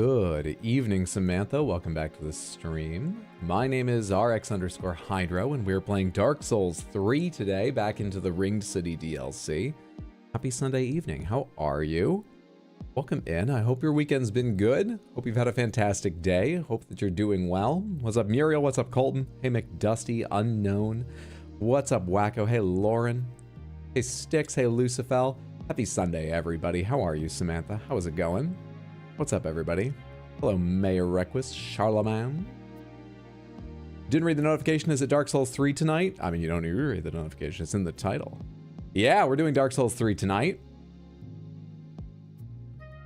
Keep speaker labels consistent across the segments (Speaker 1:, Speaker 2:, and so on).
Speaker 1: Good evening, Samantha. Welcome back to the stream. My name is RX_Hydro, and we're playing Dark Souls 3 today, back into the Ringed City DLC. Happy Sunday evening. How are you? Welcome in. I hope your weekend's been good. Hope you've had a fantastic day. Hope that you're doing well. What's up, Muriel? What's up, Colton? Hey, McDusty, Unknown. What's up, Wacko? Hey, Lauren. Hey, Sticks. Hey, Lucifel. Happy Sunday, everybody. How are you, Samantha? How is it going? What's up, everybody? Hello, Mayor Requus, Charlemagne. Didn't read the notification. Is it Dark Souls 3 tonight? I mean, you don't need to read the notification. It's in the title. Yeah, we're doing Dark Souls 3 tonight.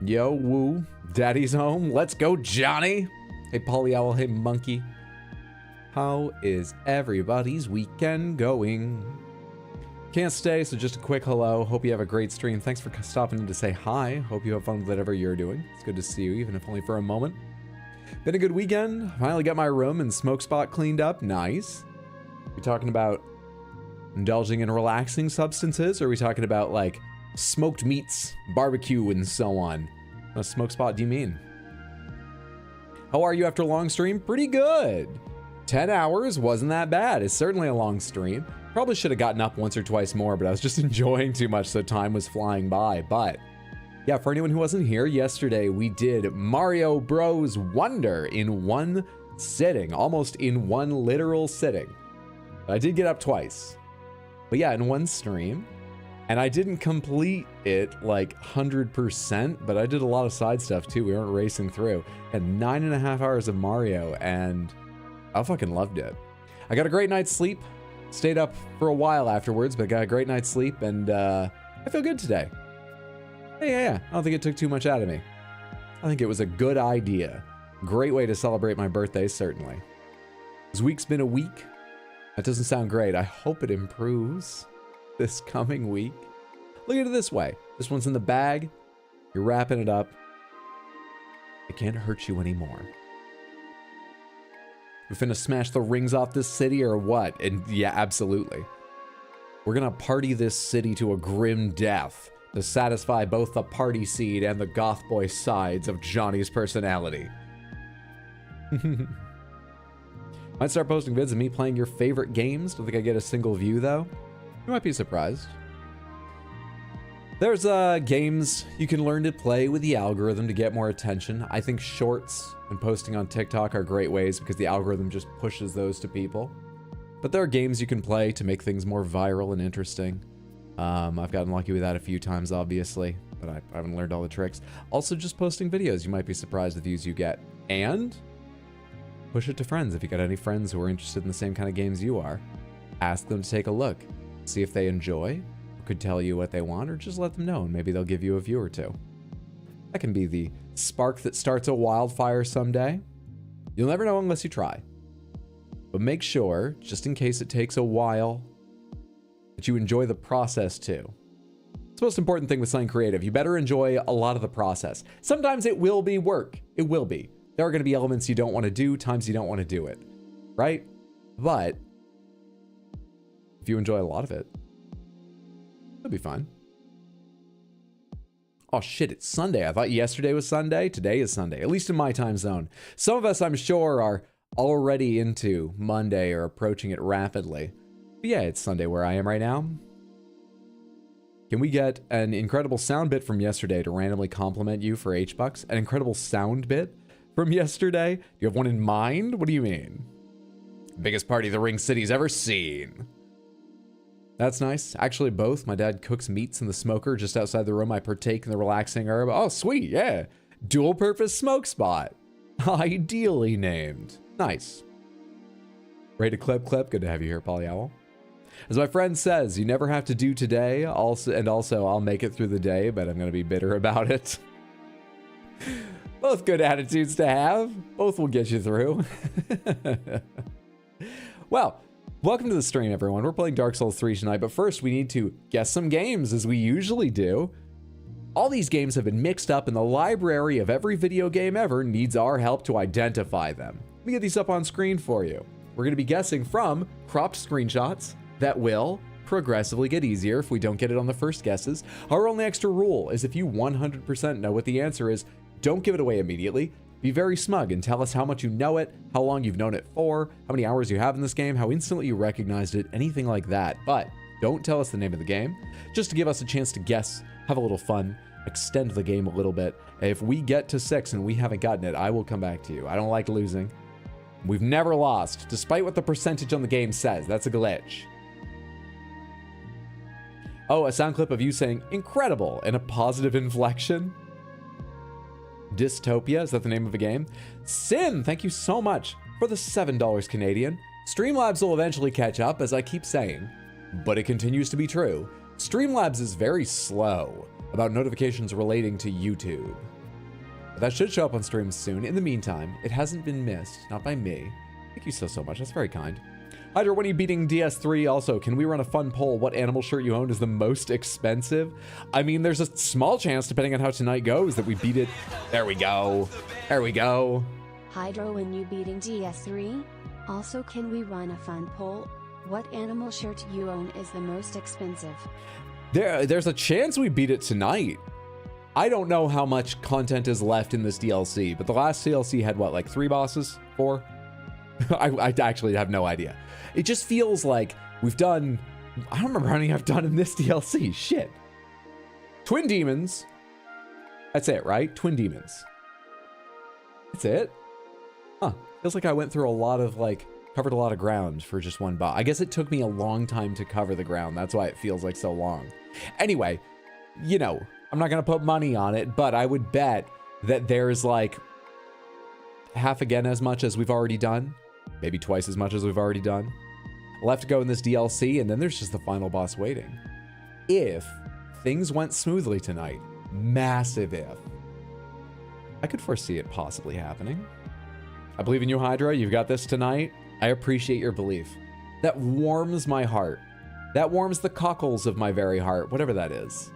Speaker 1: Yo, woo. Daddy's home. Let's go, Johnny. Hey, Polly Owl. Hey, Monkey. How is everybody's weekend going? Can't stay, so just a quick hello. Hope you have a great stream. Thanks for stopping in to say hi. Hope you have fun with whatever you're doing. It's good to see you, even if only for a moment. Been a good weekend. Finally got my room and smoke spot cleaned up. Nice. We talking about indulging in relaxing substances, or are we talking about like smoked meats, barbecue, and so on? What smoke spot do you mean? How are you after a long stream? Pretty good. 10 hours wasn't that bad. It's certainly a long stream. Probably should have gotten up once or twice more, but I was just enjoying too much, so time was flying by. But yeah, for anyone who wasn't here, yesterday we did Mario Bros. Wonder in one sitting, almost in one literal sitting. I did get up twice, but yeah, in one stream. And I didn't complete it like 100%, but I did a lot of side stuff too. We weren't racing through. And 9.5 hours of Mario, and I fucking loved it. I got a great night's sleep. Stayed up for a while afterwards, but got a great night's sleep, and I feel good today. Yeah. I don't think it took too much out of me. I think it was a good idea. Great way to celebrate my birthday, certainly. This week's been a week. That doesn't sound great. I hope it improves this coming week. Look at it this way. This one's in the bag. You're wrapping it up. It can't hurt you anymore. We finna smash the rings off this city or what? And yeah, absolutely. We're gonna party this city to a grim death to satisfy both the party seed and the goth boy sides of Johnny's personality. Might start posting vids of me playing your favorite games. Don't think I get a single view though. You might be surprised. There's games you can learn to play with the algorithm to get more attention. I think shorts and posting on TikTok are great ways because the algorithm just pushes those to people. But there are games you can play to make things more viral and interesting. I've gotten lucky with that a few times, obviously, but I haven't learned all the tricks. Also, just posting videos. You might be surprised the views you get. And push it to friends. If you got any friends who are interested in the same kind of games you are, ask them to take a look. See if they enjoy, could tell you what they want, or just let them know and maybe they'll give you a view or two. That can be the spark that starts a wildfire someday. You'll never know unless you try. But make sure, just in case it takes a while, that you enjoy the process too. It's the most important thing with something creative. You better enjoy a lot of the process. Sometimes it will be work. It will be. There are going to be elements you don't want to do, times you don't want to do it, right? But if you enjoy a lot of it, that'll be fine. Oh shit, it's Sunday. I thought yesterday was Sunday. Today is Sunday, at least in my time zone. Some of us, I'm sure, are already into Monday or approaching it rapidly. But yeah, it's Sunday where I am right now. Can we get an incredible sound bit from yesterday to randomly compliment you for H-Bucks? An incredible sound bit from yesterday? Do you have one in mind? What do you mean? Biggest party the Ring City's ever seen. That's nice. Actually, both. My dad cooks meats in the smoker just outside the room. I partake in the relaxing herb. Oh, sweet. Yeah. Dual purpose smoke spot. Ideally named. Nice. Ready to clip. Good to have you here, Polly Owl. As my friend says, you never have to do today. Also, I'll make it through the day, but I'm going to be bitter about it. Both good attitudes to have. Both will get you through. Well, welcome to the stream, everyone. We're playing Dark Souls 3 tonight, but first we need to guess some games, as we usually do. All these games have been mixed up, and the library of every video game ever needs our help to identify them. Let me get these up on screen for you. We're going to be guessing from cropped screenshots that will progressively get easier if we don't get it on the first guesses. Our only extra rule is if you 100% know what the answer is, don't give it away immediately. Be very smug and tell us how much you know it, how long you've known it for, how many hours you have in this game, how instantly you recognized it, anything like that. But don't tell us the name of the game, just to give us a chance to guess, have a little fun, extend the game a little bit. If we get to 6 and we haven't gotten it, I will come back to you. I don't like losing. We've never lost, despite what the percentage on the game says. That's a glitch. Oh, a sound clip of you saying incredible and a positive inflection. Dystopia, is that the name of the game? Sin, thank you so much for the $7 Canadian. Streamlabs will eventually catch up, as I keep saying, but it continues to be true. Streamlabs is very slow about notifications relating to YouTube. But that should show up on streams soon. In the meantime, it hasn't been missed, not by me. Thank you so much, that's very kind. Hydra, when are you beating DS3? Also, can we run a fun poll? What animal shirt you own is the most expensive? I mean, there's a small chance, depending on how tonight goes, that we beat it. There we go. There we go.
Speaker 2: Hydra, when you beating DS3? Also, can we run a fun poll? What animal shirt you own is the most expensive?
Speaker 1: There's a chance we beat it tonight. I don't know how much content is left in this DLC, but the last DLC had what, like 3 bosses? 4? I actually have no idea. It just feels like we've done, I don't remember how many I've done in this DLC. Shit. Twin Demons. That's it, right? Twin Demons. That's it? Huh. Feels like I went through a lot of, like, covered a lot of ground for just one boss. I guess it took me a long time to cover the ground. That's why it feels like so long. Anyway, you know, I'm not going to put money on it, but I would bet that there's like half again as much as we've already done. Maybe twice as much as we've already done. Left to go in this DLC, and then there's just the final boss waiting. If things went smoothly tonight, massive if. I could foresee it possibly happening. I believe in you, Hydra. You've got this tonight. I appreciate your belief. That warms my heart. That warms the cockles of my very heart, whatever that is.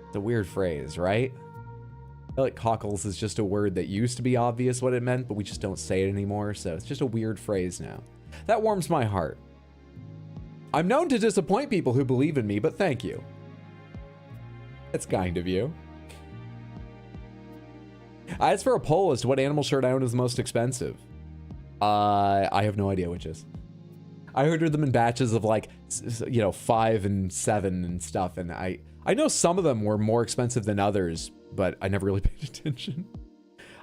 Speaker 1: It's a weird phrase, right? I feel like cockles is just a word that used to be obvious what it meant, but we just don't say it anymore, so it's just a weird phrase now. That warms my heart. I'm known to disappoint people who believe in me, but thank you. That's kind of you. As for a poll as to what animal shirt I own is the most expensive, I have no idea which is. I ordered them in batches of like, you know, 5 and 7 and stuff, and I know some of them were more expensive than others, but I never really paid attention.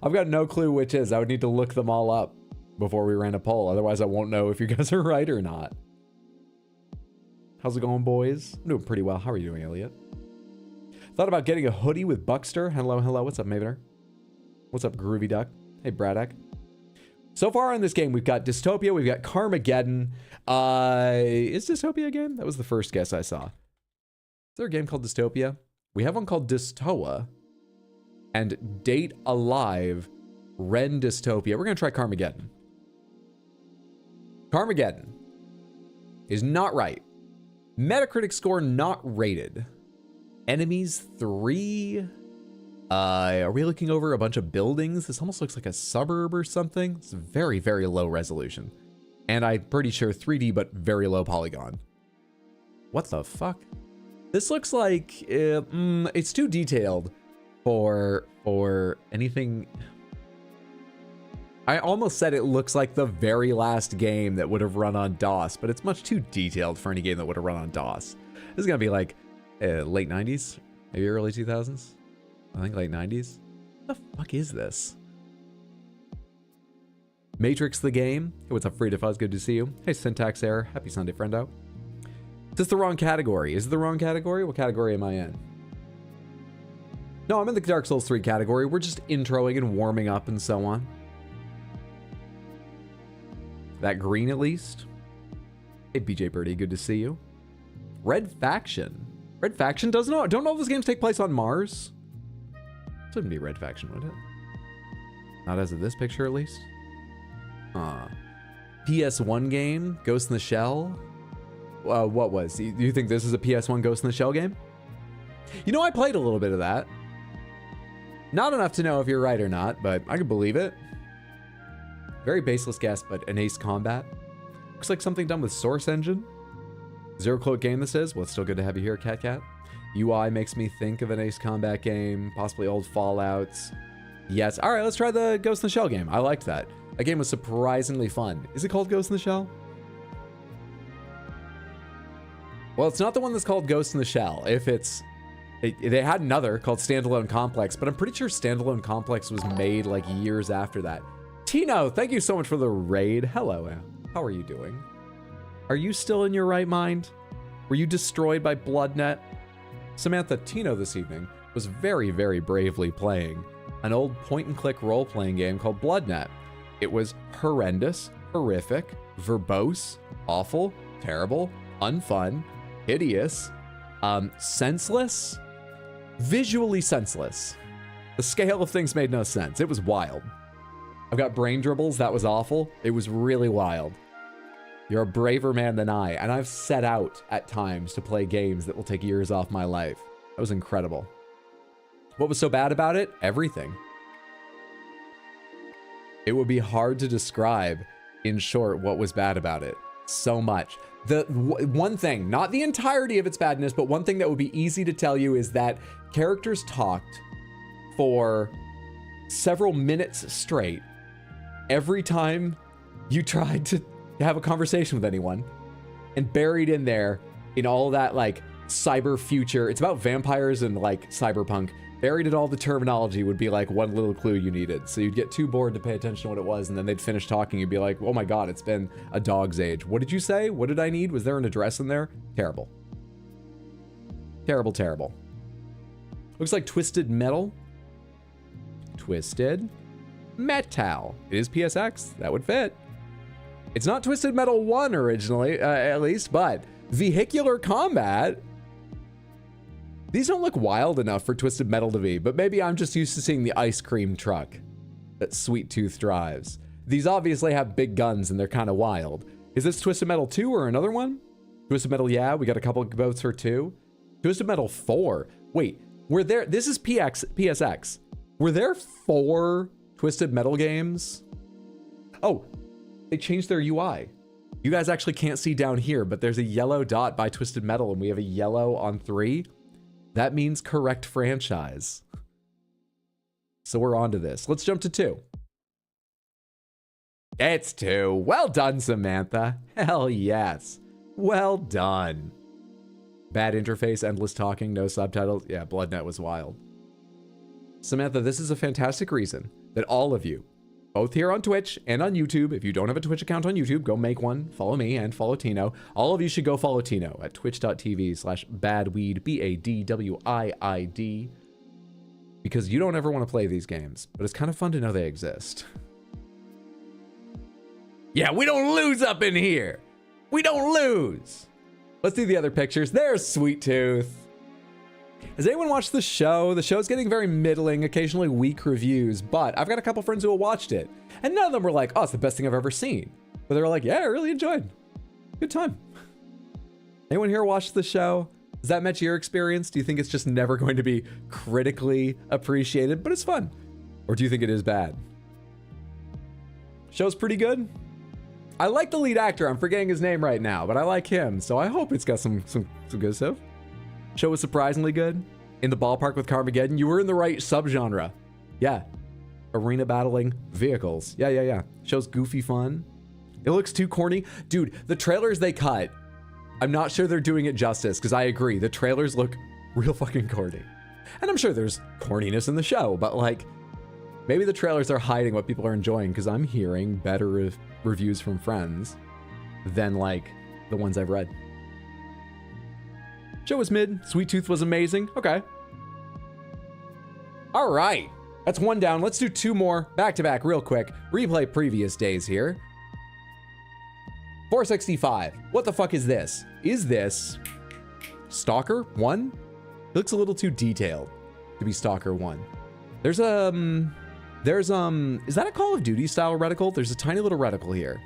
Speaker 1: I've got no clue which is. I would need to look them all up before we ran a poll. Otherwise, I won't know if you guys are right or not. How's it going, boys? I'm doing pretty well. How are you doing, Elliot? Thought about getting a hoodie with Buckster. Hello, hello. What's up, Mavener? What's up, Groovy Duck? Hey, Braddock. So far in this game, we've got Dystopia. We've got Carmageddon. Is Dystopia a game? That was the first guess I saw. Is there a game called Dystopia? We have one called Dystoa. And Date Alive, Ren Dystopia. We're going to try Carmageddon. Carmageddon is not right. Metacritic score not rated. Enemies 3. Are we looking over a bunch of buildings? This almost looks like a suburb or something. It's very, very low resolution. And I'm pretty sure 3D, but very low polygon. What the fuck? This looks like it's too detailed for anything. I almost said it looks like the very last game that would have run on DOS, but it's much too detailed for any game that would have run on DOS. This is gonna be like late 90s, maybe early 2000s. I think late 90s. What the fuck is this? Matrix the game. Hey, what's up, Free to Fuzz? Good to see you. Hey, syntax error. Happy Sunday, friendo. Is this the wrong category? Is it the wrong category? What category am I in? No, I'm in the Dark Souls 3 category. We're just introing and warming up and so on. That green at least. Hey, BJ Birdie, good to see you. Red Faction. Red Faction doesn't know. Don't all those games take place on Mars? This wouldn't be Red Faction, would it? Not as of this picture, at least. PS1 game, Ghost in the Shell. What was? Do you think this is a PS1 Ghost in the Shell game? You know, I played a little bit of that. Not enough to know if you're right or not, but I could believe it. Very baseless guess, but an Ace Combat. Looks like something done with Source Engine. Zero Cloak game this is. Well, it's still good to have you here, Cat Cat. UI makes me think of an Ace Combat game, possibly old Fallouts. Yes. All right, let's try the Ghost in the Shell game. I liked that. That game was surprisingly fun. Is it called Ghost in the Shell? Well, it's not the one that's called Ghost in the Shell. If it's... They had another called Standalone Complex, but I'm pretty sure Standalone Complex was made like years after that. Tino, thank you so much for the raid. Hello, how are you doing? Are you still in your right mind? Were you destroyed by BloodNet? Samantha, Tino this evening was very, very bravely playing an old point-and-click role-playing game called BloodNet. It was horrendous, horrific, verbose, awful, terrible, unfun, hideous, senseless, visually senseless. The scale of things made no sense. It was wild. I've got brain dribbles. That was awful. It was really wild. You're a braver man than I, and I've set out at times to play games that will take years off my life. That was incredible. What was so bad about it? Everything. It would be hard to describe, in short, what was bad about it. So much. The one thing, not the entirety of its badness, but one thing that would be easy to tell you is that characters talked for several minutes straight every time you tried to have a conversation with anyone. And buried in there, in all that like cyber future, it's about vampires and like cyberpunk. Buried in all the terminology would be like one little clue you needed. So you'd get too bored to pay attention to what it was, and then they'd finish talking. You'd be like, oh my God, it's been a dog's age. What did you say? What did I need? Was there an address in there? Terrible. Terrible, terrible. Looks like Twisted Metal. Twisted Metal. It is PSX. That would fit. It's not Twisted Metal 1 originally, at least, but vehicular combat. These don't look wild enough for Twisted Metal to be, but maybe I'm just used to seeing the ice cream truck that Sweet Tooth drives. These obviously have big guns and they're kind of wild. Is this Twisted Metal 2 or another one? Twisted Metal, yeah, we got a couple of votes for 2. Twisted Metal 4. Wait, were there, this is PSX. Were there 4 Twisted Metal games? Oh, they changed their UI. You guys actually can't see down here, but there's a yellow dot by Twisted Metal and we have a yellow on 3. That means correct franchise. So we're on to this. Let's jump to 2. It's 2. Well done, Samantha. Hell yes. Well done. Bad interface, endless talking, no subtitles. Yeah, BloodNet was wild. Samantha, this is a fantastic reason that all of you, both here on Twitch and on YouTube, if you don't have a Twitch account on YouTube, go make one. Follow me and follow Tino. All of you should go follow Tino at twitch.tv/badweed, BADWIID, because you don't ever want to play these games, but it's kind of fun to know they exist. Yeah, we don't lose up in here. We don't lose. Let's see the other pictures. There's Sweet Tooth. Has anyone watched the show? The show's getting very middling, occasionally weak reviews, but I've got a couple friends who have watched it, and none of them were like, oh, it's the best thing I've ever seen. But they were like, yeah, I really enjoyed. Good time. Anyone here watched the show? Does that match your experience? Do you think it's just never going to be critically appreciated, but it's fun? Or do you think it is bad? Show's pretty good. I like the lead actor. I'm forgetting his name right now, but I like him, so I hope it's got some good stuff. Show was surprisingly good. In the ballpark with Carmageddon. You were in the right subgenre. Yeah. Arena battling vehicles. Yeah. Show's goofy fun. It looks too corny. Dude, the trailers they cut, I'm not sure they're doing it justice, because I agree. The trailers look real fucking corny. And I'm sure there's corniness in the show, but like, maybe the trailers are hiding what people are enjoying, because I'm hearing better reviews from friends than like the ones I've read. Show was mid. Sweet Tooth was amazing. Okay. All right. That's 1 down. Let's do 2 more back to back real quick. Replay previous days here. 465. What the fuck is this? Is this Stalker 1? It looks a little too detailed to be Stalker 1. Is that a Call of Duty style reticle? There's a tiny little reticle here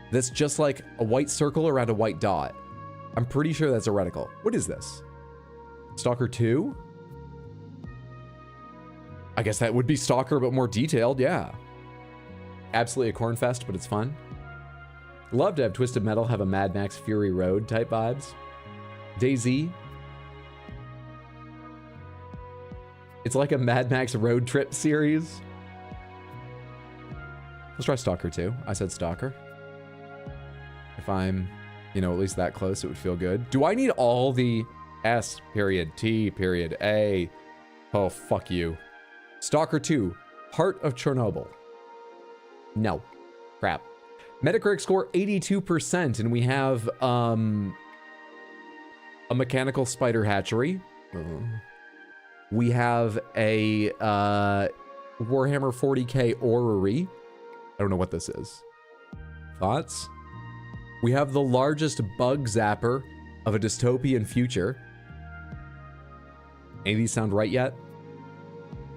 Speaker 1: that's just like a white circle around a white dot. I'm pretty sure that's a reticle. What is this? Stalker 2? I guess that would be Stalker, but more detailed, yeah. Absolutely a cornfest, but it's fun. Love to have Twisted Metal have a Mad Max Fury Road type vibes. DayZ. It's like a Mad Max road trip series. Let's try Stalker 2. I said Stalker. If I'm, you know, at least that close, it would feel good. Do I need all the S period, T period, A? Oh, fuck you. Stalker 2, Heart of Chernobyl. No. Crap. Metacritic score 82%, and we have a mechanical spider hatchery. We have a Warhammer 40k orrery. I don't know what this is. Thoughts? We have the largest bug zapper of a dystopian future. Any of these sound right yet?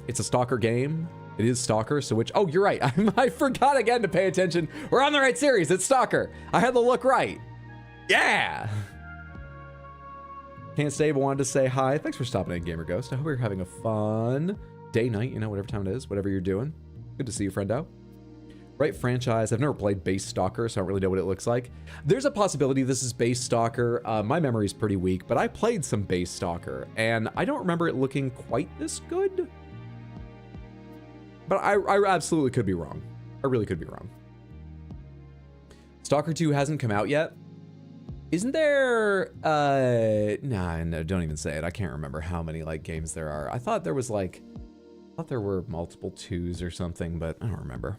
Speaker 1: It's a Stalker game. It is Stalker, so which... Oh, you're right. I forgot again to pay attention. We're on the right series. It's Stalker. I had the look right. Yeah! Can't stay, but wanted to say hi. Thanks for stopping in, Gamer Ghost. I hope you're having a fun day, night, you know, whatever time it is, whatever you're doing. Good to see you, friendo. Right franchise. I've never played base Stalker, so I don't really know what it looks like. There's a possibility this is base Stalker. My memory's pretty weak, but I played some base Stalker, and I don't remember it looking quite this good. But I absolutely could be wrong. I really could be wrong. Stalker 2 hasn't come out yet. Isn't there, nah, no, don't even say it. I can't remember how many, like, games there are. I thought there was, like, I thought there were multiple 2s or something, but I don't remember.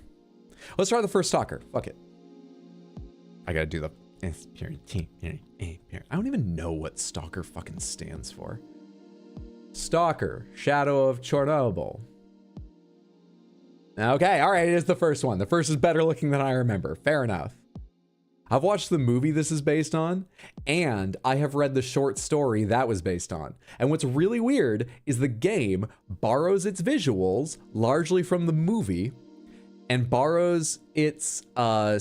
Speaker 1: Let's try the first Stalker. Fuck it. I gotta do the S period, T period, A period. I don't even know what Stalker fucking stands for. Stalker, Shadow of Chernobyl. Okay, all right, it is the first one. The first is better looking than I remember. Fair enough. I've watched the movie this is based on, and I have read the short story that was based on. And what's really weird is the game borrows its visuals largely from the movie and borrows its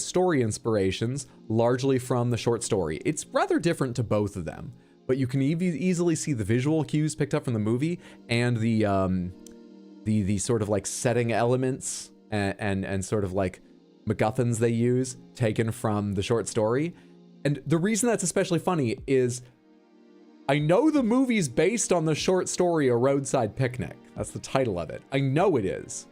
Speaker 1: story inspirations largely from the short story. It's rather different to both of them, but you can easily see the visual cues picked up from the movie and the sort of like setting elements and sort of like MacGuffins they use taken from the short story. And the reason that's especially funny is I know the movie's based on the short story A Roadside Picnic. That's the title of it. I know it is.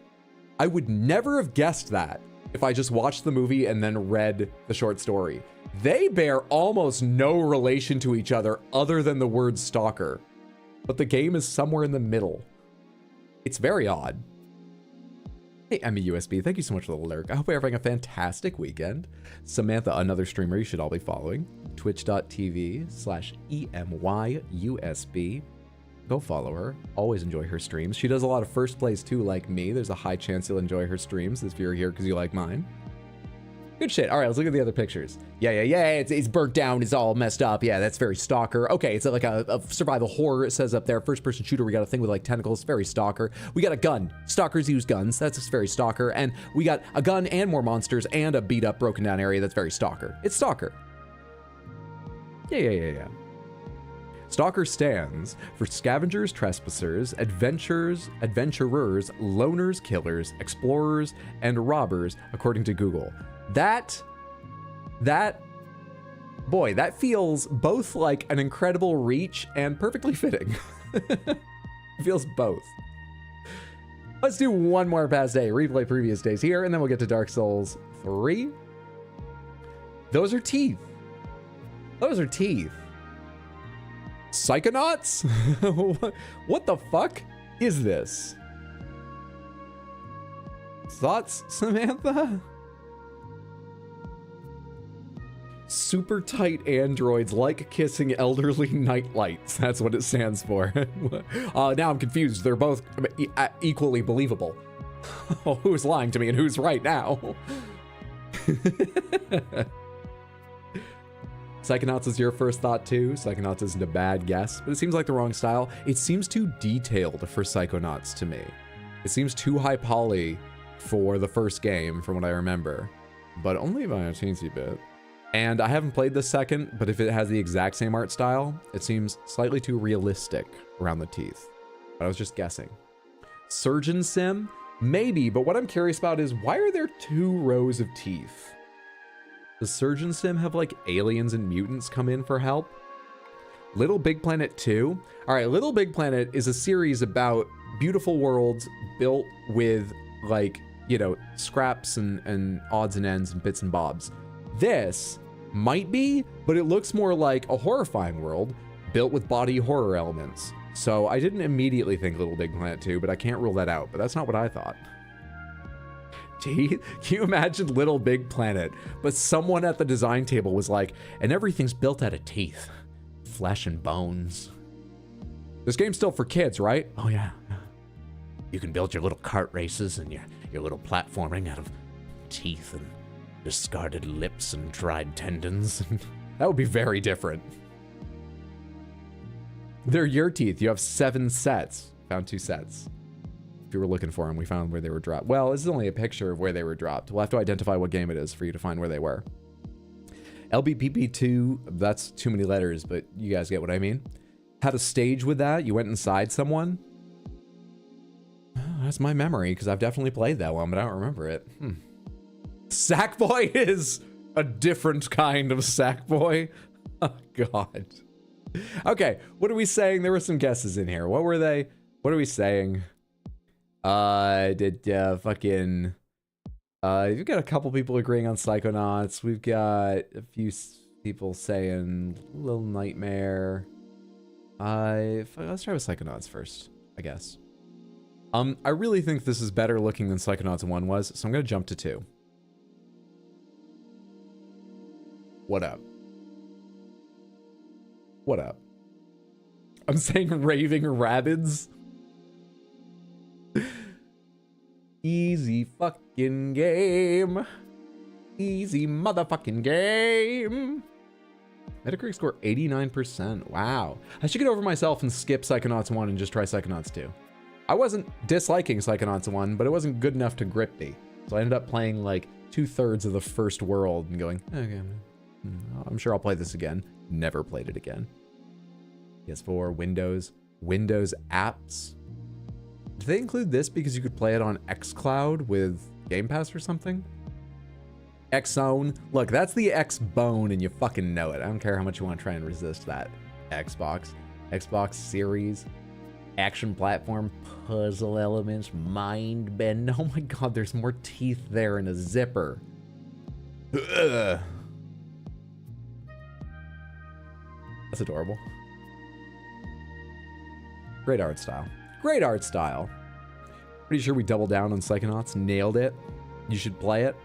Speaker 1: I would never have guessed that if I just watched the movie and then read the short story. They bear almost no relation to each other than the word stalker, but the game is somewhere in the middle. It's very odd. Hey, Emmy USB, thank you so much for the lyric. I hope you're having a fantastic weekend. Samantha, another streamer you should all be following. Twitch.tv/EMYUSB. Go follow her. Always enjoy her streams. She does a lot of first plays too, like me. There's a high chance you'll enjoy her streams if you're here because you like mine. Good shit. All right, let's look at the other pictures. Yeah. It's burnt down. It's all messed up. Yeah, that's very Stalker. Okay, it's like a survival horror. It says up there, first-person shooter. We got a thing with like tentacles. Very Stalker. We got a gun. Stalkers use guns. That's just very Stalker. And we got a gun and more monsters and a beat-up, broken-down area. That's very Stalker. It's Stalker. Yeah. Stalker stands for scavengers, trespassers, adventurers, loners, killers, explorers, and robbers, according to Google. That feels both like an incredible reach and perfectly fitting. It feels both. Let's do one more past day, replay previous days here, and then we'll get to Dark Souls 3. Those are teeth. Those are teeth. Psychonauts? What the fuck is this? Thoughts, Samantha? Super tight androids like kissing elderly nightlights. That's what it stands for. Now I'm confused. They're both equally believable. Who's lying to me and who's right now? Psychonauts is your first thought too. Psychonauts isn't a bad guess, but it seems like the wrong style. It seems too detailed for Psychonauts to me. It seems too high poly for the first game from what I remember, but only by a teensy bit. And I haven't played the second, but if it has the exact same art style, it seems slightly too realistic around the teeth. But I was just guessing. Surgeon Sim? Maybe, but what I'm curious about is why are there 2 rows of teeth? Does Surgeon Sim have like aliens and mutants come in for help? Little Big Planet 2? All right, Little Big Planet is a series about beautiful worlds built with like you know, scraps and odds and ends and bits and bobs. This might be, but it looks more like a horrifying world built with body horror elements. So I didn't immediately think Little Big Planet 2, but I can't rule that out. But that's not what I thought. Gee, can you imagine Little Big Planet? But someone at the design table was like, and everything's built out of teeth, flesh and bones. This game's still for kids, right? Oh yeah. You can build your little kart races and your little platforming out of teeth and discarded lips and dried tendons. That would be very different. They're your teeth. You have 7 sets. Found 2 sets. If you were looking for them, we found where they were dropped. Well, this is only a picture of where they were dropped. We'll have to identify what game it is for you to find where they were. LBPP2, that's too many letters, but you guys get what I mean. Had a stage with that. You went inside someone. Oh, that's my memory, because I've definitely played that one, but I don't remember it. Sackboy is a different kind of Sackboy. Oh, God. Okay, what are we saying? There were some guesses in here. What were they? What are we saying? You've got a couple people agreeing on Psychonauts. We've got a few people saying Little Nightmare. Let's try with Psychonauts first, I guess. I really think this is better looking than Psychonauts 1 was, so I'm gonna jump to 2. What up? What up? I'm saying Raving Rabbids. Easy fucking game. Easy motherfucking game. Metacritic score 89%. Wow. I should get over myself and skip Psychonauts 1 and just try Psychonauts 2. I wasn't disliking Psychonauts 1, but it wasn't good enough to grip me. So I ended up playing like 2/3 of the first world and going, okay, I'm sure I'll play this again. Never played it again. PS4, Windows apps. Did they include this because you could play it on xCloud with Game Pass or something? Xzone. Look, that's the X-Bone and you fucking know it. I don't care how much you want to try and resist that. Xbox Series, action platform, puzzle elements, mind bend. Oh my God, there's more teeth there in a zipper. Ugh. That's adorable. Great art style. Great art style. Pretty sure we doubled down on Psychonauts. Nailed it. You should play it.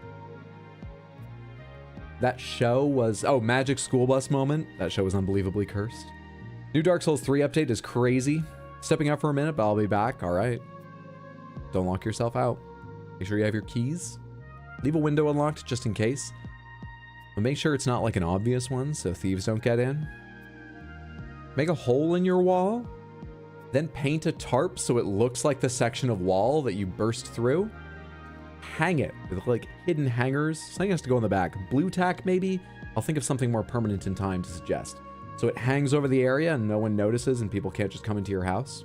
Speaker 1: That show was... Oh, Magic School Bus moment. That show was unbelievably cursed. New Dark Souls 3 update is crazy. Stepping out for a minute, but I'll be back. All right. Don't lock yourself out. Make sure you have your keys. Leave a window unlocked just in case. But make sure it's not like an obvious one so thieves don't get in. Make a hole in your wall. Then paint a tarp so it looks like the section of wall that you burst through. Hang it with like hidden hangers. Something has to go in the back. Blue tack maybe? I'll think of something more permanent in time to suggest. So it hangs over the area and no one notices and people can't just come into your house.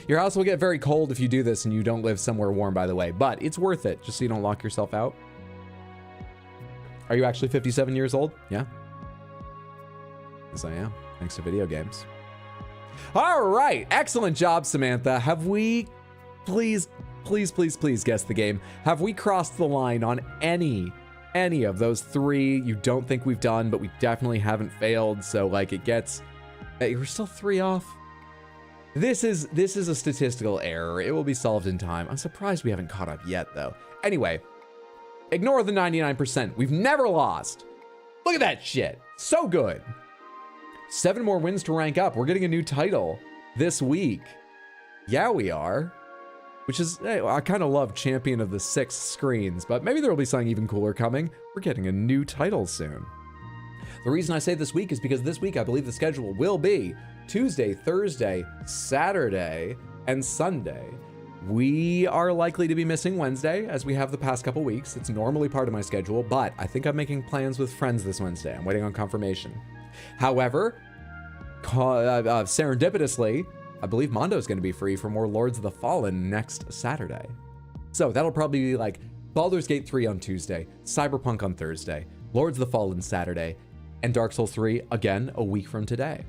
Speaker 1: Your house will get very cold if you do this and you don't live somewhere warm, by the way, but it's worth it just so you don't lock yourself out. Are you actually 57 years old? Yeah. Yes, I am. Thanks to video games. All right. Excellent job, Samantha. Have we, please guess the game. Have we crossed the line on any of those 3 you don't think we've done, but we definitely haven't failed? So like it gets, we're still 3 off. This is a statistical error. It will be solved in time. I'm surprised we haven't caught up yet though. Anyway, ignore the 99%. We've never lost. Look at that shit. So good. 7 more wins to rank up. We're getting a new title this week. Yeah, we are. Which is, hey, I kind of love Champion of the 6 screens, but maybe there will be something even cooler coming. We're getting a new title soon. The reason I say this week is because this week I believe the schedule will be Tuesday, Thursday, Saturday, and Sunday. We are likely to be missing Wednesday, as we have the past couple weeks. It's normally part of my schedule, but I think I'm making plans with friends this Wednesday. I'm waiting on confirmation. However, serendipitously, I believe Mondo's going to be free for more Lords of the Fallen next Saturday. So that'll probably be like Baldur's Gate 3 on Tuesday, Cyberpunk on Thursday, Lords of the Fallen Saturday, and Dark Souls 3 again a week from today.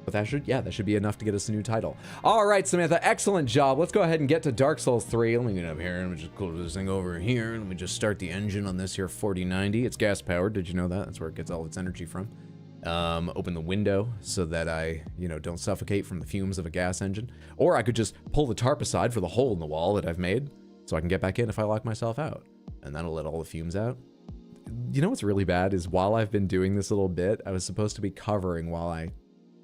Speaker 1: But that should be enough to get us a new title. All right, Samantha, excellent job. Let's go ahead and get to Dark Souls 3. Let me get up here. Let me just close this thing over here. Let me just start the engine on this here 4090. It's gas powered. Did you know that? That's where it gets all its energy from. Open the window so that I, don't suffocate from the fumes of a gas engine. Or I could just pull the tarp aside for the hole in the wall that I've made so I can get back in if I lock myself out. And that'll let all the fumes out. You know what's really bad is while I've been doing this little bit, I was supposed to be covering while I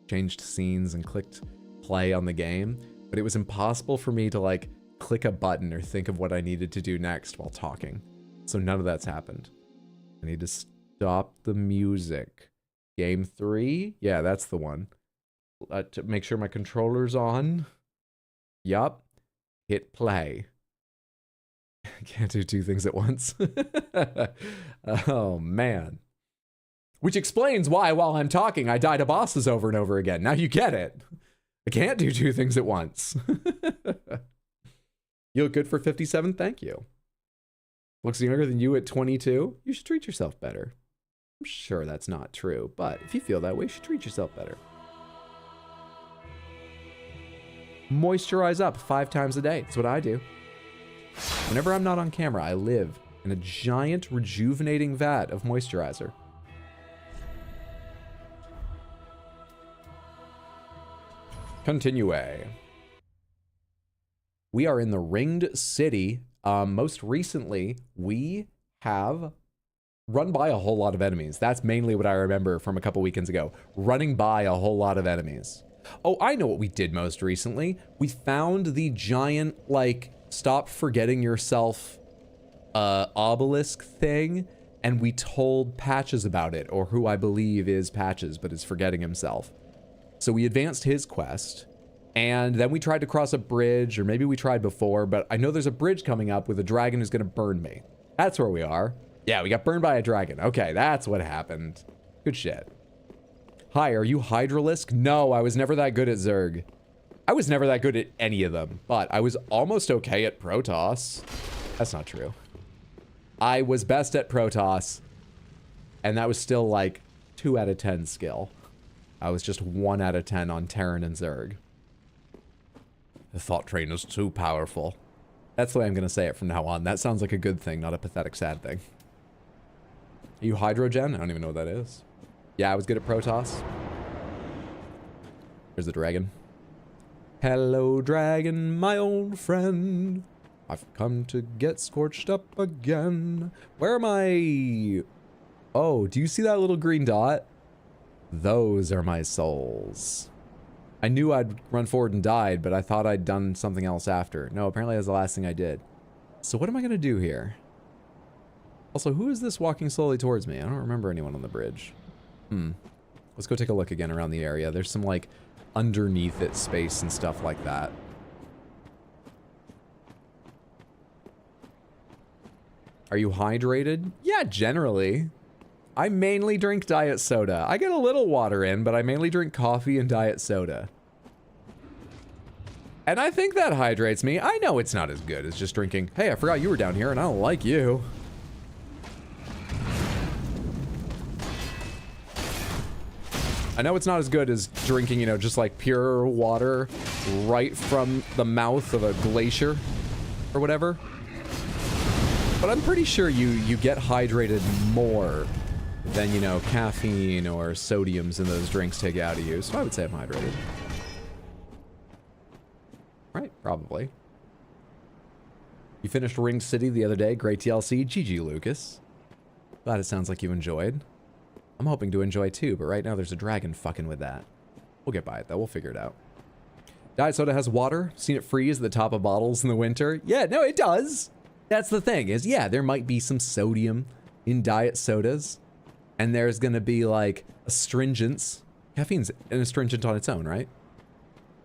Speaker 1: changed scenes and clicked play on the game, but it was impossible for me to like click a button or think of what I needed to do next while talking. So none of that's happened. I need to stop the music. Game 3? Yeah, that's the one. To make sure my controller's on. Yup. Hit play. Can't do two things at once. Oh, man. Which explains why, while I'm talking, I die to bosses over and over again. Now you get it. I can't do two things at once. You look good for 57? Thank you. Looks younger than you at 22? You should treat yourself better. I'm sure that's not true, but if you feel that way, you should treat yourself better. Moisturize up 5 times a day. That's what I do. Whenever I'm not on camera, I live in a giant rejuvenating vat of moisturizer. Continue. We are in the Ringed City. Most recently, we have run by a whole lot of enemies. That's mainly what I remember from a couple weekends ago. Running by a whole lot of enemies. Oh, I know what we did most recently. We found the giant, like, stop forgetting yourself obelisk thing, and we told Patches about it, or who I believe is Patches, but is forgetting himself. So we advanced his quest, and then we tried to cross a bridge, or maybe we tried before, but I know there's a bridge coming up with a dragon who's gonna burn me. That's where we are. Yeah, we got burned by a dragon. Okay, that's what happened. Good shit. Hi, are you Hydralisk? No, I was never that good at Zerg. I was never that good at any of them, but I was almost okay at Protoss. That's not true. I was best at Protoss, and that was still like 2 out of 10 skill. I was just 1 out of 10 on Terran and Zerg. The thought train is too powerful. That's the way I'm going to say it from now on. That sounds like a good thing, not a pathetic sad thing. Are you Hydrogen? I don't even know what that is. Yeah, I was good at Protoss. There's the dragon. Hello, dragon, my old friend. I've come to get scorched up again. Where am I? Oh, do you see that little green dot? Those are my souls. I knew I'd run forward and died, but I thought I'd done something else after. No, apparently that's the last thing I did. So what am I going to do here? Also, who is this walking slowly towards me? I don't remember anyone on the bridge. Let's go take a look again around the area. There's some, like, underneath it space and stuff like that. Are you hydrated? Yeah, generally. I mainly drink diet soda. I get a little water in, but I mainly drink coffee and diet soda. And I think that hydrates me. I know it's not as good as just drinking, hey, I forgot you were down here and I don't like you. I know it's not as good as drinking, you know, just like pure water right from the mouth of a glacier or whatever. But I'm pretty sure you get hydrated more than, you know, caffeine or sodiums in those drinks take out of you. So I would say I'm hydrated. Right, probably. You finished Ring City the other day. Great TLC. GG, Lucas. Glad it sounds like you enjoyed. I'm hoping to enjoy too, but right now there's a dragon fucking with that. We'll get by it though. We'll figure it out. Diet soda has water. Seen it freeze at the top of bottles in the winter. Yeah, no, it does. That's the thing is, yeah, there might be some sodium in diet sodas. And there's going to be like astringents. Caffeine's an astringent on its own, right?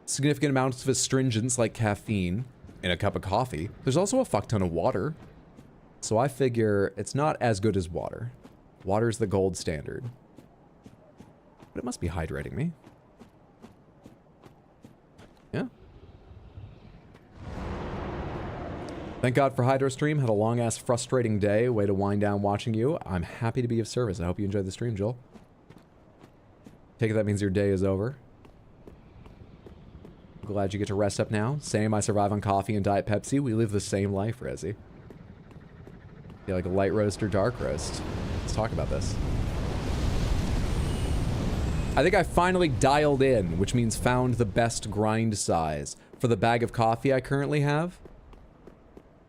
Speaker 1: Significant amounts of astringents like caffeine in a cup of coffee. There's also a fuck ton of water. So I figure it's not as good as water. Water's the gold standard. But it must be hydrating me. Yeah. Thank God for HydroStream. Had a long-ass frustrating day. Way to wind down watching you. I'm happy to be of service. I hope you enjoyed the stream, Joel. Take it that means your day is over. glad you get to rest up now. Same, I survive on coffee and Diet Pepsi. We live the same life, Rezzy. You like a light roast or dark roast? Let's talk about this. I think I finally dialed in, which means found the best grind size for the bag of coffee I currently have.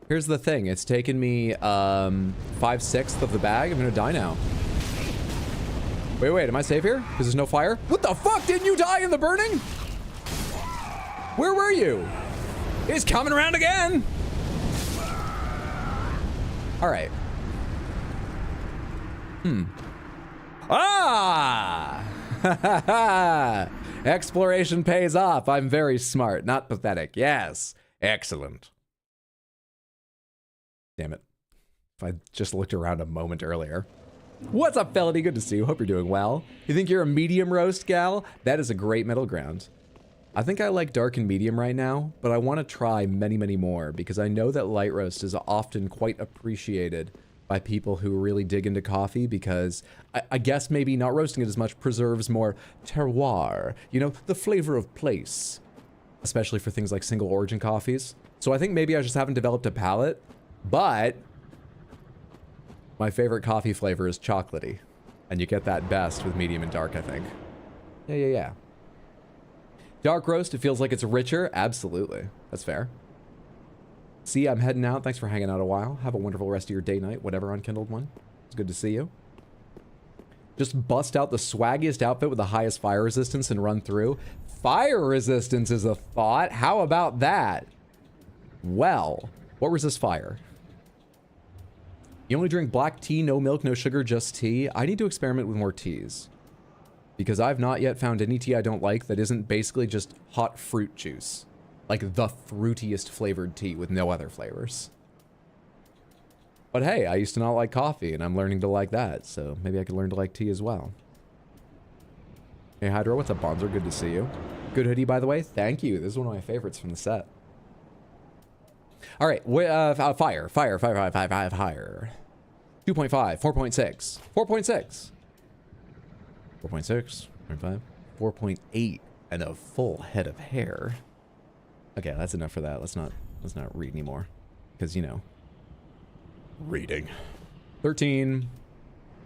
Speaker 1: Here's the thing. It's taken me 5/6 of the bag. I'm going to die now. Wait, am I safe here? Because there's no fire? What the fuck? Didn't you die in the burning? Where were you? He's coming around again. All right. Ah! Exploration pays off. I'm very smart, not pathetic. Yes. Excellent. Damn it. If I just looked around a moment earlier. What's up, Felony? Good to see you. Hope you're doing well. You think you're a medium roast gal? That is a great middle ground. I think I like dark and medium right now, but I want to try many, many more because I know that light roast is often quite appreciated by people who really dig into coffee because I guess maybe not roasting it as much preserves more terroir, you know, the flavor of place, especially for things like single origin coffees. So I think maybe I just haven't developed a palate, but my favorite coffee flavor is chocolatey, and you get that best with medium and dark, I think. Yeah. Dark roast, it feels like it's richer. Absolutely. That's fair. See, I'm heading out. Thanks for hanging out a while. Have a wonderful rest of your day, night, whatever, Unkindled One. It's good to see you. Just bust out the swaggiest outfit with the highest fire resistance and run through. Fire resistance is a thought. How about that? Well, what resists fire? You only drink black tea, no milk, no sugar, just tea. I need to experiment with more teas. Because I've not yet found any tea I don't like that isn't basically just hot fruit juice. Like the fruitiest flavored tea with no other flavors. But hey, I used to not like coffee and I'm learning to like that. So maybe I could learn to like tea as well. Hey Hydro, what's up, Bonzer? Good to see you. Good hoodie, by the way. Thank you. This is one of my favorites from the set. All right, fire. 2.5, 4.6, 4.6, 4.6, 4.5, 4.8, and a full head of hair. Okay, that's enough for that. Let's not read anymore, because you know, reading. 13,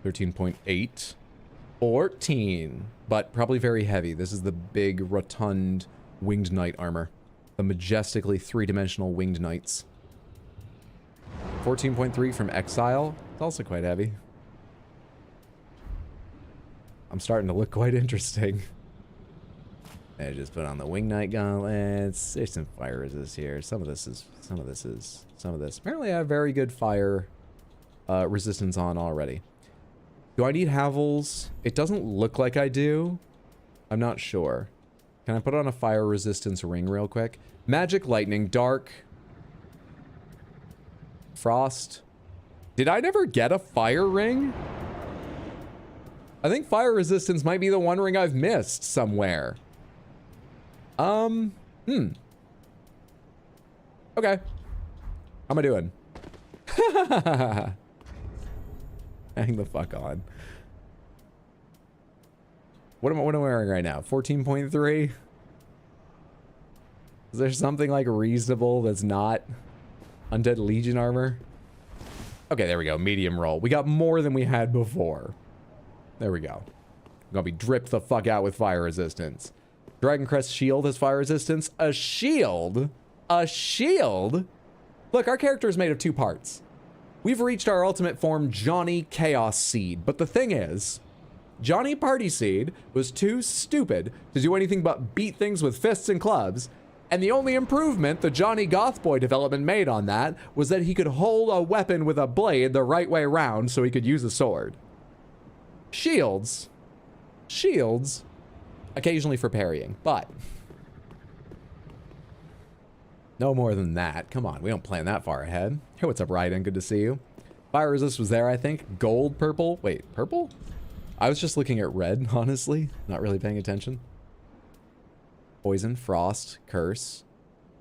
Speaker 1: 13.8, 14, but probably very heavy. This is the big rotund winged knight armor. The majestically three-dimensional winged knights. 14.3 from Exile. It's also quite heavy. I'm starting to look quite interesting. I just put on the winged knight gauntlets. There's some fire resist here. Some of this. Apparently I have very good fire resistance on already. Do I need Havels? It doesn't look like I do. I'm not sure. Can I put on a fire resistance ring real quick? Magic, lightning, dark, frost. Did I never get a fire ring? I think fire resistance might be the one ring I've missed somewhere. Okay. How am I doing? Hang the fuck on. What am I wearing right now? 14.3? Is there something like reasonable that's not Undead Legion armor? Okay, there we go. Medium roll. We got more than we had before. There we go. I'm gonna be dripped the fuck out with fire resistance. Dragon Crest shield has fire resistance. A shield? A shield? Look, our character is made of two parts. We've reached our ultimate form, Johnny Chaos Seed. But the thing is, Johnny Party Seed was too stupid to do anything but beat things with fists and clubs. And the only improvement the Johnny Gothboy development made on that was that he could hold a weapon with a blade the right way around so he could use a sword. Shields. Shields. Occasionally for parrying, but no more than that. Come on, we don't plan that far ahead. Hey, what's up, Raiden? Good to see you. Fire resist was there, I think. Gold, purple. Wait, purple? I was just looking at red, honestly. Not really paying attention. Poison, frost, curse.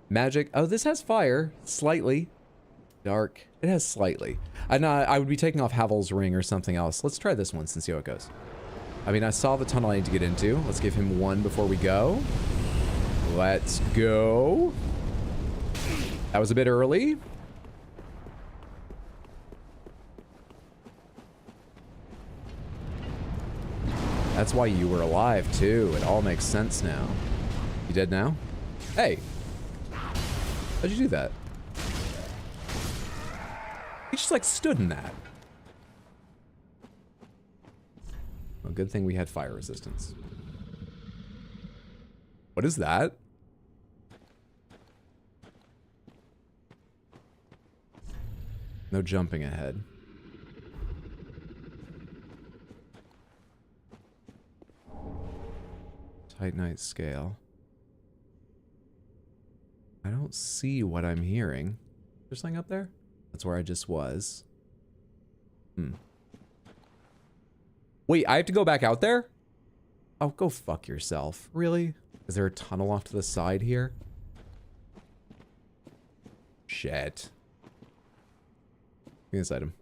Speaker 1: Magic. Oh, this has fire. Slightly. Dark. It has slightly. I would be taking off Havel's ring or something else. Let's try this once and see how it goes. I mean, I saw the tunnel I need to get into. Let's give him one before we go. Let's go. That was a bit early. That's why you were alive, too. It all makes sense now. You dead now? Hey. How'd you do that? He just, like, stood in that. Well, good thing we had fire resistance. What is that? No jumping ahead. Titanite scale. I don't see what I'm hearing. There's something up there? That's where I just was. Wait, I have to go back out there? Oh, go fuck yourself. Really? Is there a tunnel off to the side here? Shit. Give me this item.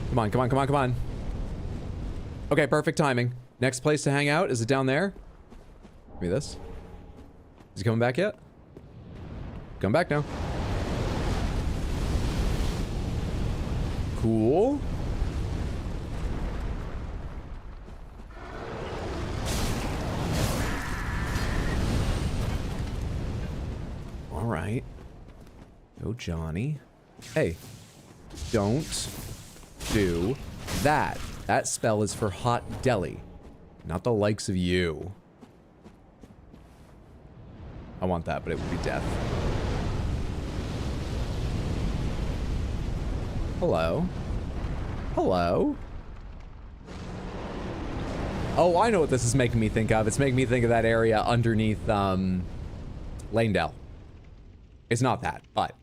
Speaker 1: Come on, come on, come on, come on. Okay, perfect timing. Next place to hang out, is it down there? Give me this. Is he coming back yet? Come back now. Cool. All right. Go, Johnny. Hey, don't do that. That spell is for hot deli, not the likes of you. I want that, but it would be death. Hello? Hello? Oh, I know what this is making me think of. It's making me think of that area underneath, Lanedale. It's not that, but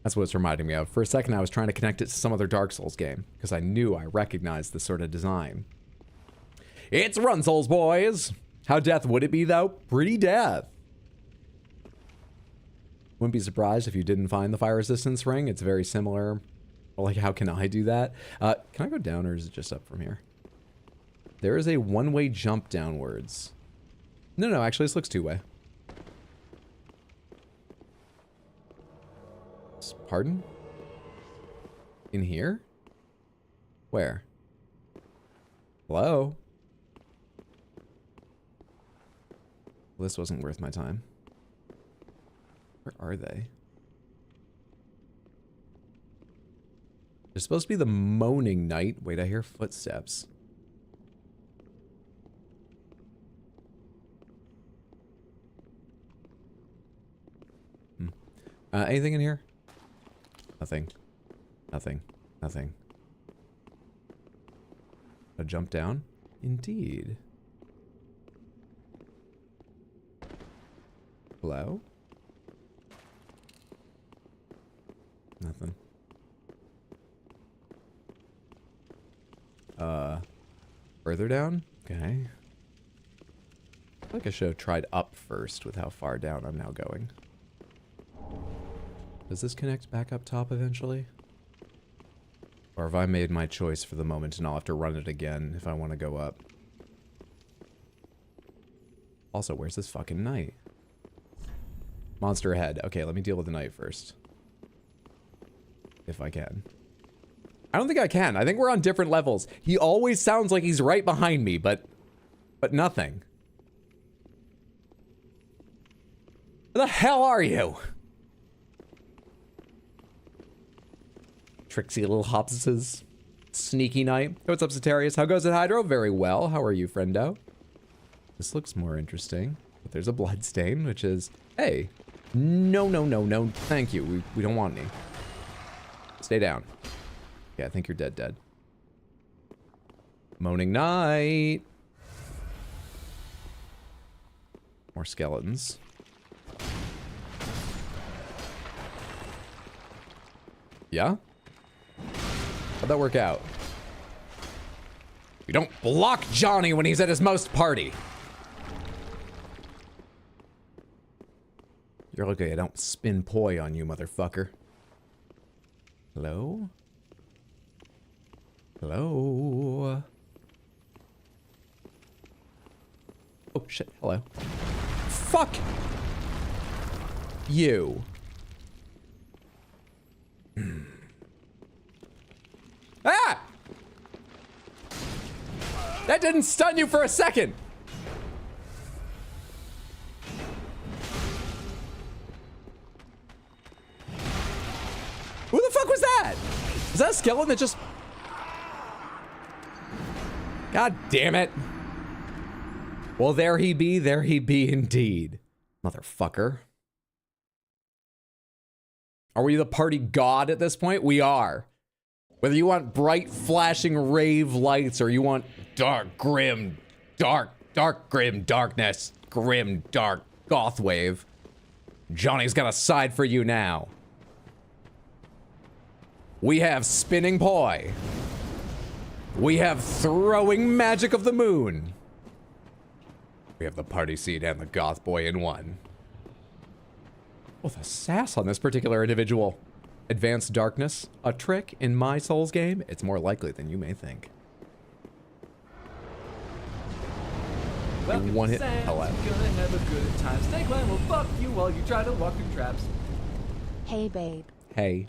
Speaker 1: that's what it's reminding me of. For a second, I was trying to connect it to some other Dark Souls game, because I knew I recognized this sort of design. It's Run Souls, boys! How death would it be, though? Pretty death. Wouldn't be surprised if you didn't find the fire resistance ring. It's very similar. Well, like, how can I do that? Can I go down, or is it just up from here? There is a one-way jump downwards. No, actually, this looks two-way. Pardon? In here? Where? Hello? Well, this wasn't worth my time. Where are they? There's supposed to be the moaning night. Wait, I hear footsteps. Anything in here? Nothing. Nothing. Nothing. A jump down? Indeed. Hello? Nothing. Further down? Okay. I feel like I should have tried up first with how far down I'm now going. Does this connect back up top eventually? Or have I made my choice for the moment and I'll have to run it again if I want to go up? Also, where's this fucking knight? Monster ahead. Okay, let me deal with the knight first. If I can. I don't think I can. I think we're on different levels. He always sounds like he's right behind me, but nothing. Where the hell are you? Tricksy little hopses. Sneaky knight. Hey, what's up, Satarius? How goes it, Hydro? Very well. How are you, friendo? This looks more interesting. But there's a blood stain, which is... Hey. No. Thank you. We don't want any. Stay down. Yeah, I think you're dead. Moaning Knight. More skeletons. Yeah? How'd that work out? You don't block Johnny when he's at his most party. You're lucky I don't spin poi on you, motherfucker. Hello? Hello. Oh, shit. Hello. Fuck you. Ah! That didn't stun you for a second. Who the fuck was that? Is that a skeleton that just... God damn it. Well, there he be indeed. Motherfucker. Are we the party god at this point? We are. Whether you want bright, flashing rave lights or you want dark, grim, dark, grim darkness, grim, dark goth wave, Johnny's got a side for you now. We have spinning poi. We have throwing magic of the moon. We have the party seat and the goth boy in one. Oh, the sass on this particular individual. Advanced darkness, a trick in my Souls game. It's more likely than you may think. One hit. Hello.
Speaker 3: Gonna have a good time. Snake Line will fuck you while you try to walk through traps.
Speaker 2: Hey, babe.
Speaker 1: Hey.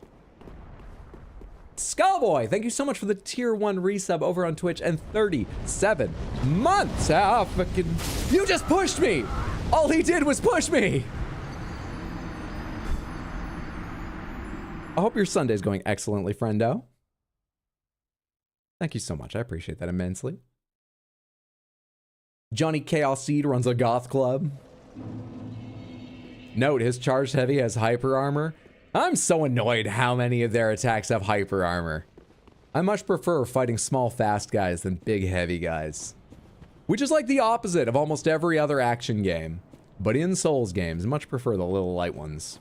Speaker 1: Skullboy, thank you so much for the tier 1 resub over on Twitch and 37 months. Ah, fucking. You just pushed me. All he did was push me. I hope your Sunday's going excellently, friendo. Thank you so much. I appreciate that immensely. Johnny Chaos Seed runs a goth club. Note, his charged heavy has hyper armor. I'm so annoyed how many of their attacks have hyper armor. I much prefer fighting small fast guys than big heavy guys. Which is like the opposite of almost every other action game. But in Souls games, much prefer the little light ones.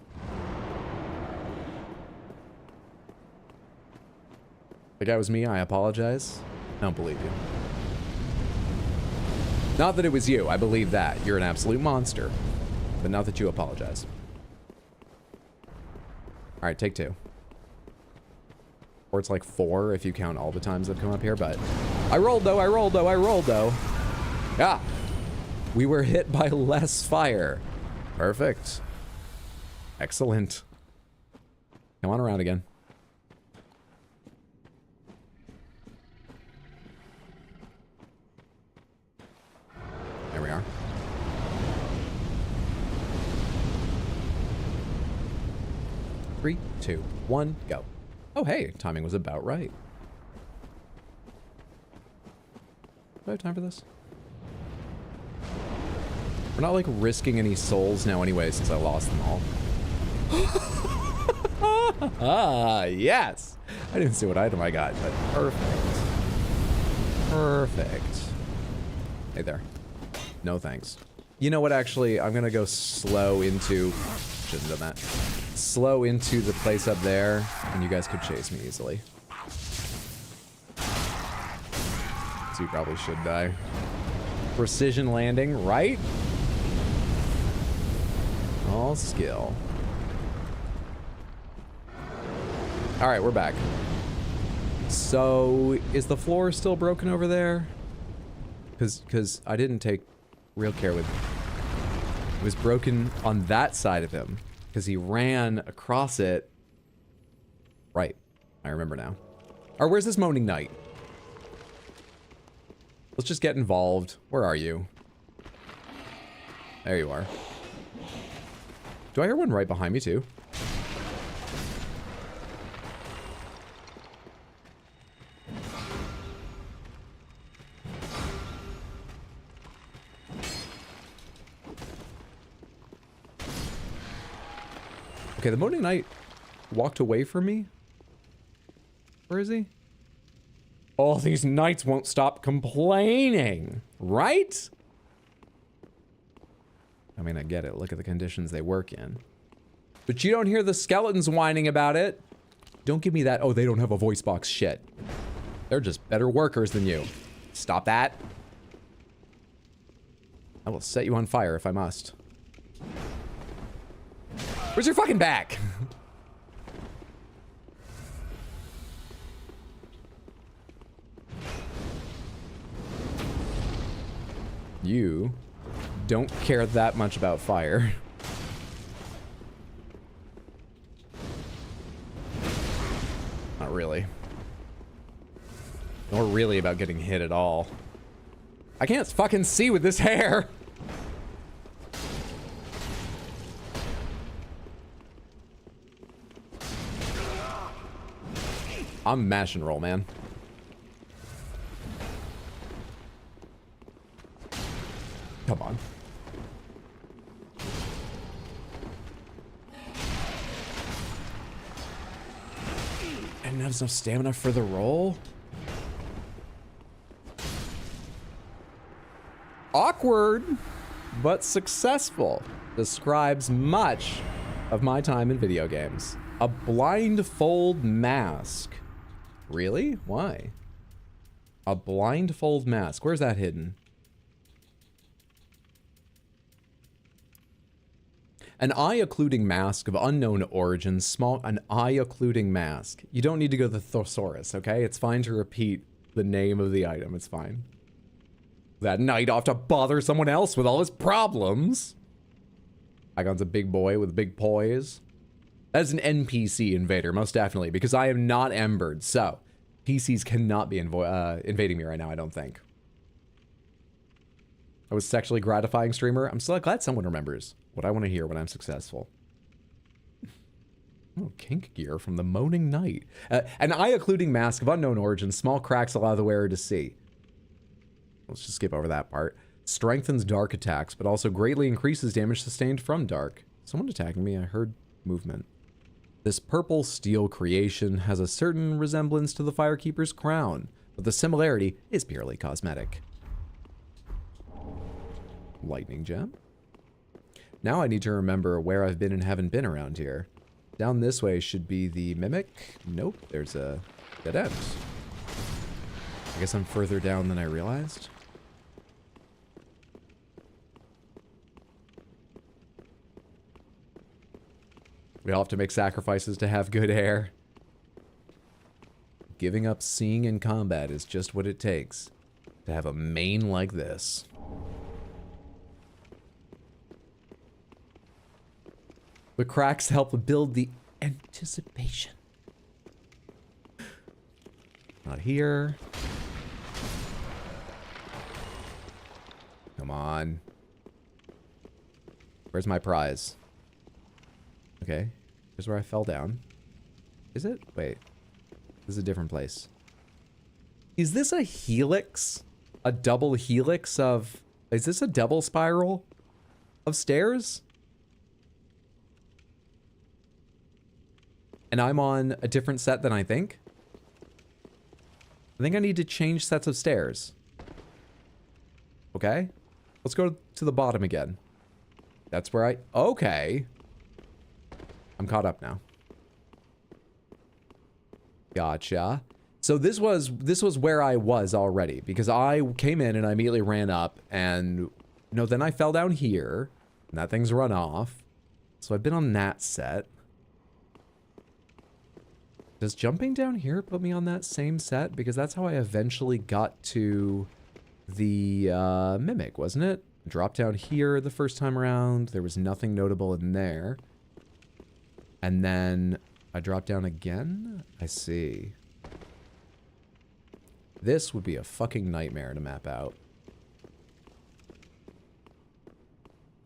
Speaker 1: If that was me, I apologize. I don't believe you. Not that it was you, I believe that. You're an absolute monster. But not that you apologize. Alright, take 2. Or it's like 4 if you count all the times I've come up here, but... I rolled though, I rolled though, I rolled though. Ah! We were hit by less fire. Perfect. Excellent. Come on around again. There we are. Three, 2, 1, go. Oh, hey, timing was about right. Do I have time for this? We're not like risking any souls now anyway since I lost them all. Ah, yes! I didn't see what item I got, but perfect. Perfect. Hey there. No thanks. You know what, actually, I'm gonna go slow into... Shouldn't have done that. Slow into the place up there, and you guys could chase me easily. So you probably should die. Precision landing, right? All skill. Alright, we're back. So, is the floor still broken over there? Because I didn't take real care with... It was broken on that side of him. Because he ran across it. Right. I remember now. Or where's this moaning knight? Let's just get involved. Where are you? There you are. Do I hear one right behind me too? Okay, the moaning knight walked away from me. Where is he? All these knights won't stop complaining, right? I mean, I get it. Look at the conditions they work in. But you don't hear the skeletons whining about it. Don't give me that, oh, they don't have a voice box shit. They're just better workers than you. Stop that. I will set you on fire if I must. Where's your fucking back? you don't care that much about fire. Not really. Nor really about getting hit at all. I can't fucking see with this hair! I'm mash and roll, man. Come on. I didn't have enough stamina for the roll? Awkward, but successful. Describes much of my time in video games. A blindfold mask. Really? Why? A blindfold mask. Where's that hidden? An eye-occluding mask of unknown origin. An eye-occluding mask. You don't need to go to the thesaurus, okay? It's fine to repeat the name of the item. It's fine. That knight off to bother someone else with all his problems. Igon's a big boy with big poise. That's an NPC invader, most definitely, because I am not embered, so PCs cannot be invading me right now, I don't think. I was sexually gratifying streamer. I'm so glad someone remembers what I want to hear when I'm successful. Oh, kink gear from the Moaning Knight. An eye-occluding mask of unknown origin. Small cracks allow the wearer to see. Let's just skip over that part. Strengthens dark attacks, but also greatly increases damage sustained from dark. Someone attacking me, I heard movement. This purple steel creation has a certain resemblance to the Firekeeper's crown, but the similarity is purely cosmetic. Lightning gem. Now I need to remember where I've been and haven't been around here. Down this way should be the Mimic. Nope, there's a dead end. I guess I'm further down than I realized. We all have to make sacrifices to have good hair. Giving up seeing in combat is just what it takes to have a mane like this. The cracks help build the anticipation. Not here. Come on. Where's my prize? Okay, here's where I fell down. Is it? Wait. This is a different place. Is this a helix? A double helix of... Is this a double spiral of stairs? And I'm on a different set than I think? I think I need to change sets of stairs. Okay. Let's go to the bottom again. That's where I... Okay. I'm caught up now. Gotcha. So this was where I was already, because I came in and I immediately ran up and no, then I fell down here and that thing's run off. So I've been on that set. Does jumping down here put me on that same set? Because that's how I eventually got to the Mimic, wasn't it? Dropped down here the first time around. There was nothing notable in there. And then I drop down again? I see. This would be a fucking nightmare to map out.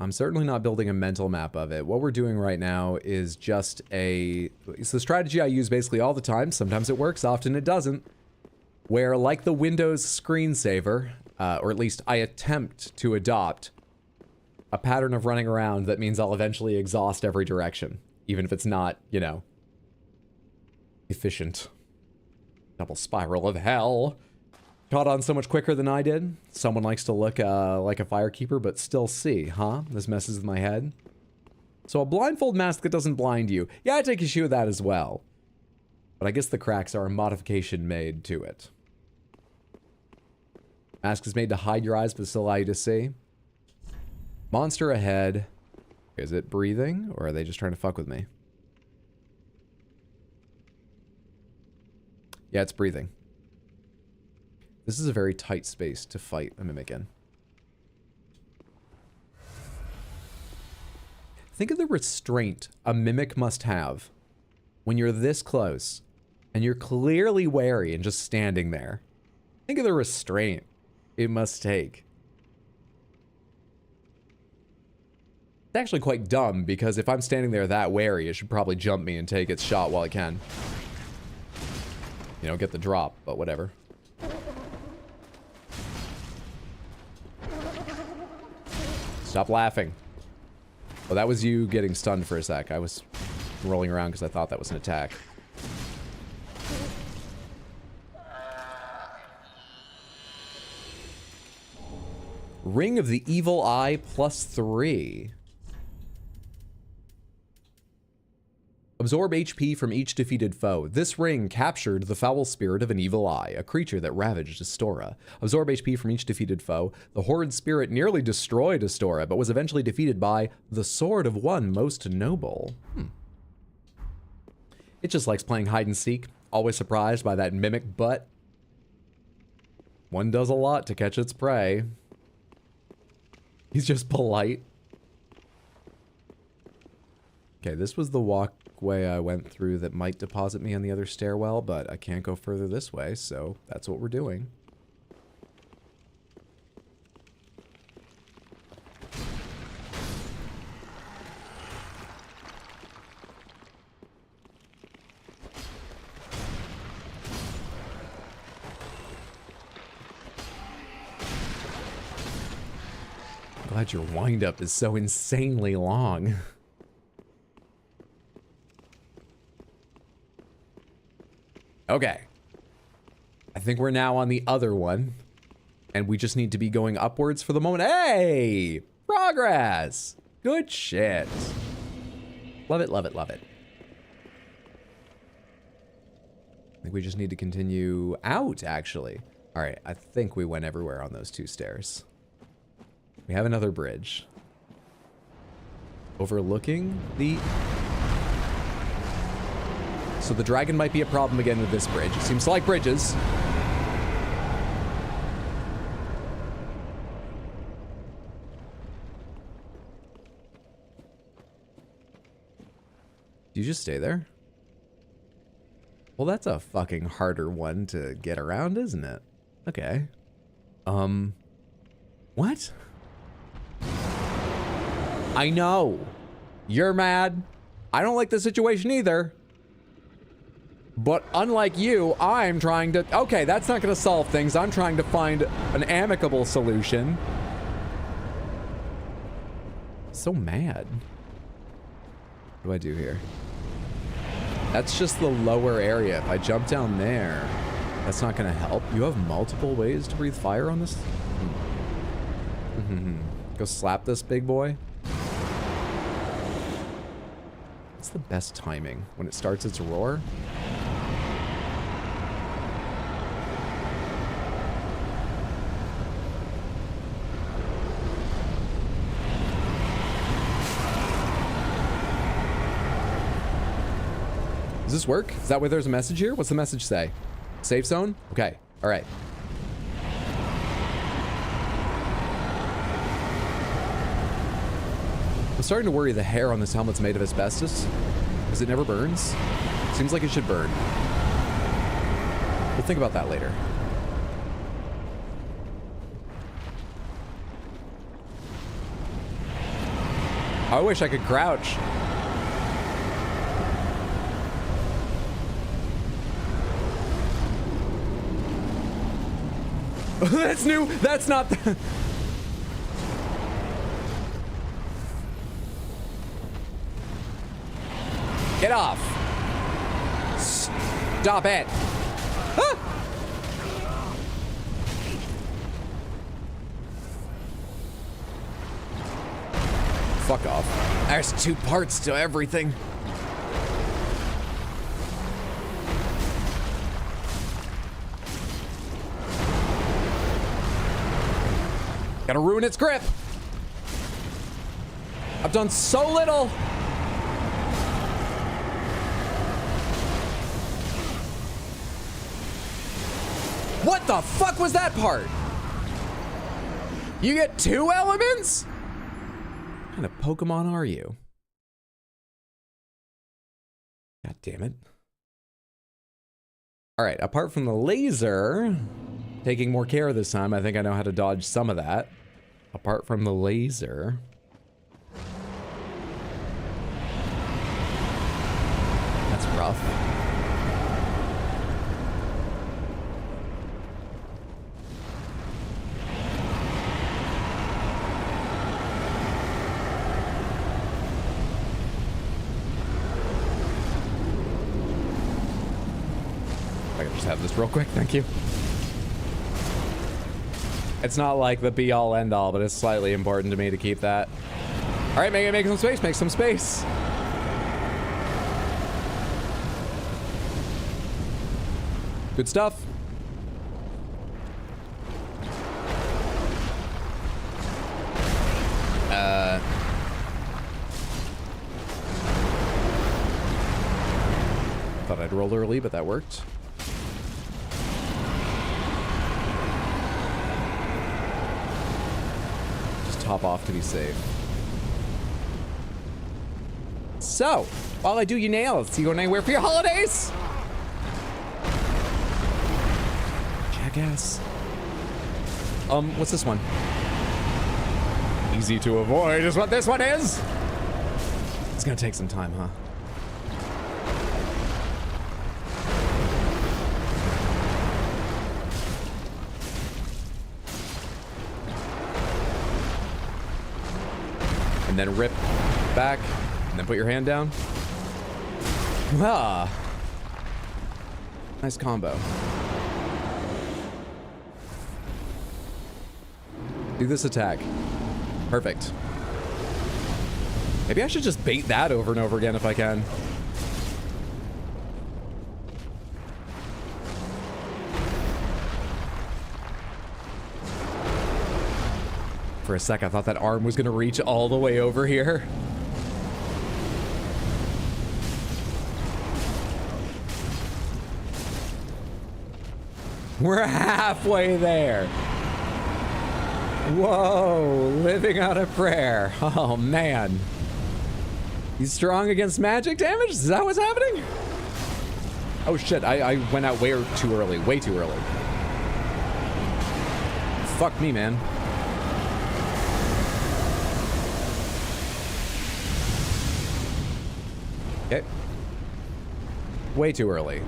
Speaker 1: I'm certainly not building a mental map of it. What we're doing right now is just it's the strategy I use basically all the time. Sometimes it works, often it doesn't. Where, like the Windows screensaver, or at least I attempt to adopt a pattern of running around that means I'll eventually exhaust every direction. Even if it's not, you know, efficient. Double spiral of hell. Caught on so much quicker than I did. Someone likes to look like a firekeeper, but still see, huh? This messes with my head. So a blindfold mask that doesn't blind you. Yeah, I take issue with that as well. But I guess the cracks are a modification made to it. Mask is made to hide your eyes, but still allow you to see. Monster ahead. Is it breathing, or are they just trying to fuck with me? Yeah, it's breathing. This is a very tight space to fight a Mimic in. Think of the restraint a mimic must have when you're this close and you're clearly wary and just standing there. Think of the restraint it must take. It's actually quite dumb because if I'm standing there that wary, it should probably jump me and take its shot while it can. You know, get the drop, but whatever. Stop laughing. Oh, that was you getting stunned for a sec. I was rolling around because I thought that was an attack. Ring of the Evil Eye +3. Absorb HP from each defeated foe. This ring captured the foul spirit of an evil eye, a creature that ravaged Astora. Absorb HP from each defeated foe. The horrid spirit nearly destroyed Astora, but was eventually defeated by the sword of one most noble. It just likes playing hide and seek, always surprised by that mimic butt. One does a lot to catch its prey. He's just polite. Okay, this was the walkway I went through that might deposit me on the other stairwell, but I can't go further this way, so that's what we're doing. Glad your wind-up is so insanely long. Okay. I think we're now on the other one. And we just need to be going upwards for the moment. Hey! Progress! Good shit. Love it, love it, love it. I think we just need to continue out, actually. Alright, I think we went everywhere on those two stairs. We have another bridge. Overlooking the... So the dragon might be a problem again with this bridge. It seems to like bridges. Do you just stay there? Well, that's a fucking harder one to get around, isn't it? Okay. What? I know. You're mad. I don't like the situation either. But unlike you, I'm trying to... Okay, that's not going to solve things. I'm trying to find an amicable solution. So mad. What do I do here? That's just the lower area. If I jump down there, that's not going to help. You have multiple ways to breathe fire on this? Go slap this big boy. What's the best timing? When it starts its roar? Does this work? Is that why there's a message here? What's the message say? Safe zone? Okay. All right. I'm starting to worry the hair on this helmet's made of asbestos, because it never burns. Seems like it should burn. We'll think about that later. I wish I could crouch. That's new. That's not the... Get off. Stop it. Ah! Fuck off. There's two parts to everything. Gotta ruin its grip. I've done so little. What the fuck was that part? You get two elements? What kind of Pokemon are you? God damn it. All right, apart from the laser, taking more care this time, I think I know how to dodge some of that. Apart from the laser. That's rough. I can just have this real quick, thank you. It's not like the be-all, end-all, but it's slightly important to me to keep that. All right, make some space, make some space. Good stuff. Thought I'd roll early, but that worked. Hop off to be safe. So, while I do your nails, you going anywhere for your holidays? Jackass. What's this one? Easy to avoid is what this one is. It's gonna take some time, huh? And then rip back, and then put your hand down. Ah. Nice combo. Do this attack. Perfect. Maybe I should just bait that over and over again if I can. For a sec, I thought that arm was gonna reach all the way over here. We're halfway there. Whoa, living on a prayer. Oh, man. He's strong against magic damage? Is that what's happening? Oh, shit, I went out way too early. Way too early. Fuck me, man. Okay. Way too early.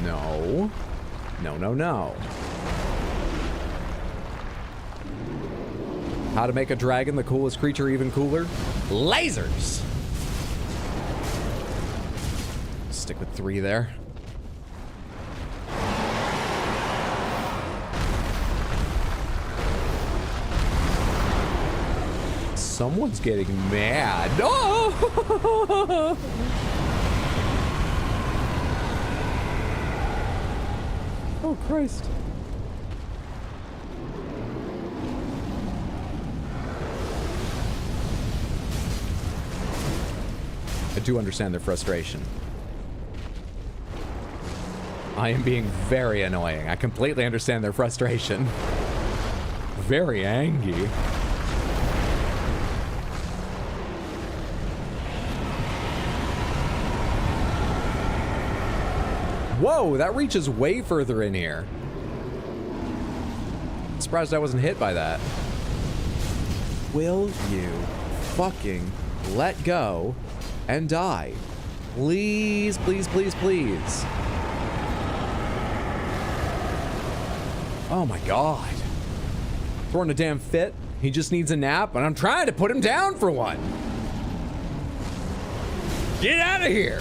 Speaker 1: No. No, no, no. How to make a dragon the coolest creature even cooler? Lasers! Stick with 3 there. Someone's getting mad. Oh! Oh, Christ. I do understand their frustration. I am being very annoying. I completely understand their frustration. Very angry. Whoa, that reaches way further in here. I'm surprised I wasn't hit by that. Will you fucking let go and die? Please, please, please, please. Oh my God. Throwing a damn fit. He just needs a nap, and I'm trying to put him down for one. Get out of here.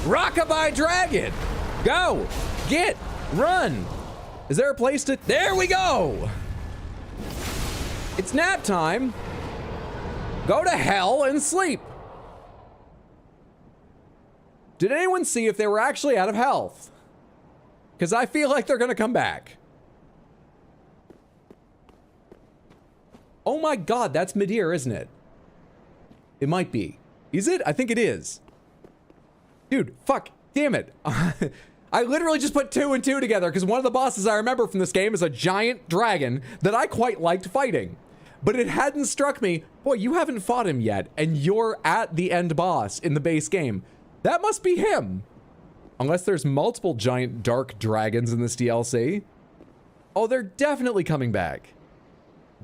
Speaker 1: Rockabye Dragon. Go! Get! Run! Is there a place to... There we go! It's nap time. Go to hell and sleep. Did anyone see if they were actually out of health? Because I feel like they're gonna come back. Oh my God, that's Midir, isn't it? It might be. Is it? I think it is. Dude, fuck. Damn it. I literally just put 2 and 2 together because one of the bosses I remember from this game is a giant dragon that I quite liked fighting. But it hadn't struck me, boy, you haven't fought him yet, and you're at the end boss in the base game. That must be him. Unless there's multiple giant dark dragons in this DLC. Oh, they're definitely coming back.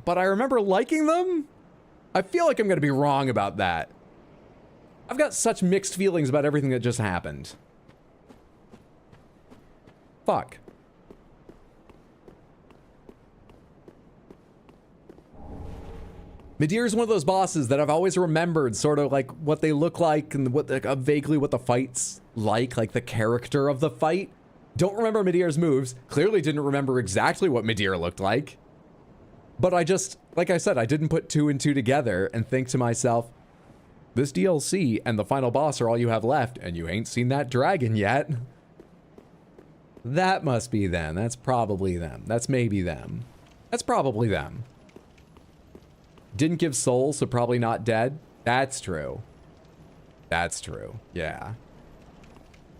Speaker 1: But I remember liking them? I feel like I'm gonna be wrong about that. I've got such mixed feelings about everything that just happened. Fuck. Midir is one of those bosses that I've always remembered sort of like what they look like and what vaguely what the fight's like the character of the fight. Don't remember Midir's moves. Clearly didn't remember exactly what Midir looked like. But I just, like I said, I didn't put 2 and 2 together and think to myself, this DLC and the final boss are all you have left, and you ain't seen that dragon yet. That must be them. That's probably them. That's maybe them. That's probably them. Didn't give soul, so probably not dead. That's true. That's true. Yeah.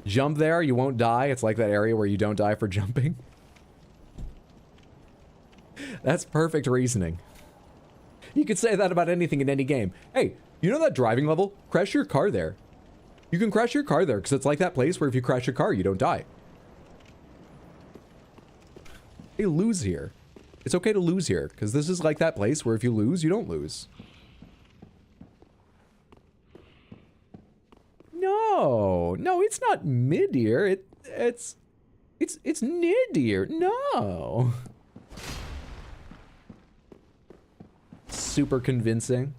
Speaker 1: Jump there, you won't die. It's like that area where you don't die for jumping. That's perfect reasoning. You could say that about anything in any game. Hey, you know that driving level? Crash your car there. You can crash your car there because it's like that place where if you crash your car, you don't die. Hey, lose here. It's okay to lose here because this is like that place where if you lose, you don't lose. No, it's not Midir. It's Nidir. No. Super convincing.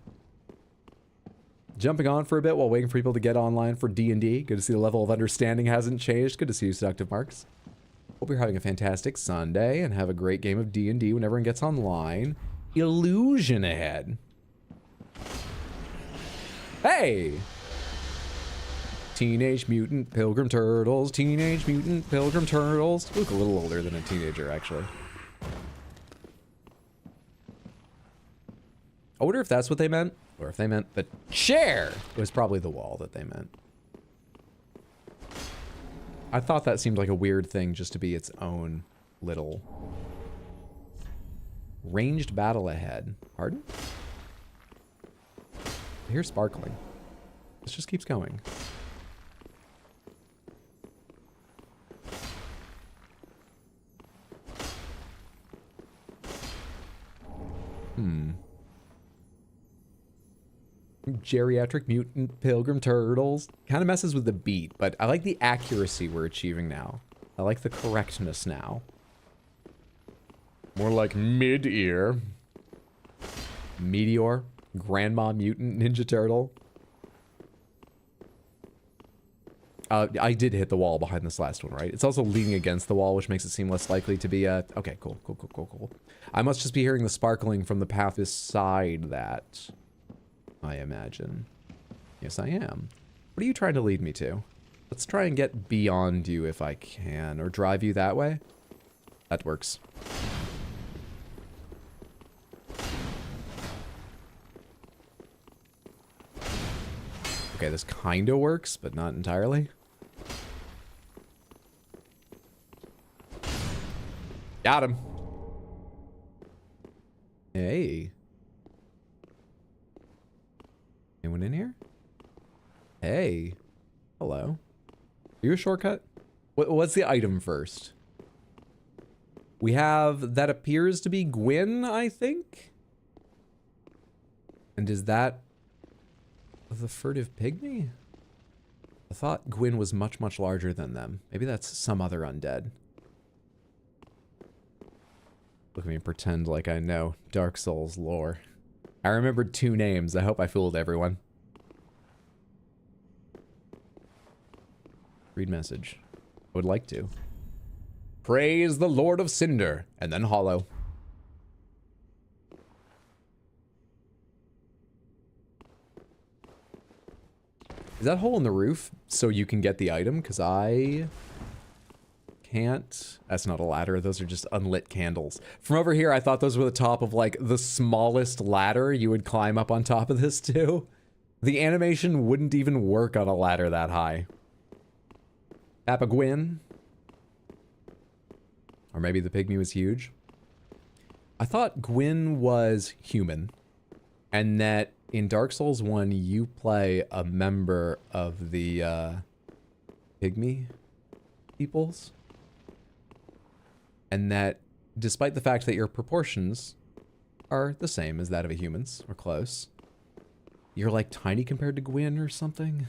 Speaker 1: Jumping on for a bit while waiting for people to get online for D&D. Good to see the level of understanding hasn't changed. Good to see you, Seductive Marks. Hope you're having a fantastic Sunday and have a great game of D&D when everyone gets online. Illusion ahead. Hey! Teenage Mutant Pilgrim Turtles. Teenage Mutant Pilgrim Turtles. Look a little older than a teenager, actually. I wonder if that's what they meant, or if they meant the chair. It was probably the wall that they meant. I thought that seemed like a weird thing just to be its own little ranged battle ahead. Pardon? I hear sparkling. This just keeps going. Geriatric Mutant Pilgrim Turtles. Kind of messes with the beat, but I like the accuracy we're achieving now. I like the correctness now. More like mid-ear. Meteor. Grandma Mutant Ninja Turtle. I did hit the wall behind this last one, right? It's also leaning against the wall, which makes it seem less likely to be a... Okay, cool. I must just be hearing the sparkling from the path beside that, I imagine. Yes, I am. What are you trying to lead me to? Let's try and get beyond you if I can, or drive you that way. That works. Okay, this kinda works, but not entirely. Got him. Hey. Anyone in here? Hey. Hello. Are you a shortcut? What's the item first? We have that appears to be Gwyn, I think? And is that the furtive pygmy? I thought Gwyn was much, much larger than them. Maybe that's some other undead. Look at me pretend like I know Dark Souls lore. I remembered 2 names. I hope I fooled everyone. Read message. I would like to. Praise the Lord of Cinder, and then hollow. Is that hole in the roof so you can get the item? Because I can't. That's not a ladder. Those are just unlit candles. From over here, I thought those were the top of, like, the smallest ladder you would climb up on top of this, too. The animation wouldn't even work on a ladder that high. Papa Gwyn. Or maybe the pygmy was huge. I thought Gwyn was human. And that in Dark Souls 1, you play a member of the pygmy peoples. And that despite the fact that your proportions are the same as that of a human's, or close, you're like tiny compared to Gwyn or something?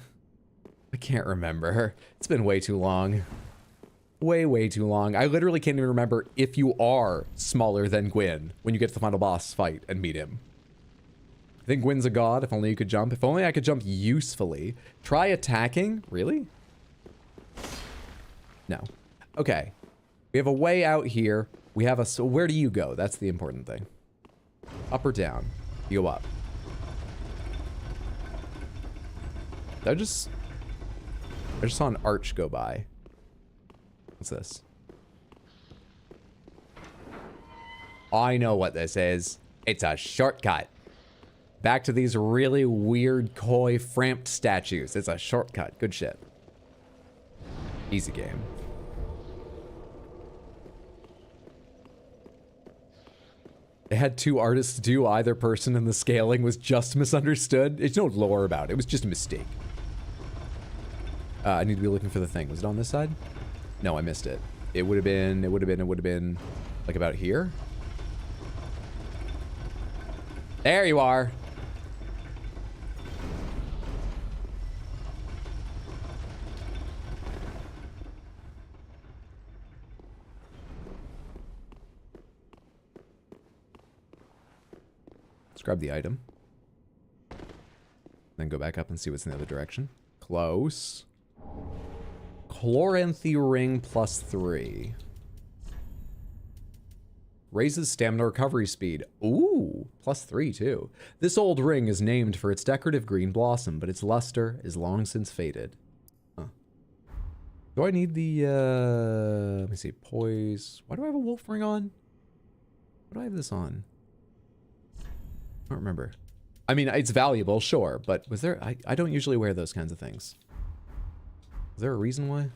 Speaker 1: I can't remember. It's been way too long. Way too long. I literally can't even remember if you are smaller than Gwyn when you get to the final boss fight and meet him. I think Gwyn's a god. If only you could jump. If only I could jump usefully. Try attacking? Really? No. Okay. We have a way out here. We have a... So where do you go? That's the important thing. Up or down? You go up. I just saw an arch go by. What's this? I know what this is. It's a shortcut. Back to these really weird, coy, framped statues. It's a shortcut. Good shit. Easy game. They had two artists do either person and the scaling was just misunderstood. There's no lore about it. It was just a mistake. I need to be looking for the thing. Was it on this side? No, I missed it. It would have been like about here. There you are. Let's grab the item. Then go back up and see what's in the other direction. Close. Chloranthy ring +3. Raises stamina recovery speed. Ooh, +3 too. This old ring is named for its decorative green blossom, but its luster is long since faded. Huh. Do I need the, let me see, poise. Why do I have a wolf ring on? Why do I have this on? I don't remember. I mean, it's valuable, sure, but was there, I don't usually wear those kinds of things. Is there a reason why?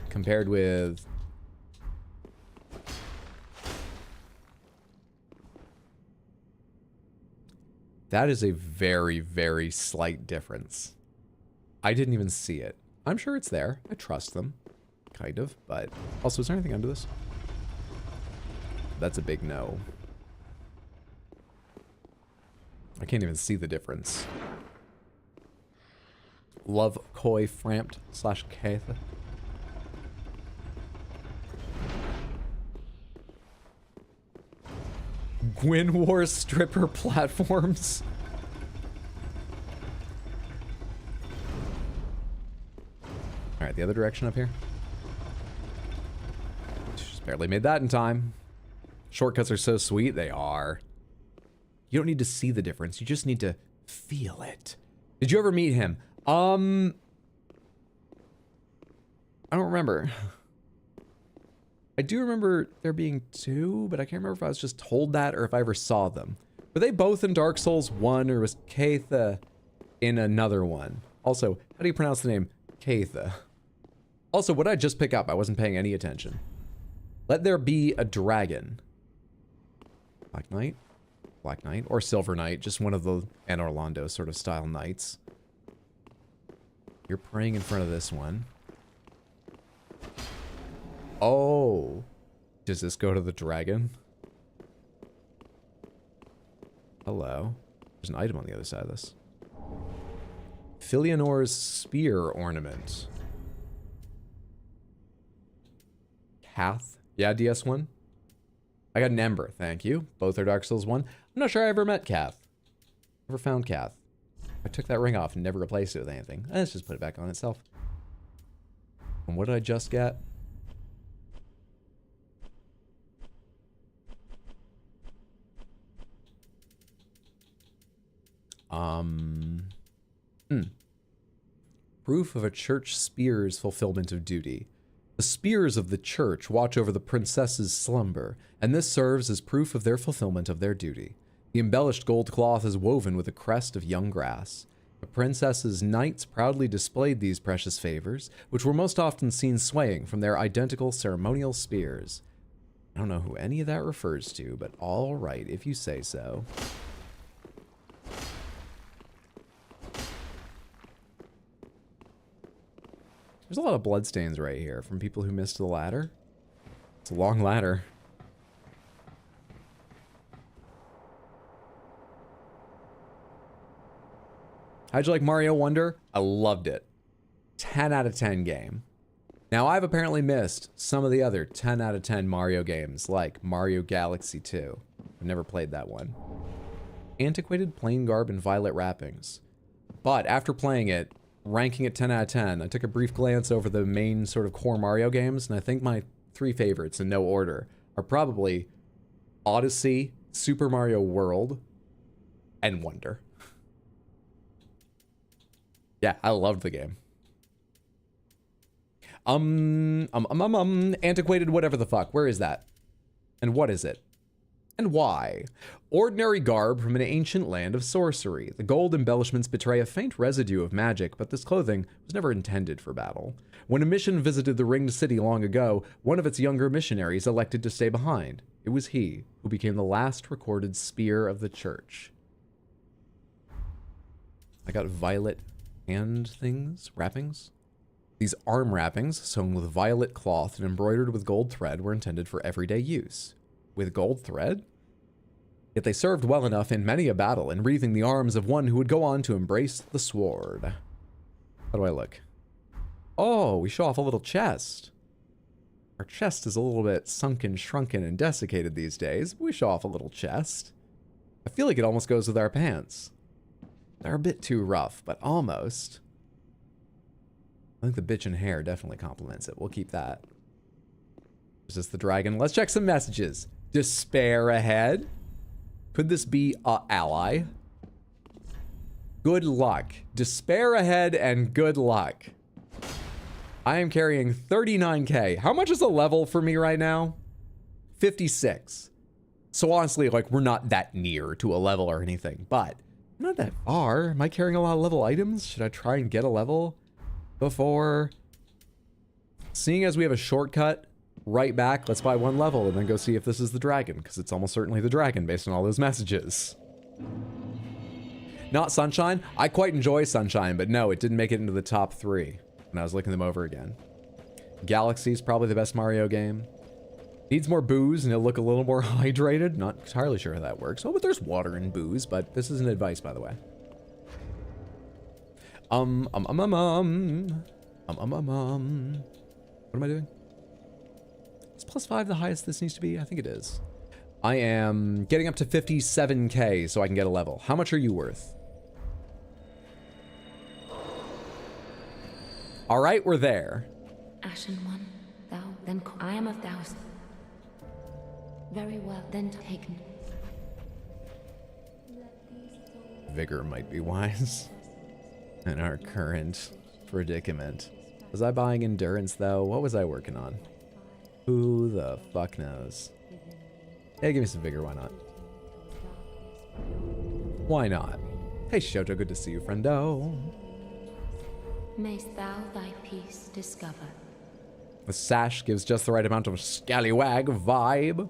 Speaker 1: Compared with... That is a very, very slight difference. I didn't even see it. I'm sure it's there. I trust them. Kind of, but... Also, is there anything under this? That's a big no. I can't even see the difference. Love Koi Framped / Katha. Gwyn War stripper platforms. Alright, the other direction up here. Just barely made that in time. Shortcuts are so sweet, they are. You don't need to see the difference, you just need to feel it. Did you ever meet him? I don't remember. I do remember there being two, but I can't remember if I was just told that or if I ever saw them. Were they both in Dark Souls 1 or was Katha in another one? Also, how do you pronounce the name Katha? Also, what did I just pick up? I wasn't paying any attention. Let there be a dragon. Black Knight? Black Knight or Silver Knight, just one of the Anne Orlando sort of style knights. You're praying in front of this one. Oh. Does this go to the dragon? Hello. There's an item on the other side of this. Filianor's spear ornament. Kath? Yeah, DS1. I got an Ember, thank you. Both are Dark Souls 1. I'm not sure I ever met Kath. Never found Kath. I took that ring off and never replaced it with anything. Let's just put it back on itself. And what did I just get? Proof of a church spear's fulfillment of duty. The spears of the church watch over the princess's slumber, and this serves as proof of their fulfillment of their duty. The embellished gold cloth is woven with a crest of young grass. The princess's knights proudly displayed these precious favors, which were most often seen swaying from their identical ceremonial spears. I don't know who any of that refers to, but all right, if you say so. There's a lot of bloodstains right here from people who missed the ladder. It's a long ladder. How'd you like Mario Wonder? I loved it. 10 out of 10 game. Now, I've apparently missed some of the other 10 out of 10 Mario games, like Mario Galaxy 2. I've never played that one. Antiquated plain garb and violet wrappings. But after playing it, ranking it 10 out of 10, I took a brief glance over the main sort of core Mario games, and I think my 3 favorites in no order are probably Odyssey, Super Mario World, and Wonder. Yeah, I loved the game. Antiquated whatever the fuck. Where is that? And what is it? And why? Ordinary garb from an ancient land of sorcery. The gold embellishments betray a faint residue of magic, but this clothing was never intended for battle. When a mission visited the Ringed City long ago, one of its younger missionaries elected to stay behind. It was he who became the last recorded spear of the church. I got violet hand things, wrappings. These arm wrappings, sewn with violet cloth and embroidered with gold thread, were intended for everyday use. With gold thread? Yet they served well enough in many a battle, enwreathing the arms of one who would go on to embrace the sword. How do I look? Oh, we show off a little chest. Our chest is a little bit sunken, shrunken, and desiccated these days, but we show off a little chest. I feel like it almost goes with our pants. They're a bit too rough, but almost. I think the bitchin' hair definitely complements it. We'll keep that. Is this the dragon? Let's check some messages. Despair ahead. Could this be a ally? Good luck. Despair ahead and good luck. I am carrying 39k. How much is a level for me right now? 56. So honestly, like, we're not that near to a level or anything, but not that far. Am I carrying a lot of level items? Should I try and get a level before? Seeing as we have a shortcut right back, let's buy 1 level and then go see if this is the dragon, because it's almost certainly the dragon based on all those messages. Not Sunshine. I quite enjoy Sunshine, but no, it didn't make it into the top 3 when I was looking them over again. Galaxy's probably the best Mario game. Needs more booze and it'll look a little more hydrated. Not entirely sure how that works. Oh, but there's water in booze, but this isn't advice, by the way. What am I doing? Is +5 the highest this needs to be? I think it is. I am getting up to 57k so I can get a level. How much are you worth? All right, we're there.
Speaker 4: Ashen one, thou, then I am of thous. Very well, then taken.
Speaker 1: Vigor might be wise in our current predicament. Was I buying endurance, though? What was I working on? Who the fuck knows? Hey, give me some vigor, why not? Why not? Hey, Shoto, good to see you, friendo.
Speaker 4: Mayst thou thy peace discover.
Speaker 1: The sash gives just the right amount of scallywag vibe.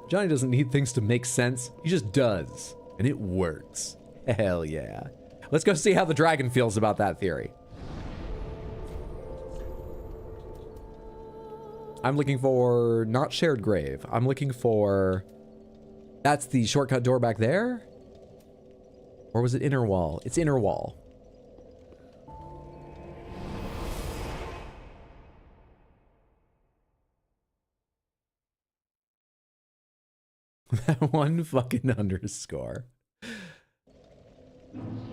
Speaker 1: Johnny doesn't need things to make sense. He just does. And it works. Hell yeah. Let's go see how the dragon feels about that theory. I'm looking for not shared grave. I'm looking for... That's the shortcut door back there? Or was it inner wall? It's inner wall. That one fucking underscore.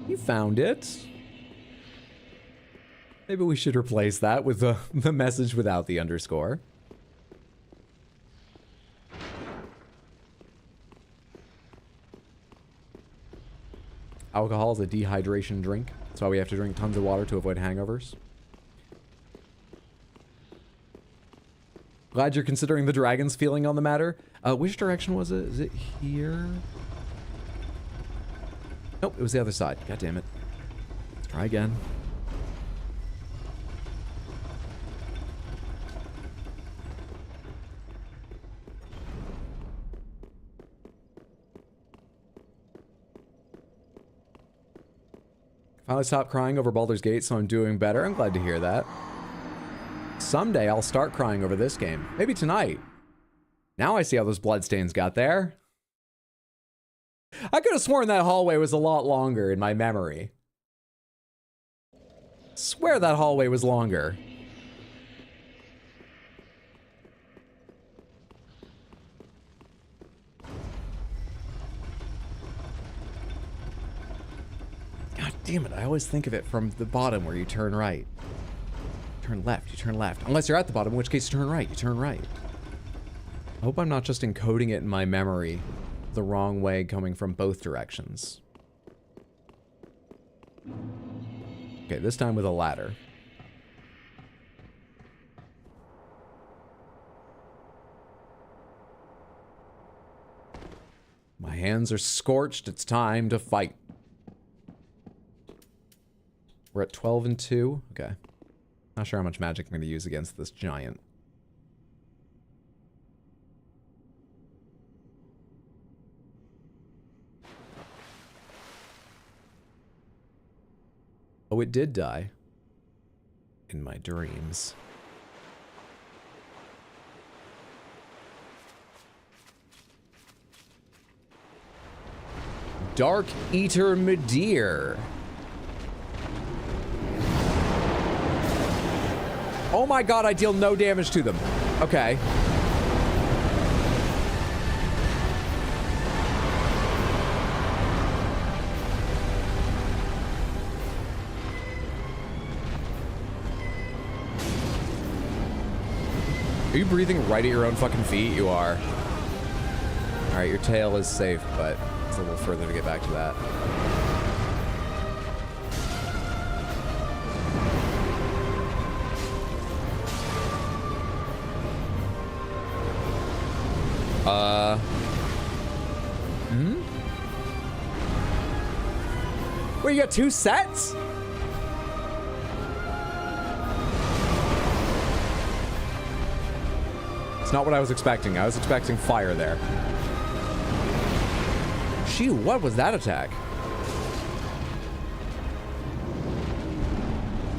Speaker 1: You found it. Maybe we should replace that with the message without the underscore. Alcohol is a dehydration drink. That's why we have to drink tons of water to avoid hangovers. Glad you're considering the dragon's feeling on the matter. Which direction was it? Is it here? Nope, it was the other side. God damn it. Let's try again. Finally stopped crying over Baldur's Gate, so I'm doing better. I'm glad to hear that. Someday I'll start crying over this game. Maybe tonight. Now I see how those bloodstains got there. I could have sworn that hallway was a lot longer in my memory. Swear that hallway was longer. God damn it, I always think of it from the bottom where you turn right. Turn left, you turn left. Unless you're at the bottom, in which case you turn right, you turn right. I hope I'm not just encoding it in my memory the wrong way coming from both directions. Okay, this time with a ladder. My hands are scorched, it's time to fight. We're at 12 and 2. Okay. Not sure how much magic I'm going to use against this giant. Oh, it did die. In my dreams. Darkeater Midir. Oh my god, I deal no damage to them. Okay. Are you breathing right at your own fucking feet? You are. Alright, your tail is safe, but it's a little further to get back to that. Wait, you got 2 sets? It's not what I was expecting. I was expecting fire there. Gee, what was that attack?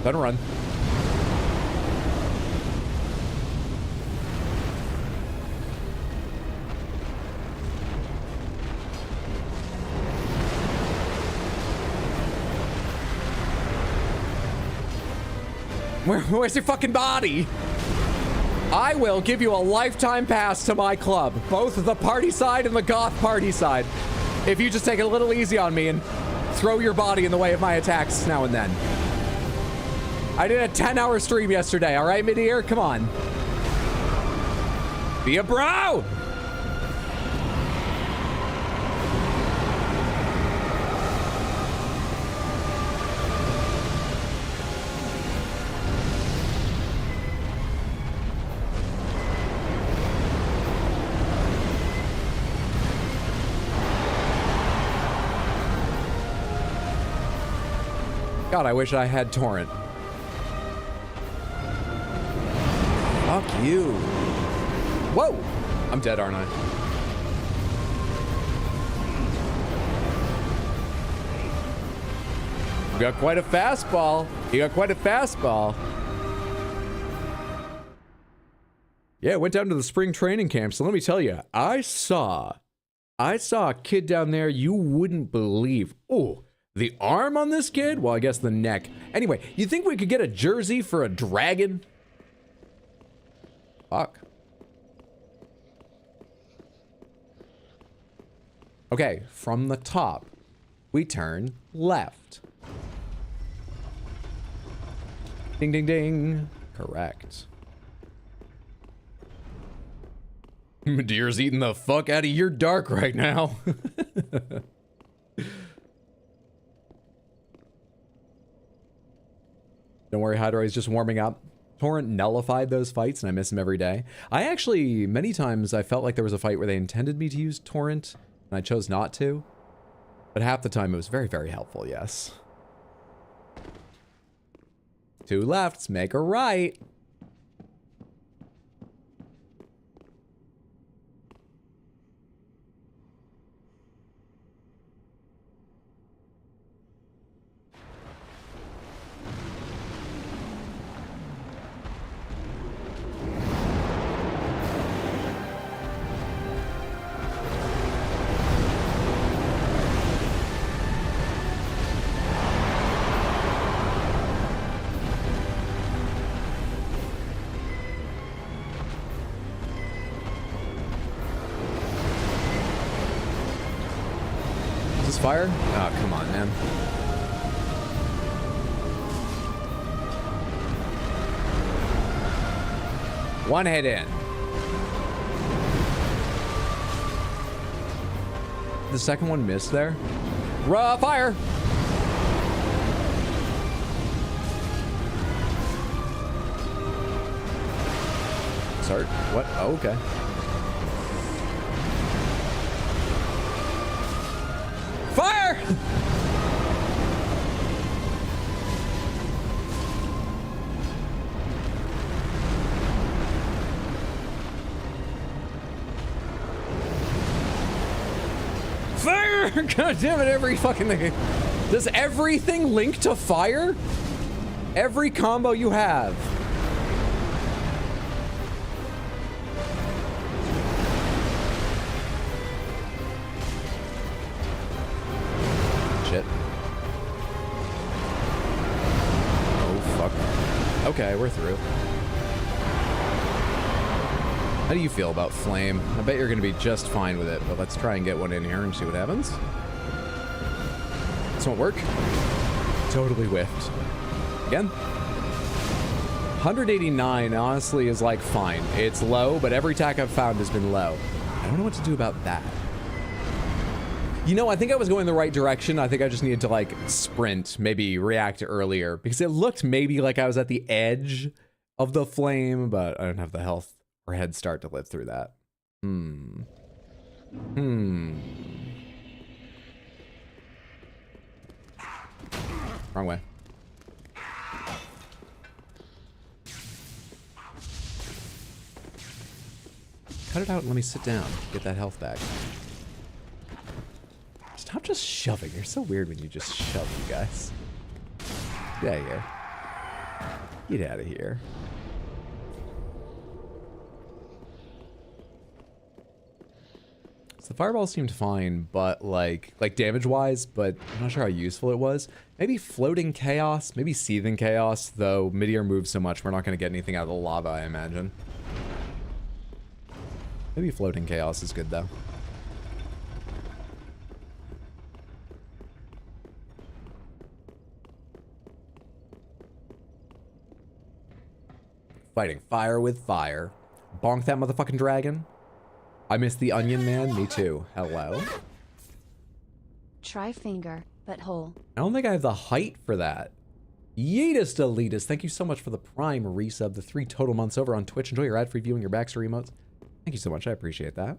Speaker 1: Better run. Where's your fucking body? I will give you a lifetime pass to my club, both the party side and the goth party side, if you just take it a little easy on me and throw your body in the way of my attacks now and then. I did a 10-hour stream yesterday, all right, Midir? Come on. Be a bro! God, I wish I had Torrent. Fuck you. Whoa! I'm dead, aren't I? You got quite a fastball. You got quite a fastball. Yeah, I went down to the spring training camp, so let me tell you, I saw a kid down there you wouldn't believe. Oh. The arm on this kid? Well, I guess the neck. Anyway, you think we could get a jersey for a dragon? Fuck. Okay, from the top, we turn left. Ding, ding, ding. Correct. Midir's eating the fuck out of your dark right now. Don't worry, Hydroi's just warming up. Torrent nullified those fights and I miss them every day. I actually, many times I felt like there was a fight where they intended me to use Torrent and I chose not to. But half the time it was very, very helpful, yes. 2 lefts, make a right. Fire? Oh, come on, man. One hit in. The second one missed there. Fire! Start. What? Oh, okay. Fire! Fire! God damn it, every fucking thing. Does everything link to fire? Every combo you have. Okay, we're through. How do you feel about flame? I bet you're going to be just fine with it, but let's try and get one in here and see what happens. This won't work. Totally whiffed. Again. 189 honestly is like fine. It's low, but every attack I've found has been low. I don't know what to do about that. You know, I think I was going the right direction. I think I just needed to, like, sprint, maybe react earlier. Because it looked maybe like I was at the edge of the flame, but I don't have the health or head start to live through that. Wrong way. Cut it out and let me sit down. Get that health back. Stop just shoving. You're so weird when you just shove, you guys. Get out of here. Get out of here. So the fireball seemed fine, but like damage-wise, but I'm not sure how useful it was. Maybe floating chaos, maybe seething chaos, though Midir moves so much we're not going to get anything out of the lava, I imagine. Maybe floating chaos is good, though. Fighting fire with fire. Bonk that motherfucking dragon. I miss the onion man. Me too. Hello.
Speaker 2: Try finger, but whole.
Speaker 1: I don't think I have the height for that. Yeetus Deletus, thank you so much for the Prime resub, the 3 total months over on Twitch. Enjoy your ad-free viewing, your backstory emotes. Thank you so much. I appreciate that.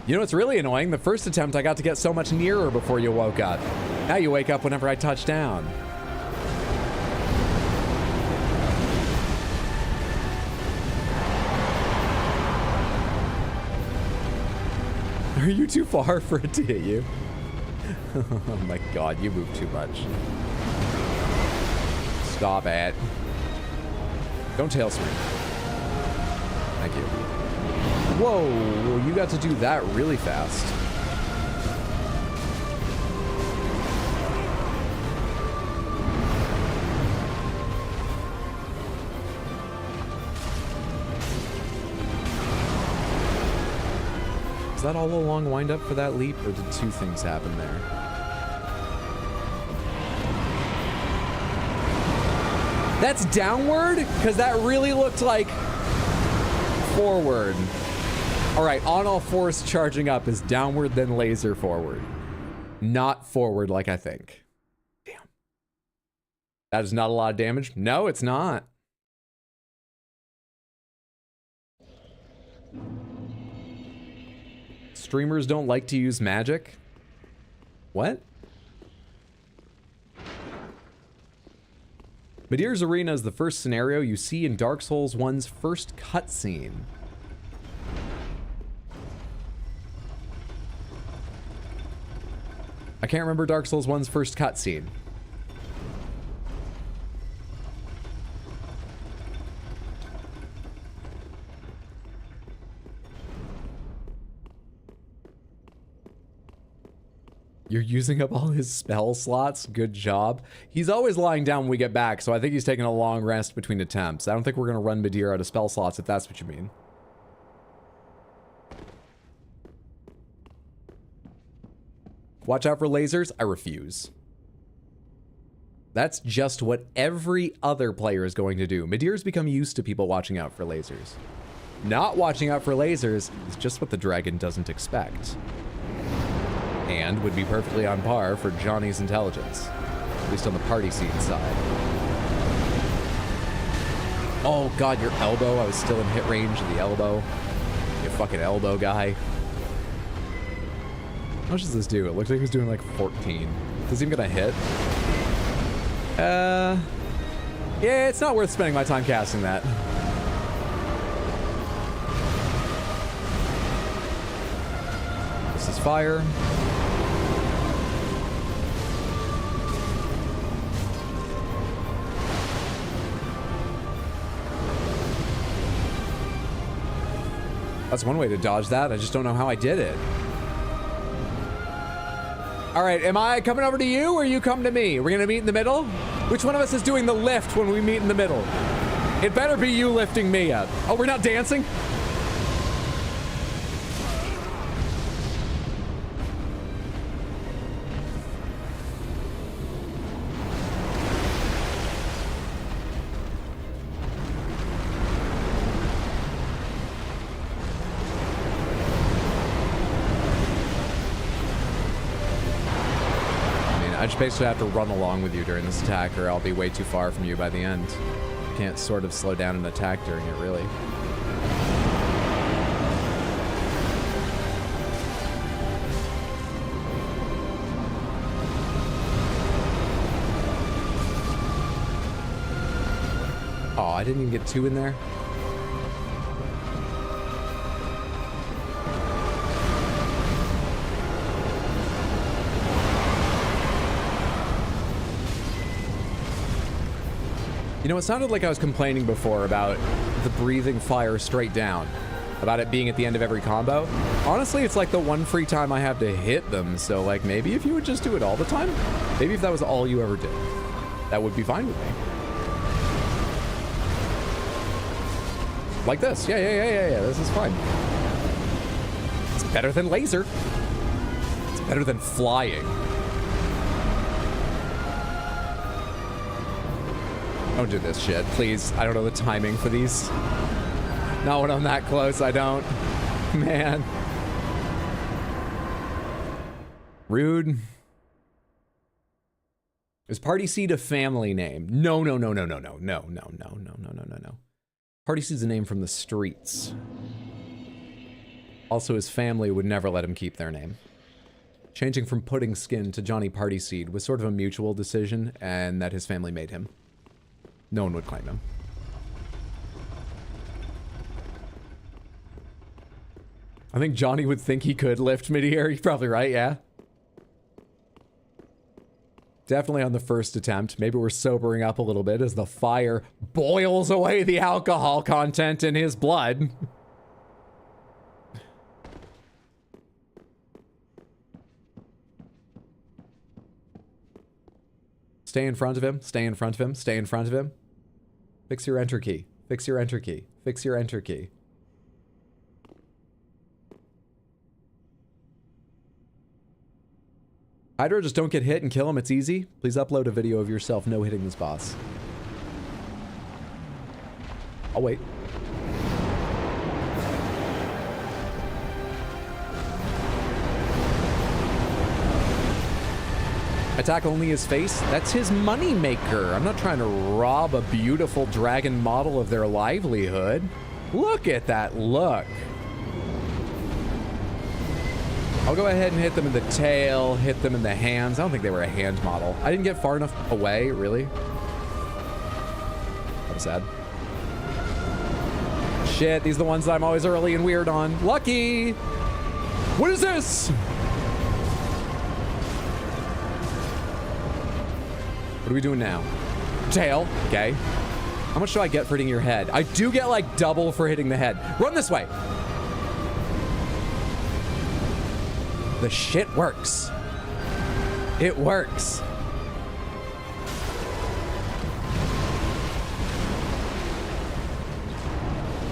Speaker 1: You know what's really annoying? The first attempt I got to get so much nearer before you woke up. Now you wake up whenever I touch down. Are you too far for it to hit you? Oh my god, you move too much. Stop it. Don't tail scream. Thank you. Whoa, you got to do that really fast. Is that all a long wind up for that leap, or did 2 things happen there? That's downward? Because that really looked like forward. All right, on all fours charging up is downward, then laser forward. Not forward like I think. Damn. That is not a lot of damage. No, it's not. Streamers don't like to use magic? What? Midir's Arena is the first scenario you see in Dark Souls 1's first cutscene. I can't remember Dark Souls 1's first cutscene. You're using up all his spell slots. Good job. He's always lying down when we get back, so I think he's taking a long rest between attempts. I don't think we're going to run Midir out of spell slots, if that's what you mean. Watch out for lasers. I refuse. That's just what every other player is going to do. Midir's become used to people watching out for lasers. Not watching out for lasers is just what the dragon doesn't expect. And would be perfectly on par for Johnny's intelligence. At least on the party scene side. Oh god, your elbow. I was still in hit range of the elbow. You fucking elbow guy. How much does this do? It looks like he's doing like 14. Is he even gonna hit? Yeah, it's not worth spending my time casting that. This is fire. That's one way to dodge that. I just don't know how I did it. All right, am I coming over to you or you come to me? We're gonna meet in the middle? Which one of us is doing the lift when we meet in the middle? It better be you lifting me up. Oh, we're not dancing? I just basically have to run along with you during this attack or I'll be way too far from you by the end. You can't sort of slow down an attack during it, really. Oh, I didn't even get 2 in there. You know, it sounded like I was complaining before about the breathing fire straight down, about it being at the end of every combo. Honestly, it's like the one free time I have to hit them, so like maybe if you would just do it all the time, maybe if that was all you ever did, that would be fine with me. Like this. Yeah, this is fine. It's better than laser. It's better than flying. Don't do this shit, please. I don't know the timing for these. Not when I'm that close, I don't. Man. Rude. Is Party Seed a family name? No. Party Seed's a name from the streets. Also, his family would never let him keep their name. Changing from Pudding Skin to Johnny Party Seed was sort of a mutual decision, and that his family made him. No one would claim him. I think Johnny would think he could lift Midir. You're probably right, yeah. Definitely on the first attempt. Maybe we're sobering up a little bit as the fire boils away the alcohol content in his blood. Stay in front of him. Stay in front of him. Stay in front of him. Fix your enter key. Fix your enter key. Fix your enter key. Hydra, just don't get hit and kill him. It's easy. Please upload a video of yourself no hitting this boss. I'll wait. Attack only his face? That's his money maker. I'm not trying to rob a beautiful dragon model of their livelihood. Look at that look. I'll go ahead and hit them in the tail, hit them in the hands. I don't think they were a hand model. I didn't get far enough away, really. That was sad. Shit, these are the ones that I'm always early and weird on. Lucky! What is this? What are we doing now? Tail, okay. How much do I get for hitting your head? I do get like double for hitting the head. Run this way. The shit works. It works.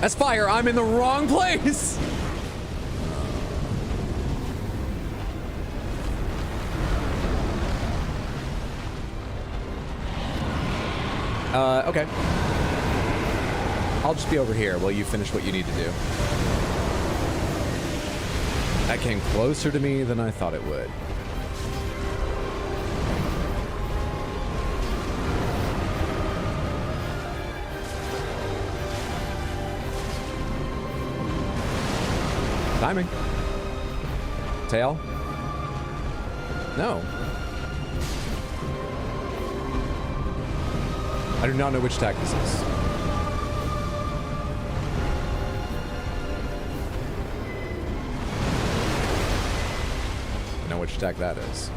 Speaker 1: That's fire. I'm in the wrong place. Okay. I'll just be over here while you finish what you need to do. That came closer to me than I thought it would. Timing. Tail. No. I do not know which attack this is. I know which attack that is.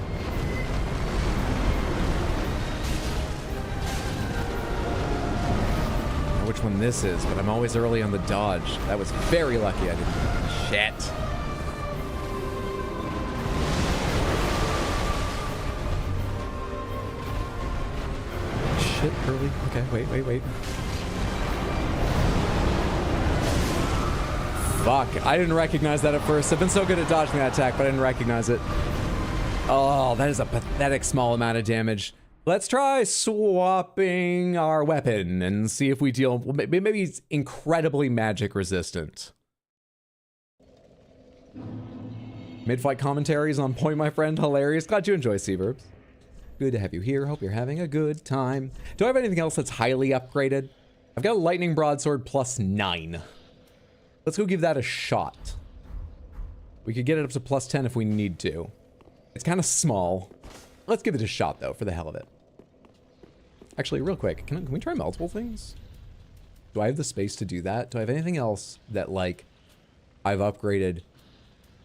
Speaker 1: I know which one this is, but I'm always early on the dodge. That was very lucky I didn't. Shit. Shit, early. Okay, wait. Fuck, I didn't recognize that at first. I've been so good at dodging that attack, but I didn't recognize it. Oh, that is a pathetic small amount of damage. Let's try swapping our weapon and see if we deal... Maybe he's incredibly magic resistant. Mid-fight commentaries on point, my friend. Hilarious. Glad you enjoy, Seaverbs. Good to have you here. Hope you're having a good time. Do I have anything else that's highly upgraded? I've got a lightning broadsword plus 9. Let's go give that a shot. We could get it up to plus 10 if we need to. It's kind of small. Let's give it a shot, though, for the hell of it. Actually, real quick, can we try multiple things? Do I have the space to do that? Do I have anything else that, like, I've upgraded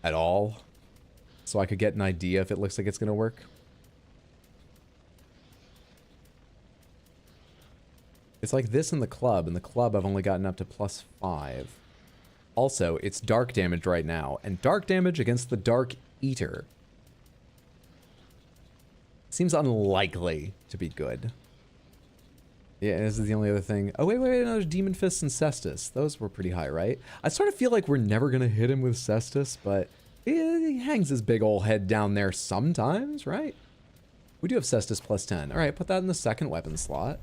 Speaker 1: at all? So I could get an idea if it looks like it's going to work? It's like this in the club. In the club, I've only gotten up to plus 5. Also, it's dark damage right now, and dark damage against the Darkeater seems unlikely to be good. Yeah, this is the only other thing. Oh, wait, no, there's Demon Fists and Cestus. Those were pretty high, right? I sort of feel like we're never going to hit him with Cestus, but he hangs his big old head down there sometimes, right? We do have Cestus plus 10. All right, put that in the second weapon slot.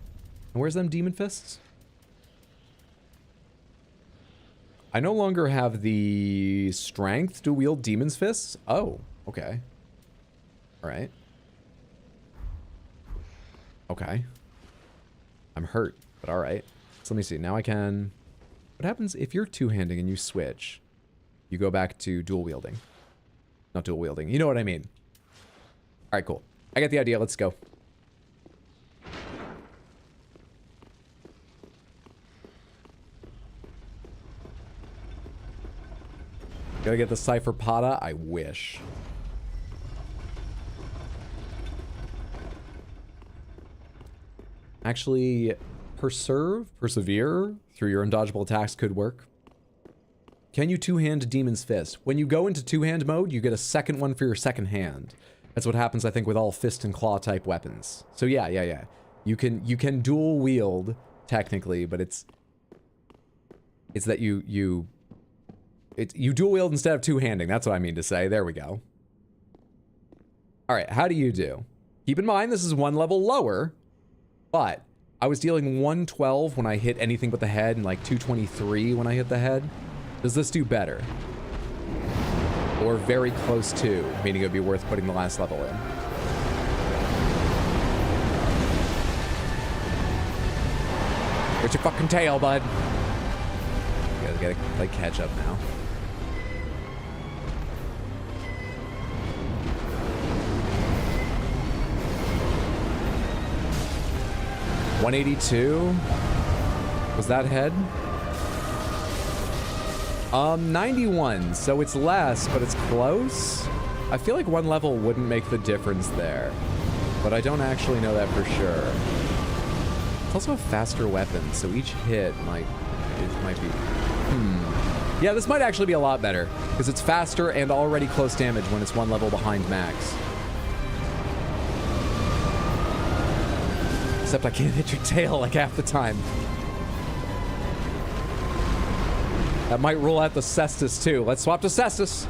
Speaker 1: And where's them Demon Fists? I no longer have the strength to wield Demon's Fists. Oh, okay. All right. Okay. I'm hurt, but all right. So let me see. Now I can... What happens if you're two-handing and you switch? You go back to dual wielding. Not dual wielding. You know what I mean. All right, cool. I get the idea. Let's go. Gotta get the Cypher Pata? I wish. Actually, persevere through your undodgeable attacks could work. Can you two-hand Demon's Fist? When you go into two-hand mode, you get a second one for your second hand. That's what happens, I think, with all fist and claw type weapons. So yeah. You can dual wield technically, but it's that you dual wield instead of two-handing. That's what I mean to say. There we go. All right, how do you do? Keep in mind, this is one level lower, but I was dealing 112 when I hit anything but the head and like 223 when I hit the head. Does this do better? Or very close to, meaning it would be worth putting the last level in? What's your fucking tail, bud? You guys gotta like catch up now. $182. Was that head? 91, so it's less, but it's close. I feel like one level wouldn't make the difference there, but I don't actually know that for sure. It's also a faster weapon, so each hit might be. Yeah, this might actually be a lot better because it's faster and already close damage when it's one level behind max. Except I can't hit your tail like half the time. That might rule out the Cestus too. Let's swap to Cestus.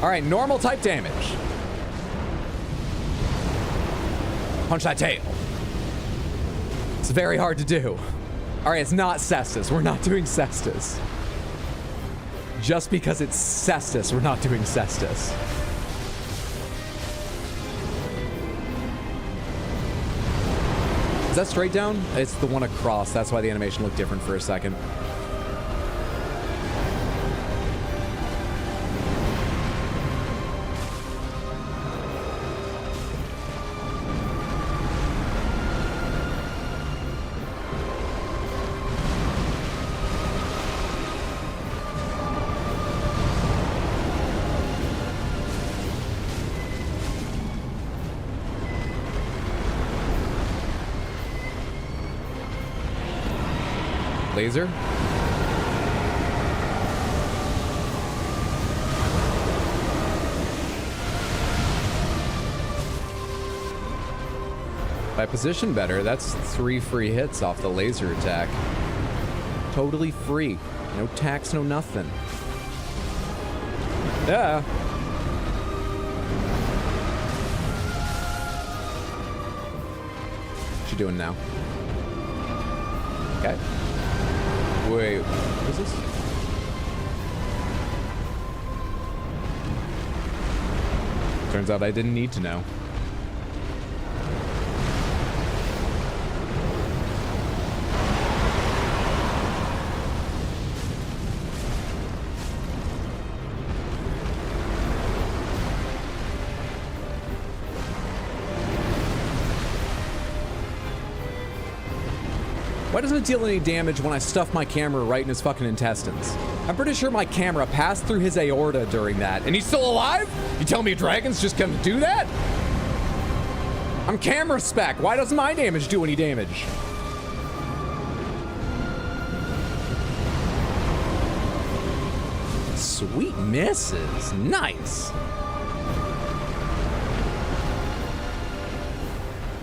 Speaker 1: All right, normal type damage. Punch that tail. It's very hard to do. All right, it's not Cestus. We're not doing Cestus. Just because it's Cestus, we're not doing Cestus. Is that straight down? It's the one across. That's why the animation looked different for a second. Laser. If I position better, that's 3 free hits off the laser attack. Totally free. No tax, no nothing. Yeah. What you doing now? Okay. Wait, what is this? Turns out I didn't need to know. Why doesn't it deal any damage when I stuff my camera right in his fucking intestines? I'm pretty sure my camera passed through his aorta during that, and he's still alive? You tell me a dragon's just gonna do that? I'm camera spec. Why doesn't my damage do any damage? Sweet misses. Nice.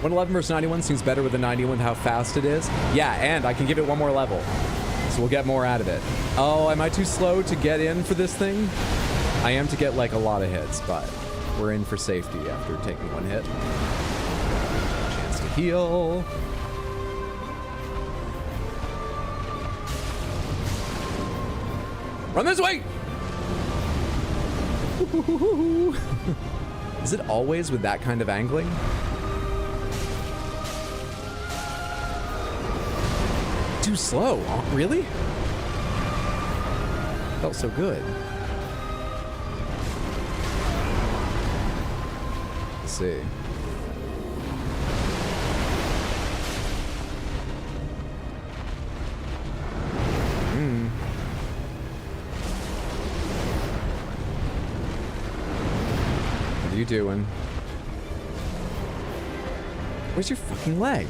Speaker 1: 111 versus 91 seems better with the 91 with how fast it is. Yeah, and I can give it one more level. So we'll get more out of it. Oh, am I too slow to get in for this thing? I am to get like a lot of hits, but we're in for safety after taking one hit. Chance to heal. Run this way! Is it always with that kind of angling? Too slow. Oh, really? Felt so good. Let's see. What are you doing? Where's your fucking leg?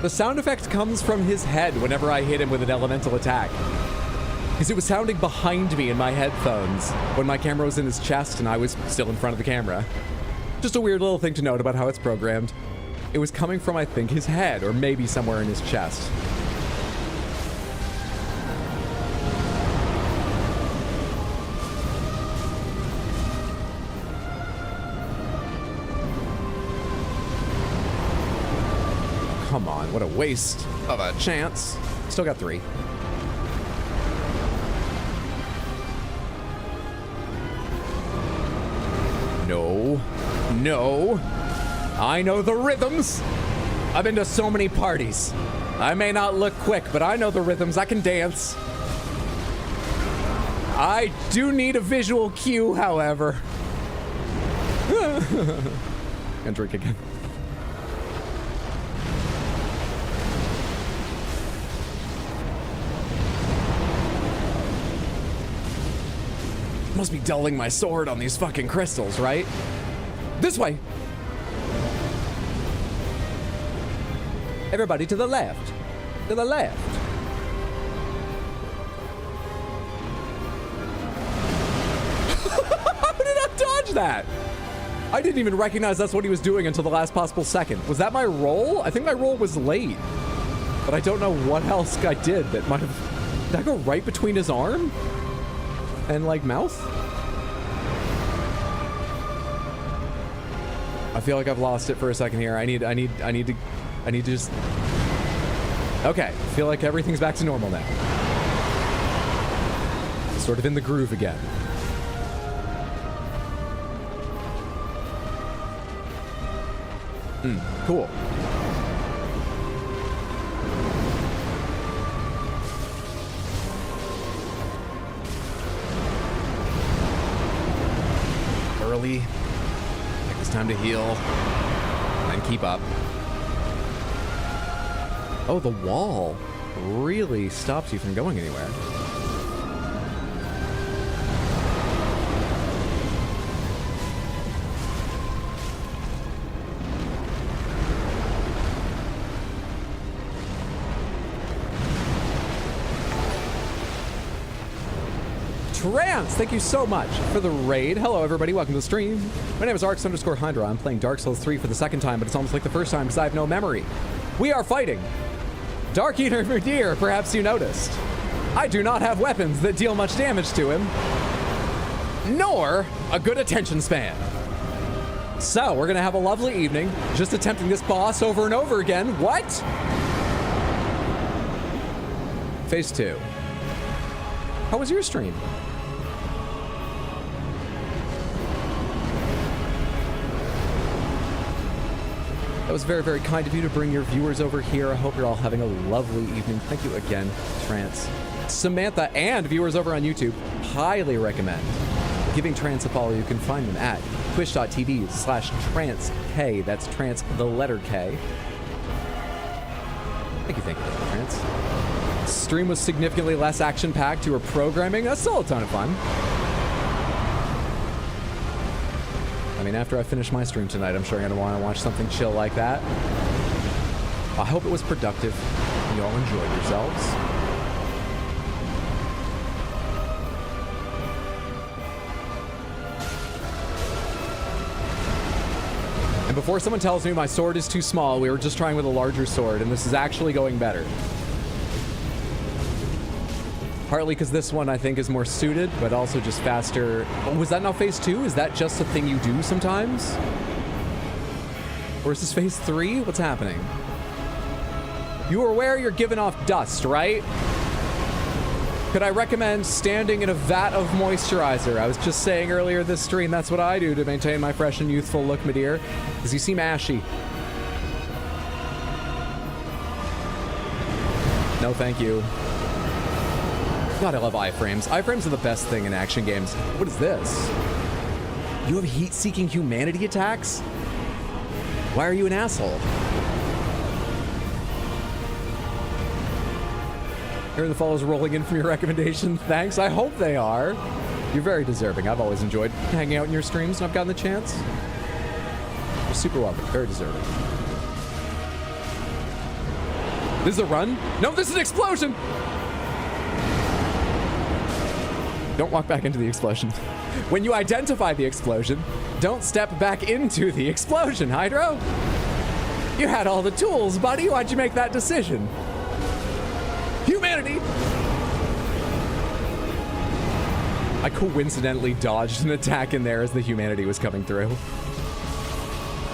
Speaker 1: The sound effect comes from his head whenever I hit him with an elemental attack. Because it was sounding behind me in my headphones when my camera was in his chest and I was still in front of the camera. Just a weird little thing to note about how it's programmed. It was coming from, I think, his head or maybe somewhere in his chest. come on. What a waste of a chance. Still got 3. No. No. I know the rhythms. I've been to so many parties. I may not look quick, but I know the rhythms. I can dance. I do need a visual cue, however. Gonna drink again. Must be dulling my sword on these fucking crystals, right? This way! Everybody to the left. To the left. How did I dodge that? I didn't even recognize that's what he was doing until the last possible second. Was that my roll? I think my roll was late. But I don't know what else I did that might have... Did I go right between his arm? And like mouth? I feel like I've lost it for a second here. I need to just... Okay, I feel like everything's back to normal now. Sort of in the groove again. Cool. Early. Like it's time to heal. And keep up. Oh, the wall really stops you from going anywhere. Trance, thank you so much for the raid. Hello, everybody. Welcome to the stream. My name is Arx_Hydra. I'm playing Dark Souls 3 for the second time, but it's almost like the first time because I have no memory. We are fighting Darkeater Midir, perhaps you noticed. I do not have weapons that deal much damage to him, nor a good attention span. So, we're going to have a lovely evening, just attempting this boss over and over again. What? Phase 2. How was your stream? That was very, very kind of you to bring your viewers over here. I hope you're all having a lovely evening. Thank you again, Trance. Samantha and viewers over on YouTube, highly recommend giving Trance a follow. You can find them at twitch.tv/TranceK. That's Trance, the letter K. Thank you, Trance. Stream was significantly less action-packed. You were programming. That's still a ton of fun. I mean, after I finish my stream tonight, I'm sure I'm going to want to watch something chill like that. I hope it was productive and you all enjoyed yourselves. And before someone tells me my sword is too small, we were just trying with a larger sword, and this is actually going better. Partly because this one, I think, is more suited, but also just faster. Oh, was that now phase 2? Is that just a thing you do sometimes? Or is this phase 3? What's happening? You are aware you're giving off dust, right? Could I recommend standing in a vat of moisturizer? I was just saying earlier this stream, that's what I do to maintain my fresh and youthful look, Midir, because you seem ashy. No, thank you. God, I love iframes. Iframes are the best thing in action games. What is this? You have heat-seeking humanity attacks? Why are you an asshole? Here are the follows rolling in from your recommendation. Thanks. I hope they are. You're very deserving. I've always enjoyed hanging out in your streams when I've gotten the chance. You're super welcome. Very deserving. This is a run? No, this is an explosion! Don't walk back into the explosion. When you identify the explosion, don't step back into the explosion, Hydro. You had all the tools, buddy. Why'd you make that decision? Humanity! I coincidentally dodged an attack in there as the humanity was coming through.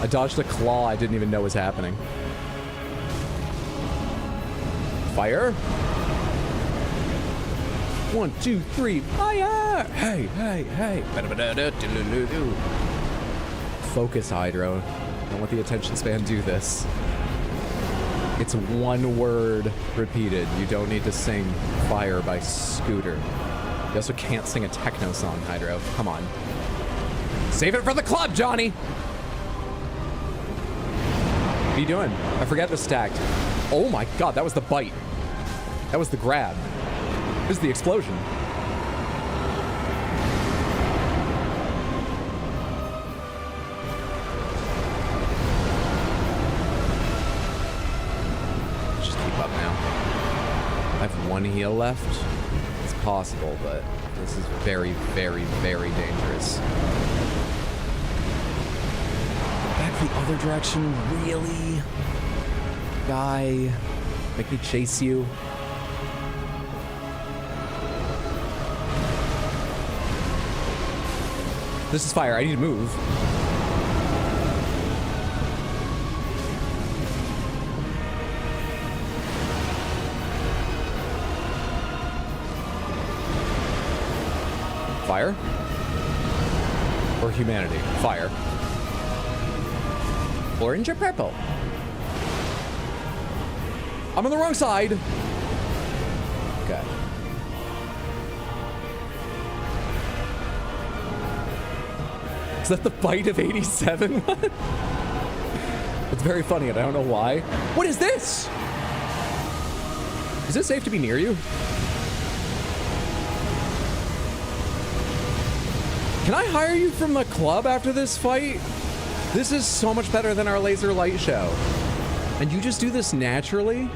Speaker 1: I dodged a claw I didn't even know was happening. Fire. 1, 2, 3, fire! Hey, hey, hey. Focus, Hydro. Don't let the attention span do this. It's one word repeated. You don't need to sing Fire by Scooter. You also can't sing a techno song, Hydro. Come on. Save it for the club, Johnny! What are you doing? I forget this stacked. Oh my god, that was the bite. That was the grab. This is the explosion. Just keep up now. I have one heal left. It's possible, but this is very, very, very dangerous. Back the other direction, really? Guy, make me chase you. This is fire. I need to move. Fire? Or humanity? Fire. Orange or purple? I'm on the wrong side. Okay. Is that the bite of 87? It's very funny and I don't know why. What is this? Is it safe to be near you? Can I hire you from the club after this fight? This is so much better than our laser light show. And you just do this naturally?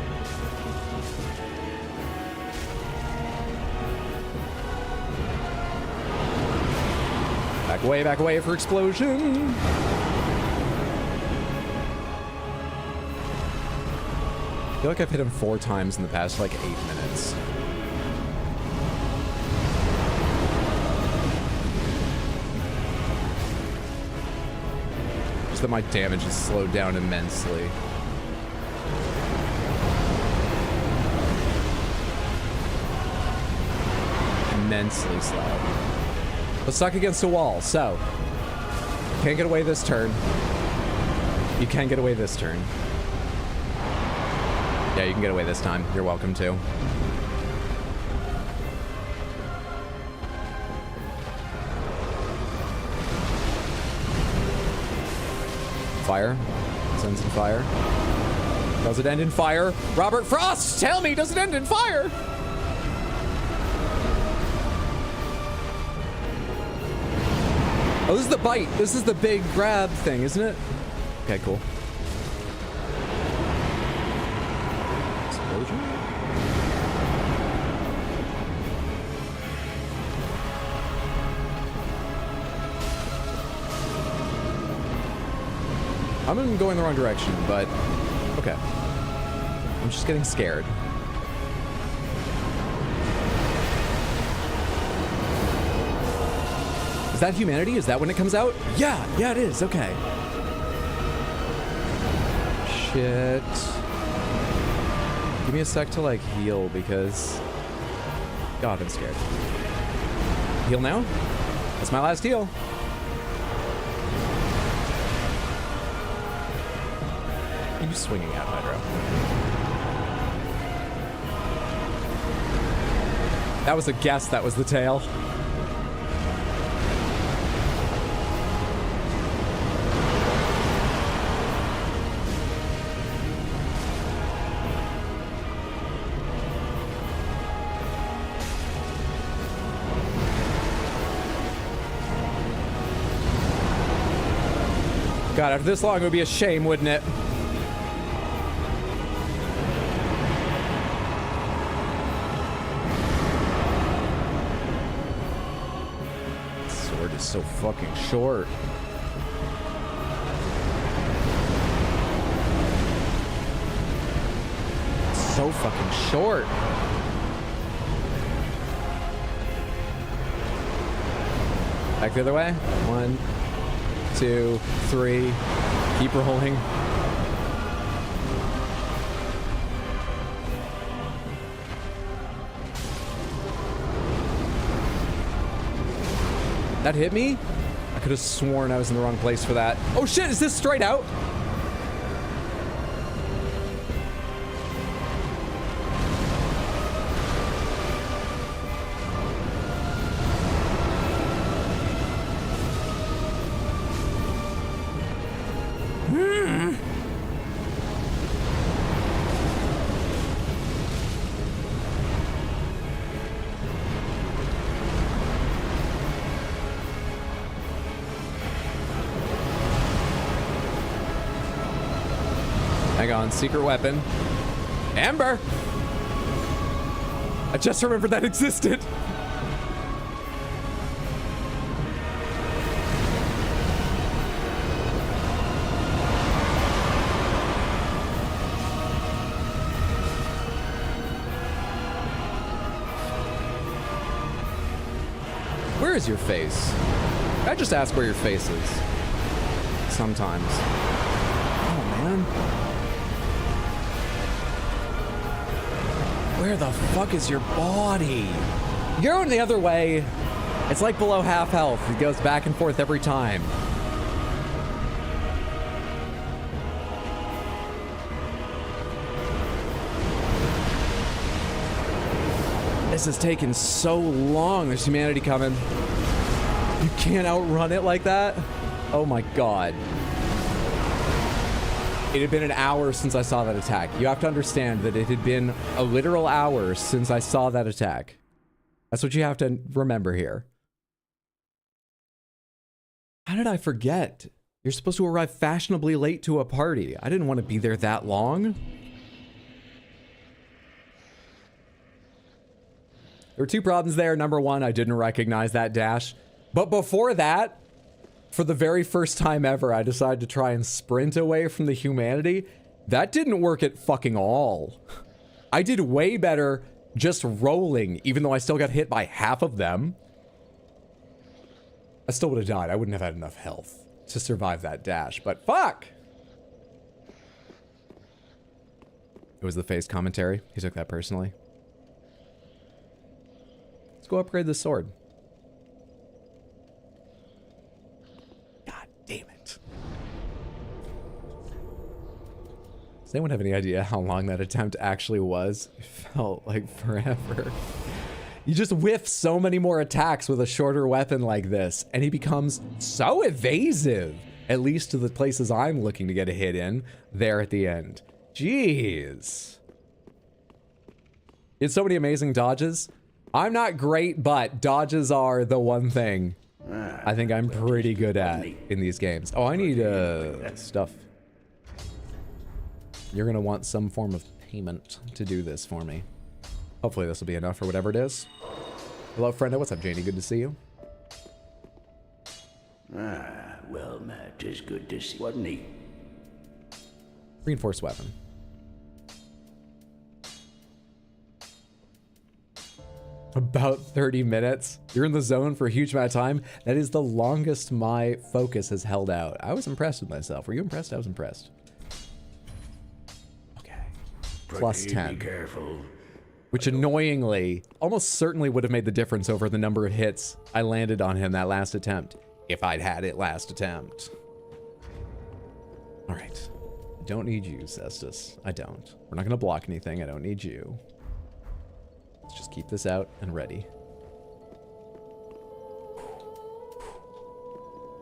Speaker 1: Back away for explosion. I feel like I've hit him 4 times in the past, like, 8 minutes. Just that my damage has slowed down immensely. Immensely slow. Let's suck against the wall. So, can't get away this turn. You can get away this turn. Yeah, you can get away this time. You're welcome to. Fire. Sends in fire. Does it end in fire? Robert Frost, tell me, does it end in fire? Oh, this is the bite. This is the big grab thing, isn't it? Okay, cool. Explosion? I'm going the wrong direction, but okay. I'm just getting scared. Is that humanity? Is that when it comes out? Yeah, it is. Okay. Shit. Give me a sec to, like, heal, because... God, I'm scared. Heal now? That's my last heal. Are you swinging at, Hydro? That was a guess. That was the tail. God, after this long, it would be a shame, wouldn't it? This sword is so fucking short. It's so fucking short. Back the other way. 1, 2, 3. Keep rolling. That hit me? I could have sworn I was in the wrong place for that. Oh shit, is this straight out? Hang on, secret weapon. Amber! I just remembered that existed. Where is your face? I just ask where your face is. Sometimes. Oh, man. Where the fuck is your body? You're going the other way. It's like below half health. It goes back and forth every time. This has taken so long. There's humanity coming. You can't outrun it like that. Oh my god. It had been an hour since I saw that attack. You have to understand that it had been a literal hour since I saw that attack. That's what you have to remember here. How did I forget? You're supposed to arrive fashionably late to a party. I didn't want to be there that long. There were two problems there. Number one, I didn't recognize that dash. But before that, for the very first time ever, I decided to try and sprint away from the humanity. That didn't work at fucking all. I did way better just rolling, even though I still got hit by half of them. I still would have died. I wouldn't have had enough health to survive that dash, but fuck! It was the face commentary. He took that personally. Let's go upgrade the sword. Damn it. Does anyone have any idea how long that attempt actually was? It felt like forever. You just whiff so many more attacks with a shorter weapon like this, and he becomes so evasive, at least to the places I'm looking to get a hit in, there at the end. Jeez. It's so many amazing dodges. I'm not great, but dodges are the one thing I think I'm pretty good at in these games. Oh, I need stuff. You're gonna want some form of payment to do this for me. Hopefully this will be enough for whatever it is. Hello, friendo. What's up, Janie? Good to see you.
Speaker 5: Well, Matt, it's good to see. Wasn't he?
Speaker 1: Reinforced weapon. About 30 minutes. You're in the zone for a huge amount of time. That is the longest my focus has held out. I was impressed with myself. Were you impressed? I was impressed. Okay. Plus 10.
Speaker 5: Be careful.
Speaker 1: Which annoyingly, almost certainly would have made the difference over the number of hits I landed on him that last attempt. If I'd had it last attempt. All right. I don't need you, Cestus. I don't. We're not going to block anything. I don't need you. Let's just keep this out and ready.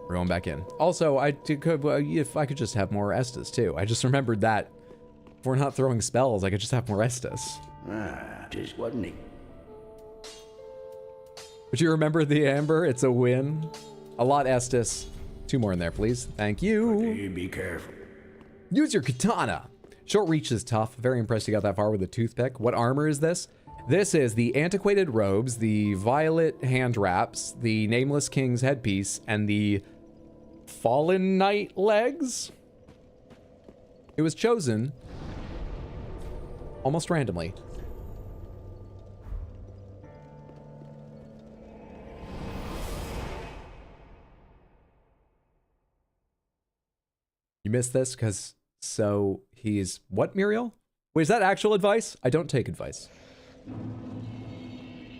Speaker 1: We're going back in. Also, if I could just have more Estus too. I just remembered that if we're not throwing spells, I could just have more Estus.
Speaker 5: Just wasn't he?
Speaker 1: But you remember the Amber? It's a win. A lot Estus. 2 more in there, please. Thank you.
Speaker 5: Be careful.
Speaker 1: Use your katana. Short reach is tough. Very impressed you got that far with a toothpick. What armor is this? This is the antiquated robes, the violet hand wraps, the nameless king's headpiece, and the fallen knight legs. It was chosen almost randomly. You missed this because he's what, Muriel? Wait, is that actual advice? I don't take advice.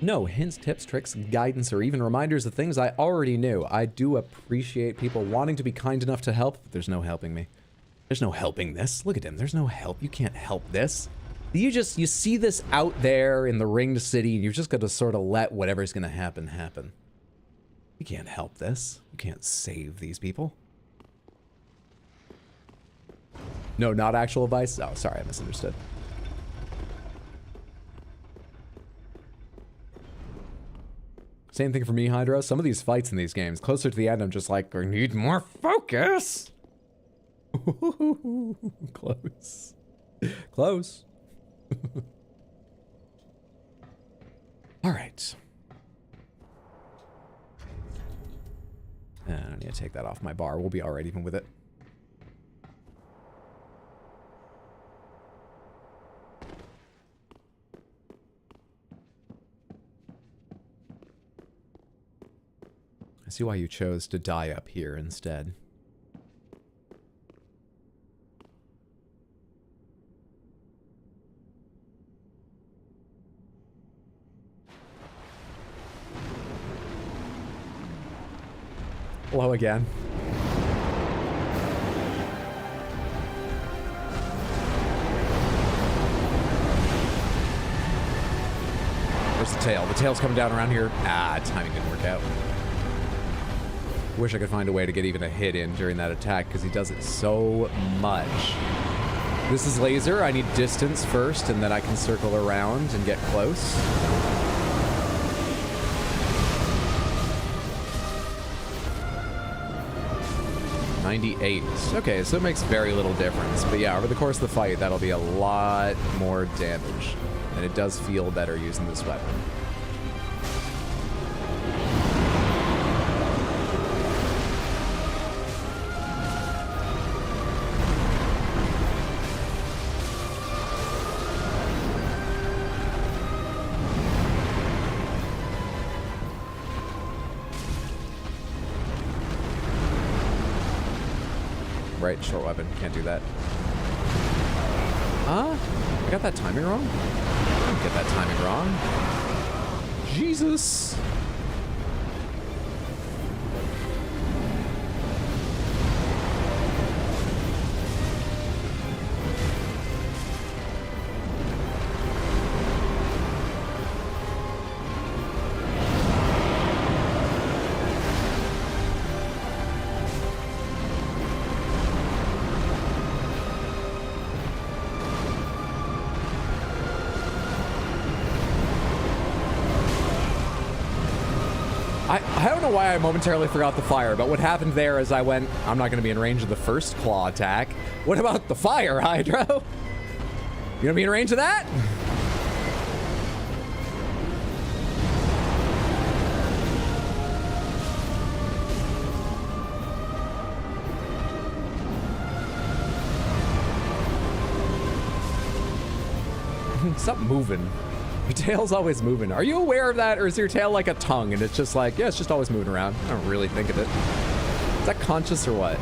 Speaker 1: No hints, tips, tricks, guidance, or even reminders of things I already knew. I do appreciate people wanting to be kind enough to help, but there's no helping me. There's no helping this. Look at him. There's no help. You can't help this. You see this out there in the ringed city, and you're just going to sort of let whatever's going to happen, happen. You can't help this. You can't save these people. No, not actual advice? Oh, sorry, I misunderstood. Same thing for me, Hydro. Some of these fights in these games, closer to the end, I'm just like, I need more focus. Close. Close. All right. I don't need to take that off my bar. We'll be all right even with it. I see why you chose to die up here instead. Hello again. Where's the tail? The tail's coming down around here. Ah, timing didn't work out. Wish I could find a way to get even a hit in during that attack, because he does it so much. This is laser. I need distance first, and then I can circle around and get close. $98. Okay, so it makes very little difference. But yeah, over the course of the fight, that'll be a lot more damage. And it does feel better using this weapon. Right, short weapon. Can't do that. I got that timing wrong? I didn't get that timing wrong. Jesus! I don't know why I momentarily forgot the fire, but what happened there is I went, I'm not going to be in range of the first claw attack. What about the fire, Hydro? You going to be in range of that? Stop moving. Your tail's always moving. Are you aware of that, or is your tail like a tongue and it's just like, yeah, it's just always moving around? I don't really think of it. Is that conscious or what?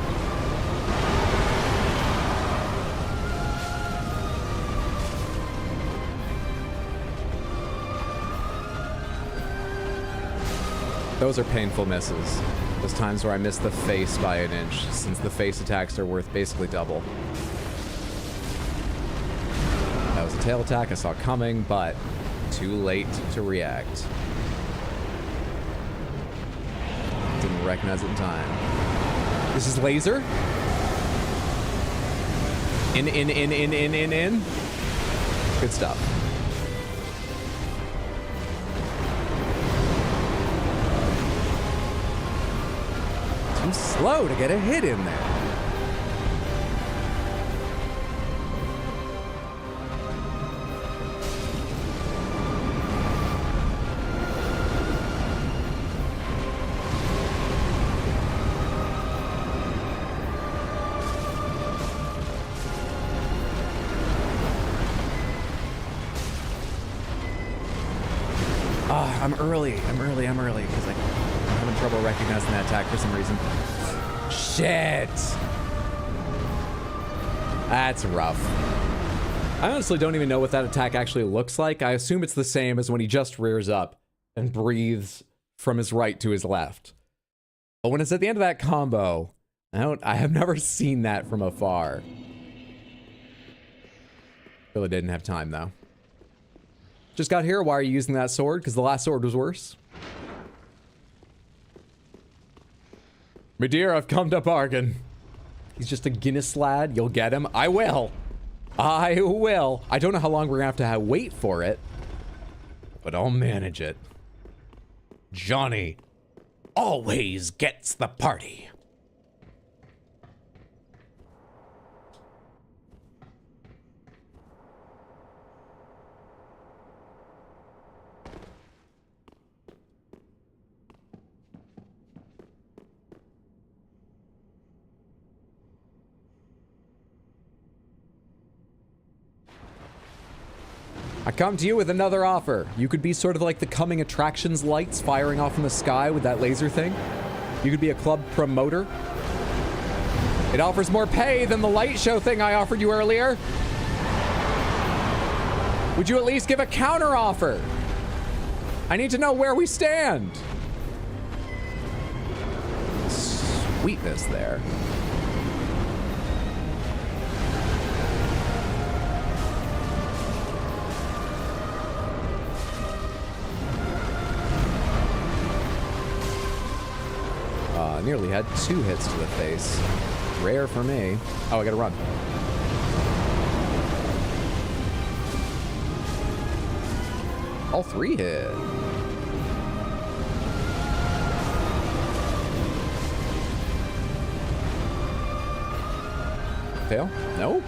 Speaker 1: Those are painful misses. Those times where I miss the face by an inch, since the face attacks are worth basically double. That was a tail attack I saw coming, but too late to react. Didn't recognize it in time. This is laser. In. Good stuff. Too slow to get a hit in there. I'm early, because I'm having trouble recognizing that attack for some reason. Shit! That's rough. I honestly don't even know what that attack actually looks like. I assume it's the same as when he just rears up. and breathes from his right to his left. But when it's at the end of that combo, I have never seen that from afar. Really didn't have time though. Just got here. Why are you using that sword? Because the last sword was worse. Midir, I've come to bargain. He's just a Guinness lad. You'll get him. I will. I will. I don't know how long we're gonna have to wait for it, but I'll manage it. Johnny always gets the party. I come to you with another offer. You could be sort of like the coming attractions lights firing off in the sky with that laser thing. You could be a club promoter. It offers more pay than the light show thing I offered you earlier. Would you at least give a counter offer? I need to know where we stand. Sweetness there. Nearly had 2 hits to the face. Rare for me. Oh, I gotta run. All 3 hit. Fail? No?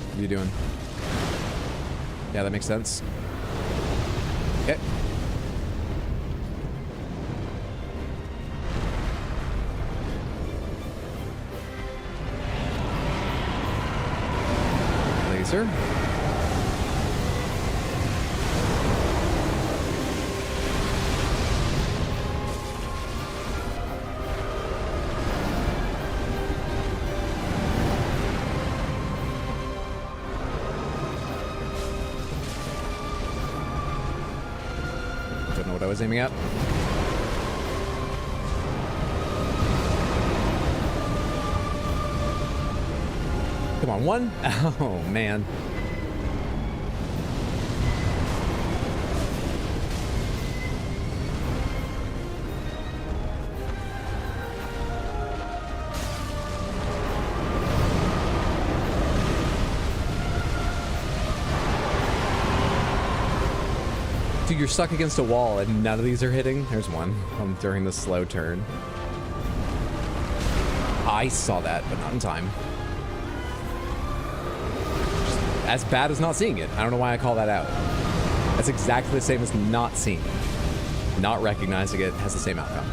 Speaker 1: What are you doing? Yeah, that makes sense. Okay. Laser. What I was aiming at. Come on, 1. Oh, man. Dude, you're stuck against a wall and none of these are hitting. There's one during the slow turn. I saw that, but not in time. Just as bad as not seeing it. I don't know why I call that out. That's exactly the same as not seeing it. Not recognizing it has the same outcome.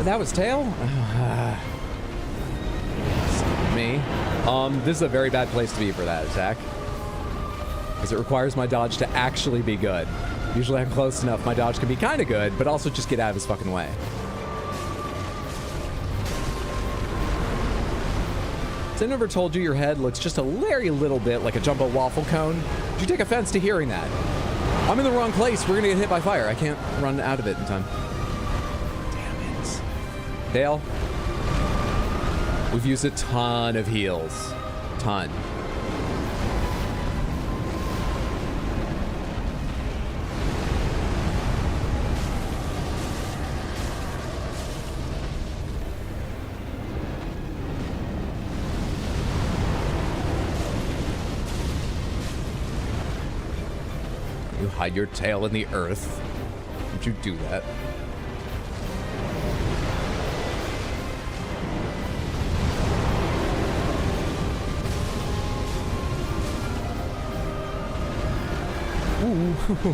Speaker 1: That was tail? Me. This is a very bad place to be for that attack. Because it requires my dodge to actually be good. Usually I'm close enough, my dodge can be kind of good, but also just get out of his fucking way. Has anyone ever told you your head looks just a very little bit like a jumbo waffle cone? Did you take offense to hearing that? I'm in the wrong place. We're gonna get hit by fire. I can't run out of it in time. Damn it. Dale? We've used a ton of heals. Ton. You hide your tail in the earth. Don't you do that?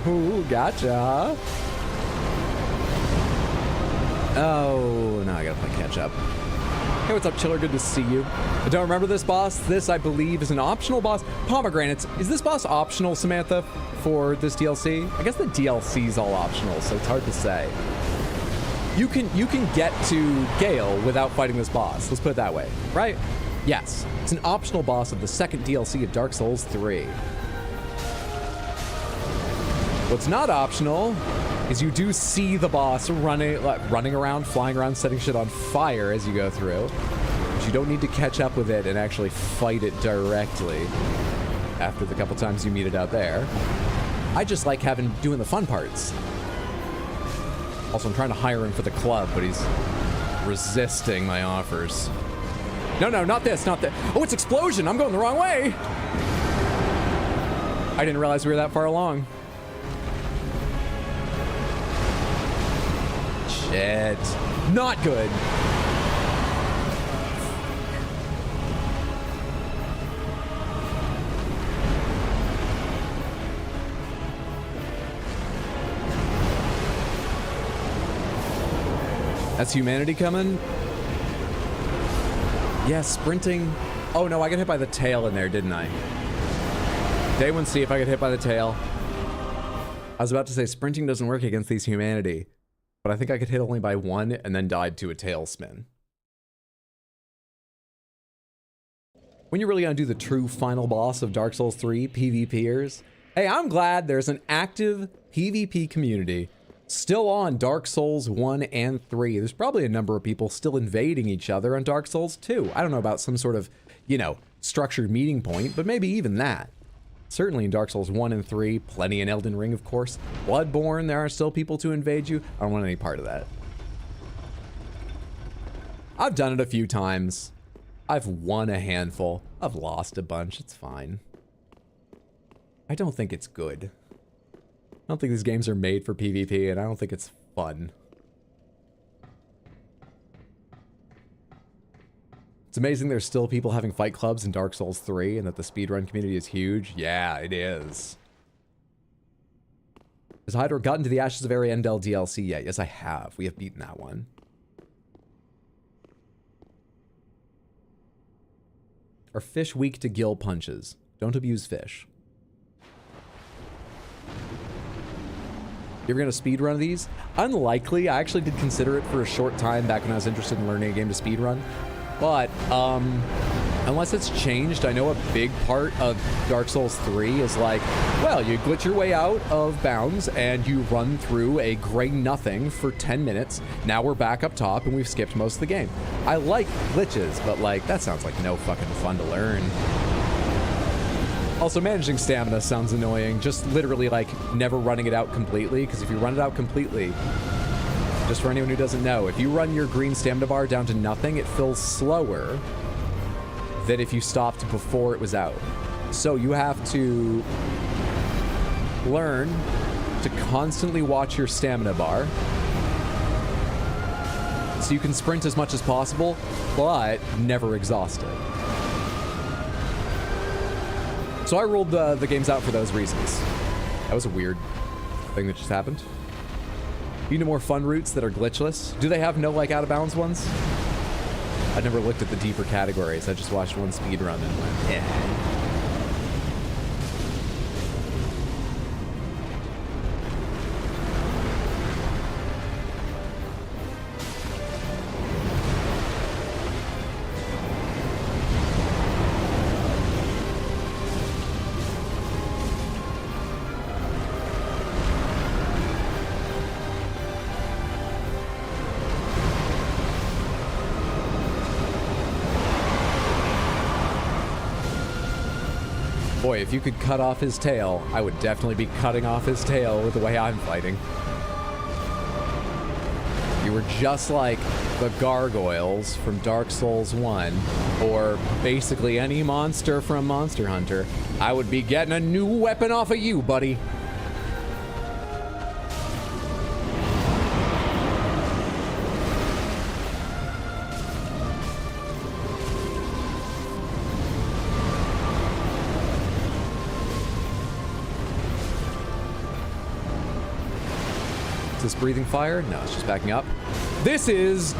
Speaker 1: Ooh, gotcha. Oh, now I gotta play catch up. Hey, what's up, Chiller? Good to see you. I don't remember this boss. This, I believe, is an optional boss. Pomegranates. Is this boss optional, Samantha, for this DLC? I guess the DLC is all optional, so it's hard to say. You can get to Gael without fighting this boss. Let's put it that way, right? Yes. It's an optional boss of the second DLC of Dark Souls 3. What's not optional is you do see the boss running around, flying around, setting shit on fire as you go through. But you don't need to catch up with it and actually fight it directly after the couple times you meet it out there. I just like doing the fun parts. Also, I'm trying to hire him for the club, but he's resisting my offers. No, not this, not that. Oh, it's explosion! I'm going the wrong way! I didn't realize we were that far along. Shit. Not good. That's humanity coming? Yeah, sprinting. Oh no, I got hit by the tail in there, didn't I? Day one, see if I get hit by the tail. I was about to say sprinting doesn't work against these humanity, but I think I could hit only by one and then died to a tail spin. When you're really gonna do the true final boss of Dark Souls 3, PvPers, hey, I'm glad there's an active PvP community still on Dark Souls 1 and 3. There's probably a number of people still invading each other on Dark Souls 2. I don't know about some sort of, you know, structured meeting point, but maybe even that. Certainly in Dark Souls 1 and 3, plenty in Elden Ring, of course. Bloodborne, there are still people to invade you. I don't want any part of that. I've done it a few times. I've won a handful. I've lost a bunch. It's fine. I don't think it's good. I don't think these games are made for PvP, and I don't think it's fun. It's amazing there's still people having fight clubs in Dark Souls 3 and that the speedrun community is huge. Yeah, it is. Has Hydra gotten to the Ashes of Ariandel DLC yet? Yes, I have. We have beaten that one. Are fish weak to gill punches? Don't abuse fish. You ever gonna speedrun these? Unlikely. I actually did consider it for a short time back when I was interested in learning a game to speedrun. But, unless it's changed, I know a big part of Dark Souls 3 is like, well, you glitch your way out of bounds and you run through a gray nothing for 10 minutes. Now we're back up top and we've skipped most of the game. I like glitches, but like, that sounds like no fucking fun to learn. Also, managing stamina sounds annoying. Just literally like never running it out completely, because if you run it out completely, just for anyone who doesn't know, if you run your green stamina bar down to nothing, it fills slower than if you stopped before it was out. So you have to learn to constantly watch your stamina bar so you can sprint as much as possible, but never exhaust it. So I rolled the games out for those reasons. That was a weird thing that just happened. You know more fun routes that are glitchless? Do they have no, like, out-of-bounds ones? I never looked at the deeper categories. I just watched one speedrun and went, yeah. Boy, if you could cut off his tail, I would definitely be cutting off his tail with the way I'm fighting. You were just like the gargoyles from Dark Souls 1, or basically any monster from Monster Hunter, I would be getting a new weapon off of you, buddy. This breathing fire? No, it's just backing up. This is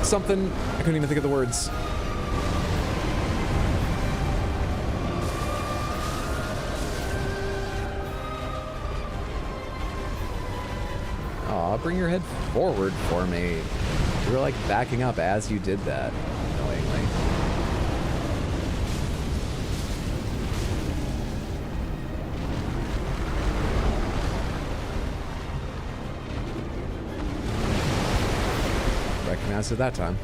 Speaker 1: something I couldn't even think of the words. Aw, bring your head forward for me. You were like backing up as you did that, annoyingly. Recognized it that time.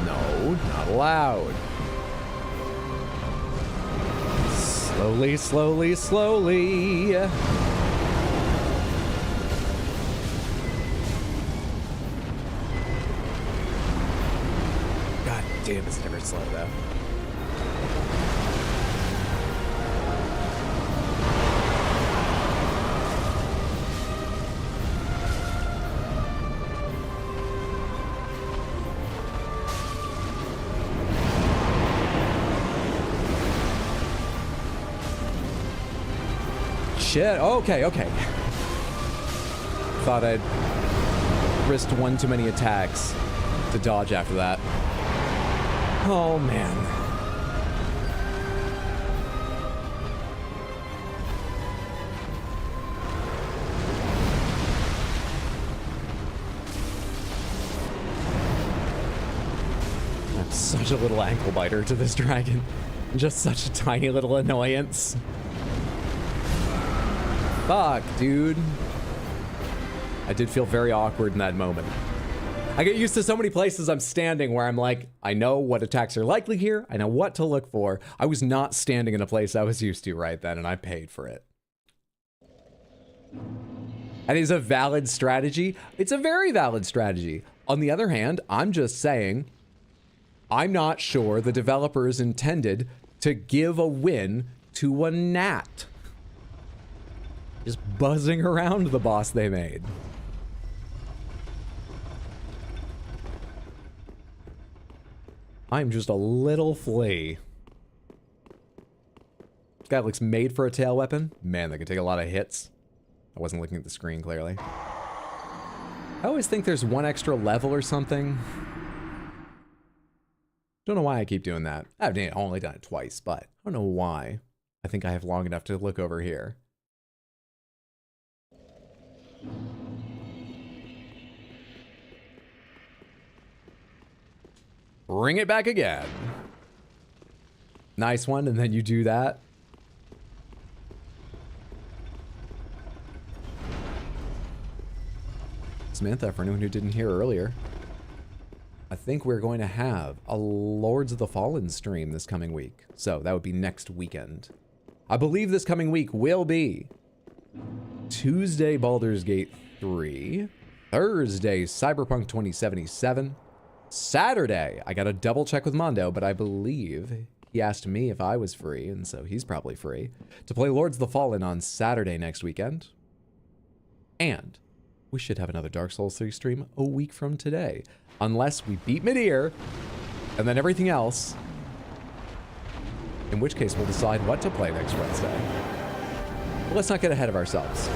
Speaker 1: No, not allowed. Slowly, slowly, slowly. God damn, it's never slow though. Shit. Okay, okay. Thought I'd risked one too many attacks to dodge after that. Oh, man. I'm such a little ankle biter to this dragon. Just such a tiny little annoyance. Fuck, dude. I did feel very awkward in that moment. I get used to so many places I'm standing where I'm like, I know what attacks are likely here. I know what to look for. I was not standing in a place I was used to right then, and I paid for it. That is a valid strategy. It's a very valid strategy. On the other hand, I'm just saying, I'm not sure the developers intended to give a win to a gnat. Just buzzing around the boss they made. I'm just a little flea. This guy looks made for a tail weapon. Man, that could take a lot of hits. I wasn't looking at the screen clearly. I always think there's one extra level or something. Don't know why I keep doing that. I've only done it twice, but I don't know why. I think I have long enough to look over here. Bring it back again. Nice one, and then you do that. Samantha, for anyone who didn't hear earlier, I think we're going to have a Lords of the Fallen stream this coming week. So that would be next weekend. I believe this coming week will be Tuesday, Baldur's Gate 3. Thursday, Cyberpunk 2077. Saturday, I got to double check with Mondo, but I believe he asked me if I was free, and so he's probably free, to play Lords of the Fallen on Saturday next weekend. And we should have another Dark Souls 3 stream a week from today. Unless we beat Midir, and then everything else. In which case, we'll decide what to play next Wednesday. But let's not get ahead of ourselves.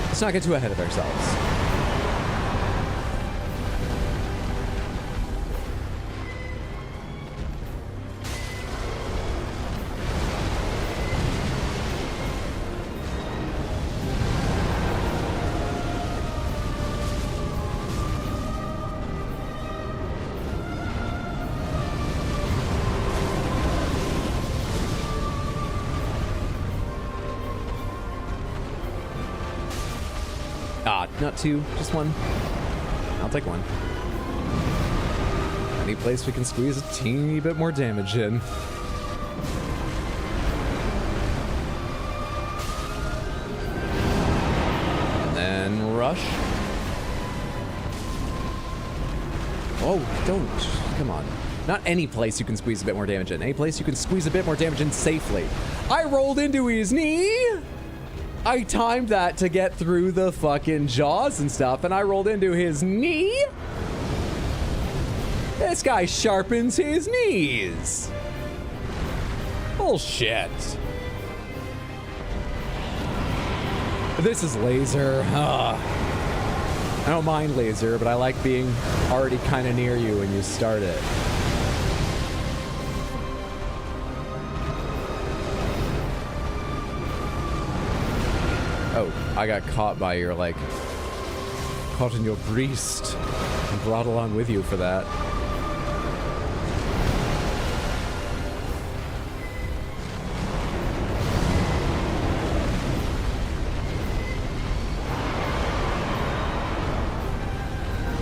Speaker 1: Let's not get too ahead of ourselves. Not two, just one. I'll take one. Any place we can squeeze a teeny bit more damage in. And then rush. Oh, don't. Come on. Not any place you can squeeze a bit more damage in. Any place you can squeeze a bit more damage in safely. I rolled into his knee. I timed that to get through the fucking jaws and stuff, and I rolled into his knee. This guy sharpens his knees. Bullshit. This is laser. Ugh. I don't mind laser, but I like being already kind of near you when you start it. Oh, I got caught by your, like, caught in your breast and brought along with you for that.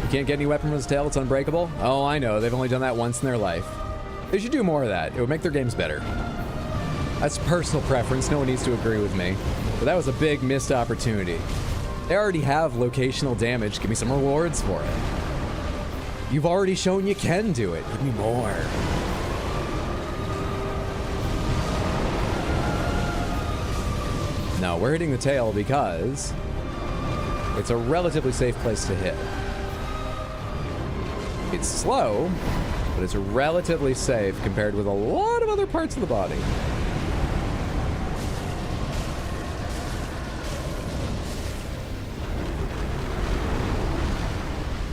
Speaker 1: You can't get any weapon from his tail, it's unbreakable? Oh, I know, they've only done that once in their life. They should do more of that. It would make their games better. That's personal preference, no one needs to agree with me. But that was a big missed opportunity. They already have locational damage, give me some rewards for it. You've already shown you can do it, give me more. No, we're hitting the tail because it's a relatively safe place to hit. It's slow, but it's relatively safe compared with a lot of other parts of the body.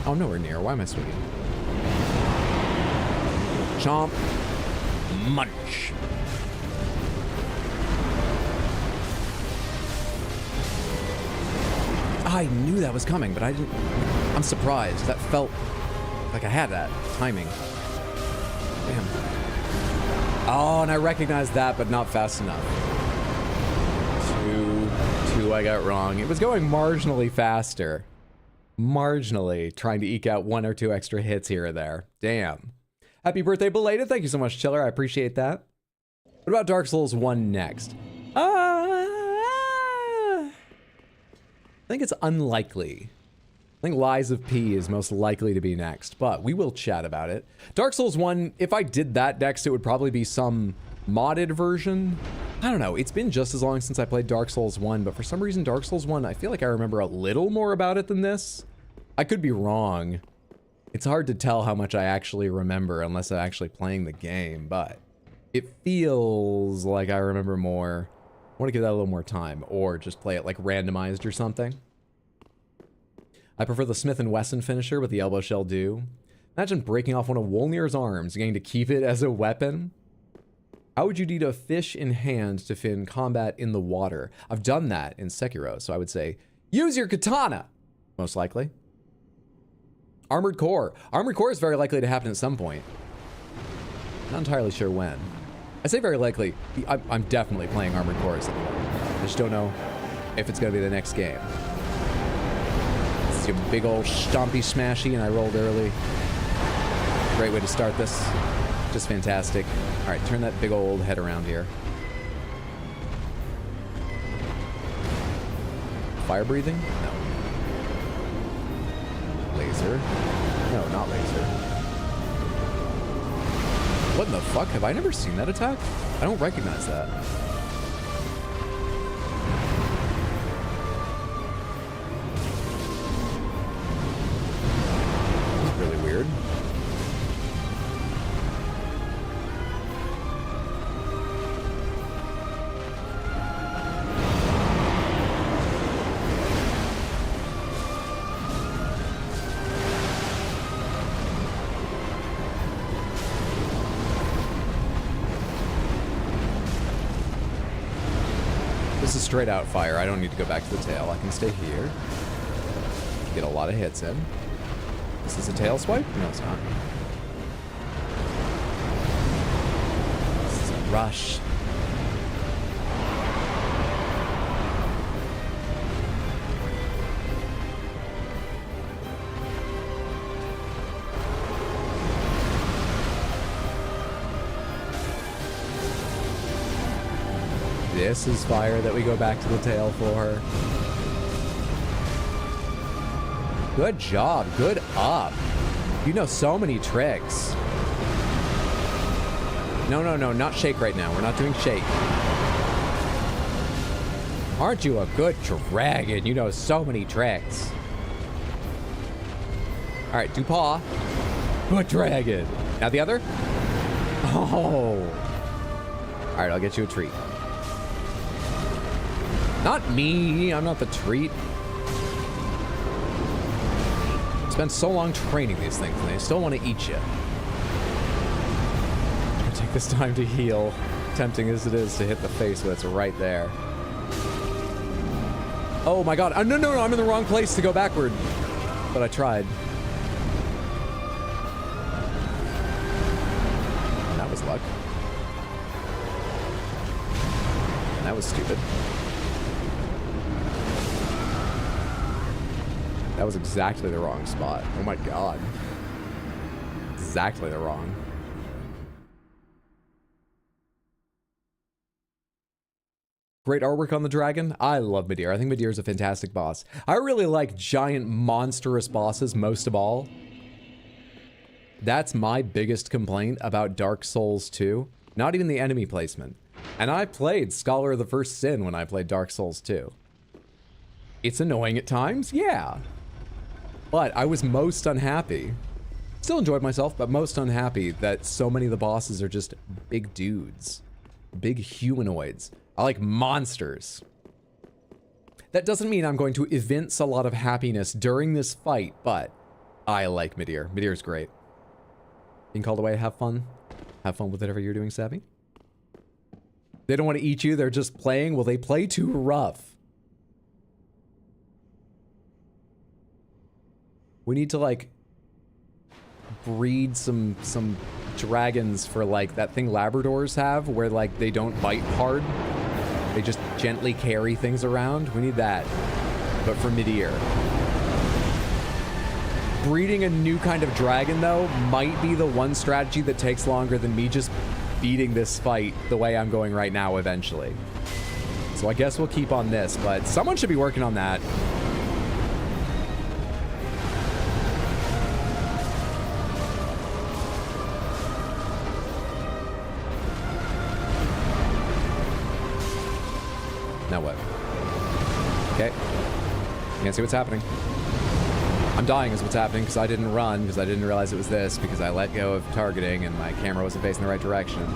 Speaker 1: Oh, nowhere near. Why am I swinging? Chomp. Munch. I knew that was coming, but I didn't... I'm surprised. That felt like I had that timing. Damn. Oh, and I recognized that, but not fast enough. Two I got wrong. It was going marginally faster. Marginally trying to eke out 1 or 2 extra hits here or there. Damn. Happy birthday belated. Thank you so much, Chiller. I appreciate that. What about Dark Souls 1 next? I think it's unlikely. I think Lies of P is most likely to be next, but we will chat about it. Dark Souls 1, if I did that next, it would probably be some modded version. I don't know. It's been just as long since I played Dark Souls 1, but for some reason, Dark Souls 1, I feel like I remember a little more about it than this. I could be wrong. It's hard to tell how much I actually remember unless I'm actually playing the game, but it feels like I remember more. I want to give that a little more time, or just play it like randomized or something. I prefer the Smith & Wesson finisher with the elbow shell do. Imagine breaking off one of Wolnir's arms and getting to keep it as a weapon. How would you need a fish in hand to fin combat in the water? I've done that in Sekiro, so I would say, use your katana, most likely. Armored Core. Armored Core is very likely to happen at some point. Not entirely sure when. I say very likely. I'm definitely playing Armored Core at some point. I just don't know if it's going to be the next game. It's a big old stompy smashy, and I rolled early. Great way to start this. Just fantastic. All right, turn that big old head around here. Fire breathing? No. Laser? No, not laser. What in the fuck? Have I never seen that attack? I don't recognize that. That's really weird. This is straight out fire. I don't need to go back to the tail. I can stay here. Get a lot of hits in. This is a tail swipe? No, it's not. This is a rush. this is fire that we go back to the tail for. Good job. Good up. You know so many tricks. No, no, no, not shake right now. We're not doing shake. Aren't you a good dragon? You know so many tricks. All right, do paw. Good dragon. Now the other. Oh. All right, I'll get you a treat. Not me. I'm not the treat. Spent so long training these things, and they still want to eat you. I'm gonna take this time to heal, tempting as it is to hit the face when it's right there. Oh my god! No, no, no! I'm in the wrong place to go backward, but I tried. And that was luck. And that was stupid. That was exactly the wrong spot. Oh my god. Exactly the wrong. Great artwork on the dragon. I love Midir. I think Midir is a fantastic boss. I really like giant monstrous bosses most of all. That's my biggest complaint about Dark Souls 2. Not even the enemy placement. And I played Scholar of the First Sin when I played Dark Souls 2. It's annoying at times, yeah. But I was most unhappy. Still enjoyed myself, but most unhappy that so many of the bosses are just big dudes. Big humanoids. I like monsters. That doesn't mean I'm going to evince a lot of happiness during this fight, but I like Midir. Midir's great. Being called away, have fun. Have fun with whatever you're doing, Savvy. They don't want to eat you, they're just playing. Well, they play too rough. We need to, like, breed some dragons for, like, that thing Labradors have, where, like, they don't bite hard. They just gently carry things around. We need that, but for Midir. Breeding a new kind of dragon, though, might be the one strategy that takes longer than me just beating this fight the way I'm going right now eventually. So I guess we'll keep on this, but someone should be working on that. Now what? Okay. Can't see what's happening. I'm dying is what's happening because I didn't run, because I didn't realize it was this, because I let go of targeting and my camera wasn't facing the right direction.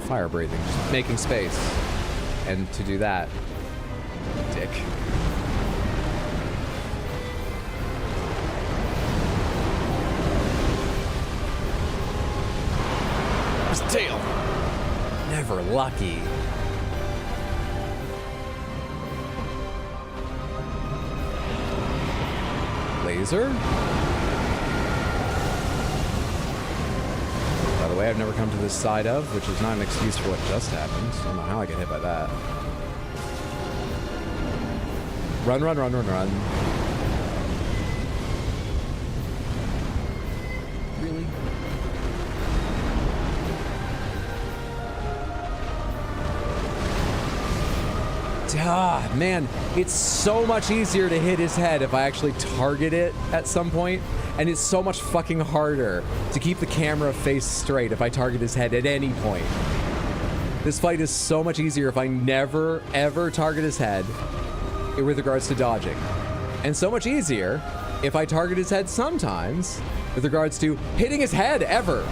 Speaker 1: Fire breathing, just making space. And to do that, dick. His tail. Never lucky. Laser? By the way, I've never come to this side of, which is not an excuse for what just happened. I don't know how I get hit by that. Run, run, run, run, run. Really? Ah, man, it's so much easier to hit his head if I actually target it at some point. And it's so much fucking harder to keep the camera face straight if I target his head at any point. This fight is so much easier if I never, ever target his head with regards to dodging. And so much easier if I target his head sometimes with regards to hitting his head ever.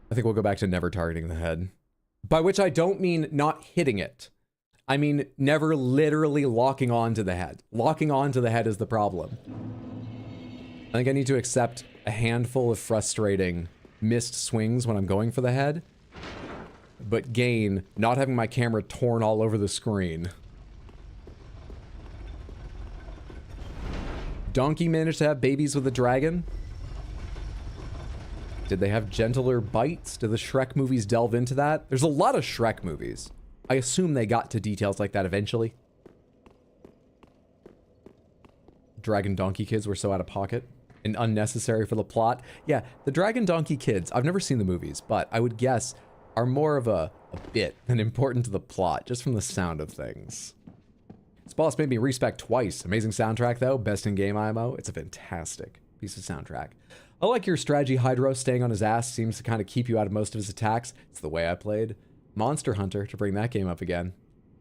Speaker 1: I think we'll go back to never targeting the head. By which I don't mean not hitting it. I mean never literally locking onto the head. Locking onto the head is the problem. I think I need to accept a handful of frustrating missed swings when I'm going for the head, but gain not having my camera torn all over the screen. Donkey managed to have babies with a dragon? Did they have gentler bites? Did the Shrek movies delve into that? There's a lot of Shrek movies. I assume they got to details like that eventually. Dragon Donkey kids were so out of pocket and unnecessary for the plot. Yeah, the Dragon Donkey kids, I've never seen the movies, but I would guess are more of a bit than important to the plot, just from the sound of things. This boss made me respec twice. Amazing soundtrack though, best in game IMO. It's a fantastic piece of soundtrack. I like your strategy, Hydro. Staying on his ass seems to kind of keep you out of most of his attacks. It's the way I played Monster Hunter, to bring that game up again,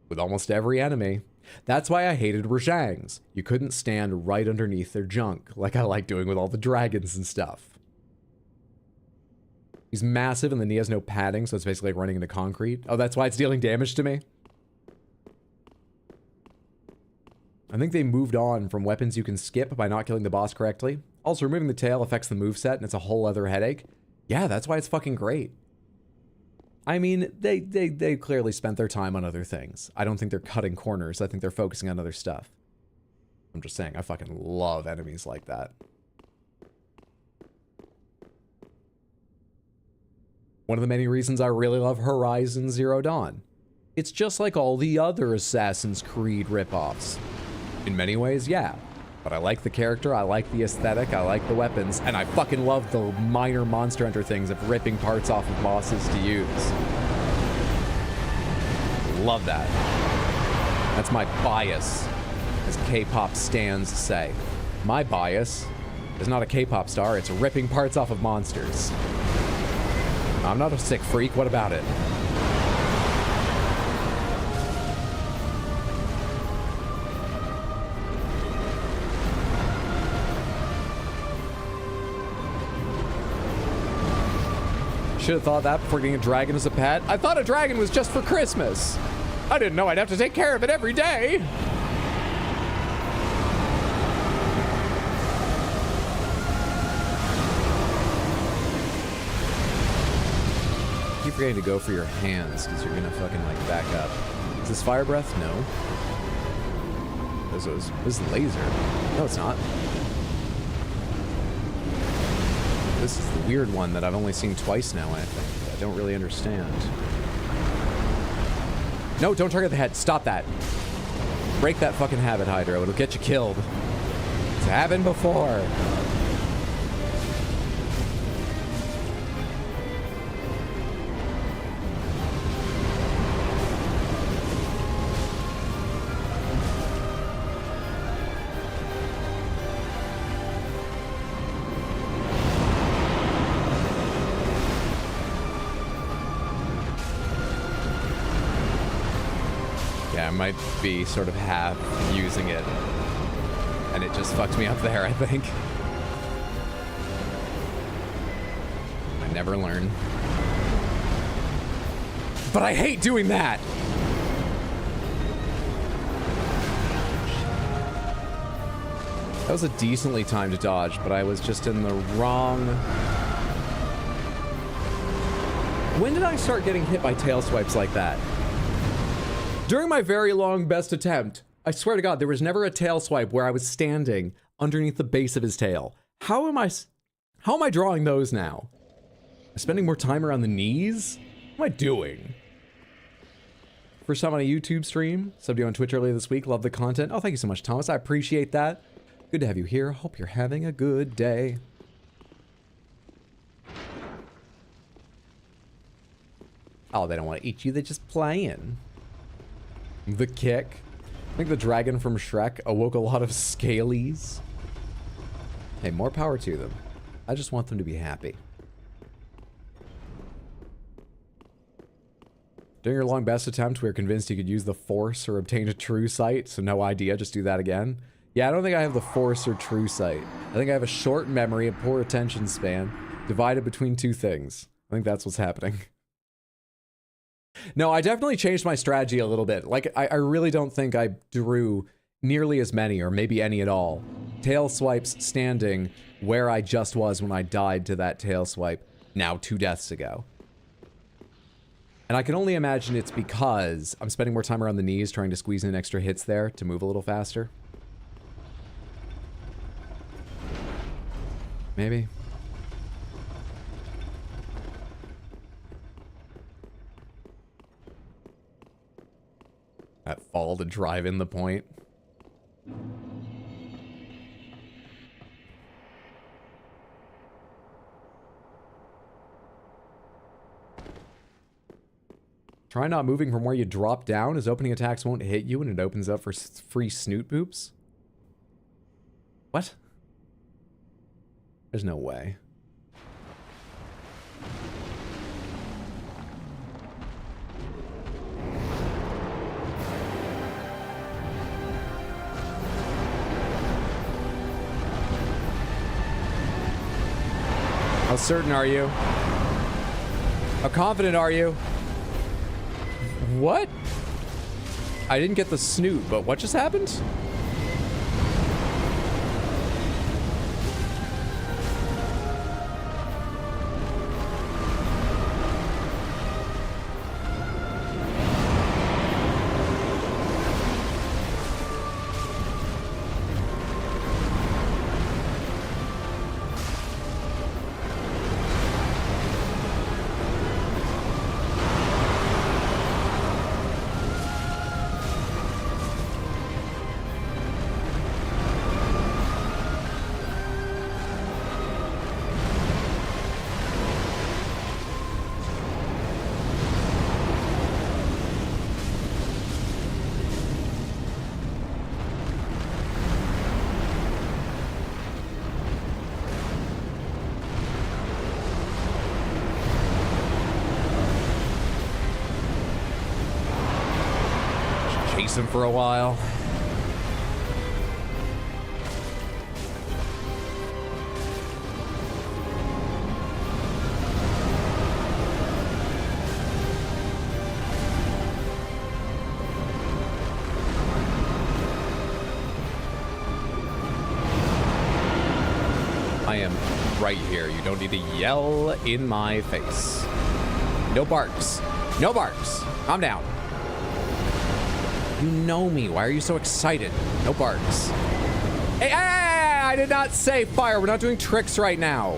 Speaker 1: with almost every enemy. That's why I hated Rajangs. You couldn't stand right underneath their junk, like I like doing with all the dragons and stuff. He's massive and then he has no padding, so it's basically like running into concrete. Oh, that's why it's dealing damage to me? I think they moved on from weapons you can skip by not killing the boss correctly. Also, removing the tail affects the moveset and it's a whole other headache. Yeah, that's why it's fucking great. I mean, they clearly spent their time on other things. I don't think they're cutting corners. I think they're focusing on other stuff. I'm just saying, I fucking love enemies like that. One of the many reasons I really love Horizon Zero Dawn. It's just like all the other Assassin's Creed ripoffs. In many ways, yeah. But I like the character, I like the aesthetic, I like the weapons, and I fucking love the minor Monster Hunter things of ripping parts off of bosses to use. Love that. That's my bias, as K-pop stans say. My bias is not a K-pop star, it's ripping parts off of monsters. I'm not a sick freak, what about it? Should have thought that before getting a dragon as a pet. I thought a dragon was just for Christmas. I didn't know I'd have to take care of it every day. Keep forgetting to go for your hands because you're gonna fucking like back up. Is this fire breath? No. This is laser. No, it's not. This is the weird one that I've only seen twice now, I think. I don't really understand. No, don't target the head. Stop that. Break that fucking habit, Hydro. It'll get you killed. It's happened before. Might be sort of half using it, and it just fucked me up there, I think. I never learn. But I hate doing that! That was a decently timed dodge, but I was just in the wrong... When did I start getting hit by tail swipes like that? During my very long best attempt, I swear to God, there was never a tail swipe where I was standing underneath the base of his tail. How am I drawing those now? Am I spending more time around the knees? What am I doing? First time on a YouTube stream. Subbed you on Twitch earlier this week. Love the content. Oh, thank you so much, Thomas. I appreciate that. Good to have you here. Hope you're having a good day. Oh, they don't want to eat you. They're just playing. The kick. I think the dragon from Shrek awoke a lot of scalies. Hey, more power to them. I just want them to be happy. During your long best attempt, we were convinced you could use the Force or obtain a true sight, so no idea, just do that again. Yeah, I don't think I have the Force or true sight. I think I have a short memory, a poor attention span, divided between two things. I think that's what's happening. No, I definitely changed my strategy a little bit. Like, I really don't think I drew nearly as many, or maybe any at all, tail swipes standing where I just was when I died to that tail swipe. now 2 deaths ago. And I can only imagine it's because I'm spending more time around the knees trying to squeeze in extra hits there to move a little faster. Maybe. That fall to drive in the point. Try not moving from where you drop down as opening attacks won't hit you and it opens up for free snoot boops. What? There's no way. How certain are you? How confident are you? What? I didn't get the snoot, but what just happened? Him for a while. I am right here. You don't need to yell in my face. No barks. No barks. Calm down. You know me. Why are you so excited? No barks. Hey, I did not say fire. We're not doing tricks right now.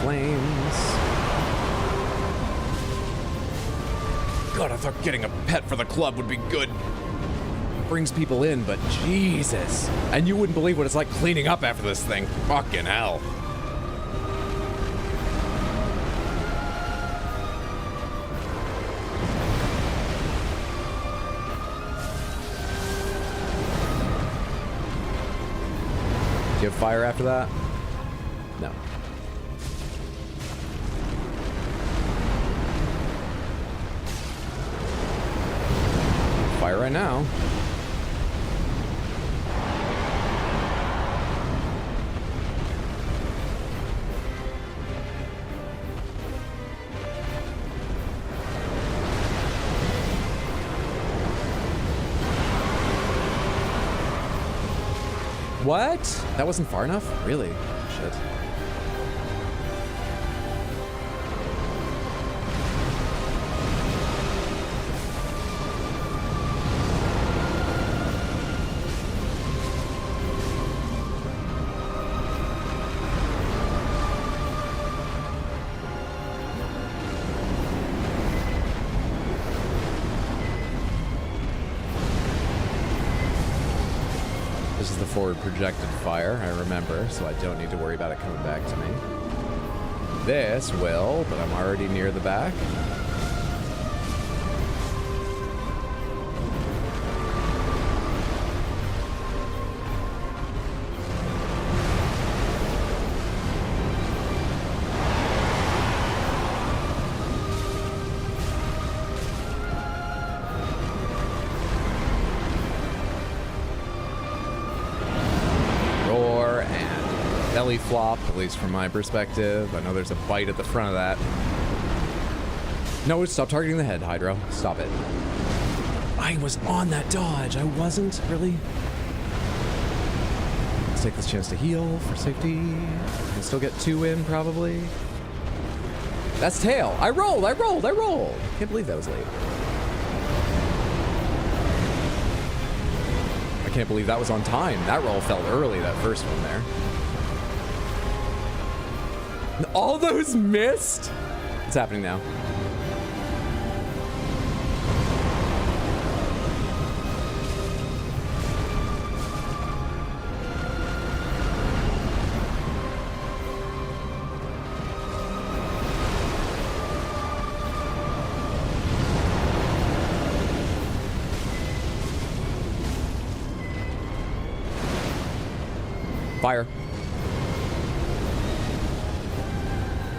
Speaker 1: Flames. God, I thought getting a pet for the club would be good. Brings people in, but Jesus. And you wouldn't believe what it's like cleaning up after this thing. Fucking hell. Do you have fire after that? No. Fire right now. What? That wasn't far enough? Really? Shit. Forward projected fire, I remember, so I don't need to worry about it coming back to me. This will, but I'm already near the back. Belly flop, at least from my perspective. I know there's a bite at the front of that. No, stop targeting the head, Hydro. Stop it. I was on that dodge. I wasn't really. Let's take this chance to heal for safety. Can still get 2 in, probably. That's tail. I rolled. Can't believe that was late. I can't believe that was on time. That roll felt early, that first one there. All those missed? What's happening now? Fire.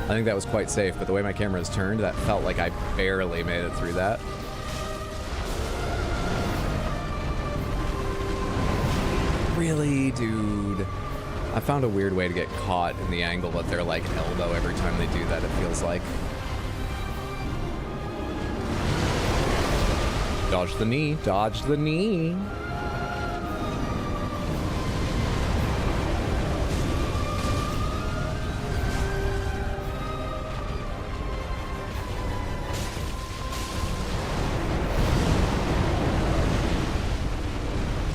Speaker 1: I think that was quite safe, but the way my camera is turned, that felt like I barely made it through that. Really, dude? I found a weird way to get caught in the angle of their, like, elbow every time they do that, it feels like. Dodge the knee. Dodge the knee.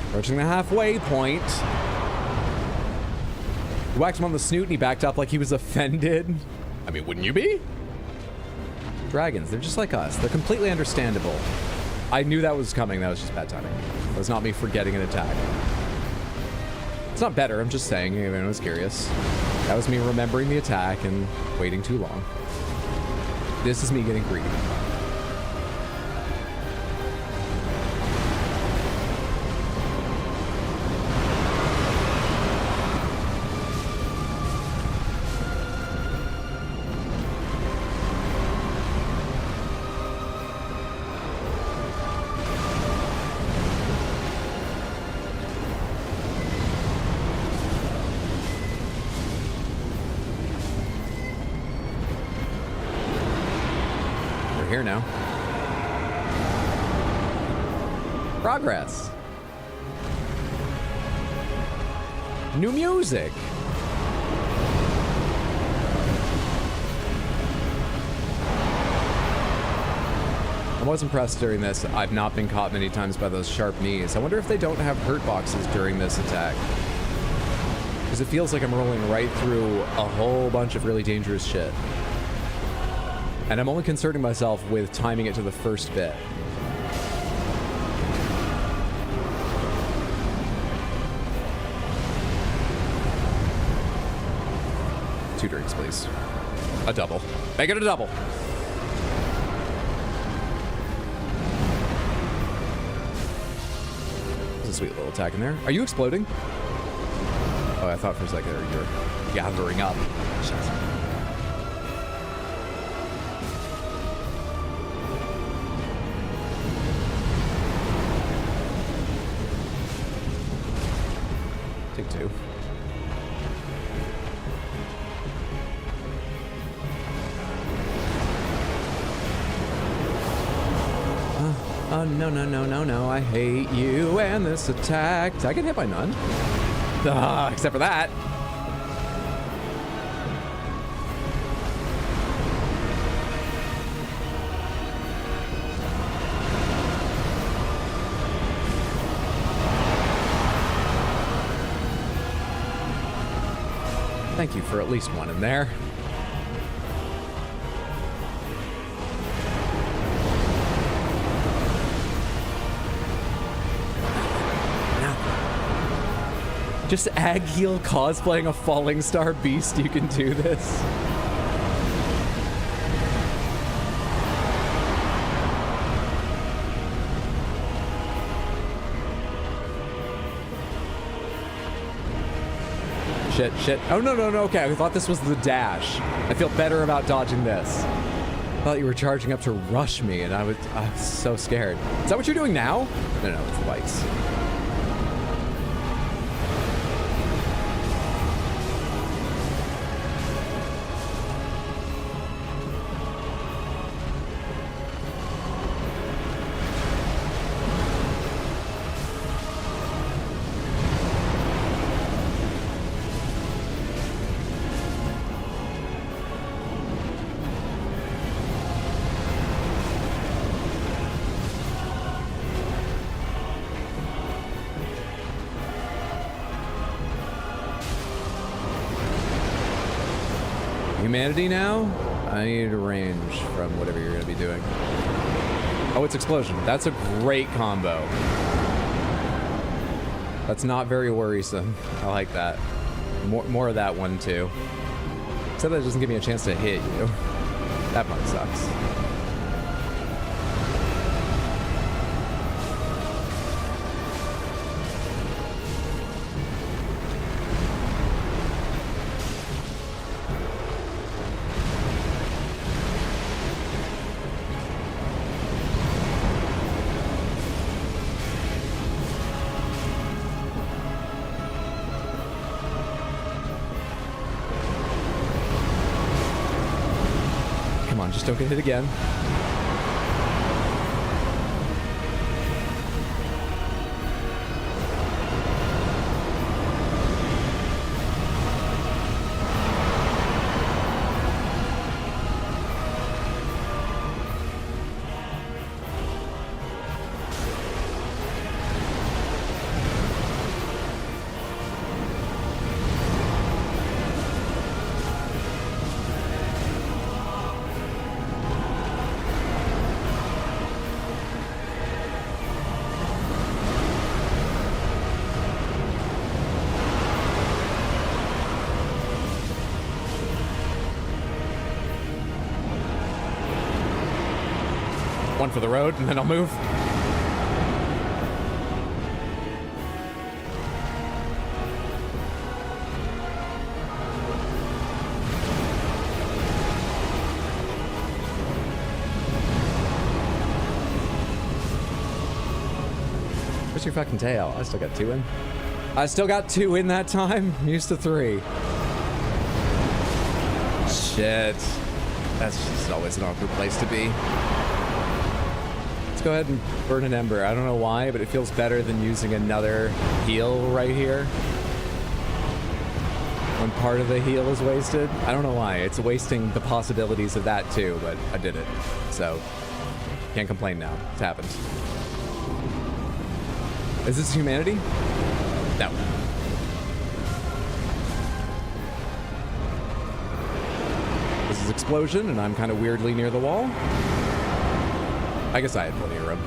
Speaker 1: Approaching the halfway point. You whacked him on the snoot and he backed up like he was offended. I mean, wouldn't you be? Dragons, they're just like us. They're completely understandable. I knew that was coming. That was just bad timing. That was not me forgetting an attack. It's not better. I'm just saying. Anyone was curious. That was me remembering the attack and waiting too long. This is me getting greedy. Here now. Progress. New music. I was impressed during this. I've not been caught many times by those sharp knees. I wonder if they don't have hurt boxes during this attack. Because it feels like I'm rolling right through a whole bunch of really dangerous shit. And I'm only concerning myself with timing it to the first bit. Two drinks, please. A double. Make it a double. There's a sweet little attack in there. Are you exploding? Oh, I thought for a second you're gathering up. Take two. Oh, no, no, no, no, no. I hate you and this attack. Did I get hit by none? Except for that. Thank you for at least one in there. Just Agil cosplaying a falling star beast, you can do this. Shit, shit. Oh, no, no, no, okay. I thought this was the dash. I feel better about dodging this. I thought you were charging up to rush me, and I was so scared. Is that what you're doing now? No, no, it's the bikes. humanity now? I need range from whatever you're gonna be doing. Oh, it's explosion. That's a great combo. That's not very worrisome. I like that. More of that one too. Except that it doesn't give me a chance to hit you. That part sucks. Just don't get hit again. One for the road, and then I'll move. Where's your fucking tail? I still got 2 in. I still got 2 in that time. I'm used to 3. Shit. That's just always an awkward place to be. Go ahead and burn an ember. I don't know why, but it feels better than using another heal right here. When part of the heal is wasted. I don't know why. It's wasting the possibilities of that too, but I did it. So, can't complain now. It's happened. Is this humanity? No. This is explosion, and I'm kind of weirdly near the wall. I guess I had plenty of room.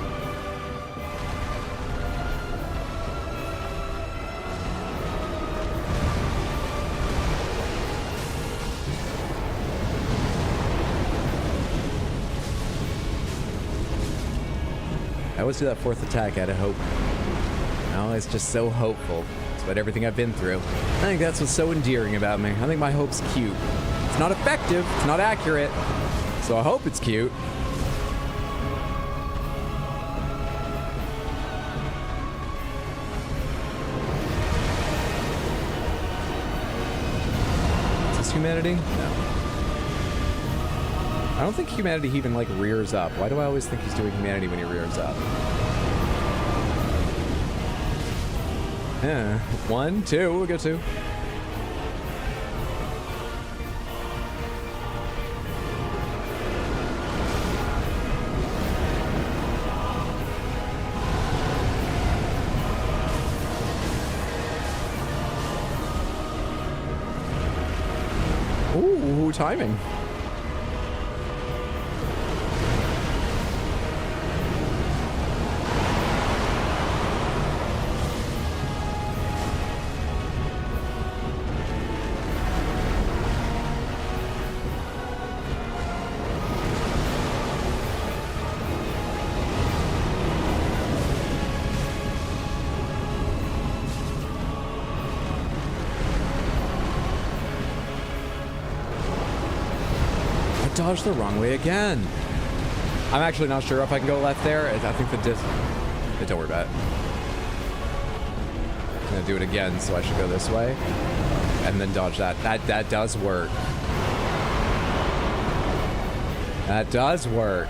Speaker 1: I always do that 4th attack out of hope. I'm always just so hopeful. It's about everything I've been through. I think that's what's so endearing about me. I think my hope's cute. It's not effective. It's not accurate. So I hope it's cute. Humanity? No. I don't think humanity even like rears up. Why do I always think he's doing humanity when he rears up? Yeah. 1, 2, we'll go 2. Ooh, timing. Dodged the wrong way again. I'm actually not sure if I can go left there. I think the don't worry about it. I'm gonna do it again, so I should go this way. And then dodge that. That does work. That does work.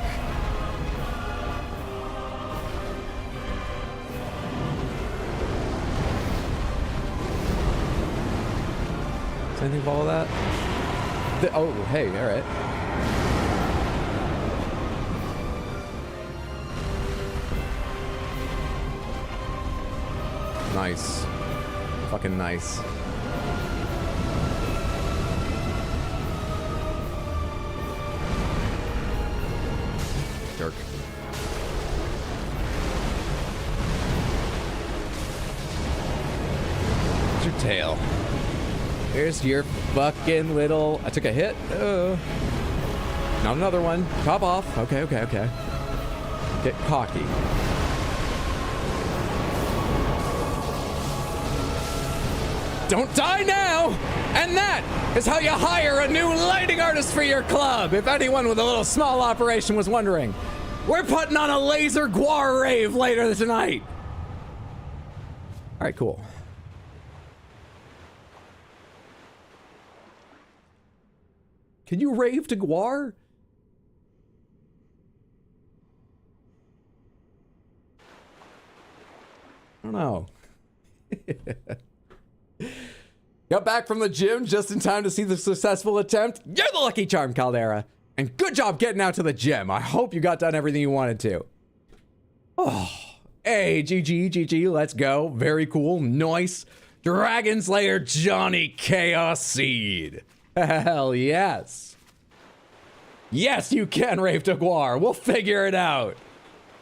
Speaker 1: Does anything follow that? Oh, hey, all right. Nice. Fucking nice. jerk. Where's your tail? Here's your fucking little... I took a hit. Not another one. Top off. Okay, okay, okay. Get cocky. Don't die now! And that is how you hire a new lighting artist for your club, if anyone with a little small operation was wondering. We're putting on a laser guar rave later tonight. All right, cool. Can you rave to guar? I don't know. Got back from the gym just in time to see the successful attempt. You're the lucky charm, Caldera. And good job getting out to the gym. I hope you got done everything you wanted to. Oh, hey, GG, let's go. Very cool, nice. Dragon Slayer Johnny Chaos Seed. Hell yes. Yes, you can rave to guar. We'll figure it out.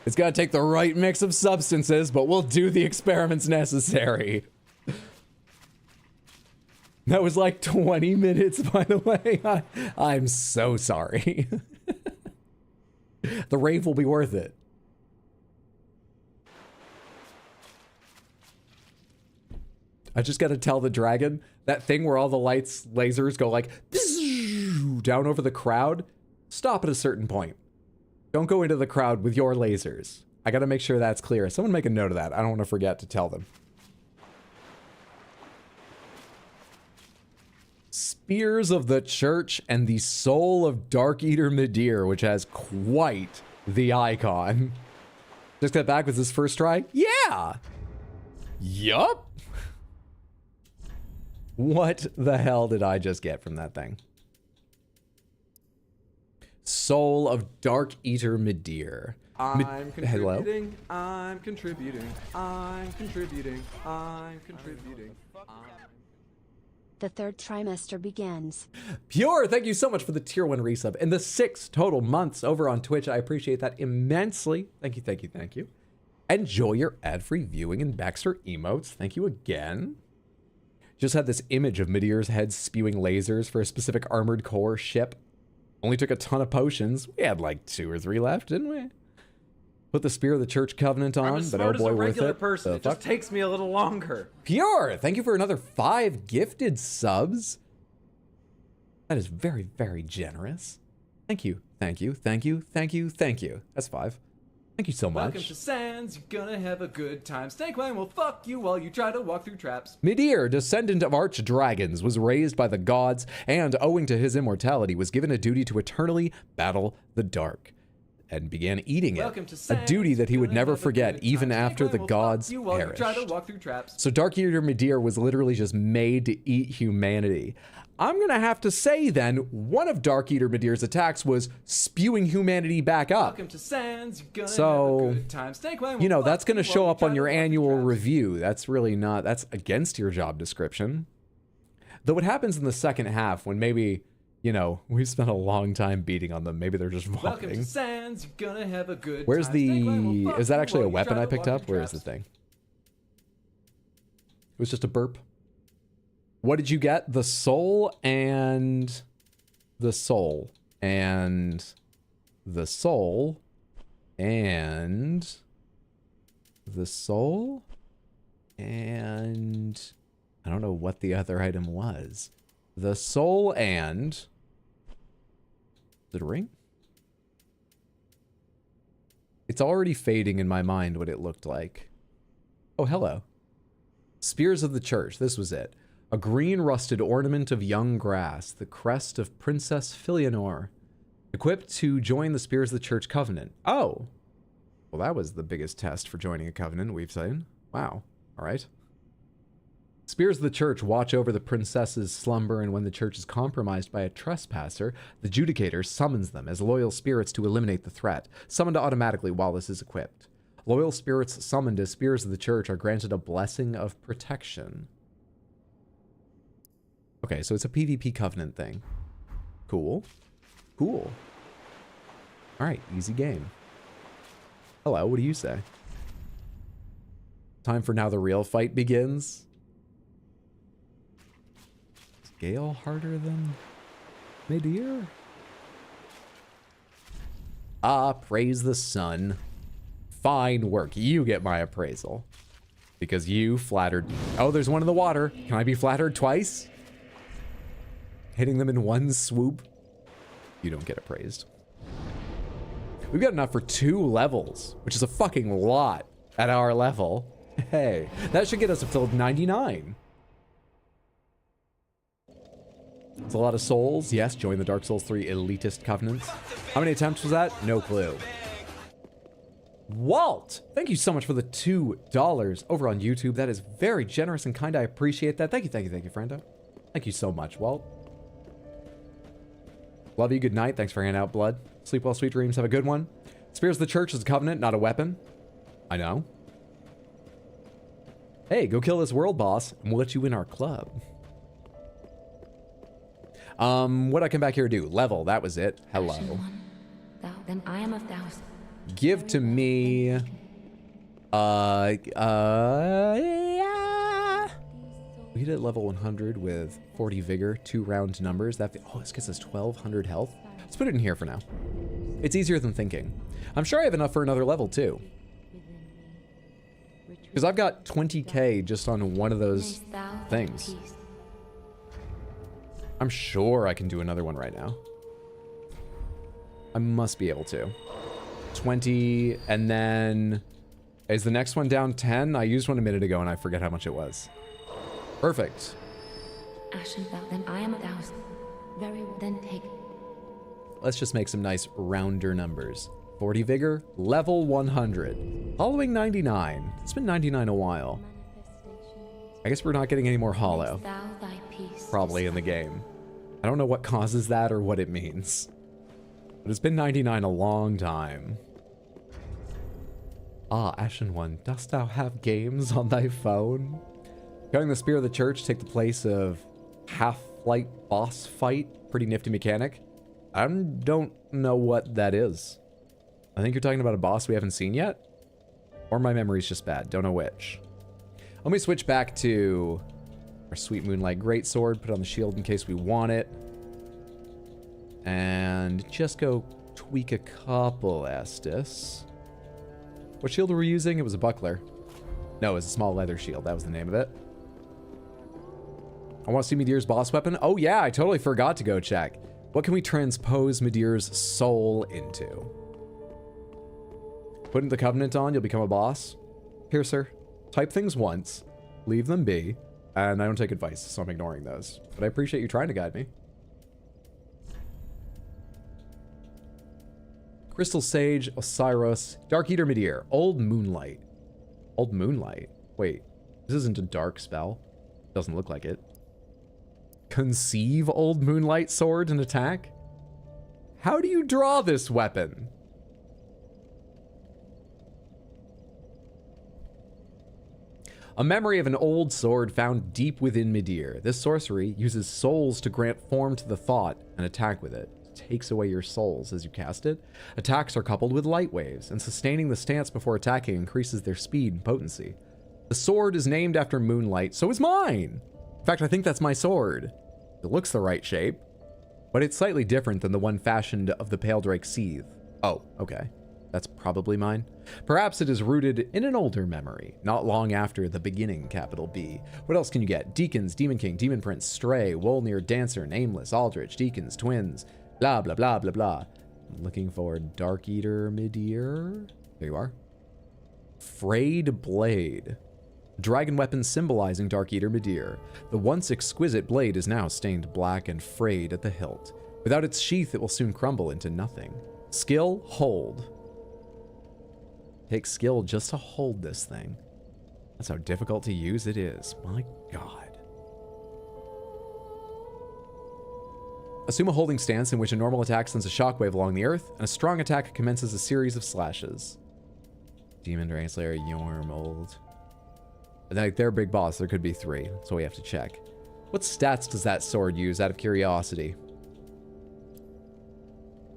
Speaker 1: It's gotta take the right mix of substances, but we'll do the experiments necessary. That was like 20 minutes, by the way. I'm so sorry. The rave will be worth it. I just got to tell the dragon that thing where all the lights, lasers go like down over the crowd. Stop at a certain point. Don't go into the crowd with your lasers. I got to make sure that's clear. Someone make a note of that. I don't want to forget to tell them. Spears of the Church and the Soul of Darkeater Midir, which has quite the icon. Just got back with his first try? Yeah! Yup! What the hell did I just get from that thing? Soul of Darkeater Midir.
Speaker 3: I'm contributing,
Speaker 1: Hello?
Speaker 3: I'm contributing, I'm contributing, I'm contributing.
Speaker 2: The third trimester begins.
Speaker 1: Pure, thank you so much for the tier 1 resub and the 6 total months over on Twitch. I appreciate that immensely. Thank you, thank you, thank you. Enjoy your ad-free viewing and Baxter emotes. Thank you again. Just had this image of Midir's head spewing lasers for a specific armored core ship. Only took a ton of potions. We had like 2 or 3 left, didn't we? Put the Spear of the Church Covenant on, but oh boy, worth it.
Speaker 3: Person. It just takes me a little longer.
Speaker 1: Pure, thank you for another 5 gifted subs. That is very, very generous. Thank you, thank you, thank you, thank you, thank you. That's 5. Thank you so much.
Speaker 3: Welcome to Sands, you're gonna have a good time. Snake Clan will fuck you while you try to walk through traps.
Speaker 1: Midir, descendant of archdragons, was raised by the gods and, owing to his immortality, was given a duty to eternally battle the dark, and began eating it, a duty that he would never forget even after the gods perished. So Darkeater Midir was literally just made to eat humanity. I'm gonna have to say then, one of Darkeater Midir's attacks was spewing humanity back up. So, you know, that's gonna show up on your annual review. That's really not, that's against your job description. Though what happens in the second half when maybe, you know, we spent a long time beating on them. Maybe they're just vomiting. Where's the... Is that actually a weapon I picked up? Where is the thing? It was just a burp. What did you get? The soul and... The soul. And... The soul. And... The soul. And... I don't know what the other item was. The soul and... Is it a ring? It's already fading in my mind what it looked like. Oh, hello. Spears of the Church. This was it. A green rusted ornament of young grass. The crest of Princess Filianor. Equipped to join the Spears of the Church Covenant. Oh. Well, that was the biggest test for joining a covenant we've seen. Wow. All right. Spears of the Church watch over the princess's slumber, and when the church is compromised by a trespasser, the Judicator summons them as loyal spirits to eliminate the threat, summoned automatically while this is equipped. Loyal spirits summoned as Spears of the Church are granted a blessing of protection. Okay, so it's a PvP covenant thing. Cool. Cool. All right, easy game. Hello, what do you say? Time for now the real fight begins. Is Gael harder than Midir? Ah, praise the sun. Fine work. You get my appraisal. Because you flattered me. Oh, there's one in the water. Can I be flattered twice? Hitting them in one swoop. You don't get appraised. We've got enough for 2 levels, which is a fucking lot at our level. Hey, that should get us up to 99. It's a lot of souls. Yes, join the Dark Souls 3 elitist covenants. How many attempts was that? No clue. Walt, thank you so much for the $2 over on YouTube. That is very generous and kind. I appreciate that. Thank you, friendo. Thank you so much, Walt. Love you. Good night. Thanks for hanging out, blood. Sleep well, sweet dreams. Have a good one. Spears of the Church is a covenant, not a weapon. I know. Hey, go kill this world boss, and we'll let you in our club. What'd I come back here to do? Level, that was it. Hello.
Speaker 4: Then I am 1,000.
Speaker 1: Give to me... yeah. We hit at level 100 with 40 vigor, 2 round numbers. Oh, this gets us 1,200 health. Let's put it in here for now. It's easier than thinking. I'm sure I have enough for another level, too. Because I've got 20k just on one of those things. I'm sure I can do another one right now. I must be able to. 20, and then... Is the next one down 10? I used one a minute ago and I forget how much it was. Perfect.
Speaker 4: Then I am 1,000. Very well, then take.
Speaker 1: Let's just make some nice rounder numbers. 40 vigor, level 100. Hollowing 99. It's been 99 a while. I guess we're not getting any more hollow. Probably in the game. I don't know what causes that or what it means. But it's been 99 a long time. Ah, Ashen One, dost thou have games on thy phone? Cutting the Spear of the Church take the place of half-flight boss fight. Pretty nifty mechanic. I don't know what that is. I think you're talking about a boss we haven't seen yet? Or my memory's just bad. Don't know which. Let me switch back to our Sweet Moonlight Greatsword. Put on the shield in case we want it. And just go tweak a couple Estus. What shield were we using? It was a buckler. No, it was a small leather shield. That was the name of it. I want to see Midir's boss weapon. Oh yeah, I totally forgot to go check. What can we transpose Midir's soul into? Putting the covenant on, you'll become a boss. Piercer, type things once, leave them be, and I don't take advice, so I'm ignoring those. But I appreciate you trying to guide me. Crystal Sage, Osiris, Darkeater Midir, Old Moonlight. Old Moonlight? Wait, this isn't a dark spell. Doesn't look like it. Conceive Old Moonlight sword and attack? How do you draw this weapon? A memory of an old sword found deep within Midir. This sorcery uses souls to grant form to the thought and attack with it. It takes away your souls as you cast it. Attacks are coupled with light waves, and sustaining the stance before attacking increases their speed and potency. The sword is named after Moonlight, so is mine! In fact, I think that's my sword. It looks the right shape, but it's slightly different than the one fashioned of the Pale Drake Seethe. Oh, okay. That's probably mine. Perhaps it is rooted in an older memory, not long after the beginning, capital B. What else can you get? Deacons, Demon King, Demon Prince, Stray, Wolnir, Dancer, Nameless, Aldrich, Deacons, Twins, blah, blah, blah, blah, blah. I'm looking for Darkeater Midir. There you are. Frayed Blade. Dragon weapon symbolizing Darkeater Midir. The once exquisite blade is now stained black and frayed at the hilt. Without its sheath, it will soon crumble into nothing. Skill, hold. Takes skill just to hold this thing. That's how difficult to use it is. My God. Assume a holding stance in which a normal attack sends a shockwave along the earth, and a strong attack commences a series of slashes. Demon, Dragon Slayer, Yorm, Old. Like their big boss, there could be 3, so we have to check. What stats does that sword use, out of curiosity?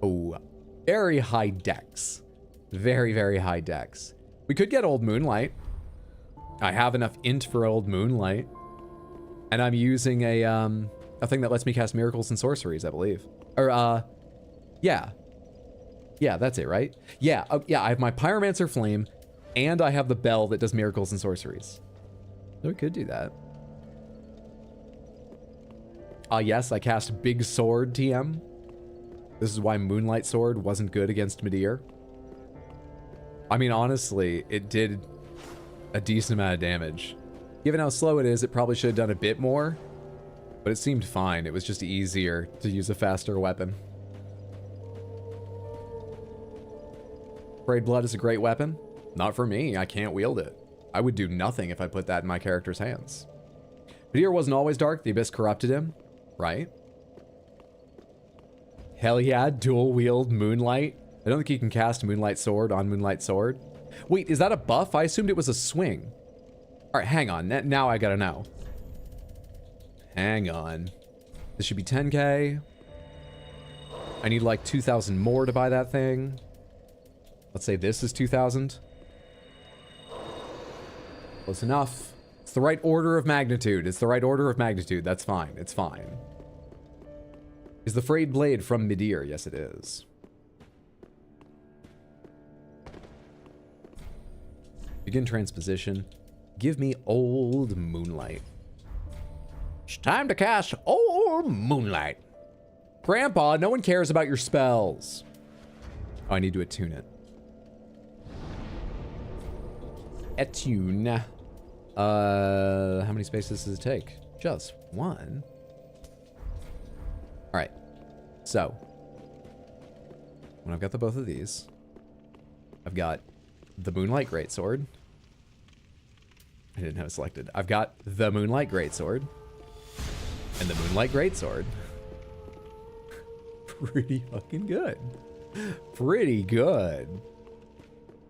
Speaker 1: Oh, very high dex. Very, very high dex. We could get Old Moonlight. I have enough int for Old Moonlight. And I'm using a thing that lets me cast miracles and sorceries, I believe. Or, yeah. Yeah, that's it, right? Yeah, yeah, I have my Pyromancer Flame, and I have the bell that does miracles and sorceries. So we could do that. Yes, I cast Big Sword TM. This is why Moonlight Sword wasn't good against Midir. I mean, honestly, it did a decent amount of damage. Given how slow it is, it probably should have done a bit more, but it seemed fine. It was just easier to use a faster weapon. Frayed Blood is a great weapon. Not for me, I can't wield it. I would do nothing if I put that in my character's hands. Midir wasn't always dark, the Abyss corrupted him, right? Hell yeah, dual wield Moonlight. I don't think you can cast Moonlight Sword on Moonlight Sword. Wait, is that a buff? I assumed it was a swing. All right, hang on. Now I gotta know. Hang on. This should be 10k. I need like 2,000 more to buy that thing. Let's say this is 2,000. Close enough. It's the right order of magnitude. It's the right order of magnitude. That's fine. It's fine. Is the Frayed Blade from Midir? Yes, it is. Begin transposition. Give me Old Moonlight. It's time to cast Old Moonlight. Grandpa, no one cares about your spells. Oh, I need to attune it. Attune. How many spaces does it take? Just one. All right. So, when I've got the both of these, I've got the Moonlight Greatsword. I didn't have it selected. I've got the Moonlight Greatsword and the Moonlight Greatsword. Pretty fucking good. Pretty good.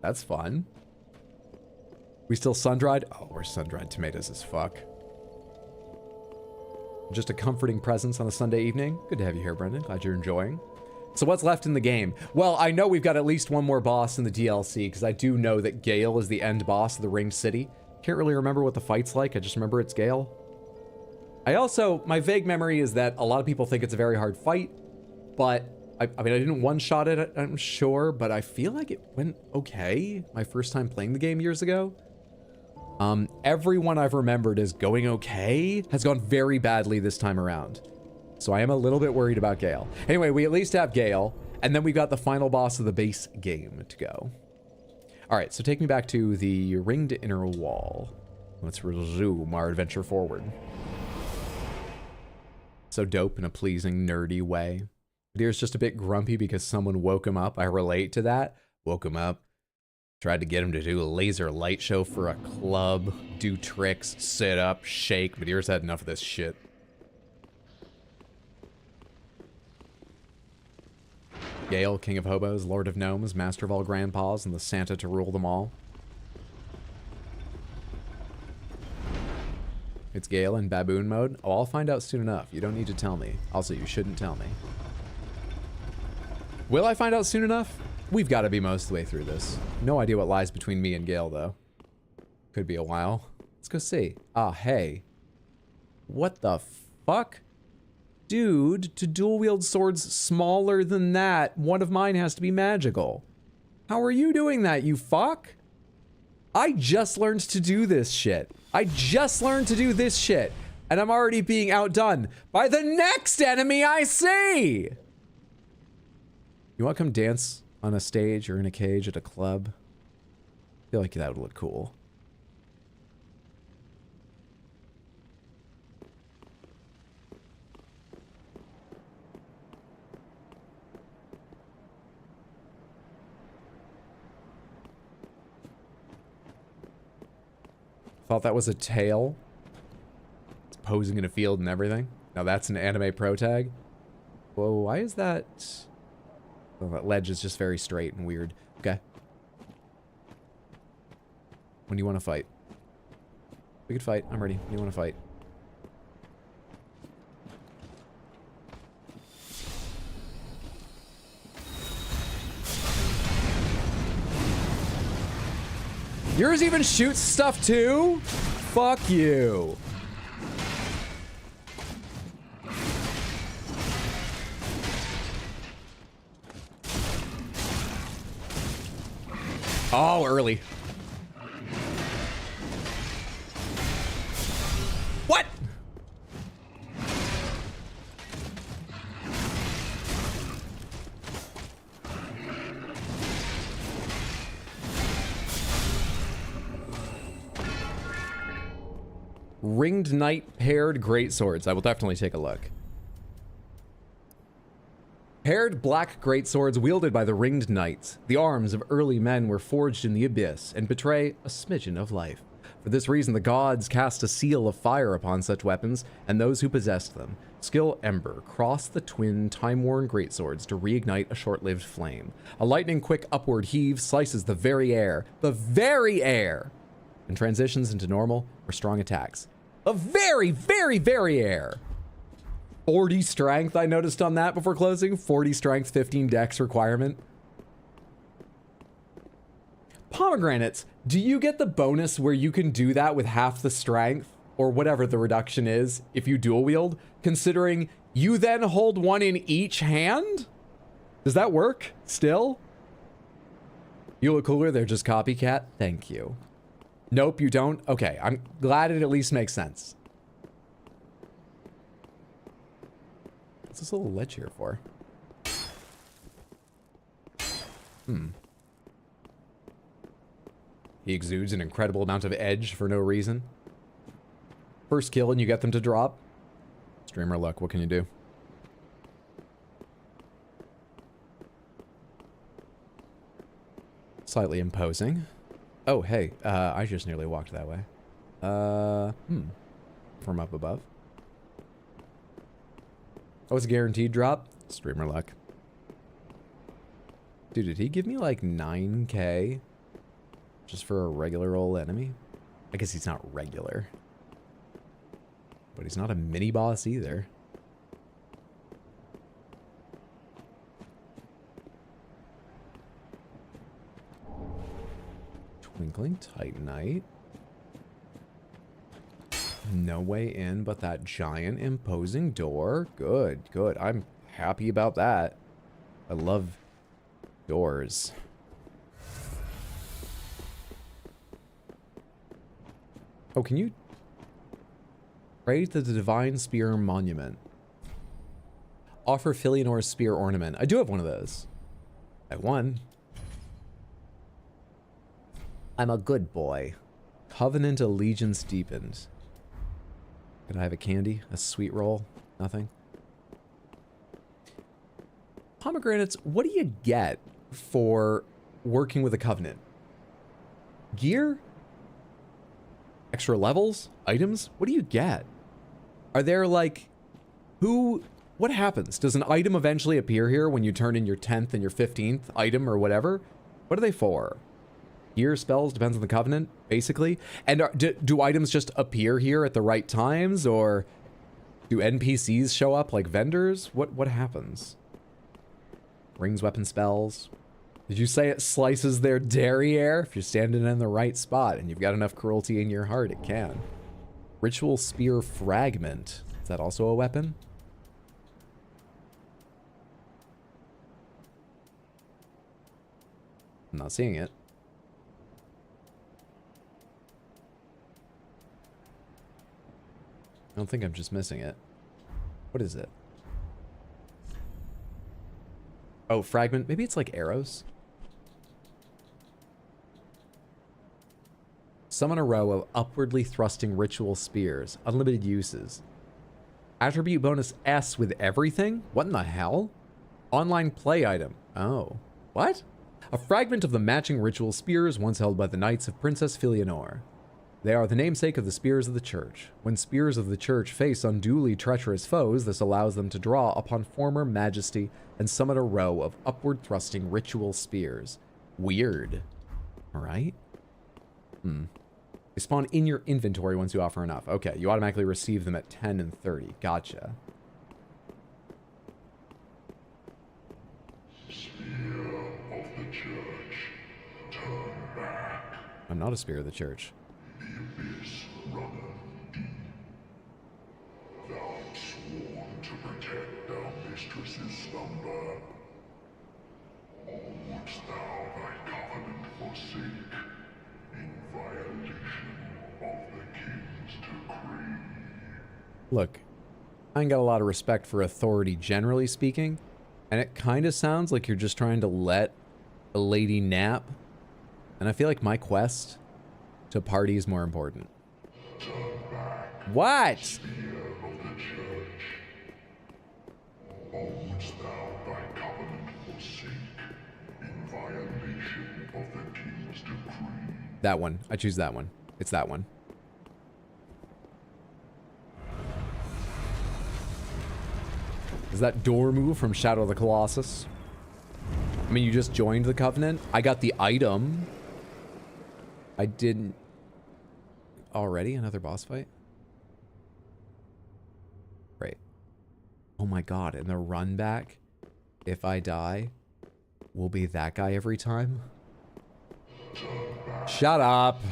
Speaker 1: That's fun. We still sun-dried? Oh, we're sun-dried tomatoes as fuck. Just a comforting presence on a Sunday evening. Good to have you here, Brendan. Glad you're enjoying. So what's left in the game? Well, I know we've got at least one more boss in the DLC, because I do know that Gael is the end boss of the Ringed City. Can't really remember what the fight's like. I just remember it's Gael. My vague memory is that a lot of people think it's a very hard fight, but I mean, I didn't one-shot it, I'm sure, but I feel like it went okay my first time playing the game years ago. Everyone I've remembered as going okay has gone very badly this time around. So I am a little bit worried about Gael. Anyway, we at least have Gael, and then we've got the final boss of the base game to go. All right, so take me back to the Ringed Inner Wall. Let's resume our adventure forward. So dope in a pleasing, nerdy way. Midir's just a bit grumpy because someone woke him up. I relate to that. Woke him up. Tried to get him to do a laser light show for a club. Do tricks, sit up, shake. Midir's had enough of this shit. Gael, King of Hobos, Lord of Gnomes, Master of all Grandpas, and the Santa to rule them all. It's Gael in baboon mode. Oh, I'll find out soon enough. You don't need to tell me. Also, you shouldn't tell me. Will I find out soon enough? We've got to be most of the way through this. No idea what lies between me and Gael, though. Could be a while. Let's go see. Ah, hey. What the fuck? Dude, to dual wield swords smaller than that, one of mine has to be magical. How are you doing that, you fuck? I just learned to do this shit. I just learned to do this shit. And I'm already being outdone by the next enemy I see! You want to come dance on a stage or in a cage at a club? I feel like that would look cool. Thought that was a tail. It's posing in a field and everything. Now that's an anime pro tag. Whoa, why is that? Oh, that ledge is just very straight and weird. Okay. When do you want to fight? We could fight. I'm ready. When do you want to fight? Yours even shoots stuff too? Fuck you. Oh, early. What? Ringed Knight paired greatswords. I will definitely take a look. Paired black greatswords wielded by the Ringed Knights. The arms of early men were forged in the abyss and betray a smidgen of life. For this reason, the gods cast a seal of fire upon such weapons and those who possessed them. Skill Ember. Cross the twin time-worn greatswords to reignite a short-lived flame. A lightning-quick upward heave slices the very air, and transitions into normal or strong attacks. The very, very, very air. 40 strength, I noticed on that before closing. 40 strength, 15 dex requirement. Pomegranates, do you get the bonus where you can do that with half the strength, or whatever the reduction is, if you dual wield, considering you then hold one in each hand? Does that work still? You look cooler, they're just copycat. Thank you. Nope, you don't? Okay, I'm glad it at least makes sense. What's this little ledge here for? He exudes an incredible amount of edge for no reason. First kill and you get them to drop. Streamer luck, what can you do? Slightly imposing. Oh, hey, I just nearly walked that way. From up above. Oh, it's a guaranteed drop? Streamer luck. Dude, did he give me like 9k just for a regular old enemy? I guess he's not regular. But he's not a mini boss either. Twinkling Titanite. No way in but that giant imposing door. Good, good. I'm happy about that. I love doors. Oh, can you trade the Divine Spear Monument? Offer Filionor's Spear Ornament. I do have one of those. I won. I'm a good boy. Covenant Allegiance Deepened. Could I have a candy? A sweet roll? Nothing? Pomegranates, what do you get for working with a Covenant? Gear? Extra levels? Items? What do you get? Are there like... What happens? Does an item eventually appear here when you turn in your 10th and your 15th item or whatever? What are they for? Gear, spells, depends on the Covenant, basically. And do items just appear here at the right times, or do NPCs show up like vendors? What happens? Rings, weapon, spells. Did you say it slices their derriere? If you're standing in the right spot and you've got enough cruelty in your heart, it can. Ritual Spear Fragment. Is that also a weapon? I'm not seeing it. I don't think I'm just missing it. What is it? Oh, fragment. Maybe it's like arrows. Summon a row of upwardly thrusting ritual spears. Unlimited uses. Attribute bonus S with everything? What in the hell? Online play item. Oh. What? A fragment of the matching ritual spears once held by the Knights of Princess Filionor. They are the namesake of the Spears of the Church. When Spears of the Church face unduly treacherous foes, this allows them to draw upon former majesty and summon a row of upward thrusting ritual spears. Weird. Alright. They spawn in your inventory once you offer enough. Okay, you automatically receive them at 10 and 30. Gotcha. I'm not a spear of the church.
Speaker 6: Thou sworn to protect thou mistress's slumber. Or wouldst thou thy covenant forsake in violation of the king's decree?
Speaker 1: Look, I ain't got a lot of respect for authority generally speaking, and it kind of sounds like you're just trying to let a lady nap, and I feel like my quest to party is more important. What?
Speaker 6: Or wouldst thou thy covenant forsake in violation of the king's decree?
Speaker 1: That one. I choose that one. It's that one. Is that door move from Shadow of the Colossus? I mean, you just joined the Covenant. I got the item. I didn't... Already? Another boss fight? Great. Oh my god, and the run back, if I die, will be that guy every time? Shut up!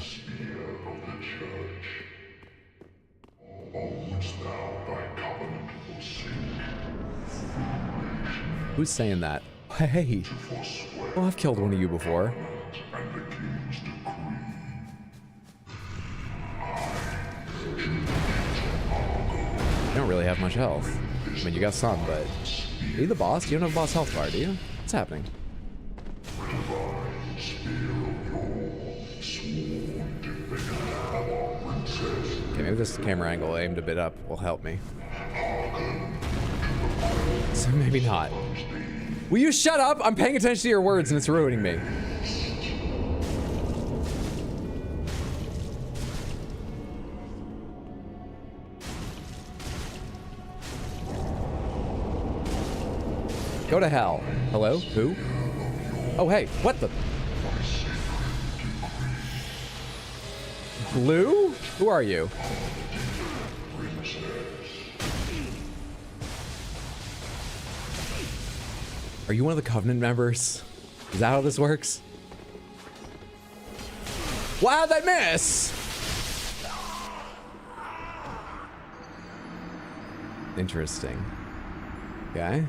Speaker 1: Who's saying that? Hey! Well, I've killed one of you before. You don't really have much health. I mean, you got some, but... Are you the boss? You don't have boss health bar, do you? What's happening? Okay, maybe this camera angle aimed a bit up will help me. So maybe not. Will you shut up? I'm paying attention to your words and it's ruining me. Go to hell. Hello? Who? Oh, hey. What the? Blue? Who are you? Are you one of the Covenant members? Is that how this works? Wow, that miss! Interesting. Okay.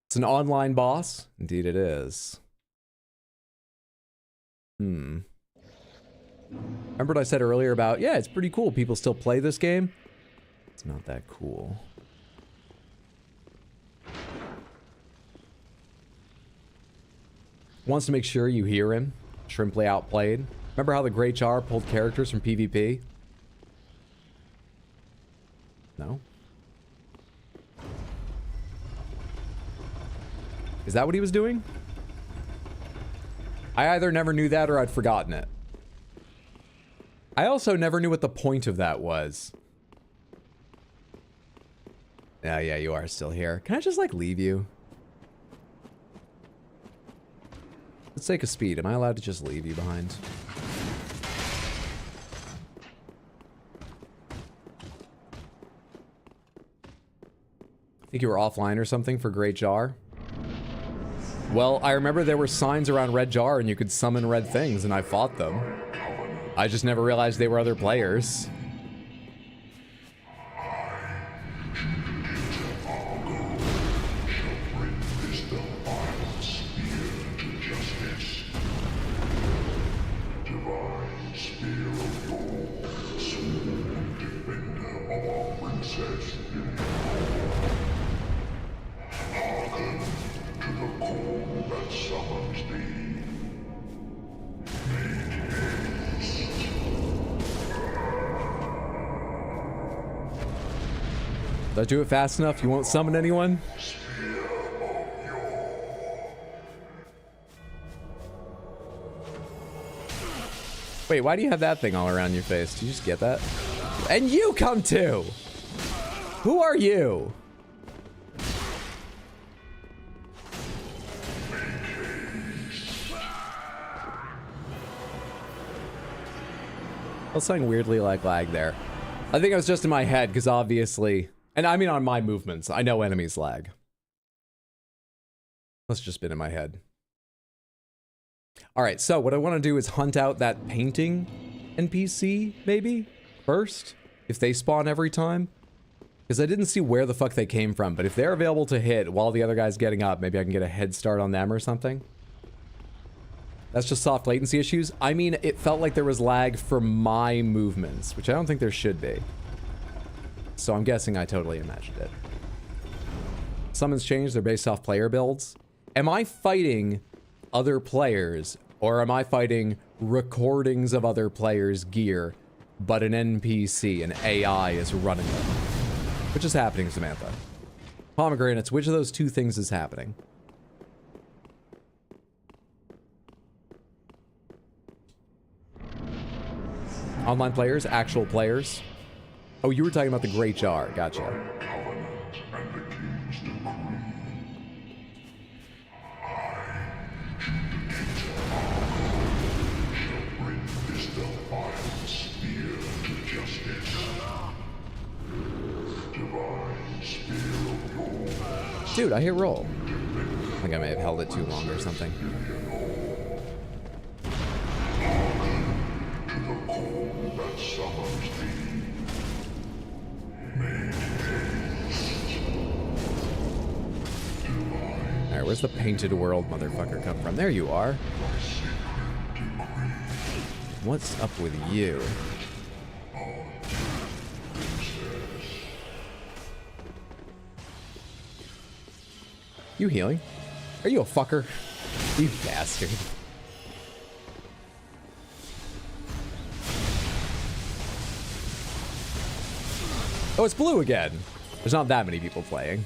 Speaker 1: It's an online boss? Indeed it is. Remember what I said earlier about, yeah, it's pretty cool. People still play this game? It's not that cool. Wants to make sure you hear him. Shrimply outplayed. Remember how the Great Jar pulled characters from PvP? No? Is that what he was doing? I either never knew that or I'd forgotten it. I also never knew what the point of that was. Yeah, you are still here. Can I just, like, leave you? Let's take a speed. Am I allowed to just leave you behind? I think you were offline or something for Great Jar. Well, I remember there were signs around Red Jar and you could summon red things and I fought them. I just never realized they were other players. Did I do it fast enough? You won't summon anyone? Wait, why do you have that thing all around your face? Did you just get that? And you come too! Who are you? I was something weirdly like lag there. I think I was just in my head because obviously, and I mean on my movements, I know enemies lag. Must have just been in my head. All right, so what I want to do is hunt out that painting NPC, maybe, first, if they spawn every time. Because I didn't see where the fuck they came from, but if they're available to hit while the other guy's getting up, maybe I can get a head start on them or something. That's just soft latency issues. I mean, it felt like there was lag for my movements, which I don't think there should be. So I'm guessing I totally imagined it. Summons changed, they're based off player builds. Am I fighting other players, or am I fighting recordings of other players' gear, but an NPC, an AI is running them? Which is happening, Samantha? Pomegranates, which of those two things is happening? Online players, actual players. Oh, you were talking about the Great Jar. Gotcha. Dude, I hit roll. I think I may have held it too long or something. Alright, where's the painted world motherfucker come from? There you are. What's up with you? You healing? Are you a fucker? You bastard. Oh, it's blue again. There's not that many people playing.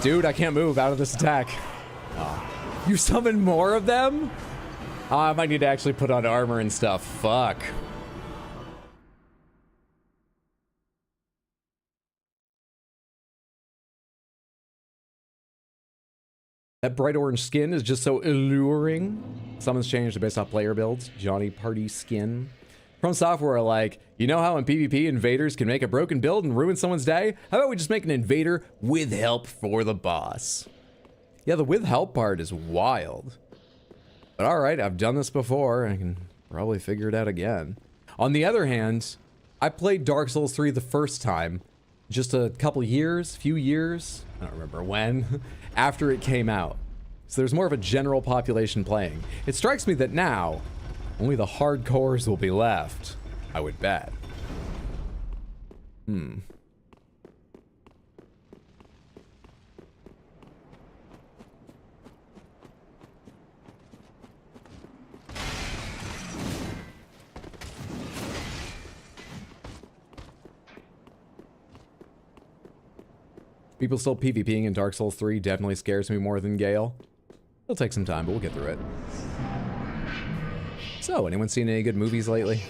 Speaker 1: Dude, I can't move out of this attack. Oh. You summon more of them? Oh, I might need to actually put on armor and stuff. Fuck. That bright orange skin is just so alluring. Someone's changed based off player builds. Johnny Party skin. From Software are like, you know how in PvP invaders can make a broken build and ruin someone's day? How about we just make an invader with help for the boss? Yeah, the with help part is wild. But alright, I've done this before. I can probably figure it out again. On the other hand, I played Dark Souls 3 the first time just a few years, I don't remember when, after it came out. So there's more of a general population playing. It strikes me that now, only the hardcores will be left, I would bet. People still PvPing in Dark Souls 3 definitely scares me more than Gael. It'll take some time, but we'll get through it. So, anyone seen any good movies lately?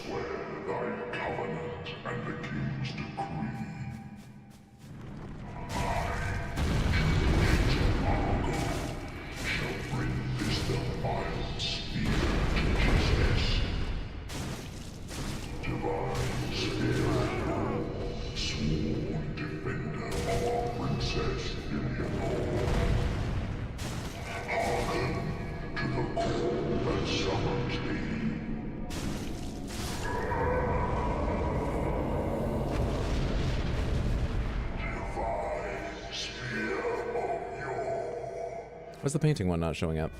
Speaker 1: Why's the painting one not showing up?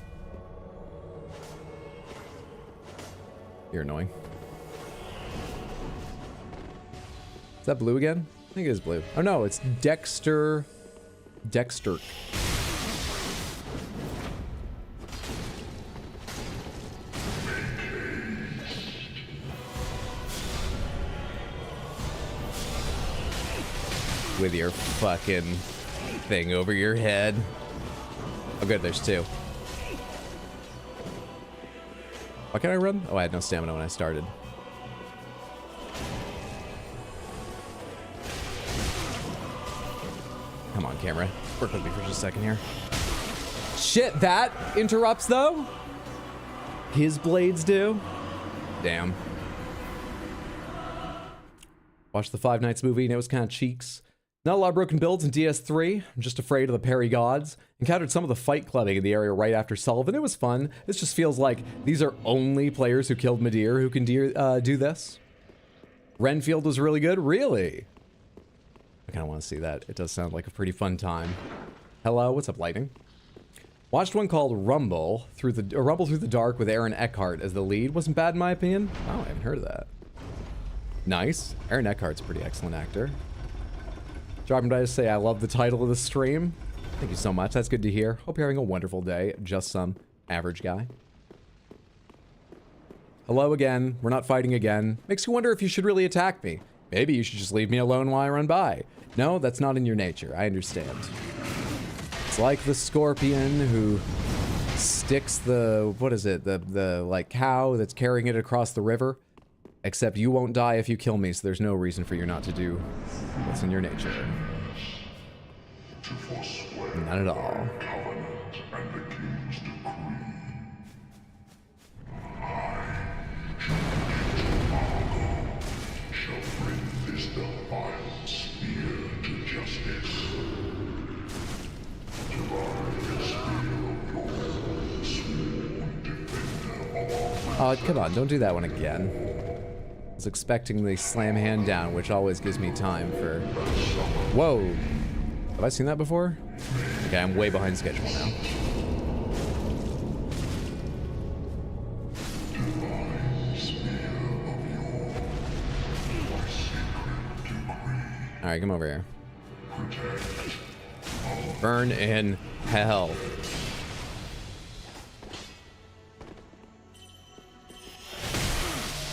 Speaker 1: You're annoying. Is that blue again? I think it is blue. Oh no, it's Dexter. Dexter. With your fucking thing over your head. Oh good, there's two. Why can't I run? Oh, I had no stamina when I started. Come on, camera. Work with me for just a second here. Shit, that interrupts though? His blades do? Damn. Watched the Five Nights movie and it was kind of cheeks. Not a lot of broken builds in DS3. I'm just afraid of the parry gods. Encountered some of the fight clubbing in the area right after Sullivan. It was fun. This just feels like these are only players who killed Midir who can do this. Renfield was really good. Really? I kind of want to see that. It does sound like a pretty fun time. Hello, what's up, Lightning? Watched one called Rumble Through the Dark with Aaron Eckhart as the lead. Wasn't bad in my opinion. Oh, I haven't heard of that. Nice. Aaron Eckhart's a pretty excellent actor. Dropping by to say I love the title of the stream. Thank you so much. That's good to hear. Hope you're having a wonderful day. Just some average guy. Hello again. We're not fighting again. Makes you wonder if you should really attack me. Maybe you should just leave me alone while I run by. No, that's not in your nature. I understand. It's like the scorpion who sticks the, what is it? The like cow that's carrying it across the river. Except you won't die if you kill me, so there's no reason for you not to do what's in your nature. Not at all. Oh, come on, don't do that one again. I was expecting the slam hand down, which always gives me time for... Whoa! Have I seen that before? Okay, I'm way behind schedule now. Alright, come over here. Burn in hell.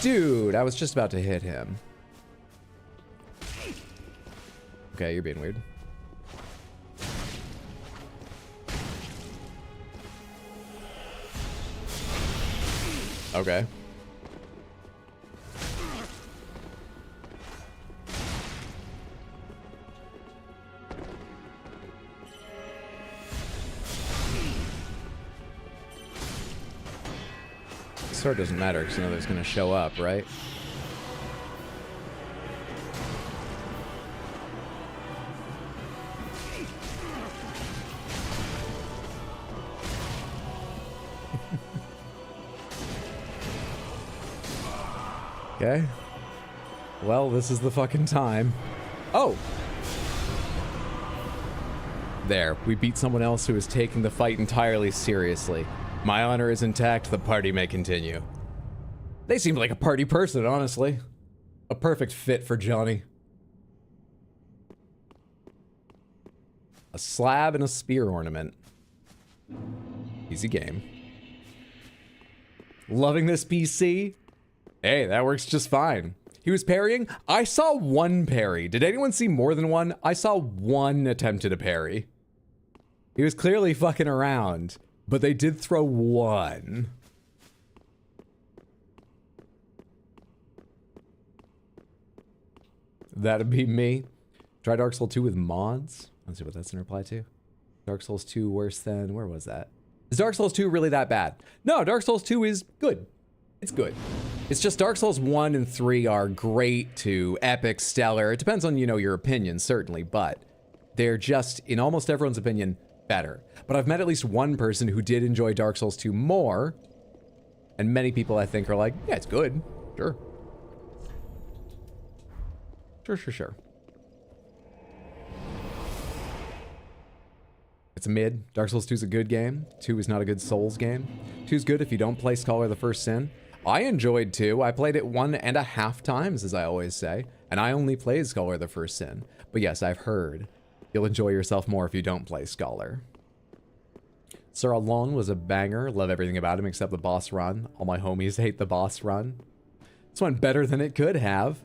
Speaker 1: Dude, I was just about to hit him. Okay, you're being weird. Okay. Sword doesn't matter because you know there's gonna show up, right? Okay. Well, this is the fucking time. Oh! There, we beat someone else who is taking the fight entirely seriously. My honor is intact, the party may continue. They seemed like a party person, honestly. A perfect fit for Johnny. A slab and a spear ornament. Easy game. Loving this PC? Hey, that works just fine. He was parrying? I saw one parry. Did anyone see more than one? I saw one attempt at a parry. He was clearly fucking around. But they did throw one. That'd be me. Try Dark Souls 2 with mods. Let's see what that's in reply to. Dark Souls 2 worse than... Where was that? Is Dark Souls 2 really that bad? No, Dark Souls 2 is good. It's good. It's just Dark Souls 1 and 3 are great to epic, stellar. It depends on, you know, your opinion, certainly. But they're just, in almost everyone's opinion, better. But I've met at least one person who did enjoy Dark Souls 2 more. And many people, I think, are like, yeah, it's good. Sure. Sure. It's a mid. Dark Souls 2 is a good game. 2 is not a good Souls game. 2 is good if you don't play Scholar of the First Sin. I enjoyed 2. I played it 1.5 times, as I always say. And I only played Scholar of the First Sin. But yes, I've heard you'll enjoy yourself more if you don't play Scholar. Sir Alon was a banger. Love everything about him except the boss run. All my homies hate the boss run. This went better than it could have.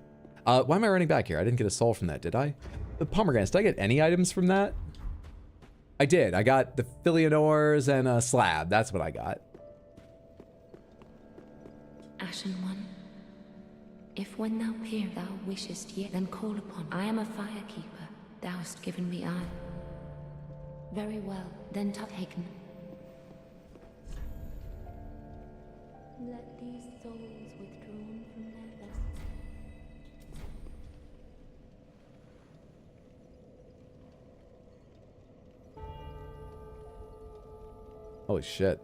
Speaker 1: Why am I running back here? I didn't get a soul from that, did I? The pomegranates, did I get any items from that? I did. I got the Philionors and a slab. That's what I got.
Speaker 4: Ashen One, if when thou appear thou wishest yet, then call upon. I am a firekeeper. Thou hast given me eye. Very well, then taken. Let these souls withdrawn from their vessels.
Speaker 1: Holy shit.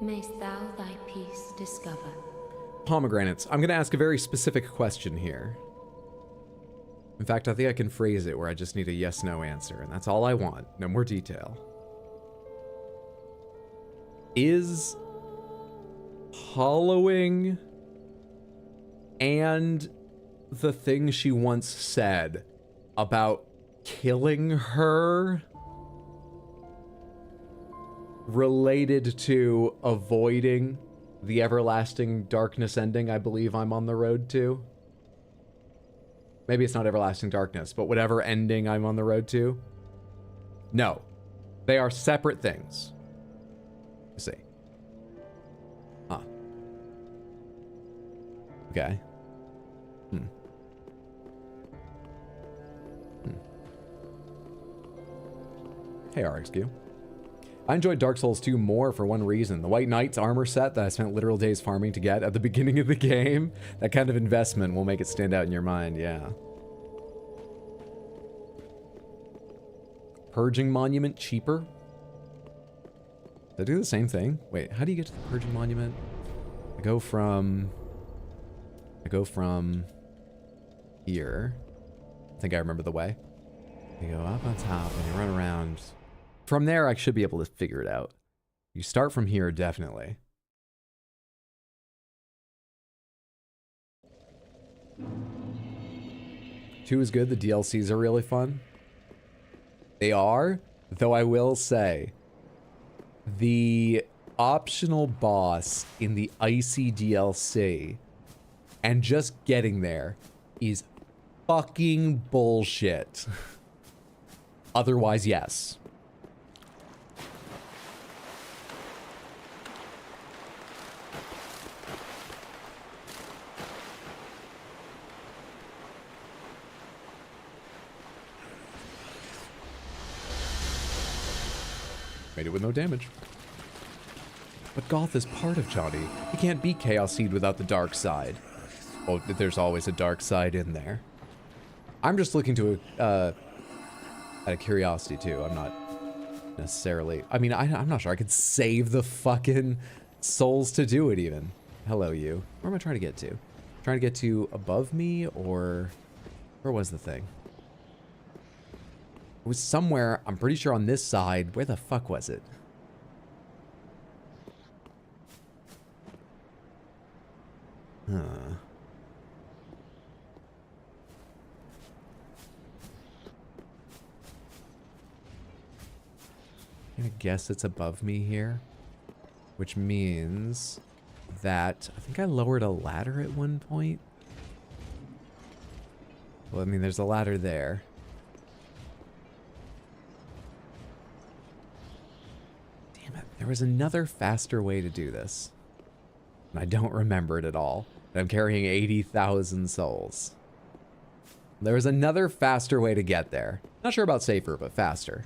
Speaker 4: Mayst thou thy peace discover.
Speaker 1: Pomegranates. I'm going to ask a very specific question here. In fact, I think I can phrase it where I just need a yes-no answer, and that's all I want. No more detail. Is hollowing and the thing she once said about killing her related to avoiding the everlasting darkness ending I believe I'm on the road to? Maybe it's not everlasting darkness, but whatever ending I'm on the road to? No. They are separate things. Let's see. Huh. Okay. Hey, RXQ. I enjoyed Dark Souls 2 more for one reason. The White Knight's armor set that I spent literal days farming to get at the beginning of the game. That kind of investment will make it stand out in your mind, yeah. Purging Monument cheaper? Did I do the same thing? Wait, how do you get to the Purging Monument? I go from here. I think I remember the way. You go up on top and you run around. From there, I should be able to figure it out. You start from here, definitely. Two is good. The DLCs are really fun. They are, though I will say, the optional boss in the Icy DLC and just getting there is fucking bullshit. Otherwise, yes. Made it with no damage. But Goth is part of Johnny. He can't be Chaos Seed without the dark side. Oh, there's always a dark side in there. I'm just looking to out of curiosity too. I'm not necessarily. I mean, I'm not sure I could save the fucking souls to do it even. Hello, you. Where am I trying to get to? Trying to get to above me, or where was the thing? It was somewhere, I'm pretty sure on this side. Where the fuck was it? Huh. I'm gonna guess it's above me here. Which means that I think I lowered a ladder at one point. Well, I mean, there's a ladder there. There was another faster way to do this. And I don't remember it at all. And I'm carrying 80,000 souls. There was another faster way to get there. Not sure about safer, but faster.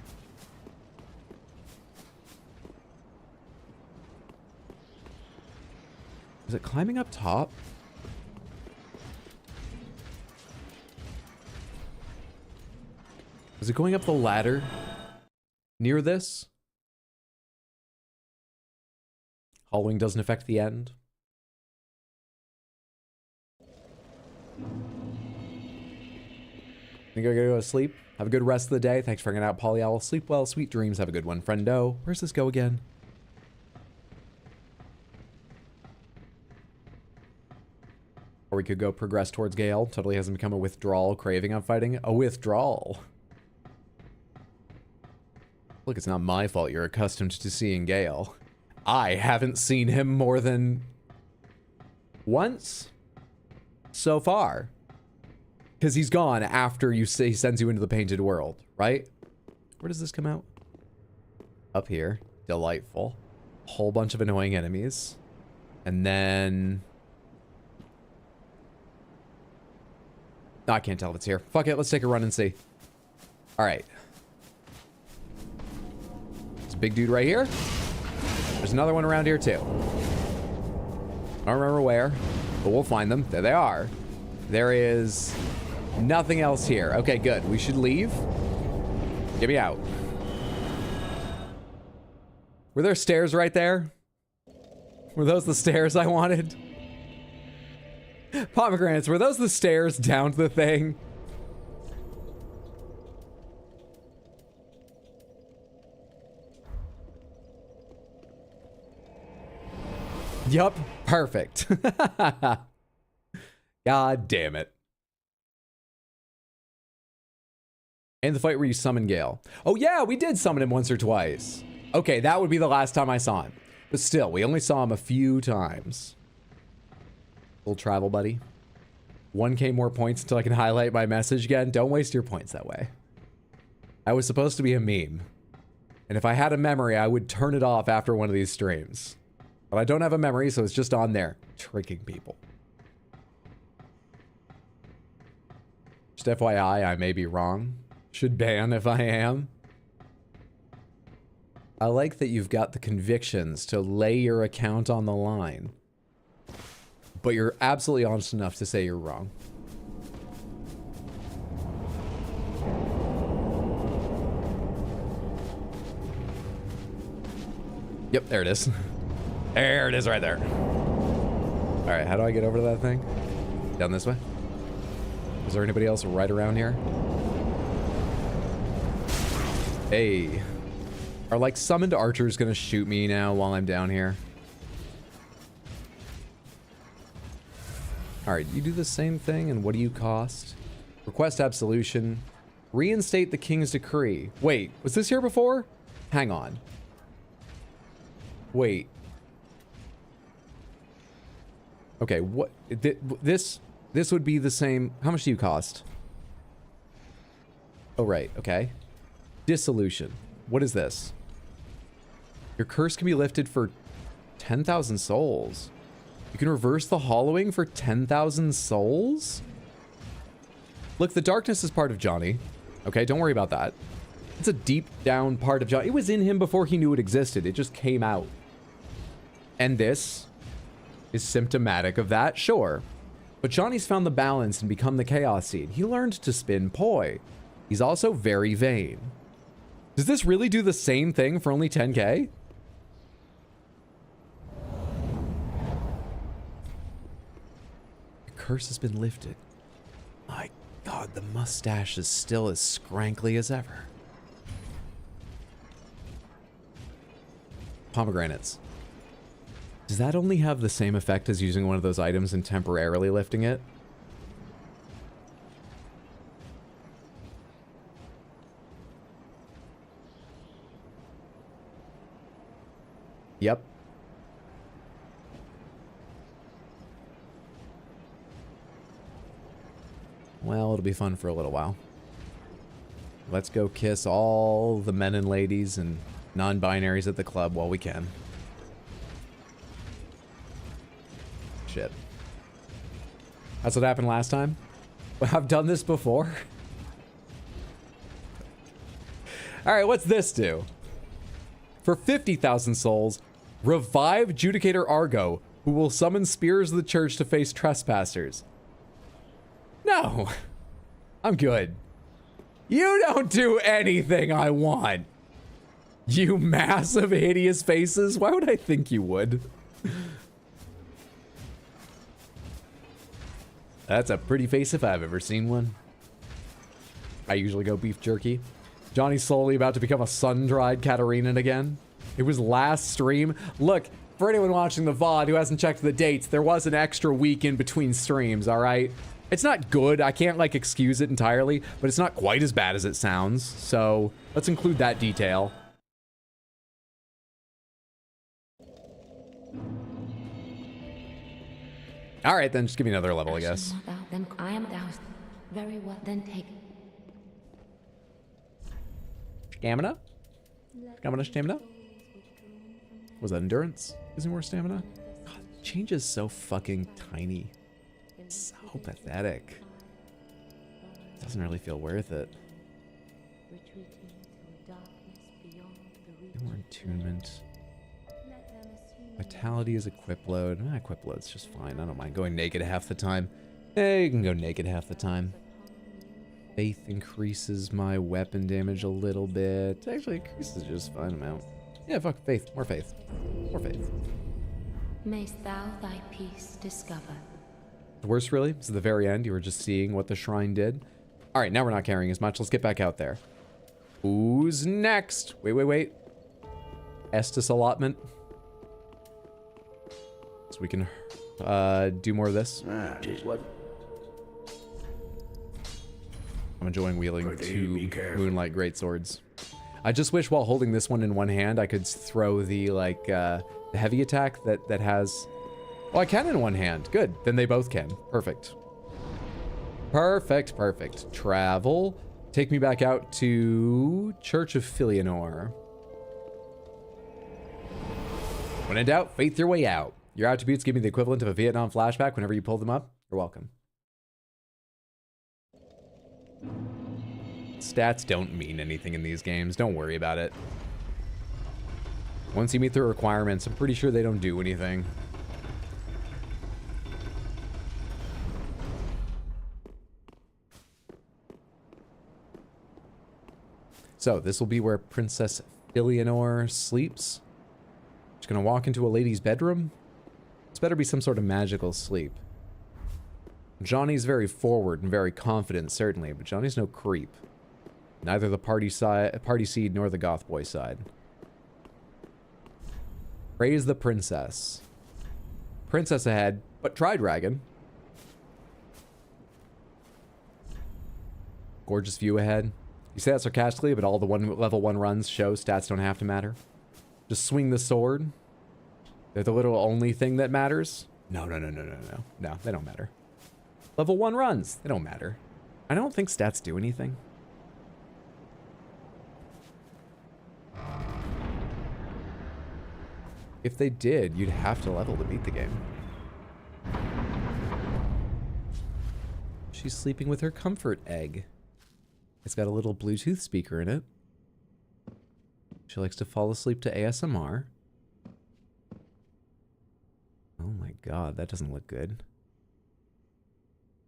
Speaker 1: Is it climbing up top? Is it going up the ladder near this? Hollowing doesn't affect the end. Think I gotta go to sleep? Have a good rest of the day. Thanks for hanging out, Polly Owl. Sleep well, sweet dreams. Have a good one, friendo. Where's this go again? Or we could go progress towards Gael. Totally hasn't become a withdrawal craving I'm fighting. A withdrawal. Look, it's not my fault you're accustomed to seeing Gael. I haven't seen him more than once so far. Because he's gone after you say he sends you into the painted world, right? Where does this come out? Up here. Delightful. Whole bunch of annoying enemies. And then... No, I can't tell if it's here. Fuck it, let's take a run and see. Alright. There's a big dude right here. There's another one around here too. I don't remember where, but we'll find them. There they are. There is nothing else here. Okay, good. We should leave. Get me out. Were there stairs right there? Were those the stairs I wanted? Pomegranates, were those the stairs down to the thing? Yup, perfect. God damn it. And the fight where you summon Gael. Oh yeah, we did summon him once or twice. Okay, that would be the last time I saw him. But still, we only saw him a few times. Little travel buddy. 1K more points until I can highlight my message again. Don't waste your points that way. I was supposed to be a meme. And if I had a memory, I would turn it off after one of these streams. But I don't have a memory, so it's just on there, tricking people. Just FYI, I may be wrong. Should ban if I am. I like that you've got the convictions to lay your account on the line. But you're absolutely honest enough to say you're wrong. Yep, there it is. There it is right there. All right, how do I get over to that thing? Down this way? Is there anybody else right around here? Hey. Are like summoned archers gonna shoot me now while I'm down here? All right, you do the same thing, and what do you cost? Request absolution. Reinstate the king's decree. Wait, was this here before? Hang on. Wait. Okay, what? This would be the same. How much do you cost? Oh, right. Okay. Dissolution. What is this? Your curse can be lifted for 10,000 souls. You can reverse the hollowing for 10,000 souls? Look, the darkness is part of Johnny. Okay, don't worry about that. It's a deep down part of Johnny. It was in him before he knew it existed. It just came out. And this is symptomatic of that, sure. But Johnny's found the balance and become the chaos seed. He learned to spin poi. He's also very vain. Does this really do the same thing for only 10K? The curse has been lifted. My God, the mustache is still as scrankly as ever. Pomegranates. Does that only have the same effect as using one of those items and temporarily lifting it? Yep. Well, it'll be fun for a little while. Let's go kiss all the men and ladies and non-binaries at the club while we can. Shit. That's what happened last time? I've done this before. Alright, what's this do? For 50,000 souls, revive Judicator Argo, who will summon spears of the church to face trespassers. No. I'm good. You don't do anything I want. You massive, hideous faces. Why would I think you would? That's a pretty face if I've ever seen one. I usually go beef jerky. Johnny's slowly about to become a sun-dried Katarina again. It was last stream. Look, for anyone watching the VOD who hasn't checked the dates, there was an extra week in between streams, all right? It's not good. I can't, like, excuse it entirely, but it's not quite as bad as it sounds. So let's include that detail. All right, then just give me another level, I guess.
Speaker 4: Then I am doused. Very well, then take.
Speaker 1: Stamina? Stamina? Was that endurance? Is there more stamina? God, change is so fucking tiny. So pathetic. Doesn't really feel worth it. More attunement. Vitality is equip load. Equip load's just fine. I don't mind going naked half the time. You can go naked half the time. Faith increases my weapon damage a little bit. Actually, increases just a fine amount. Yeah, fuck, faith. More faith. More faith.
Speaker 4: Mayst thou thy peace discover.
Speaker 1: The worst, really, is at the very end. You were just seeing what the shrine did. All right, now we're not carrying as much. Let's get back out there. Who's next? Wait. Estus allotment. So we can do more of this.
Speaker 5: What?
Speaker 1: I'm enjoying wielding two Moonlight Greatswords. I just wish while holding this one in one hand, I could throw the, like, the heavy attack that has... Oh, I can in one hand. Good. Then they both can. Perfect. Perfect. Travel. Take me back out to Church of Filianor. When in doubt, faith your way out. Your attributes give me the equivalent of a Vietnam flashback whenever you pull them up. You're welcome. Stats don't mean anything in these games. Don't worry about it. Once you meet the requirements, I'm pretty sure they don't do anything. So, this will be where Princess Filianor sleeps. She's gonna walk into a lady's bedroom. This better be some sort of magical sleep. Johnny's very forward and very confident, certainly, but Johnny's no creep. Neither the party seed nor the goth boy side. Praise the princess. Princess ahead, but try dragon. Gorgeous view ahead. You say that sarcastically, but all the level 1 runs show stats don't have to matter. Just swing the sword. They're the little only thing that matters. No, they don't matter. Level 1 runs, they don't matter. I don't think stats do anything. If they did, you'd have to level to beat the game. She's sleeping with her comfort egg. It's got a little Bluetooth speaker in it. She likes to fall asleep to ASMR. Oh my god, that doesn't look good.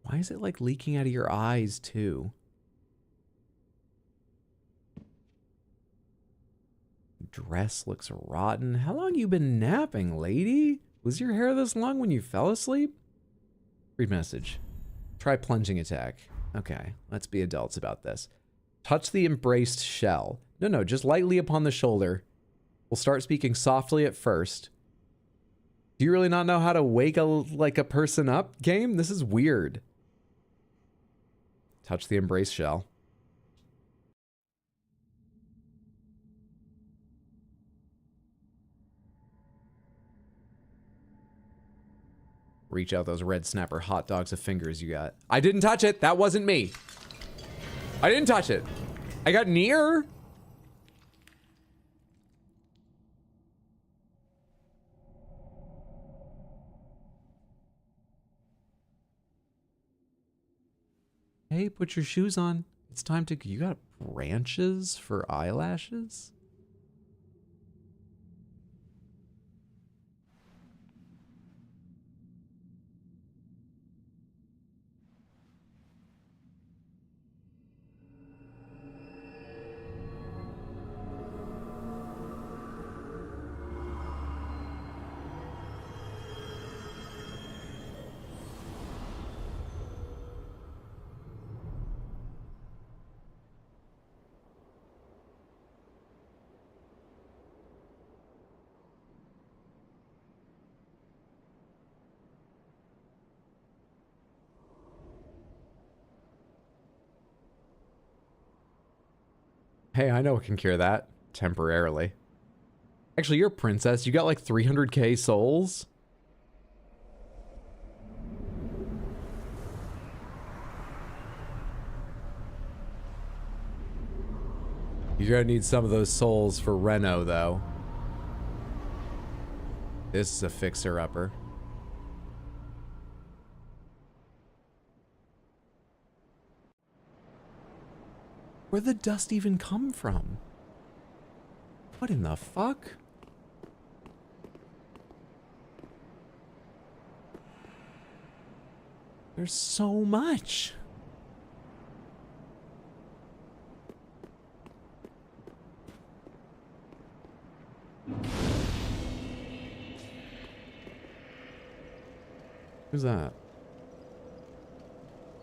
Speaker 1: Why is it like leaking out of your eyes too? Dress looks rotten. How long you been napping, lady? Was your hair this long when you fell asleep? Read message. Try plunging attack. Okay, let's be adults about this. Touch the embraced shell. No, just lightly upon the shoulder. We'll start speaking softly at first. Do you really not know how to wake a person up, game? This is weird. Touch the embraced shell. Reach out those red snapper hot dogs of fingers you got. I didn't touch it. That wasn't me. I didn't touch it. I got near. Hey, put your shoes on. It's time to... You got branches for eyelashes? Hey, I know what can cure that. Temporarily. Actually, you're a princess. You got like 300k souls? You're gonna need some of those souls for Reno, though. This is a fixer-upper. Where'd the dust even come from? What in the fuck? There's so much. Who's that?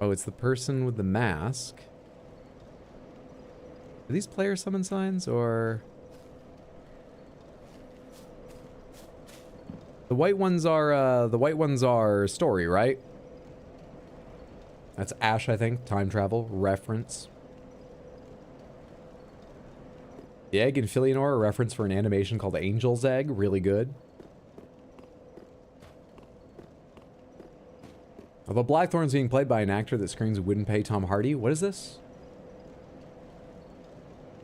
Speaker 1: Oh, it's the person with the mask. Are these player summon signs, or... The white ones are story, right? That's Ash, I think. Time travel reference. The egg in Filianor, a reference for an animation called Angel's Egg. Really good. Although Blackthorn's being played by an actor that screams wouldn't pay Tom Hardy. What is this?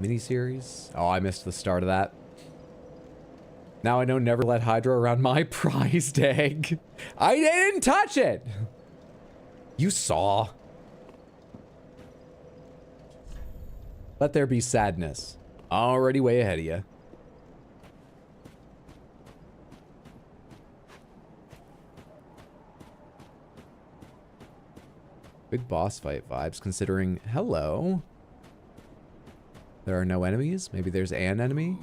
Speaker 1: Miniseries? Oh, I missed the start of that. Now I know never let Hydra around my prized egg. I didn't touch it! You saw. Let there be sadness. Already way ahead of you. Big boss fight vibes, considering... Hello. There are no enemies? Maybe there's an enemy?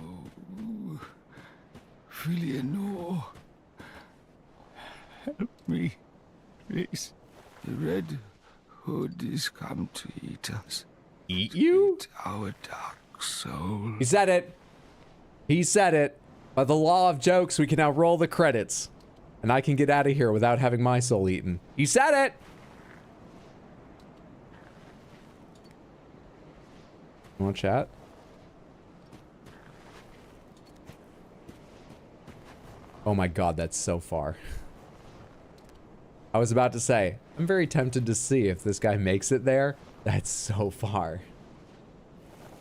Speaker 7: Filianor, help me, please. The Red Hood is come to eat us.
Speaker 1: Eat you?
Speaker 7: Eat our dark soul.
Speaker 1: He said it. He said it. By the law of jokes, we can now roll the credits. And I can get out of here without having my soul eaten. He said it! You want to chat? Oh my god, that's so far. I was about to say, I'm very tempted to see if this guy makes it there. That's so far.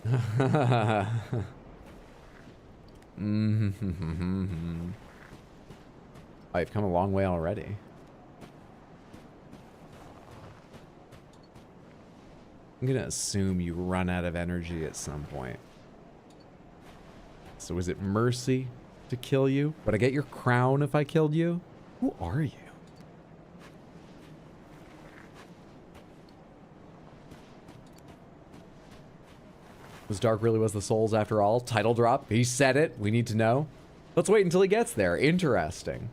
Speaker 1: Oh, you've come a long way already. I'm gonna assume you run out of energy at some point. So is it mercy to kill you? Would I get your crown if I killed you? Who are you? Was Dark really was the souls after all? Title drop. He said it. We need to know. Let's wait until he gets there. Interesting.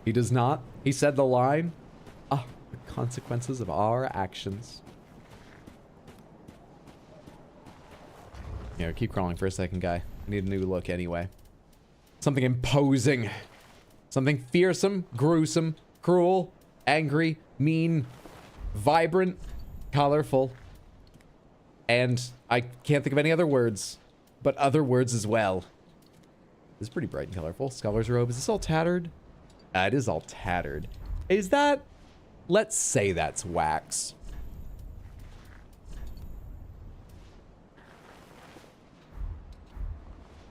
Speaker 1: He does not. He said the line. Ah, the consequences of our actions. Yeah, keep crawling for a second, guy. I need a new look anyway. Something imposing. Something fearsome, gruesome, cruel, angry, mean, vibrant, colorful. And I can't think of any other words, but other words as well. This is pretty bright and colorful. Scholar's robe. Is this all tattered? It is all tattered. Is that... Let's say that's wax.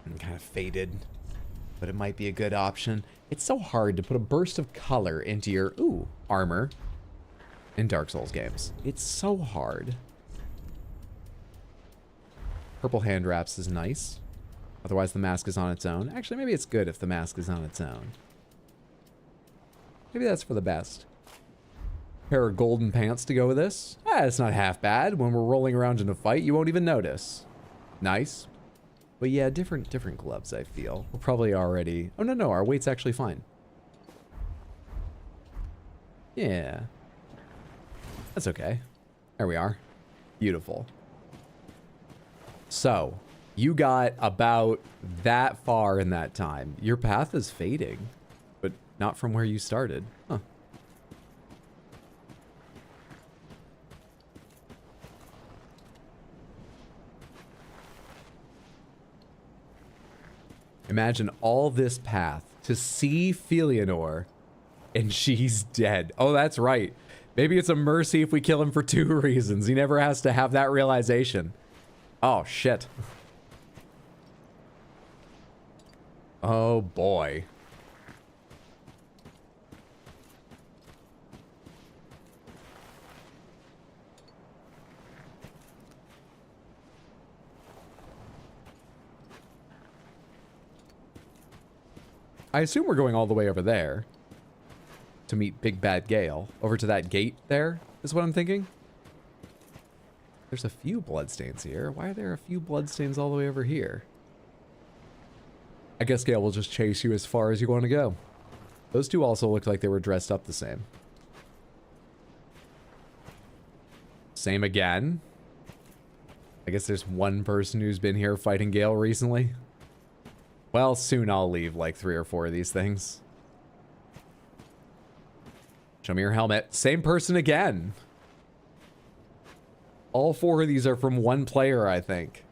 Speaker 1: I'm kind of faded, but it might be a good option. It's so hard to put a burst of color into your, ooh, armor in Dark Souls games. It's so hard. Purple hand wraps is nice. Otherwise, the mask is on its own. Actually, maybe it's good if the mask is on its own. Maybe that's for the best. Pair of golden pants to go with this. It's not half bad. When we're rolling around in a fight, you won't even notice. Nice. But yeah, different gloves, I feel. We're probably already... Oh, no, our weight's actually fine. Yeah. That's okay. There we are. Beautiful. So, you got about that far in that time. Your path is fading, but not from where you started. Huh. Imagine all this path to see Filianor, and she's dead. Oh, that's right. Maybe it's a mercy if we kill him for 2 reasons. He never has to have that realization. Oh, shit. Oh, boy. I assume we're going all the way over there. to meet Big Bad Gael. Over to that gate there is what I'm thinking. There's a few bloodstains here. Why are there a few bloodstains all the way over here? I guess Gael will just chase you as far as you want to go. Those two also looked like they were dressed up the same. Same again. I guess there's one person who's been here fighting Gael recently. Well, soon I'll leave like 3 or 4 of these things. Show me your helmet. Same person again. All 4 of these are from one player, I think.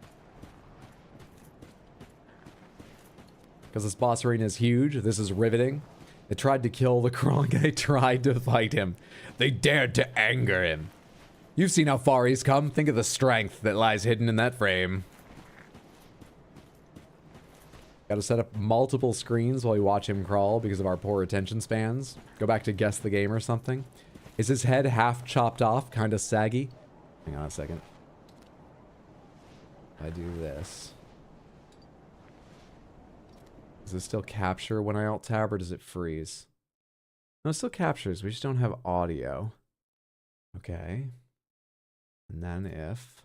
Speaker 1: Because this boss arena is huge. This is riveting. They tried to kill the Kronk. They tried to fight him. They dared to anger him. You've seen how far he's come. Think of the strength that lies hidden in that frame. Gotta set up multiple screens while we watch him crawl because of our poor attention spans. Go back to guess the game or something. Is his head half chopped off? Kind of saggy? Hang on a second. I do this. Does it still capture when I alt-tab or does it freeze? No, it still captures. We just don't have audio. Okay. And then if...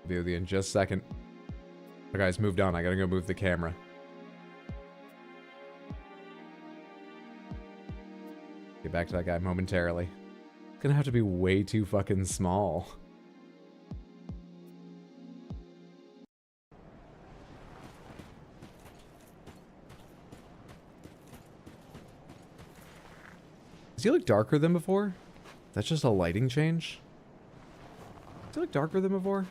Speaker 1: Be with you in just a second. The guy's moved on. I gotta go move the camera. Get back to that guy momentarily. It's gonna have to be way too fucking small. Does he look darker than before? That's just a lighting change? Does he look darker than before?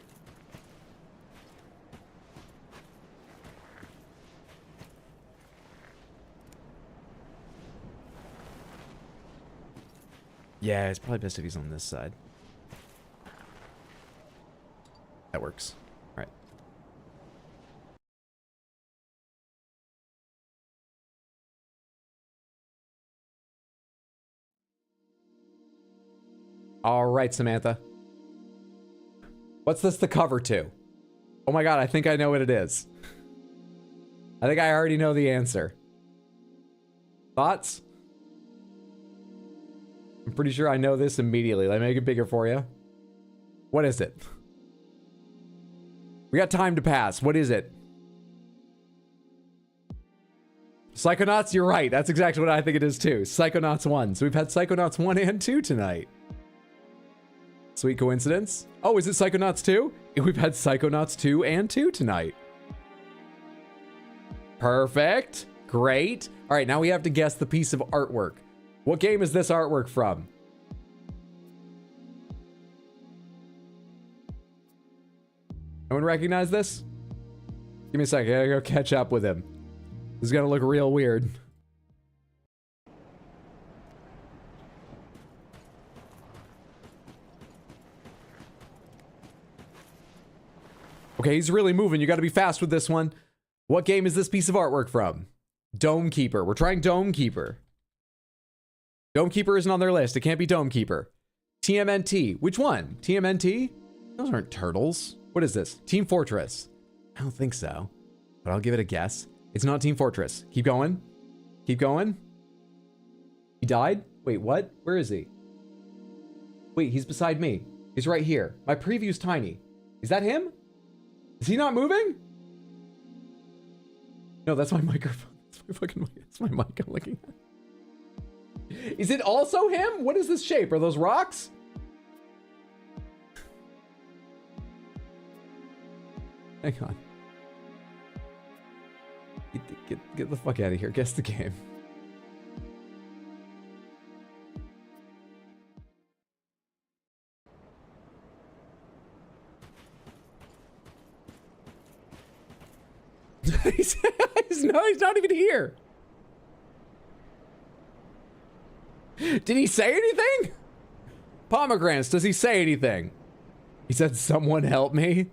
Speaker 1: Yeah, it's probably best if he's on this side. That works. All right. All right, Samantha. What's this the cover to? Oh my god, I think I know what it is. I think I already know the answer. Thoughts? I'm pretty sure I know this immediately. Let me make it bigger for you. What is it? We got time to pass. What is it? Psychonauts, you're right. That's exactly what I think it is too. Psychonauts 1. So we've had Psychonauts 1 and 2 tonight. Sweet coincidence. Oh, is it Psychonauts 2? We've had Psychonauts 2 and 2 tonight. Perfect. Great. All right, now we have to guess the piece of artwork. What game is this artwork from? Anyone recognize this? Give me a second. I gotta go catch up with him. This is gonna look real weird. Okay, he's really moving. You gotta be fast with this one. What game is this piece of artwork from? Dome Keeper. We're trying Dome Keeper. Dome Keeper isn't on their list. It can't be Dome Keeper. TMNT. Which one? TMNT? Those aren't turtles. What is this? Team Fortress. I don't think so, but I'll give it a guess. It's not Team Fortress. Keep going. Keep going. He died? Wait, what? Where is he? Wait, he's beside me. He's right here. My preview's tiny. Is that him? Is he not moving? No, that's my microphone. That's my fucking mic. That's my mic I'm looking at. Is it also him? What is this shape? Are those rocks? Hang on. Get the fuck out of here. Guess the game. he's not even here. Did he say anything? Pomegranates, does he say anything? He said, someone help me.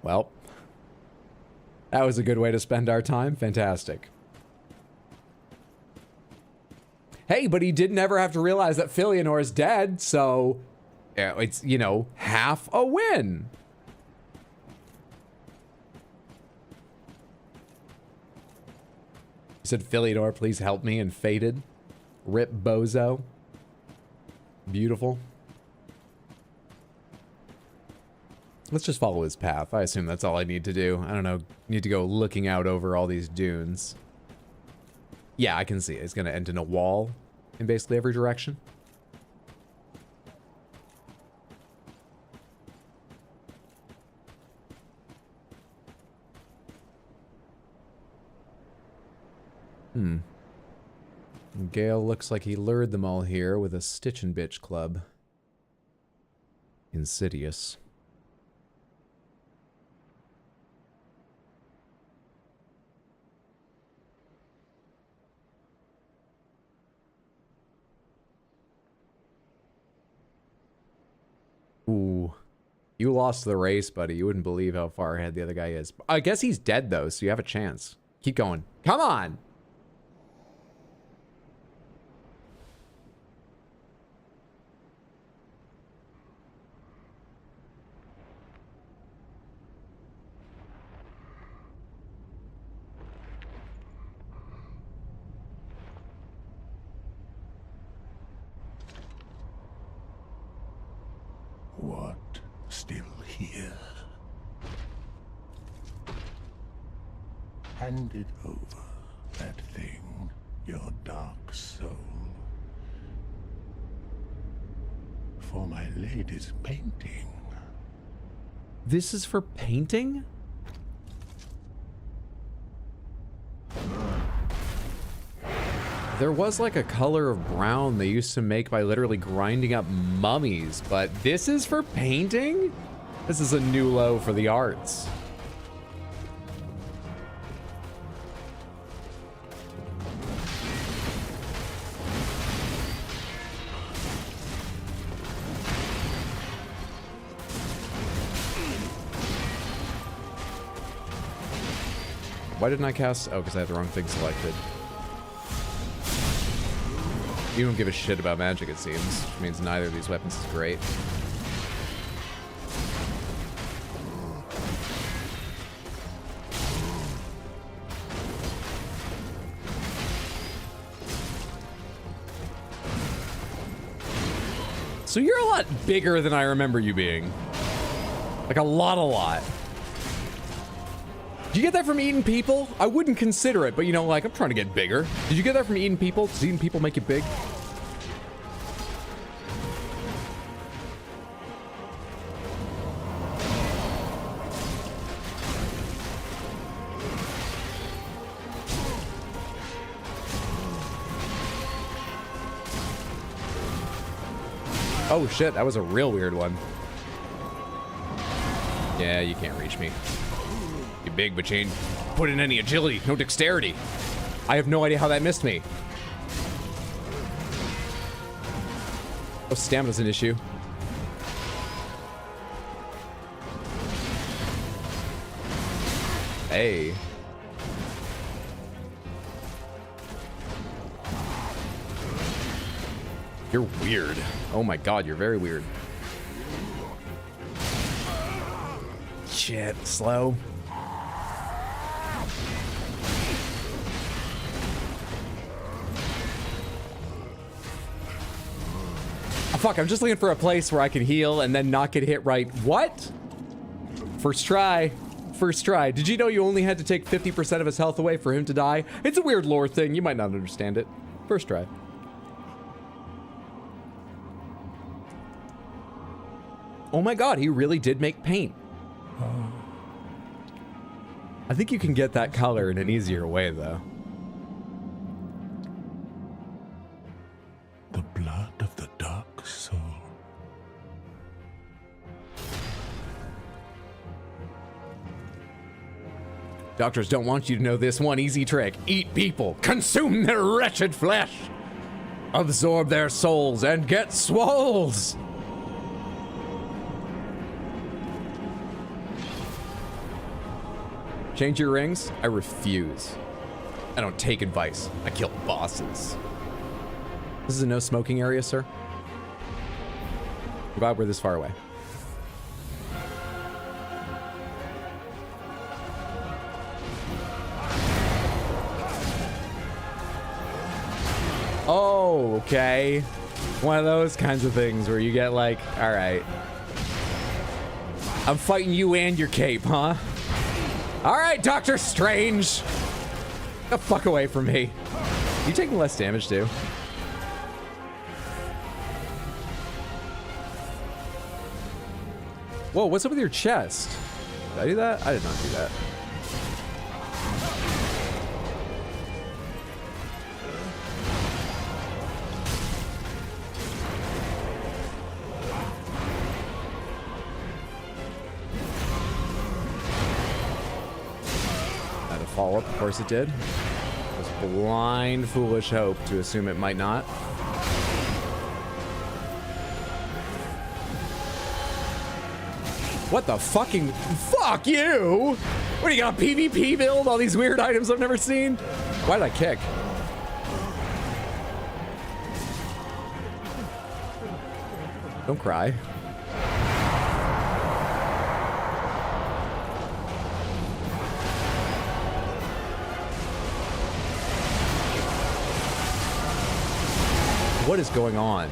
Speaker 1: Well, that was a good way to spend our time. Fantastic. Hey, but he did never have to realize that Filianor is dead, so it's, you know, half a win. He said, Filianor, please help me, and faded. Rip bozo. Beautiful. Let's just follow his path. I assume that's all I need to do. I don't know. Need to go looking out over all these dunes. Yeah, I can see it. It's going to end in a wall in basically every direction. Gael looks like he lured them all here with a Stitch and Bitch club. Insidious. Ooh. You lost the race, buddy. You wouldn't believe how far ahead the other guy is. I guess he's dead, though, so you have a chance. Keep going. Come on!
Speaker 6: What? Still here? Hand it over, that thing, your dark soul. For my lady's painting.
Speaker 1: This is for painting? There was like a color of brown they used to make by literally grinding up mummies, but this is for painting? This is a new low for the arts. Why didn't I cast? Oh, because I had the wrong thing selected. You don't give a shit about magic, it seems, which means neither of these weapons is great. So you're a lot bigger than I remember you being. Like a lot. Did you get that from eating people? I wouldn't consider it, but you know, like, I'm trying to get bigger. Did you get that from eating people? Does eating people make you big? Oh shit, that was a real weird one. Yeah, you can't reach me. You're big, but you ain't put in any agility, no dexterity. I have no idea how that missed me. Oh, stamina's an issue. Hey. You're weird. Oh my god, you're very weird. Shit, slow. Oh, fuck, I'm just looking for a place where I can heal and then not get hit right. What? First try. First try. Did you know you only had to take 50% of his health away for him to die? It's a weird lore thing. You might not understand it. First try. Oh my god, he really did make paint. I think you can get that color in an easier way, though.
Speaker 6: The blood of the dark soul.
Speaker 1: Doctors don't want you to know this one easy trick. Eat people, consume their wretched flesh, absorb their souls, and get swoles. Change your rings? I refuse. I don't take advice. I kill bosses. This is a no smoking area, sir. I'm glad we're this far away. Oh, okay. One of those kinds of things where you get like, all right. I'm fighting you and your cape, huh? All right, Doctor Strange. Get the fuck away from me. You taking less damage too? Whoa, what's up with your chest? Did I do that? I did not do that. Had a follow-up, of course it did. It was blind, foolish hope to assume it might not. What the fucking... Fuck you! What, do you got a PvP build? All these weird items I've never seen? Why did I kick? Don't cry. What is going on?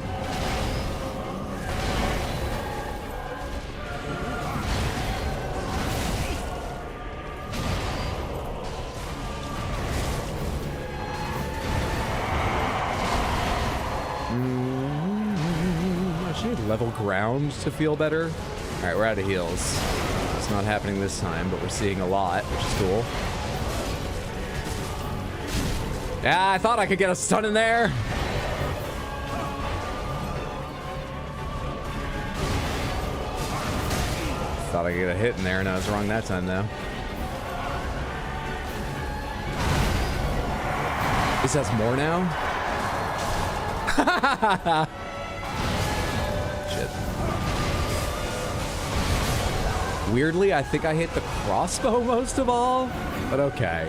Speaker 1: Level ground to feel better. All right, we're out of heals. It's not happening this time, but we're seeing a lot, which is cool. Yeah, I thought I could get a stun in there. Thought I could get a hit in there, and I was wrong that time, though. This has more now? Weirdly, I think I hit the crossbow most of all, but okay.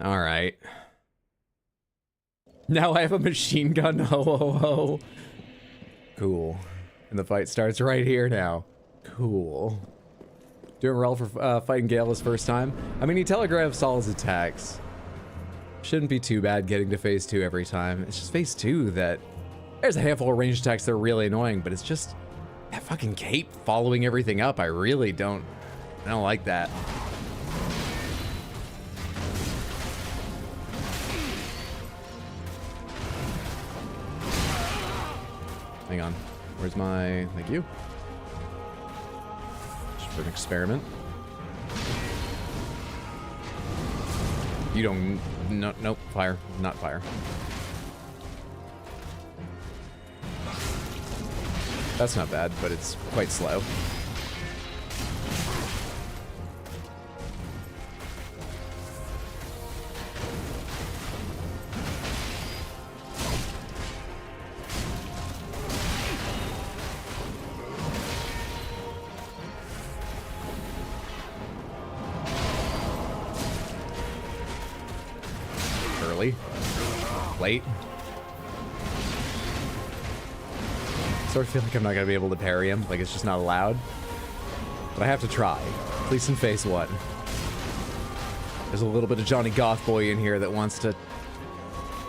Speaker 1: All right. Now I have a machine gun. Ho, ho, ho. Cool. And the fight starts right here now. Cool. Doing well for fighting Gael his first time. I mean, he telegraphs all his attacks. Shouldn't be too bad getting to phase 2 every time. It's just phase 2 that... There's a handful of ranged attacks that are really annoying, but it's just that fucking cape following everything up. I really don't like that. Hang on. Where's my... Thank you. Just for an experiment. You don't... No, nope. Fire. Not fire. That's not bad, but it's quite slow. Early. Late. Sort of feel like I'm not gonna be able to parry him, like it's just not allowed. But I have to try, at least in phase 1. There's a little bit of Johnny Goth Boy in here that wants to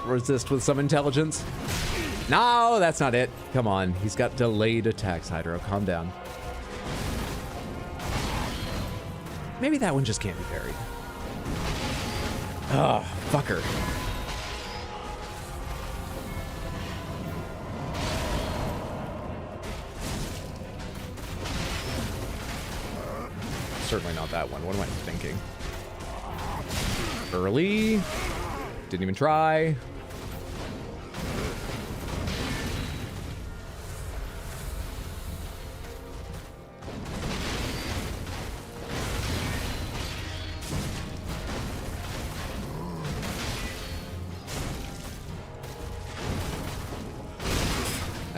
Speaker 1: resist with some intelligence. No, that's not it. Come on, he's got delayed attacks, Hydro, calm down. Maybe that one just can't be parried. Oh, fucker. Certainly not that one. What am I thinking? Early. Didn't even try.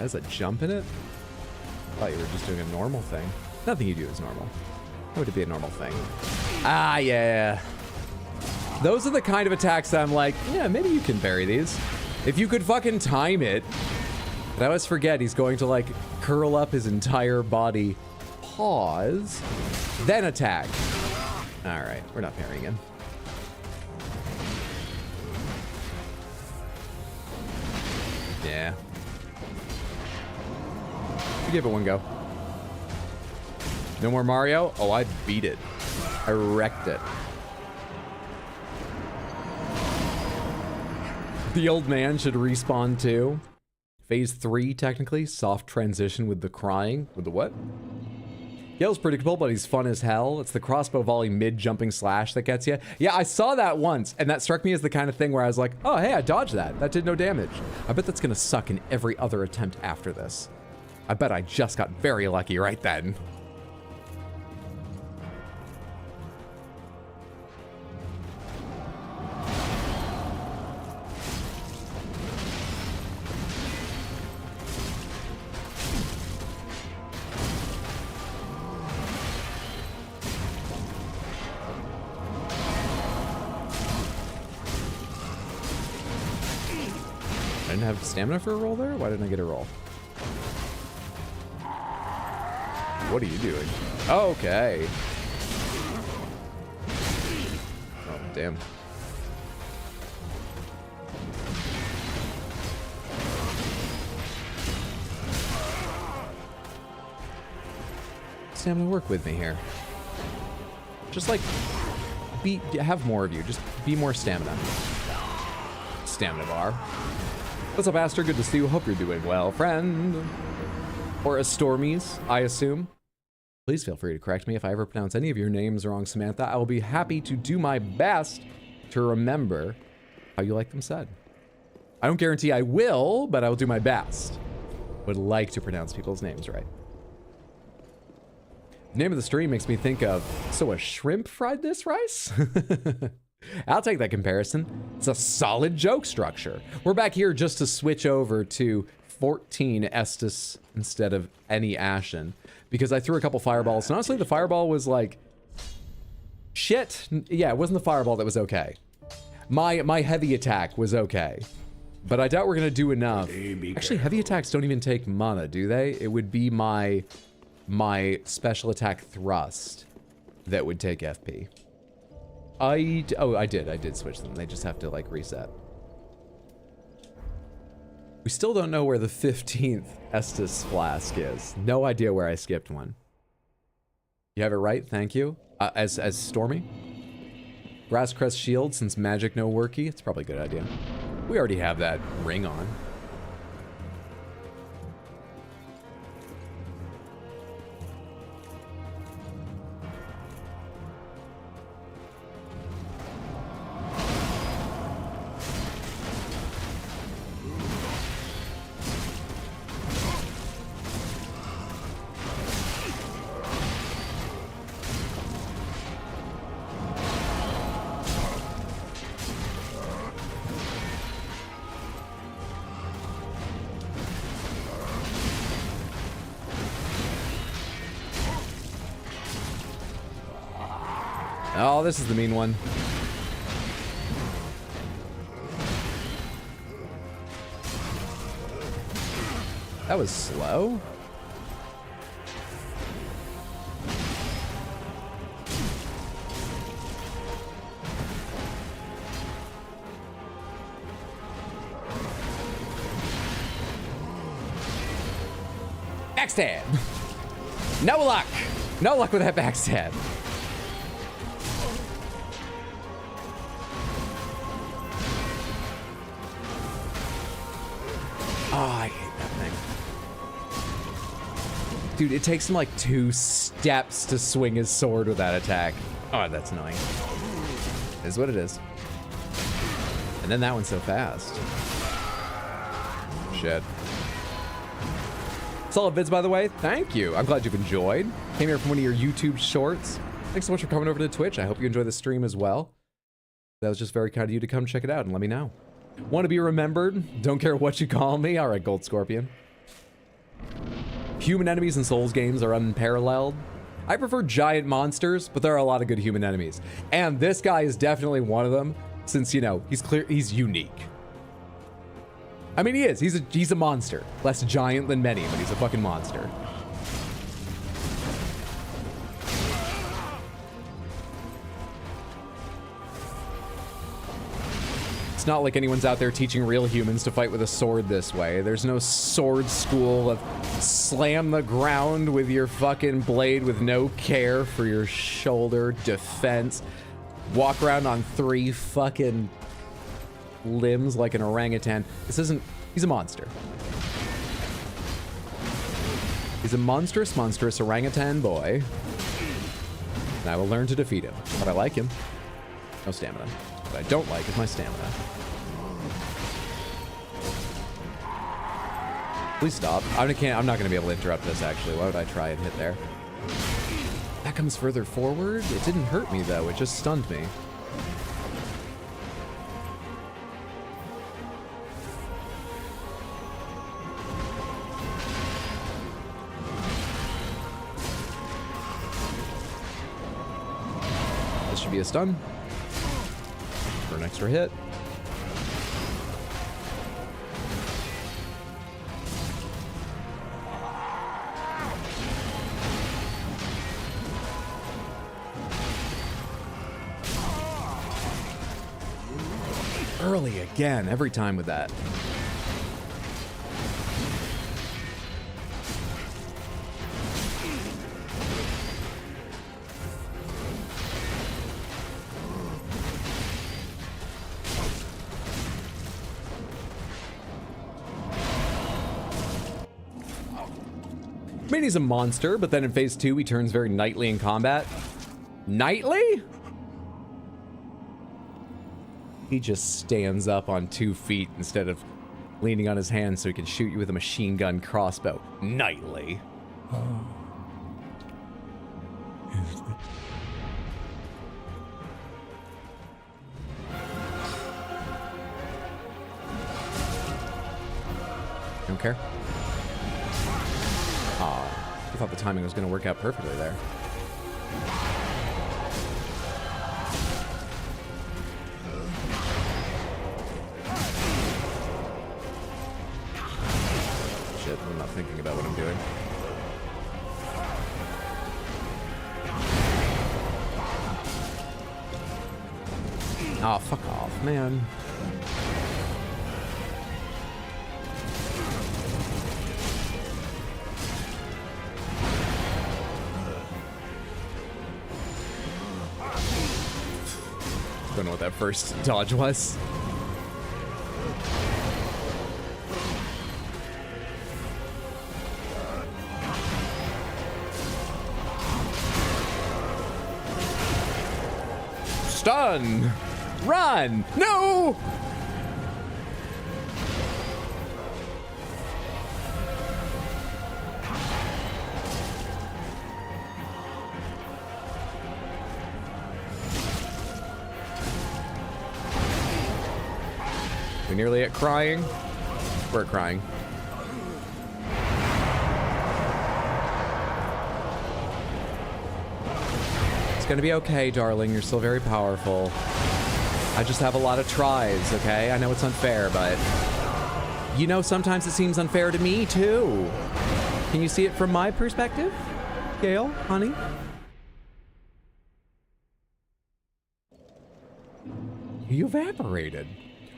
Speaker 1: There's a jump in it? I thought you were just doing a normal thing. Nothing you do is normal. How would it be a normal thing? Ah, yeah. Those are the kind of attacks that I'm like, yeah, maybe you can parry these. If you could fucking time it. But I always forget he's going to like curl up his entire body, pause, then attack. All right, we're not parrying him. Yeah. We give it one go. No more Mario? Oh, I beat it. I wrecked it. The old man should respawn too. Phase 3, technically. Soft transition with the crying. With the what? Gael's predictable, but he's fun as hell. It's the crossbow volley mid-jumping slash that gets you. Yeah, I saw that once, and that struck me as the kind of thing where I was like, oh, hey, I dodged that. That did no damage. I bet that's gonna suck in every other attempt after this. I bet I just got very lucky right then. I didn't have stamina for a roll there? Why didn't I get a roll? What are you doing? Okay. Oh, damn. Stamina, work with me here. Just like, have more of you. Just be more stamina. Stamina bar. What's up, Aster? Good to see you. Hope you're doing well, friend. Or a Stormies, I assume. Please feel free to correct me if I ever pronounce any of your names wrong, Samantha. I will be happy to do my best to remember how you like them said. I don't guarantee I will, but I will do my best. Would like to pronounce people's names right. The name of the stream makes me think of, so a shrimp fried this rice? I'll take that comparison. It's a solid joke structure. We're back here just to switch over to 14 Estus instead of any Ashen, because I threw a couple fireballs, and honestly, the fireball was like, shit. Yeah, it wasn't the fireball that was okay. My heavy attack was okay, but I doubt we're gonna do enough. Actually, heavy attacks don't even take mana, do they? It would be my special attack thrust that would take FP. I did switch them. They just have to like reset. We still don't know where the 15th Estus flask is. No idea where I skipped one. You have it right, thank you. As Stormy. Brass Crest Shield, since magic no worky, it's probably a good idea. We already have that ring on. Oh, this is the mean one. That was slow. Backstab. No luck. No luck with that backstab. Oh, I hate that thing. Dude, it takes him like 2 steps to swing his sword with that attack. Oh, that's annoying. It is what it is. And then that one's so fast. Shit. Solid vids, by the way. Thank you. I'm glad you've enjoyed. Came here from one of your YouTube shorts. Thanks so much for coming over to Twitch. I hope you enjoy the stream as well. That was just very kind of you to come check it out and let me know. Want to be remembered? Don't care what you call me? All right, Gold Scorpion. Human enemies in Souls games are unparalleled. I prefer giant monsters, but there are a lot of good human enemies. And this guy is definitely one of them, since, you know, he's unique. I mean, he is. He's a monster. Less giant than many, but he's a fucking monster. It's not like anyone's out there teaching real humans to fight with a sword this way. There's no sword school of slam the ground with your fucking blade with no care for your shoulder defense. Walk around on 3 fucking limbs like an orangutan. This isn't... He's a monster. He's a monstrous orangutan boy. And I will learn to defeat him. But I like him. No stamina. What I don't like is my stamina. Please stop. I'm not going to be able to interrupt this, actually. Why would I try and hit there? That comes further forward? It didn't hurt me, though. It just stunned me. This should be a stun. For an extra hit. Early again, every time with that. I mean, he's a monster, but then in phase 2, he turns very knightly in combat. Knightly? He just stands up on 2 feet instead of leaning on his hands so he can shoot you with a machine gun crossbow. Knightly.
Speaker 6: Oh. Is the...
Speaker 1: Don't care. Aw, I thought the timing was going to work out perfectly there. Shit, I'm not thinking about what I'm doing. Oh, fuck off, man. Don't know what that first dodge was. Stun! Run! No! We're nearly at crying. We're crying. It's gonna be okay, darling. You're still very powerful. I just have a lot of tries, okay? I know it's unfair, but... You know, sometimes it seems unfair to me, too. Can you see it from my perspective? Gael, honey? You evaporated.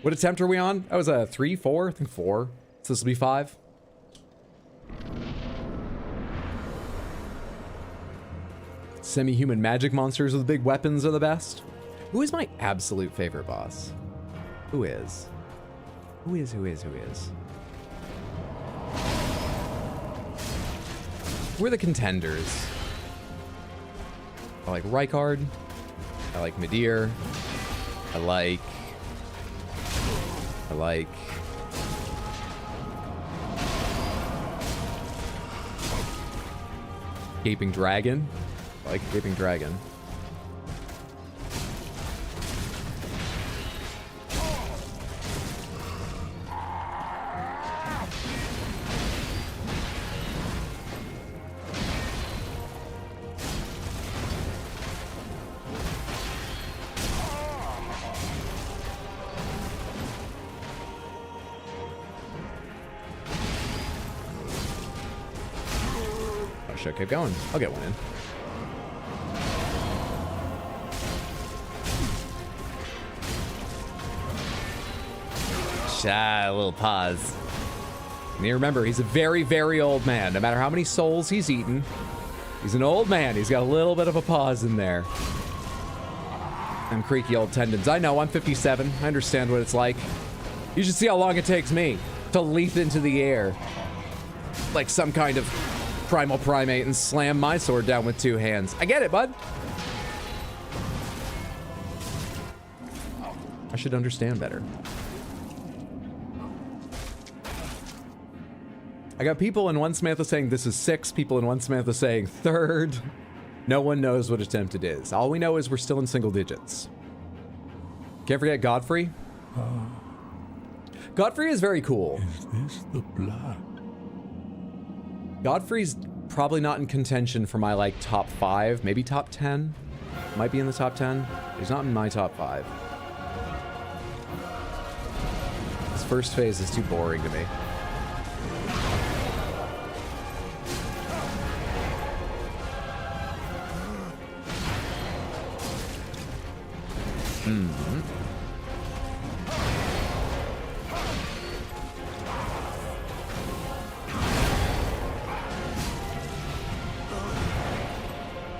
Speaker 1: What attempt are we on? That was a 3, 4? I think 4. So this will be 5. Semi-human magic monsters with big weapons are the best. Who is my absolute favorite boss? Who is? Who is? Who are the contenders? I like Rykard. I like Midir. I like... Gaping Dragon. I like Gaping Dragon. should keep going. I'll get one in. A little pause. And you remember, he's a very, very old man. No matter how many souls he's eaten, he's an old man. He's got a little bit of a pause in there. And creaky old tendons. I know, I'm 57. I understand what it's like. You should see how long it takes me to leap into the air like some kind of primal primate and slam my sword down with 2 hands. I get it, bud. I should understand better. I got people in one Samantha saying this is 6, people in one Samantha saying 3rd. No one knows what attempt it is. All we know is we're still in single digits. Can't forget Godfrey. Godfrey is very cool.
Speaker 6: Is this the blood?
Speaker 1: Godfrey's probably not in contention for my, like, top 5, maybe top 10. Might be in the top 10. He's not in my top 5. This first phase is too boring to me.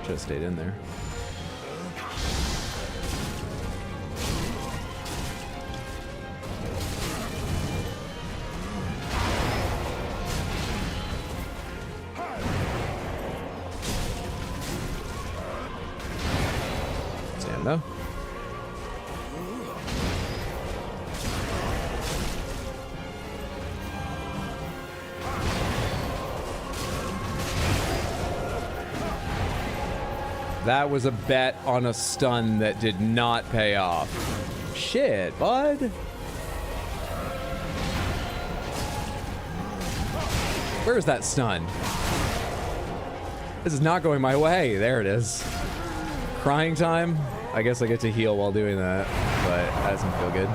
Speaker 1: Should have stayed in there. Stand though. That was a bet on a stun that did not pay off. Shit, bud. Where's that stun? This is not going my way. There it is. Crying time. I guess I get to heal while doing that, but that doesn't feel good.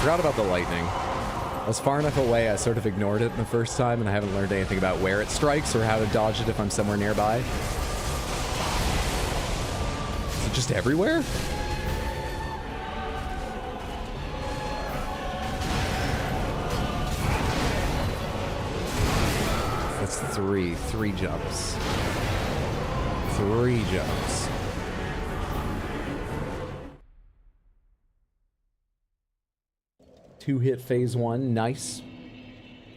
Speaker 1: Forgot about the lightning. I was far enough away, I sort of ignored it the first time, and I haven't learned anything about where it strikes or how to dodge it if I'm somewhere nearby. Is it just everywhere? That's 3 jumps. 3 jumps. Two-hit phase 1, nice.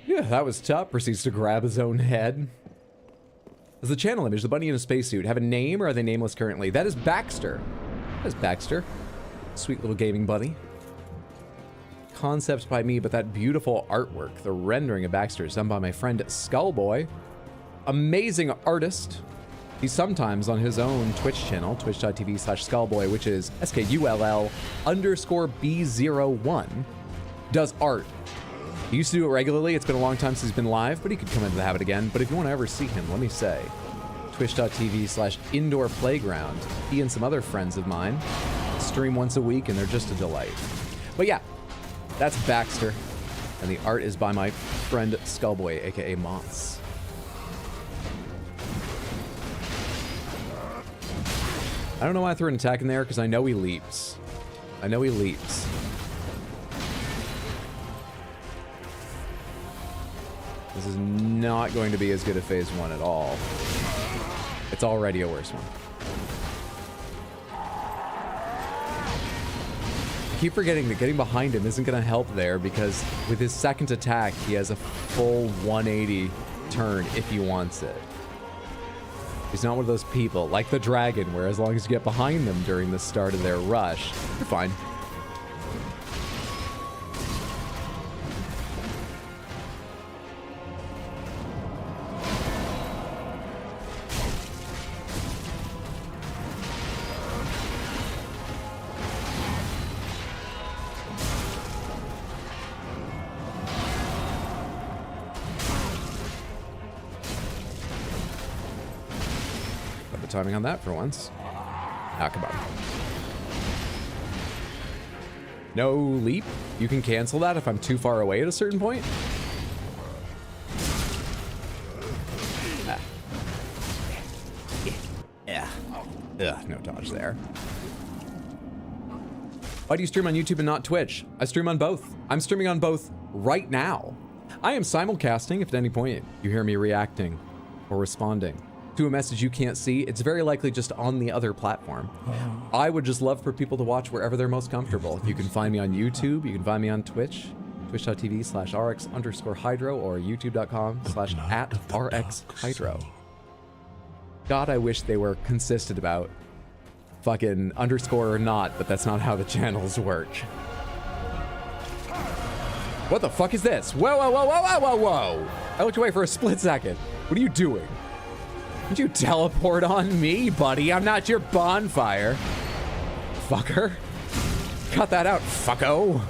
Speaker 1: Yeah, that was tough. Proceeds to grab his own head. As the channel image, the bunny in a spacesuit have a name, or are they nameless currently? That is Baxter. That is Baxter. Sweet little gaming buddy. Concept by me, but that beautiful artwork, the rendering of Baxter is done by my friend Skullboy. Amazing artist. He's sometimes on his own Twitch channel, twitch.tv/Skullboy, which is SKULL_B01. Does art. He used to do it regularly. It's been a long time since he's been live, but he could come into the habit again. But if you want to ever see him, let me say, twitch.tv/Indoor Playground. He and some other friends of mine stream once a week, and they're just a delight. But yeah, that's Baxter, and the art is by my friend Skullboy, aka Moss. I don't know why I threw an attack in there, because I know he leaps. I know he leaps. This is not going to be as good a phase 1 at all. It's already a worse one. I keep forgetting that getting behind him isn't going to help there, because with his second attack, he has a full 180 turn if he wants it. He's not one of those people, like the dragon, where as long as you get behind them during the start of their rush, you're fine. Timing on that for once. Ah, come on. No leap. You can cancel that if I'm too far away at a certain point. Ah. Yeah. Ugh, no dodge there. Why do you stream on YouTube and not Twitch? I stream on both. I'm streaming on both right now. I am simulcasting if at any point you hear me reacting or responding to a message you can't see. It's very likely just on the other platform. I would just love for people to watch wherever they're most comfortable. You can find me on YouTube. You can find me on Twitch, twitch.tv/rx_hydro or youtube.com/@rxhydro. God, I wish they were consistent about fucking underscore or not, but that's not how the channels work. What the fuck is this? Whoa, whoa, whoa, whoa, whoa, whoa, whoa! I looked away for a split second. What are you doing? Did you teleport on me, buddy? I'm not your bonfire. Fucker. Cut that out, fucko.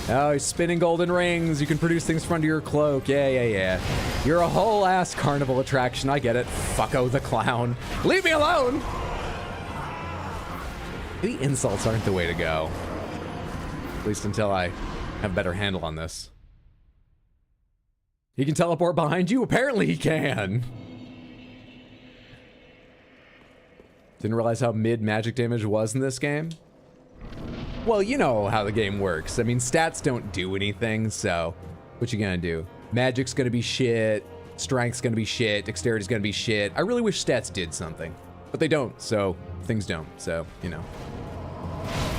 Speaker 1: Oh, he's spinning golden rings. You can produce things from under your cloak. Yeah, yeah, yeah. You're a whole ass carnival attraction. I get it. Fucko the clown. Leave me alone! Maybe insults aren't the way to go. At least until I have a better handle on this. He can teleport behind you? Apparently he can. Didn't realize how mid magic damage was in this game. Well, you know how the game works. I mean, stats don't do anything, so what you gonna do? Magic's gonna be shit, strength's gonna be shit, dexterity's gonna be shit. I really wish stats did something, but they don't, so things don't, so, you know.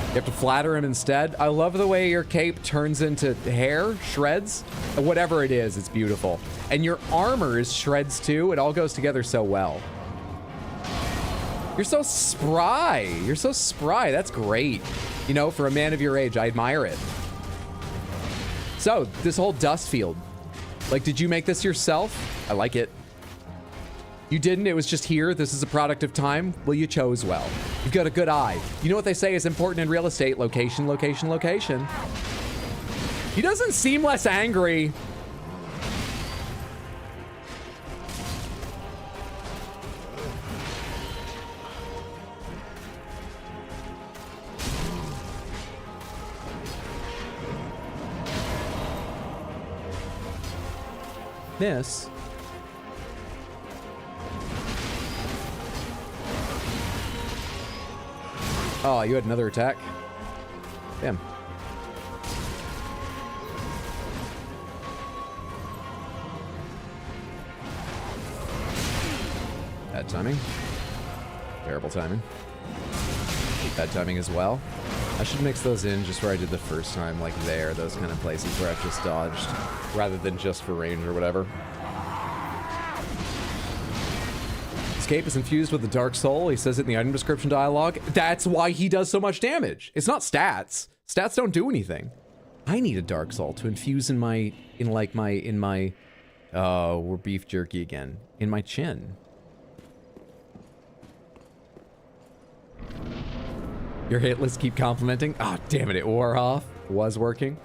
Speaker 1: You have to flatter him instead. I love the way your cape turns into hair, shreds, whatever it is, it's beautiful. And your armor is shreds too, it all goes together so well. You're so spry, you're so spry, that's great. You know, for a man of your age, I admire it. So, this whole dust field. Like, did you make this yourself? I like it. You didn't, it was just here. This is a product of time. Well, you chose well. You've got a good eye. You know what they say is important in real estate? Location, location, location. He doesn't seem less angry. Miss. Oh, you had another attack? Damn. Bad timing. Terrible timing. Bad timing as well. I should mix those in just where I did the first time, like there, those kind of places where I've just dodged, rather than just for range or whatever. Escape is infused with the Dark Soul. He says it in the item description dialogue. That's why he does so much damage. It's not stats. Stats don't do anything. I need a Dark Soul to infuse in my, we're beef jerky again. In my chin. Your hit lists keep complimenting. Ah, oh, damn it, it wore off. Was working.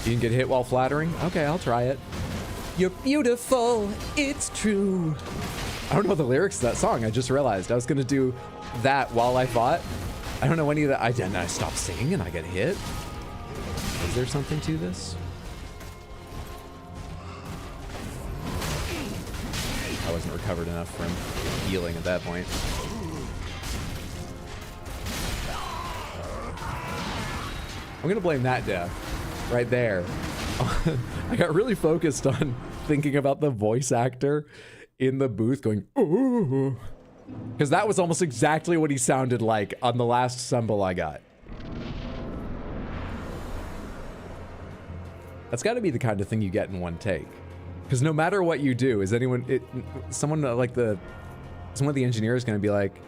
Speaker 1: You can get hit while flattering? Okay, I'll try it. You're beautiful, it's true. I don't know the lyrics to that song. I just realized I was gonna do that while I fought. I don't know any of that. I stopped singing and I get hit. Is there something to this? I wasn't recovered enough from healing at that point. I'm gonna blame that death right there. I got really focused on thinking about the voice actor in the booth going, ooh. Because that was almost exactly what he sounded like on the last symbol I got. That's got to be the kind of thing you get in one take. Because no matter what you do, is anyone, someone of the engineers going to be like,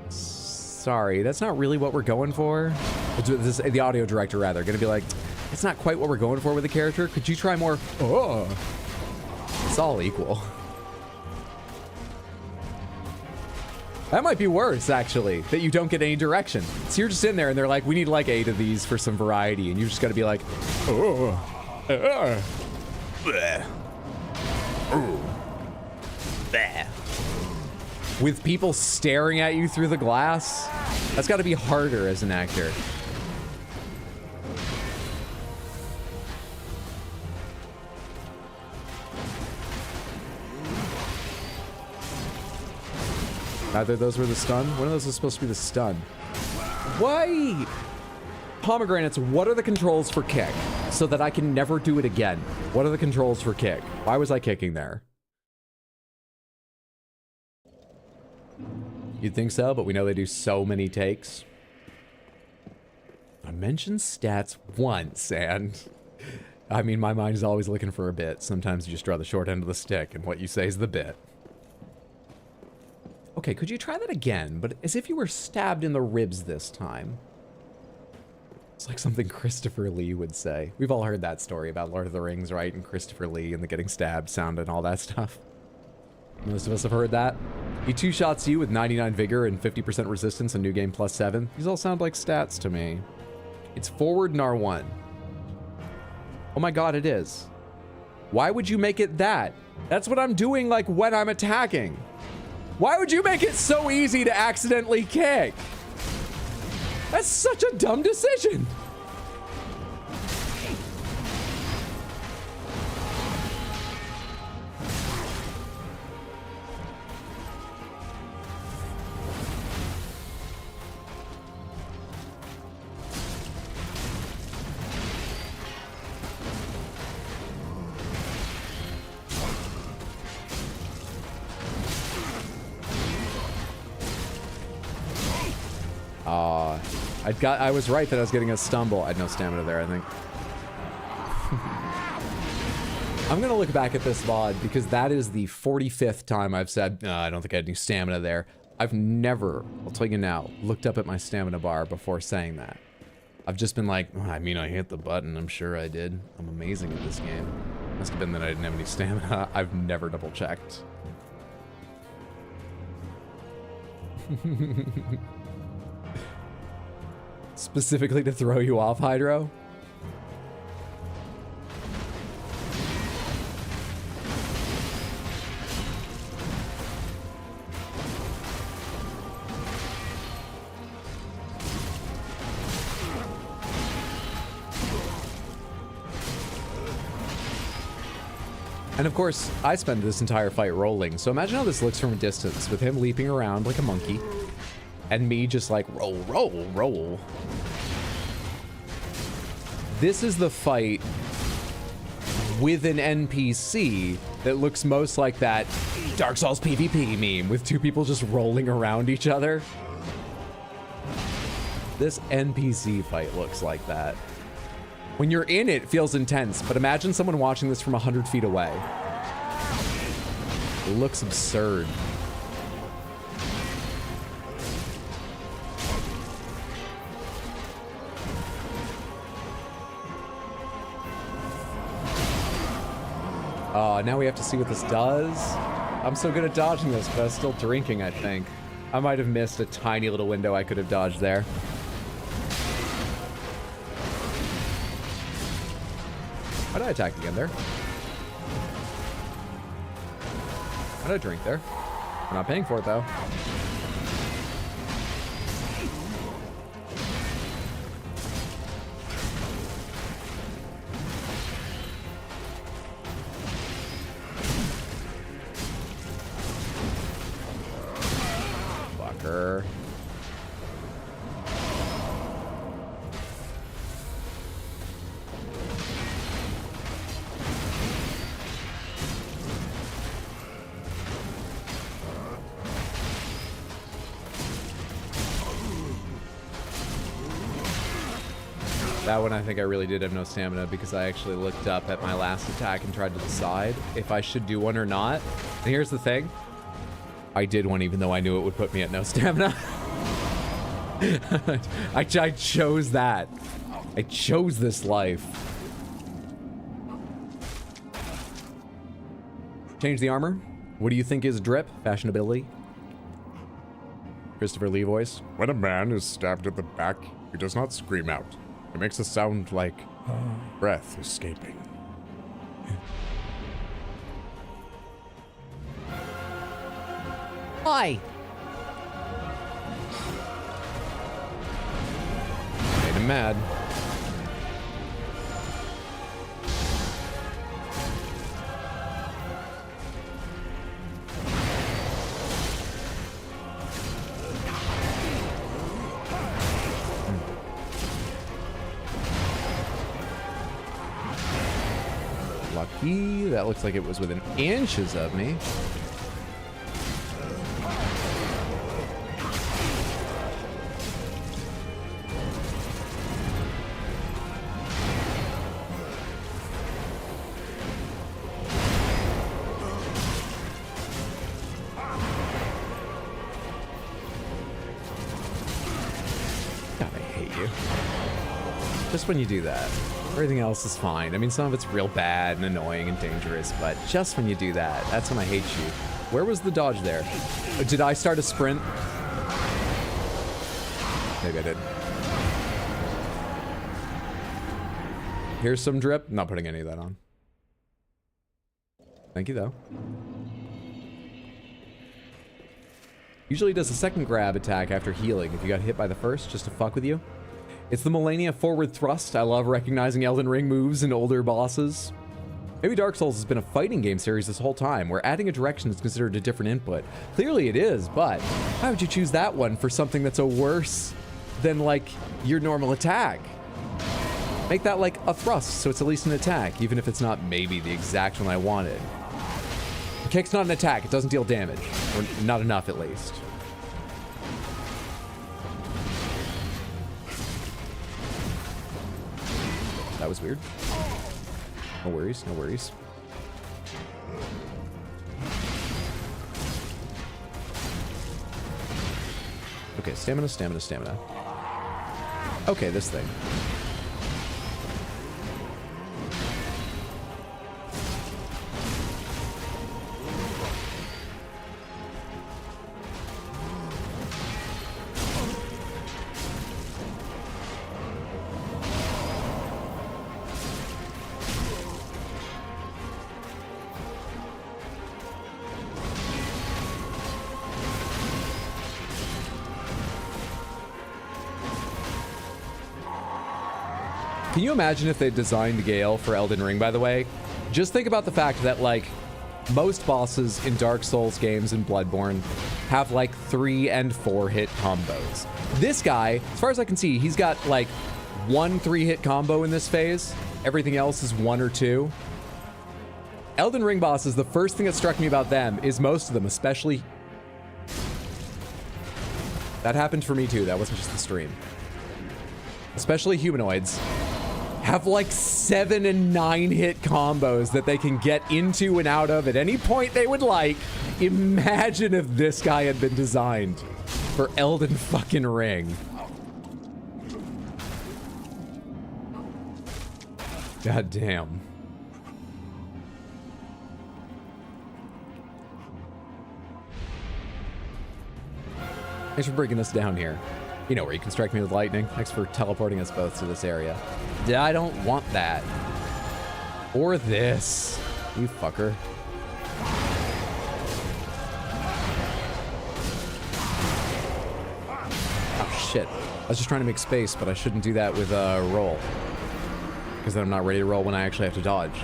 Speaker 1: sorry, that's not really what we're going for. The audio director rather, going to be like, it's not quite what we're going for with the character. Could you try more? Oh, it's all equal. That might be worse, actually, that you don't get any direction. So you're just in there and they're like, we need like 8 of these for some variety. And you just got to be like, oh, bleh. Ooh. Bleh. With people staring at you through the glass, that's got to be harder as an actor. Neither of those were the stun? One of those was supposed to be the stun. Why? Pomegranates, what are the controls for kick? So that I can never do it again. What are the controls for kick? Why was I kicking there? You'd think so, but we know they do so many takes. I mentioned stats once, and I mean, my mind is always looking for a bit. Sometimes you just draw the short end of the stick, and what you say is the bit. Okay, could you try that again, but as if you were stabbed in the ribs this time? It's like something Christopher Lee would say. We've all heard that story about Lord of the Rings, right? And Christopher Lee and the getting stabbed sound and all that stuff. Most of us have heard that. He two-shots you with 99 vigor and 50% resistance and new game +7. These all sound like stats to me. It's forward and R1. Oh my god, it is. Why would you make it that? That's what I'm doing, like, when I'm attacking. Why would you make it so easy to accidentally kick? That's such a dumb decision. I was right that I was getting a stumble. I had no stamina there, I think. I'm gonna look back at this VOD because that is the 45th time I've said, I don't think I had any stamina there. I've never, I'll tell you now, looked up at my stamina bar before saying that. I've just been like, I mean, I hit the button. I'm sure I did. I'm amazing at this game. Must have been that I didn't have any stamina. I've never double checked. Specifically to throw you off, Hydro? And of course, I spent this entire fight rolling, so imagine how this looks from a distance, with him leaping around like a monkey, and me just like, roll, roll, roll. This is the fight with an NPC that looks most like that Dark Souls PvP meme, with two people just rolling around each other. This NPC fight looks like that. When you're in it, it feels intense, but imagine someone watching this from 100 feet away. It looks absurd. Oh, now we have to see what this does. I'm so good at dodging this, but I was still drinking, I think. I might have missed a tiny little window I could have dodged there. How did I attack again there? How did I drink there? I'm not paying for it, though. Fucker. That one, I think I really did have no stamina because I actually looked up at my last attack and tried to decide if I should do one or not. And here's the thing. I did one even though I knew it would put me at no stamina. I chose that. I chose this life. Change the armor. What do you think is drip? Fashionability? Christopher Lee voice. When a man is stabbed in the back, he does not scream out. It makes a sound like breath escaping. Hi. Made him mad. Lucky. That looks like it was within inches of me. God, I hate you. Just when you do that. Everything else is fine. I mean, some of it's real bad and annoying and dangerous, but just when you do that, that's when I hate you. Where was the dodge there? Did I start a sprint? Maybe I did. Here's some drip. I'm not putting any of that on. Thank you, though. Usually does a second grab attack after healing if you got hit by the first, just to fuck with you. It's the Millennia forward thrust. I love recognizing Elden Ring moves in older bosses. Maybe Dark Souls has been a fighting game series this whole time, where adding a direction is considered a different input. Clearly it is, but why would you choose that one for something that's a worse than, like, your normal attack? Make that like a thrust, so it's at least an attack, even if it's not maybe the exact one I wanted. The kick's not an attack, it doesn't deal damage. Or not enough, at least. That was weird. No worries, no worries. Okay, stamina, stamina, stamina. Okay, this thing. Can you imagine if they designed Gael for Elden Ring, by the way? Just think about the fact that, like, most bosses in Dark Souls games and Bloodborne have, like, 3 and 4 hit combos. This guy, as far as I can see, he's got, like, 1 3-hit combo in this phase. Everything else is 1 or 2. Elden Ring bosses, the first thing that struck me about them is most of them, especially... That happened for me, too. That wasn't just the stream. Especially humanoids, have like 7 and 9 hit combos that they can get into and out of at any point they would like. Imagine if this guy had been designed for Elden fucking Ring. God damn. Thanks for bringing us down here. You know where you can strike me with lightning. Thanks for teleporting us both to this area. I don't want that. Or this. You fucker. Oh, shit. I was just trying to make space, but I shouldn't do that with a roll. Because then I'm not ready to roll when I actually have to dodge.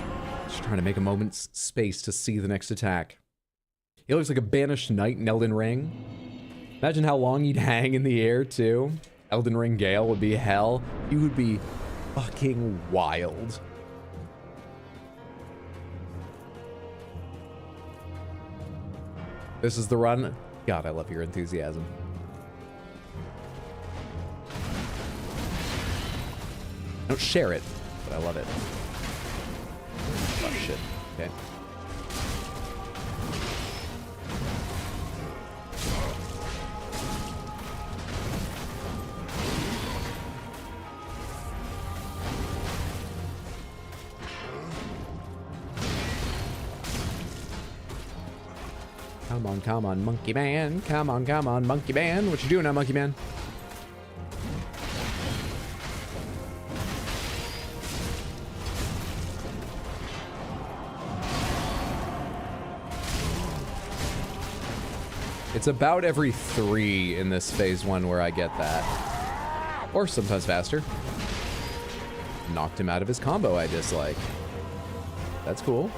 Speaker 1: Just trying to make a moment's space to see the next attack. He looks like a banished knight in Elden Ring. Imagine how long you'd hang in the air, too. Elden Ring Gael would be hell. You would be fucking wild. This is the run. God, I love your enthusiasm. Don't share it, but I love it. Oh, shit. Okay. How Come on, monkey man. Come on, monkey man. What you doing now, monkey man? It's about every 3 in this phase 1 where I get that. Or sometimes faster. Knocked him out of his combo I dislike. That's cool.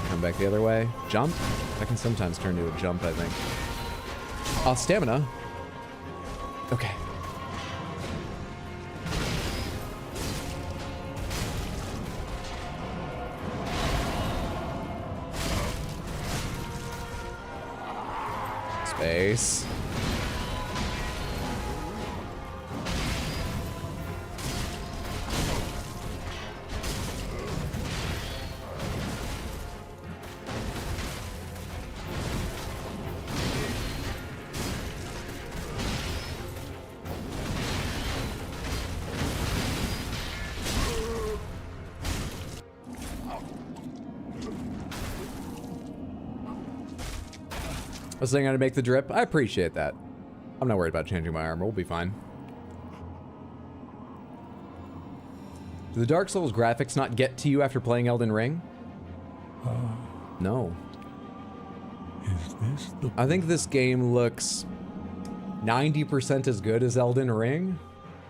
Speaker 1: Come back the other way. Jump? I can sometimes turn to a jump, I think. Stamina. Okay. Space. I was saying how to make the drip. I appreciate that. I'm not worried about changing my armor. We'll be fine. Do the Dark Souls graphics not get to you after playing Elden Ring? No.
Speaker 6: Is this the...
Speaker 1: I think this game looks 90% as good as Elden Ring.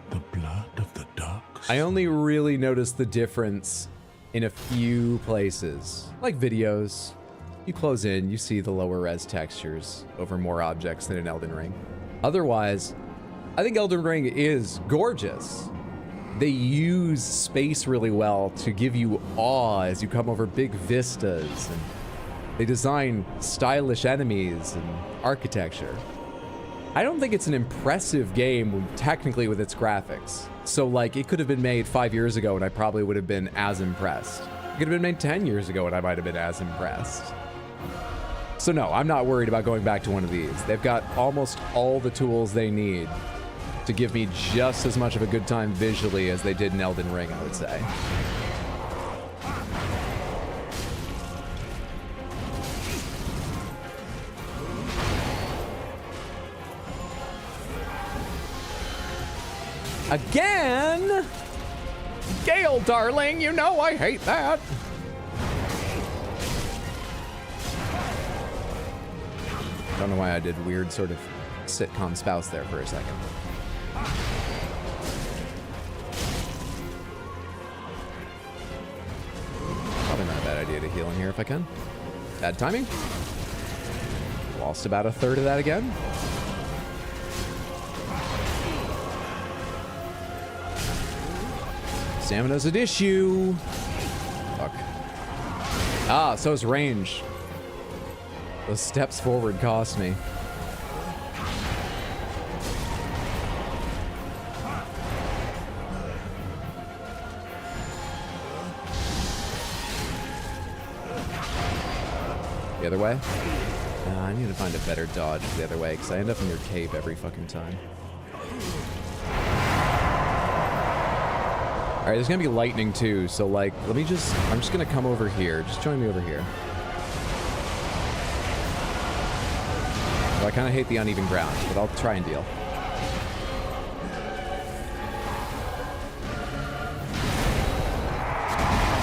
Speaker 6: the blood of the ducks?
Speaker 1: I only really noticed the difference in a few places. Like videos. You close in, you see the lower res textures over more objects than in Elden Ring. Otherwise, I think Elden Ring is gorgeous. They use space really well to give you awe as you come over big vistas, and they design stylish enemies and architecture. I don't think it's an impressive game technically with its graphics. So like, it could have been made 5 years ago and I probably would have been as impressed. It could have been made 10 years ago and I might have been as impressed. So no, I'm not worried about going back to one of these. They've got almost all the tools they need to give me just as much of a good time visually as they did in Elden Ring, I would say. Again? Gael, darling, you know I hate that. Don't know why I did weird sort of sitcom spouse there for a second. Probably not a bad idea to heal in here if I can. Bad timing. Lost about a third of that again. Stamina's an issue. Fuck. Ah, so is range. Those steps forward cost me. The other way? I need to find a better dodge the other way, because I end up in your cave every fucking time. Alright, there's gonna be lightning too, so like, I'm just gonna come over here. Just join me over here. I kind of hate the uneven ground, but I'll try and deal.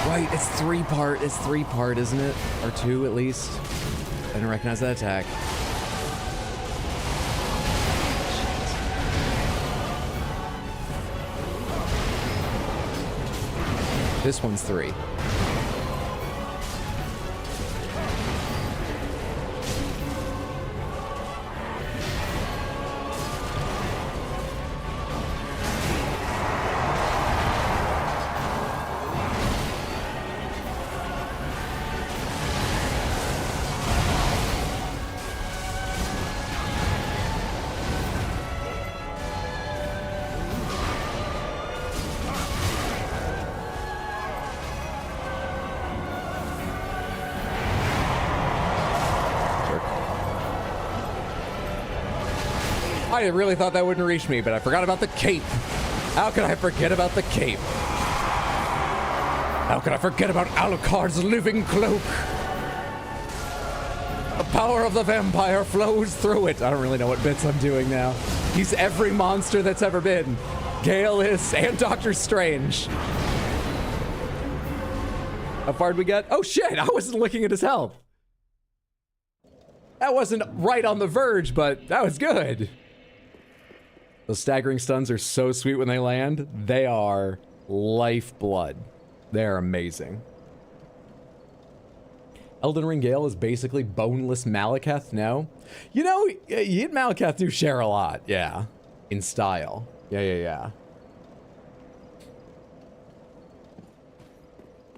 Speaker 1: Right, it's three part, isn't it? Or 2 at least. I didn't recognize that attack. This one's 3. I really thought that wouldn't reach me, but I forgot about the cape. How could I forget about the cape? How could I forget about Alucard's living cloak? The power of the vampire flows through it. I don't really know what bits I'm doing now. He's every monster that's ever been. Gael is, and Doctor Strange. How far did we get? Oh shit, I wasn't looking at his health. That wasn't right on the verge, but that was good. Those staggering stuns are so sweet when they land. They are lifeblood. They're amazing. Elden Ring Gael is basically boneless Malekith, no? You know, he and Malekith do share a lot, yeah. In style. Yeah.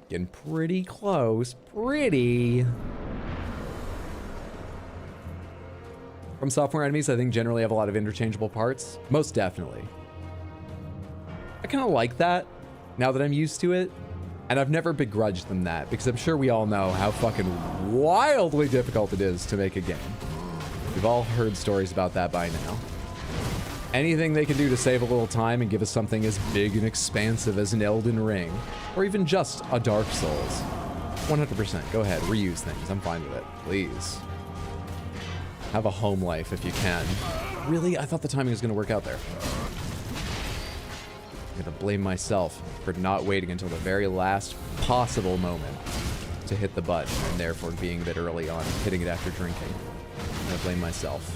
Speaker 1: Getting pretty close. From software enemies, I think generally have a lot of interchangeable parts. Most definitely. I kind of like that now that I'm used to it. And I've never begrudged them that, because I'm sure we all know how fucking wildly difficult it is to make a game. We've all heard stories about that by now. Anything they can do to save a little time and give us something as big and expansive as an Elden Ring, or even just a Dark Souls. 100%, go ahead, reuse things, I'm fine with it, please. Have a home life if you can. Really? I thought the timing was gonna work out there. I'm gonna blame myself for not waiting until the very last possible moment to hit the button, and therefore being a bit early on, hitting it after drinking. I'm gonna blame myself.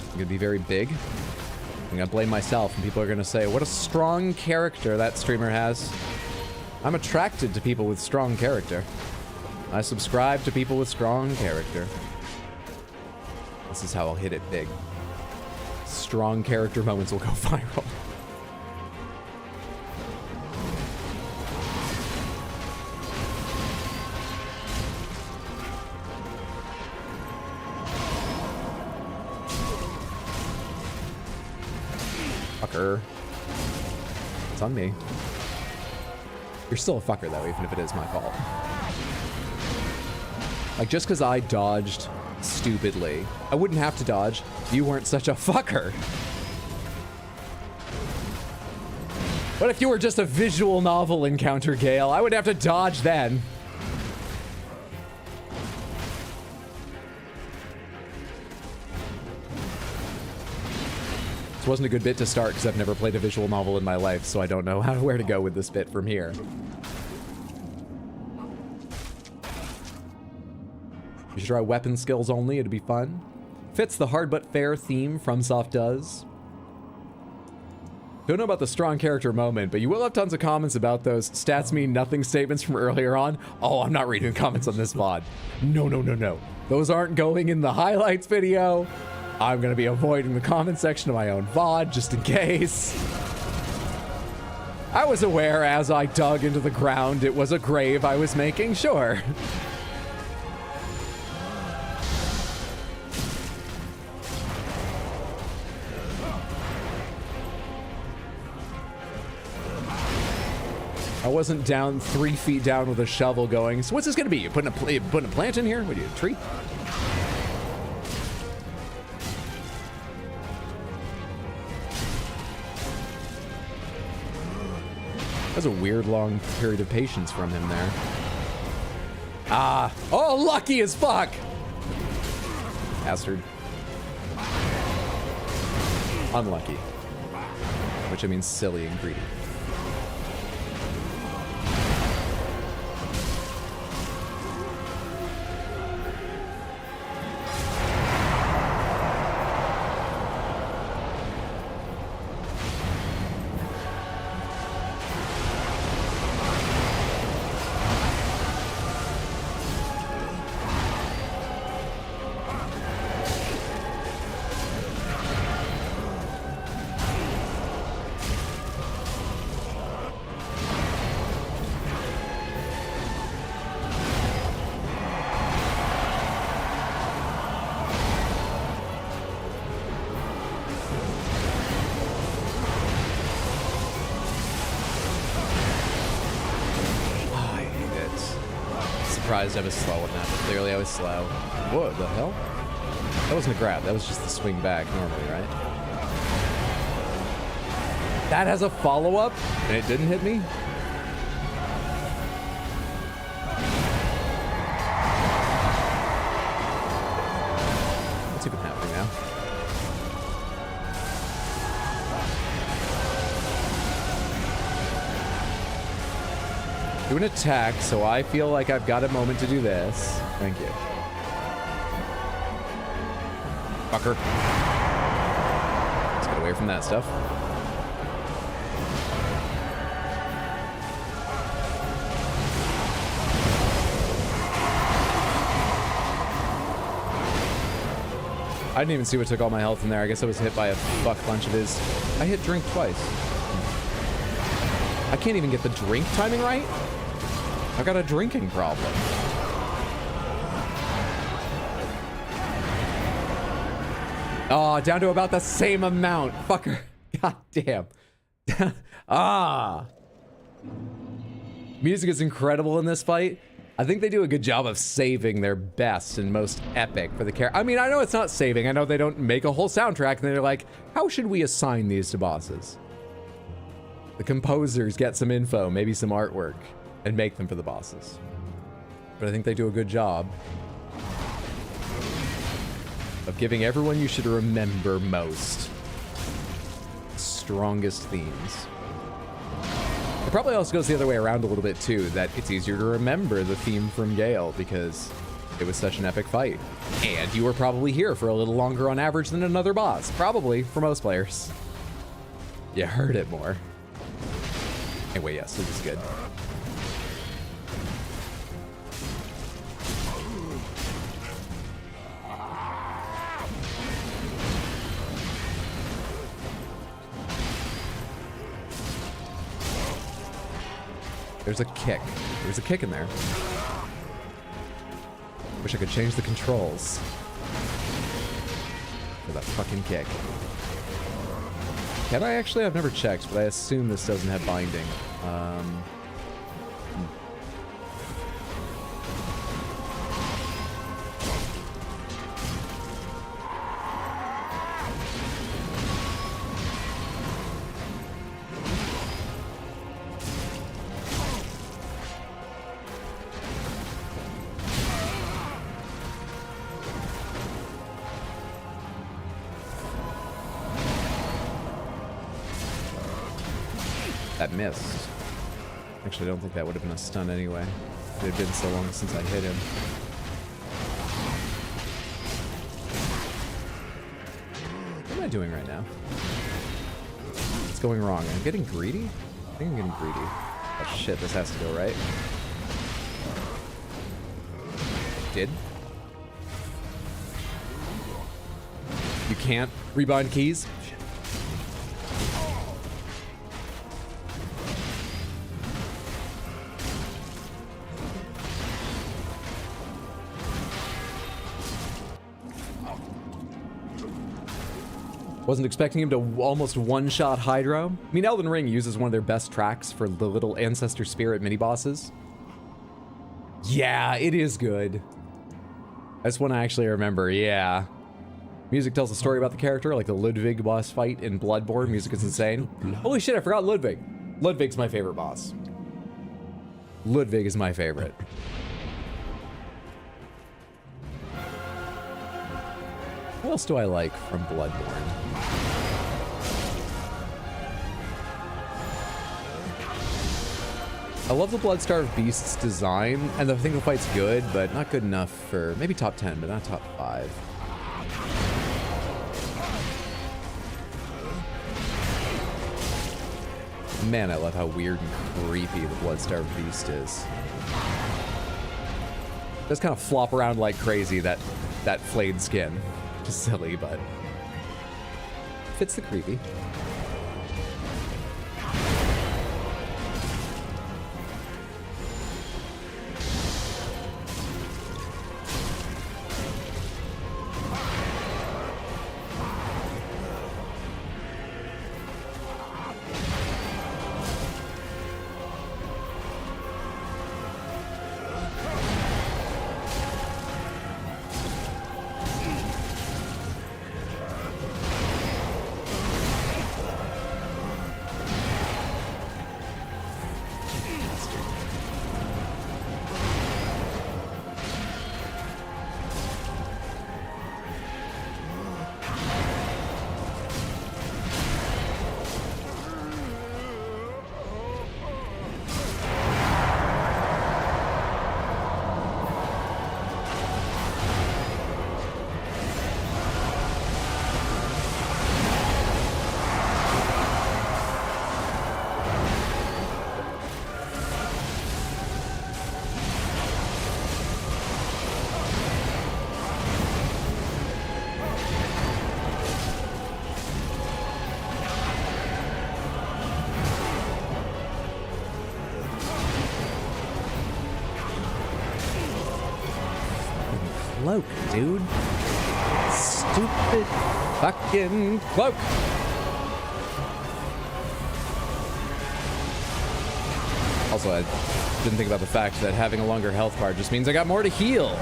Speaker 1: I'm gonna be very big. I'm gonna blame myself, and people are gonna say, what a strong character that streamer has. I'm attracted to people with strong character. I subscribe to people with strong character. This is how I'll hit it big. Strong character moments will go viral. Fucker. It's on me. You're still a fucker, though, even if it is my fault. Like, just because I dodged stupidly, I wouldn't have to dodge. You weren't such a fucker. What if you were just a visual novel encounter, Gael? I would have to dodge then. This wasn't a good bit to start because I've never played a visual novel in my life, so I don't know where to go with this bit from here. You should try weapon skills only, it'd be fun. Fits the hard but fair theme FromSoft does. Don't know about the strong character moment, but you will have tons of comments about those stats mean nothing statements from earlier on. Oh, I'm not reading comments on this VOD. No. Those aren't going in the highlights video. I'm gonna be avoiding the comment section of my own VOD just in case. I was aware as I dug into the ground it was a grave I was making, sure. I wasn't down 3 feet down with a shovel going, so what's this gonna be? You putting a plant in here? What are you, a tree? That was a weird long period of patience from him there. Ah, oh, lucky as fuck! Bastard. Unlucky. Which I mean silly and greedy. I was slow on that, but clearly I was slow. What the hell? That wasn't a grab, that was just the swing back normally, right? That has a follow-up, and it didn't hit me? What's even happening now? Do an attack, so I feel like I've got a moment to do this. Thank you. Fucker. Let's get away from that stuff. I didn't even see what took all my health in there. I guess I was hit by a fuck bunch of his... I hit drink twice. I can't even get the drink timing right? I got a drinking problem. Oh, down to about the same amount. Fucker. God damn. Ah. Music is incredible in this fight. I think they do a good job of saving their best and most epic for the character. I mean, I know it's not saving. I know they don't make a whole soundtrack and they're like, how should we assign these to bosses? The composers get some info, maybe some artwork, and make them for the bosses. But I think they do a good job of giving everyone you should remember most strongest themes. It probably also goes the other way around a little bit too, that it's easier to remember the theme from Gael because it was such an epic fight. And you were probably here for a little longer on average than another boss. Probably, for most players. You heard it more. Anyway, yes, it was good. There's a kick. There's a kick in there. Wish I could change the controls for that fucking kick. Can I actually? I've never checked, but I assume this doesn't have binding. That missed. Actually, I don't think that would have been a stun anyway. It had been so long since I hit him. What am I doing right now? What's going wrong? I'm getting greedy? I think I'm getting greedy. Oh shit, this has to go right. Did? You can't rebind keys? Wasn't expecting him to almost one-shot Hydro. I mean, Elden Ring uses one of their best tracks for the little Ancestor Spirit mini-bosses. Yeah, it is good. That's one I actually remember, yeah. Music tells a story about the character, like the Ludwig boss fight in Bloodborne. Music is insane. Holy shit, I forgot Ludwig. Ludwig's my favorite boss. Ludwig is my favorite. What else do I like from Bloodborne? I love the Bloodstarved Beast's design, and I think the fight's good, but not good enough for maybe top 10, but not top 5. Man, I love how weird and creepy the Bloodstarved Beast is. It does kind of flop around like crazy, that flayed skin. Just silly, but fits the creepy. cloak, dude. Stupid fucking cloak. Also, I didn't think about the fact that having a longer health bar just means I got more to heal.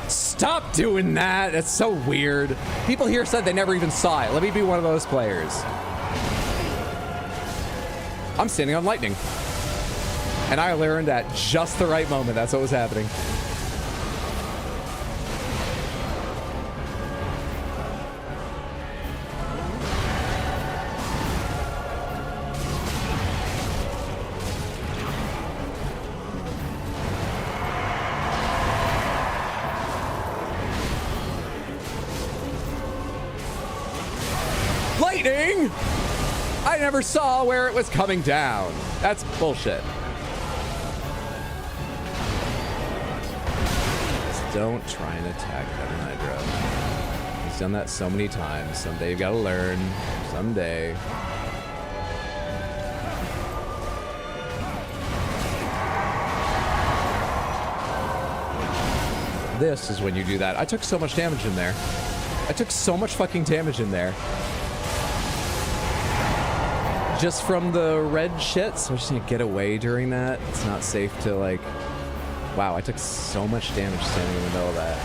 Speaker 1: Stop doing that. That's so weird. People here said they never even saw it. Let me be one of those players. I'm standing on lightning. And I learned at just the right moment. That's what was happening. Lightning! I never saw where it was coming down. That's bullshit. Just don't try and attack that Hydra. He's done that so many times. Someday you've got to learn. Someday. This is when you do that. I took so much damage in there. I took so much fucking damage in there. Just from the red shit, so I'm just gonna get away during that. It's not safe to, like... Wow, I took so much damage standing in the middle of that.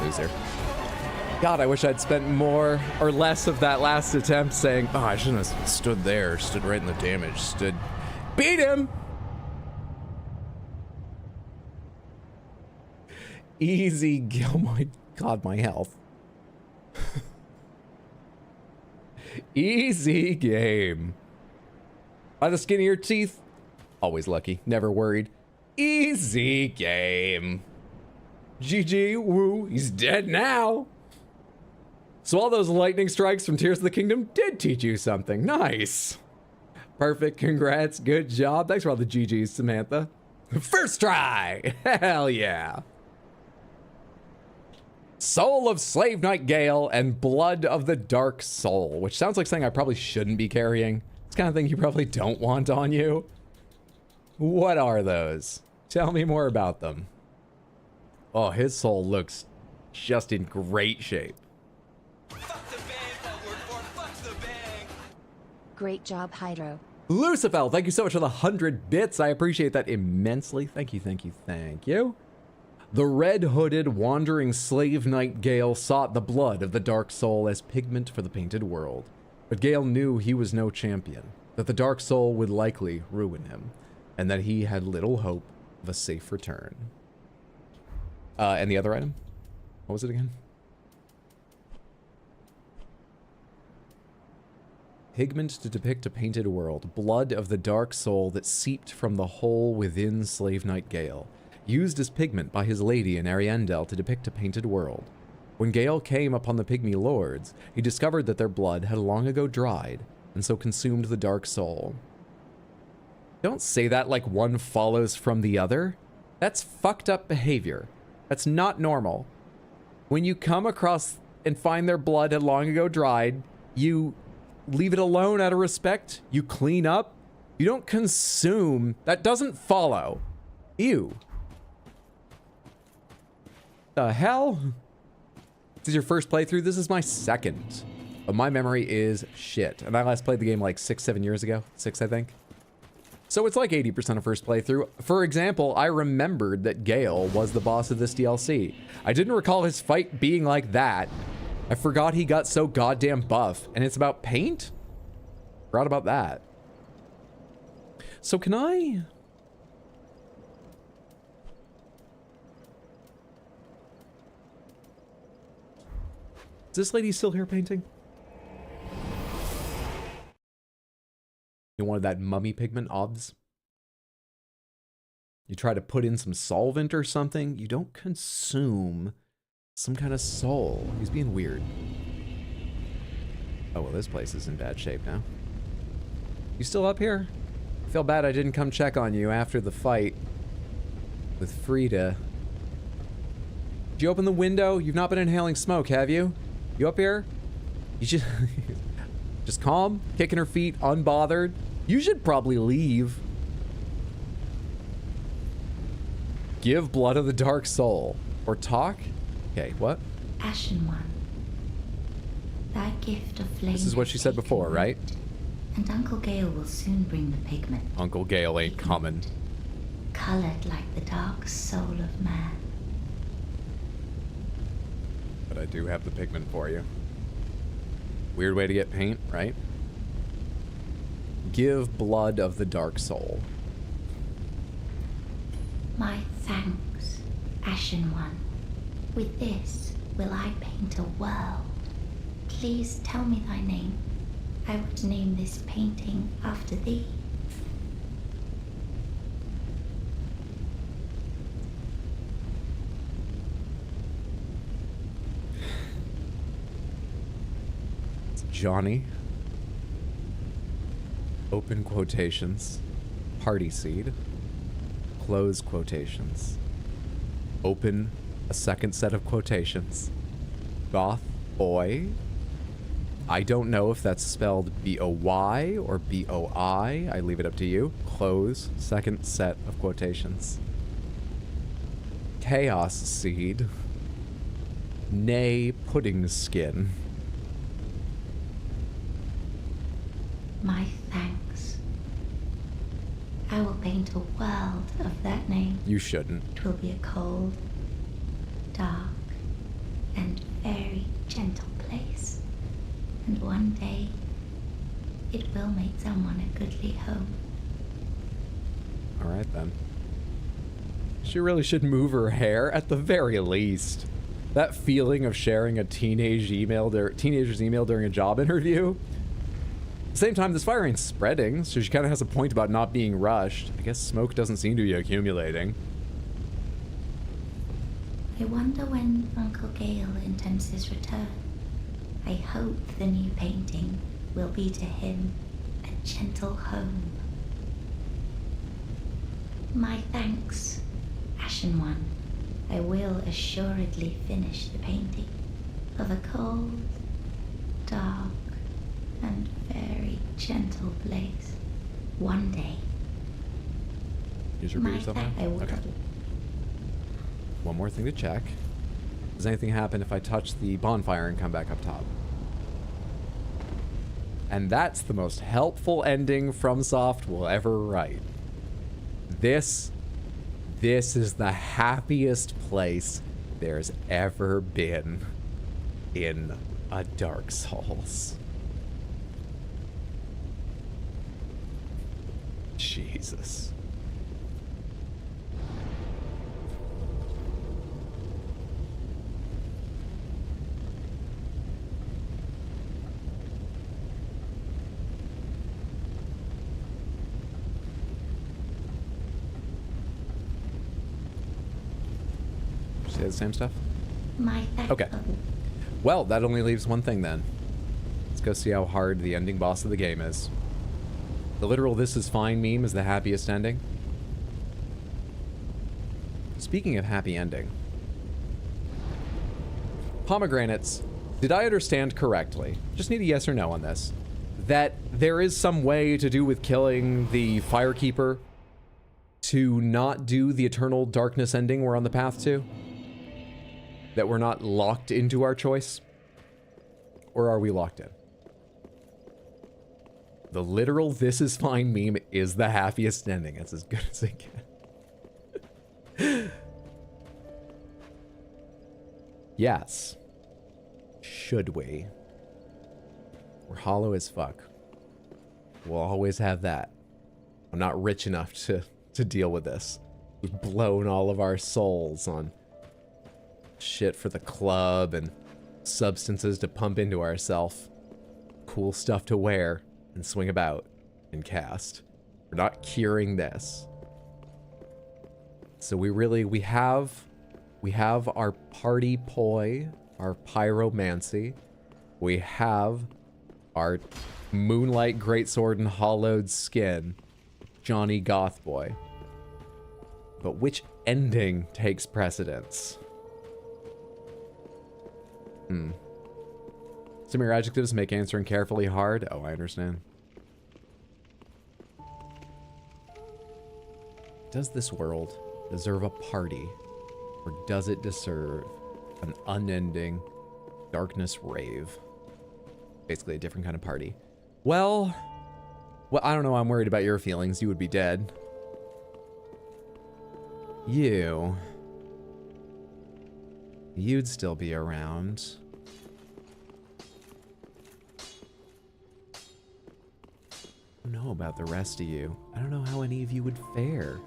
Speaker 1: Loser. God, I wish I'd spent more or less of that last attempt saying, oh, I shouldn't have stood there, stood right in the damage, beat him! Easy, oh my God, my health. Easy game. By the skin of your teeth, always lucky, never worried. Easy game. GG, woo, he's dead now. So all those lightning strikes from Tears of the Kingdom did teach you something. Nice. Perfect. Congrats. Good job. Thanks for all the GGs, Samantha. First try. Hell yeah. Soul of Slave Knight Gael and Blood of the Dark Soul, which sounds like something I probably shouldn't be carrying. It's the kind of thing you probably don't want on you. What are those? Tell me more about them. Oh, his soul looks just in great shape.
Speaker 2: Great job, Hydro.
Speaker 1: Lucifel, thank you so much for the 100 bits. I appreciate that immensely. Thank you, thank you, thank you. The red-hooded wandering slave knight Gael sought the blood of the dark soul as pigment for the painted world. But Gael knew he was no champion, that the dark soul would likely ruin him, and that he had little hope of a safe return. And the other item? What was it again? Pigment to depict a painted world. Blood of the dark soul that seeped from the hole within Slave Knight Gael. Used as pigment by his lady in Ariandel to depict a painted world. When Gael came upon the pygmy lords, he discovered that their blood had long ago dried, and so consumed the dark soul. Don't say that like one follows from the other. That's fucked up behavior. That's not normal. When you come across and find their blood had long ago dried, you leave it alone out of respect. You clean up. You don't consume. That doesn't follow. Ew. The hell? This is your first playthrough? This is my second. But my memory is shit. And I last played the game like 6-7 years ago. 6, I think. So it's like 80% of first playthrough. For example, I remembered that Gael was the boss of this DLC. I didn't recall his fight being like that. I forgot he got so goddamn buff, and it's about paint? Forgot about that. So can I... Is this lady still here painting? You wanted that mummy pigment, obs? You try to put in some solvent or something, you don't consume some kind of soul. He's being weird. Oh, well, this place is in bad shape now. You still up here? I feel bad I didn't come check on you after the fight with Frida. Did you open the window? You've not been inhaling smoke, have you? You up here? You should... just calm, kicking her feet, unbothered. You should probably leave. Give blood of the dark soul. Or talk? Okay, what?
Speaker 4: Ashen One. Thy gift of flame.
Speaker 1: This is what she said before, right?
Speaker 4: And Uncle Gael will soon bring the pigment.
Speaker 1: Uncle Gael ain't coming.
Speaker 4: Colored like the dark soul of man.
Speaker 1: But I do have the pigment for you. Weird way to get paint, right? Give blood of the dark soul.
Speaker 4: My thanks, Ashen One. With this will I paint a world. Please tell me thy name. I would name this painting after thee.
Speaker 1: It's Johnny. Open quotations. Party seed. Close quotations. Open a second set of quotations. Goth boy. I don't know if that's spelled B-O-Y or B-O-I. I leave it up to you. Close second set of quotations. Chaos seed. Nay pudding skin.
Speaker 4: My thanks. I will paint a world of that name.
Speaker 1: You shouldn't.
Speaker 4: It will be a cold, dark, and very gentle place. And one day, it will make someone a goodly home.
Speaker 1: Alright then. She really should move her hair at the very least. That feeling of sharing a teenager's email during a job interview. At the same time, this fire ain't spreading, so she kind of has a point about not being rushed. I guess smoke doesn't seem to be accumulating.
Speaker 4: I wonder when Uncle Gael intends his return. I hope the new painting will be to him a gentle home. My thanks, Ashen One. I will assuredly finish the painting of a cold, dark, and very gentle place. One day.
Speaker 1: Use your yourself now? Okay. One more thing to check. Does anything happen if I touch the bonfire and come back up top? And that's the most helpful ending FromSoft will ever write. This is the happiest place there's ever been in a Dark Souls. Jesus. Say the same stuff? Okay. Well, that only leaves one thing then. Let's go see how hard the ending boss of the game is. The literal "this is fine" meme is the happiest ending. Speaking of happy ending. Pomegranates, did I understand correctly? Just need a yes or no on this. That there is some way to do with killing the Firekeeper to not do the eternal darkness ending we're on the path to? That we're not locked into our choice? Or are we locked in? The literal "this is fine" meme is the happiest ending. It's as good as it gets. Yes. Should we? We're hollow as fuck. We'll always have that. I'm not rich enough to deal with this. We've blown all of our souls on shit for the club and substances to pump into ourselves. Cool stuff to wear and swing about and cast. We're not curing this. So we have our party poi, our pyromancy. We have our moonlight greatsword and hollowed skin, Johnny Gothboy. But which ending takes precedence? Some of your adjectives make answering carefully hard. Oh, I understand. Does this world deserve a party, or does it deserve an unending darkness rave? Basically a different kind of party. Well, I don't know. I'm worried about your feelings. You would be dead. You'd still be around. I don't know about the rest of you. I don't know how any of you would fare.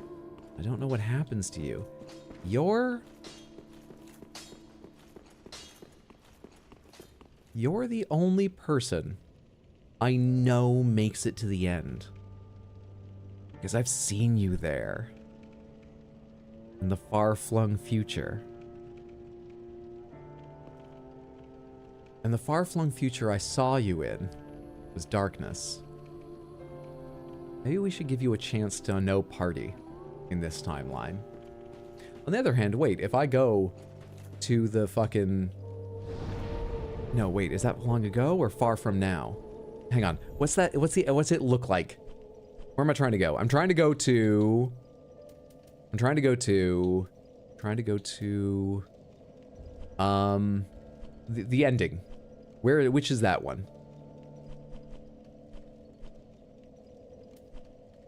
Speaker 1: I don't know what happens to you. You're the only person I know makes it to the end. Because I've seen you there. In the far-flung future. And the far-flung future I saw you in was darkness. Maybe we should give you a chance to no party in this timeline. On the other hand, wait, if I go to the fucking... No, wait, is that long ago or far from now? Hang on. What's that? What's it look like? Where am I trying to go? I'm trying to go to the ending. Which is that one?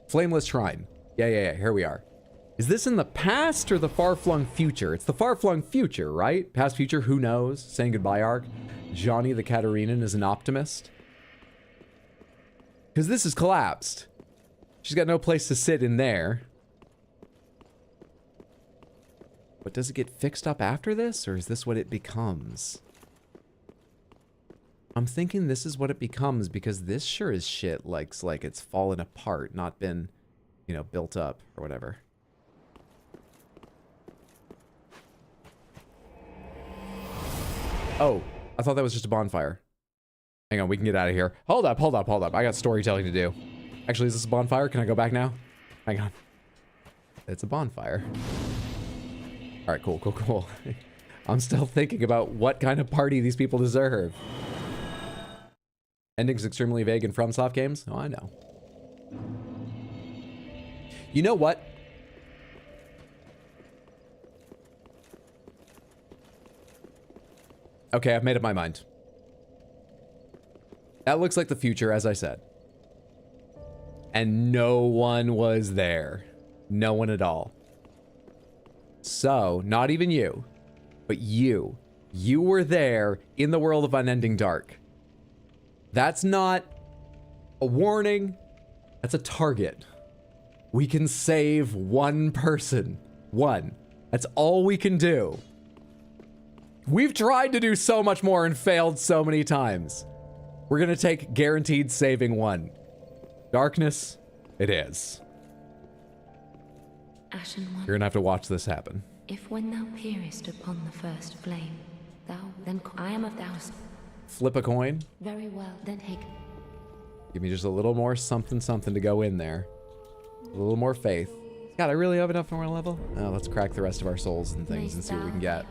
Speaker 1: Flameless Shrine. Yeah, here we are. Is this in the past or the far-flung future? It's the far-flung future, right? Past, future, who knows? Saying goodbye arc. Johnny the Katarina's is an optimist. Because this is collapsed. She's got no place to sit in there. But does it get fixed up after this, or is this what it becomes? I'm thinking this is what it becomes, because this sure as shit looks like it's fallen apart, not been, you know, built up or whatever. Oh, I thought that was just a bonfire. Hang on, we can get out of here. Hold up. I got storytelling to do. Actually, is this a bonfire? Can I go back now? Hang on. It's a bonfire. All right, cool. I'm still thinking about what kind of party these people deserve. Ending's extremely vague in FromSoft games? Oh, I know. You know what? Okay, I've made up my mind. That looks like the future, as I said. And no one was there. No one at all. So, not even you, but you. You were there in the world of Unending Dark. That's not a warning. That's a target. We can save one person. One. That's all we can do. We've tried to do so much more and failed so many times. We're gonna take guaranteed saving one. Darkness, it is.
Speaker 4: Ashen one.
Speaker 1: You're gonna have to watch this happen.
Speaker 4: If when thou peerest upon the first flame, thou then I am of thou.
Speaker 1: Flip a coin.
Speaker 4: Very well, then take.
Speaker 1: Give me just a little more something to go in there. A little more faith. God, I really have enough for my level? Oh, let's crack the rest of our souls and things and see what we can get.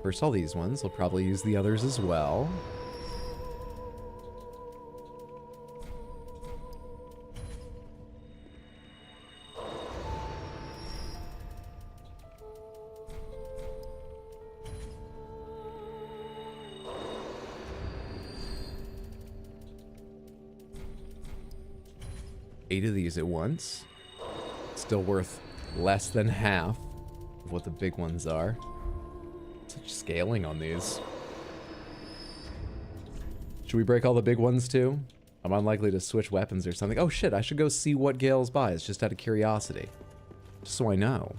Speaker 1: First all these ones. We'll probably use the others as well. Eight of these at once. Still worth less than half of what the big ones are. Such scaling on these. Should we break all the big ones too? I'm unlikely to switch weapons or something. Oh shit, I should go see what Gael's buys, just out of curiosity. Just so I know.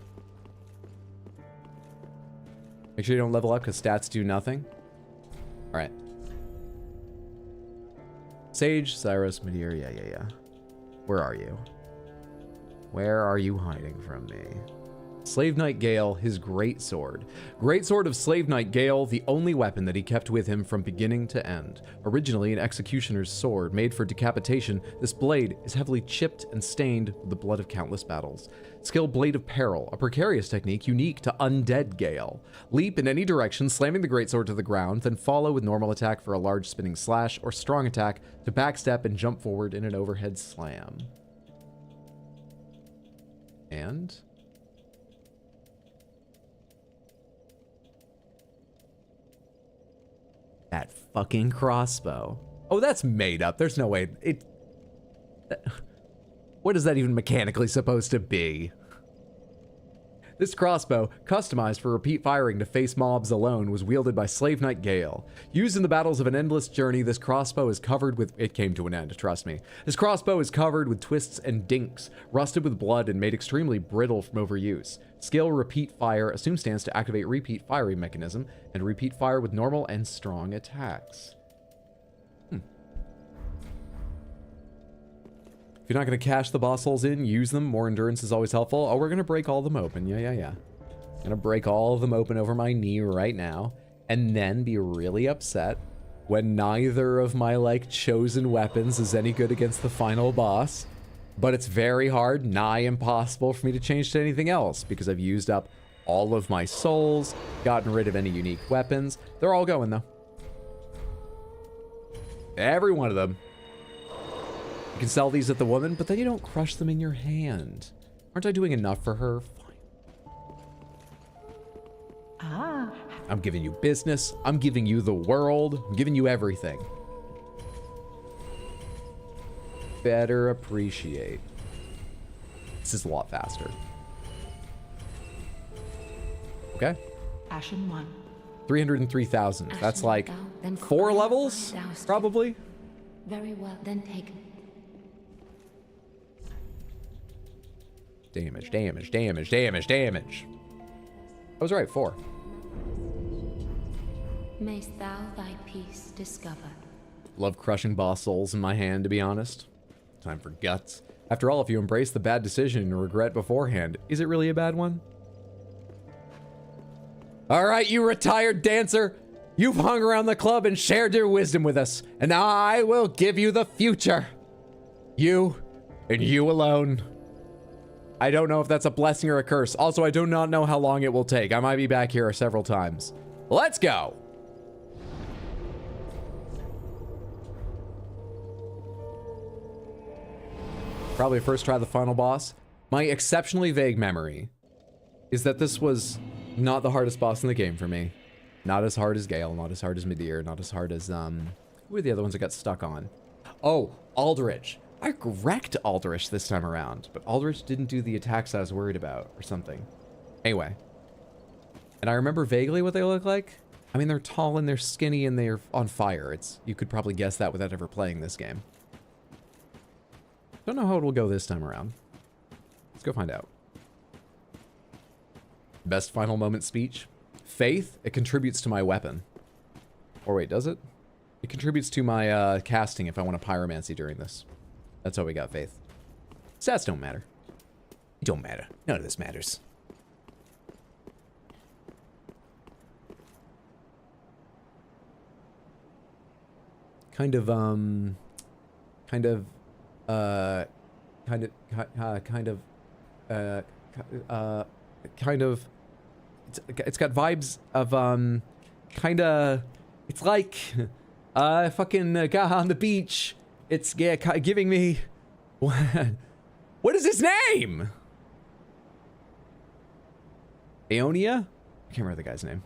Speaker 1: Make sure you don't level up because stats do nothing. Alright. Sage, Cyrus, Midir, yeah. Where are you? Where are you hiding from me? Slave Knight Gael, his great sword. Great sword of Slave Knight Gael, the only weapon that he kept with him from beginning to end. Originally an executioner's sword made for decapitation, this blade is heavily chipped and stained with the blood of countless battles. Skill Blade of Peril, a precarious technique unique to undead Gael. Leap in any direction, slamming the greatsword to the ground, then follow with normal attack for a large spinning slash or strong attack to backstep and jump forward in an overhead slam. And that fucking crossbow. Oh, that's made up. There's no way. What is that even mechanically supposed to be? This crossbow, customized for repeat firing to face mobs alone, was wielded by Slave Knight Gael. Used in the battles of an endless journey, this crossbow is covered with... It came to an end, trust me. This crossbow is covered with twists and dinks, rusted with blood and made extremely brittle from overuse. Skill Repeat Fire assumes stance to activate repeat firing mechanism, and repeat fire with normal and strong attacks. If you're not going to cash the boss holes in, use them. More endurance is always helpful. Oh, we're going to break all of them open. Yeah. Going to break all of them open over my knee right now, and then be really upset when neither of my, like, chosen weapons is any good against the final boss. But it's very hard, nigh impossible for me to change to anything else because I've used up all of my souls, gotten rid of any unique weapons. They're all going, though. Every one of them. You can sell these at the woman, but then you don't crush them in your hand. Aren't I doing enough for her? Fine. I'm giving you business. I'm giving you the world. I'm giving you everything. Better appreciate. This is a lot faster. Okay.
Speaker 8: Ashen 1.
Speaker 1: 303,000. That's like 4 levels, probably.
Speaker 4: Very well, then taken.
Speaker 1: Damage. I was right, 4.
Speaker 4: Mayst thou thy peace discover.
Speaker 1: Love crushing boss souls in my hand, to be honest. Time for guts. After all, if you embrace the bad decision and regret beforehand, is it really a bad one? All right, you retired dancer. You've hung around the club and shared your wisdom with us, and I will give you the future. You, and you alone. I don't know if that's a blessing or a curse. Also, I do not know how long it will take. I might be back here several times. Let's go. Probably first try the final boss. My exceptionally vague memory is that this was not the hardest boss in the game for me. Not as hard as Gael, not as hard as Midir, not as hard as, who were the other ones I got stuck on? Oh, Aldrich. I wrecked Aldrich this time around, but Aldrich didn't do the attacks I was worried about or something. Anyway. And I remember vaguely what they look like. I mean, they're tall and they're skinny and they're on fire. You could probably guess that without ever playing this game. Don't know how it will go this time around. Let's go find out. Best final moment speech. Faith, it contributes to my weapon. Or wait, does it? It contributes to my casting if I want to pyromancy during this. That's how we got faith. Stats don't matter. It don't matter. None of this matters. Kind of, it's got vibes of, it's like, fucking guy on the beach. It's giving me, what is his name? Aeonia? I can't remember the guy's name.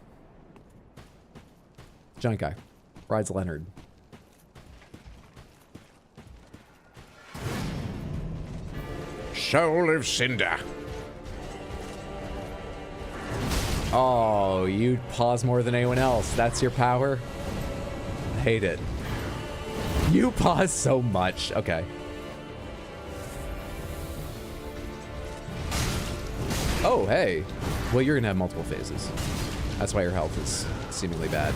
Speaker 1: Giant guy. Rides Leonard.
Speaker 6: Soul of Cinder.
Speaker 1: Oh, you pause more than anyone else. That's your power? I hate it. You pause so much. Okay. Oh, hey. Well, you're gonna have multiple phases. That's why your health is seemingly bad.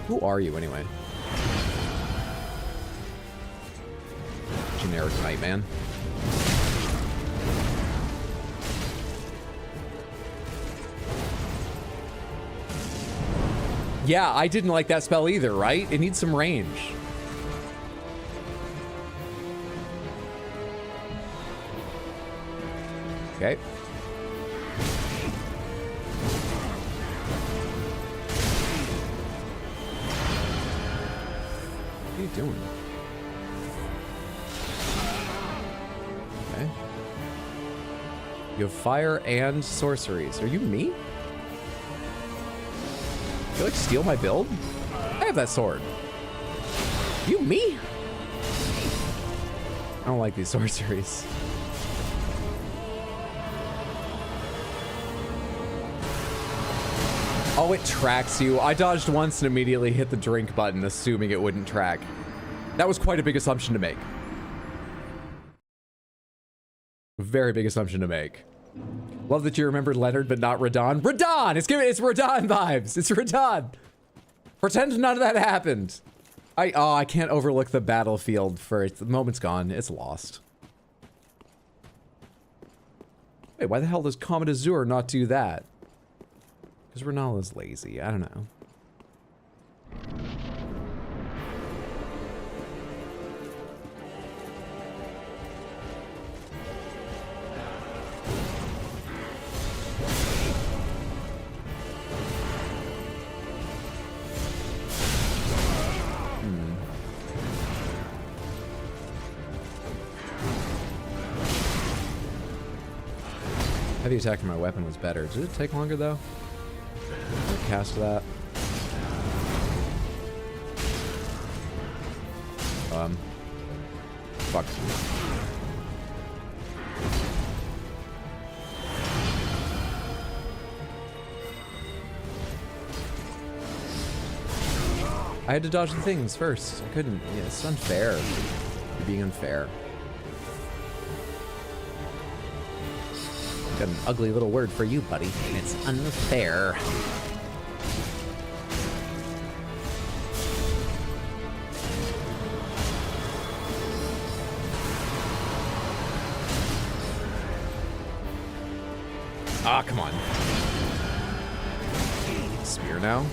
Speaker 1: Who are you anyway? Generic knight, man. Yeah, I didn't like that spell either, right? It needs some range. Okay. What are you doing? Okay. You have fire and sorceries. Are you me? You like steal my build? I have that sword. You me? I don't like these sorceries. Oh, it tracks you. I dodged once and immediately hit the drink button, assuming it wouldn't track. That was quite a big assumption to make. Very big assumption to make. Love that you remembered Leonard, but not Radon. Radon! It's Radon vibes. It's Radon. Pretend none of that happened. I can't overlook the battlefield for it. The moment's gone. It's lost. Wait, why the hell does Comet Azure not do that? Because Renala's lazy. I don't know. Heavy attack from my weapon was better. Did it take longer though? Cast that. Fuck. I had to dodge the things first. I couldn't. Yeah, it's unfair. You're being unfair. Got an ugly little word for you, buddy. And it's unfair. Ah, come on. Spear now.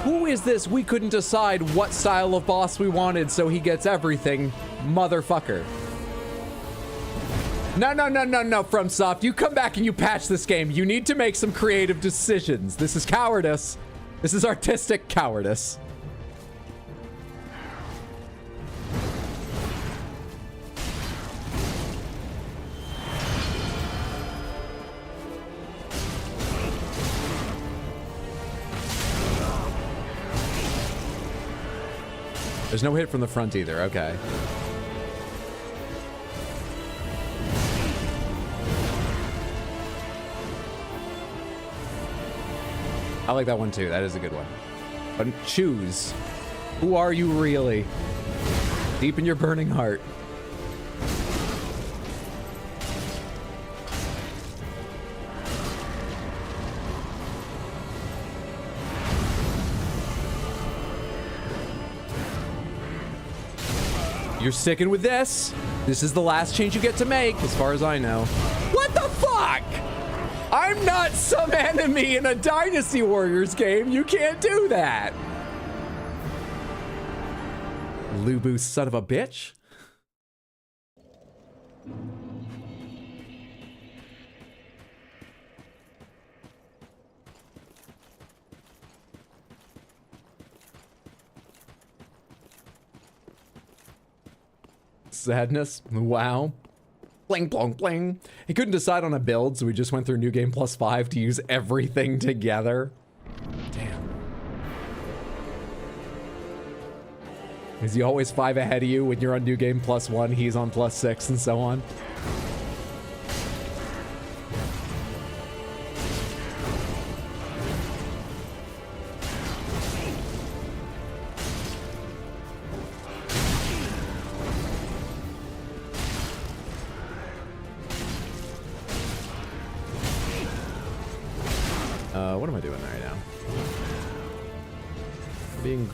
Speaker 1: Who is this? We couldn't decide what style of boss we wanted, so he gets everything. Motherfucker. No, FromSoft. You come back and you patch this game. You need to make some creative decisions. This is cowardice. This is artistic cowardice. There's no hit from the front either. Okay. I like that one too. That is a good one. But choose. Who are you really? Deep in your burning heart. You're sticking with this. This is the last change you get to make, as far as I know. What the fuck? I'm not some enemy in a Dynasty Warriors game. You can't do that. Lubu, son of a bitch. Sadness. Wow. Bling, blong, bling. He couldn't decide on a build, so we just went through New Game Plus 5 to use everything together. Damn. Is he always 5 ahead of you when you're on New Game Plus 1? He's on plus 6 and so on. what am I doing right now? Being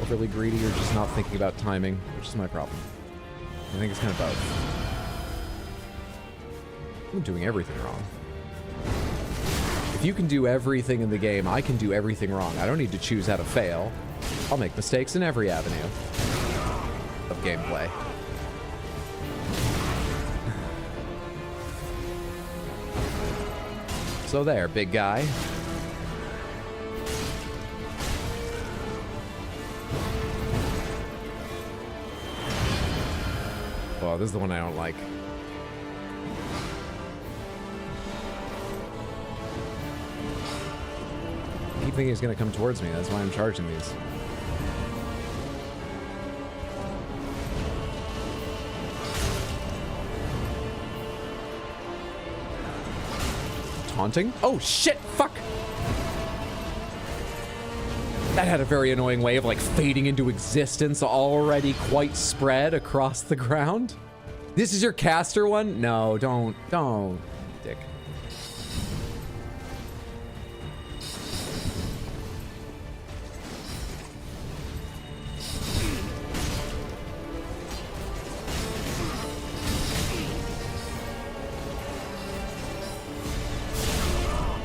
Speaker 1: overly greedy or just not thinking about timing, which is my problem. I think it's kind of both. I'm doing everything wrong. If you can do everything in the game, I can do everything wrong. I don't need to choose how to fail. I'll make mistakes in every avenue of gameplay. So there, big guy. Oh, this is the one I don't like. I keep thinking he's gonna come towards me. That's why I'm charging these. Taunting? Oh shit! Fuck! That had a very annoying way of like fading into existence, already quite spread across the ground. This is your caster one? No, don't, dick.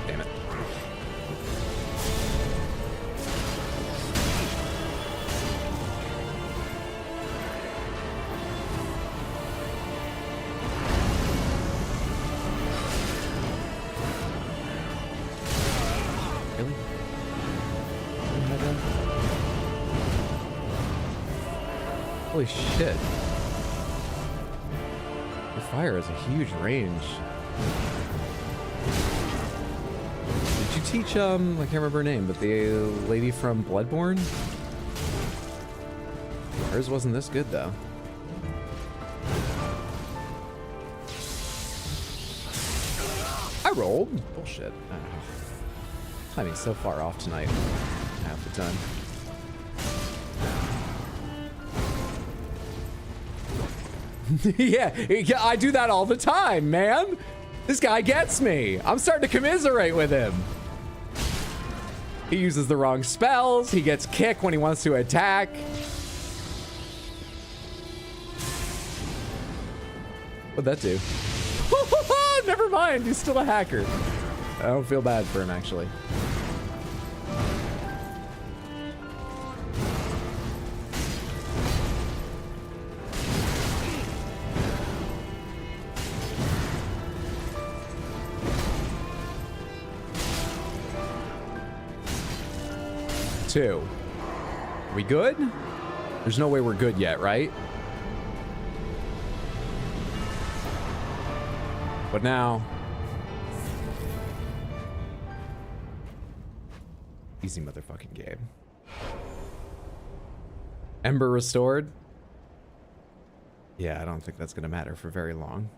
Speaker 1: Damn it. Really? Holy shit. Your fire has a huge range. Did you teach, I can't remember her name, but the lady from Bloodborne? Hers wasn't this good, though. I rolled. Bullshit. Timing's so far off tonight. Half the time. Yeah, I do that all the time, man. This guy gets me. I'm starting to commiserate with him. He uses the wrong spells. He gets kicked when he wants to attack. What'd that do? Never mind, he's still a hacker. I don't feel bad for him, actually. Two. Are we good? There's no way we're good yet, right? But now... Easy motherfucking game. Ember restored? Yeah, I don't think that's gonna matter for very long.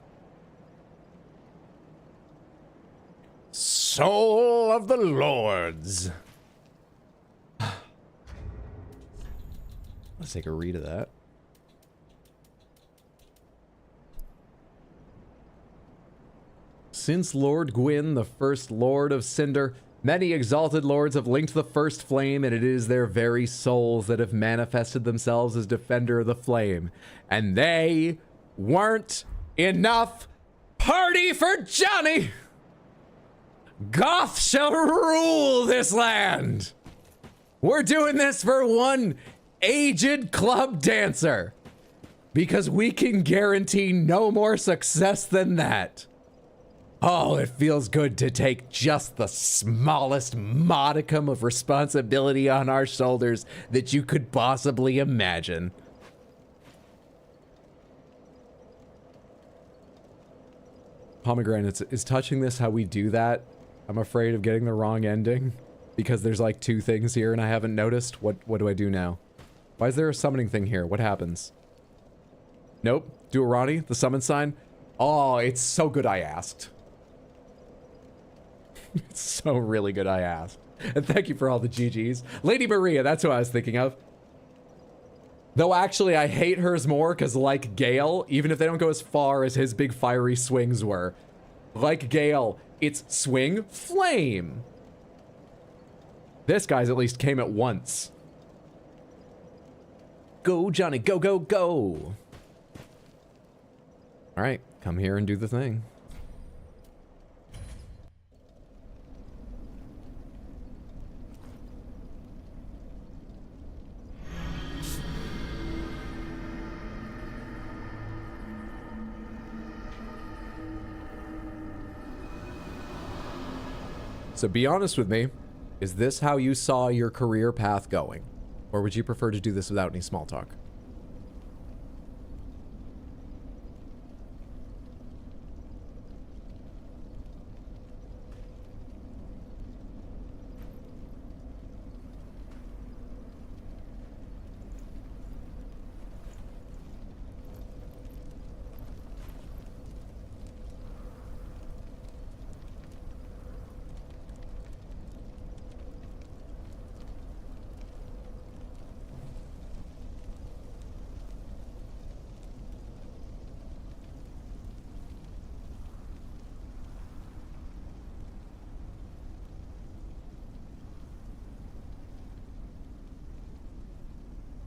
Speaker 1: Soul of the Lords! Let's take a read of that. Since Lord Gwyn, the first Lord of Cinder, many exalted lords have linked the first flame, and it is their very souls that have manifested themselves as defender of the flame. And they weren't enough. Party for Johnny! Goth shall rule this land! We're doing this for one aged club dancer, because we can guarantee no more success than that. Oh, it feels good to take just the smallest modicum of responsibility on our shoulders that you could possibly imagine. Pomegranate, is touching this how we do that? I'm afraid of getting the wrong ending because there's like two things here and I haven't noticed. What do I do now? Why is there a summoning thing here? What happens? Nope. Do a Ronnie, the summon sign. Oh, it's so good I asked. It's so really good I asked. And thank you for all the GGs. Lady Maria, that's who I was thinking of. Though actually I hate hers more because like Gael, even if they don't go as far as his big fiery swings were, like Gael, it's swing, flame. This guy's at least came at once. Go, Johnny, go, go, go. All right, come here and do the thing. So be honest with me. Is this how you saw your career path going? Or would you prefer to do this without any small talk?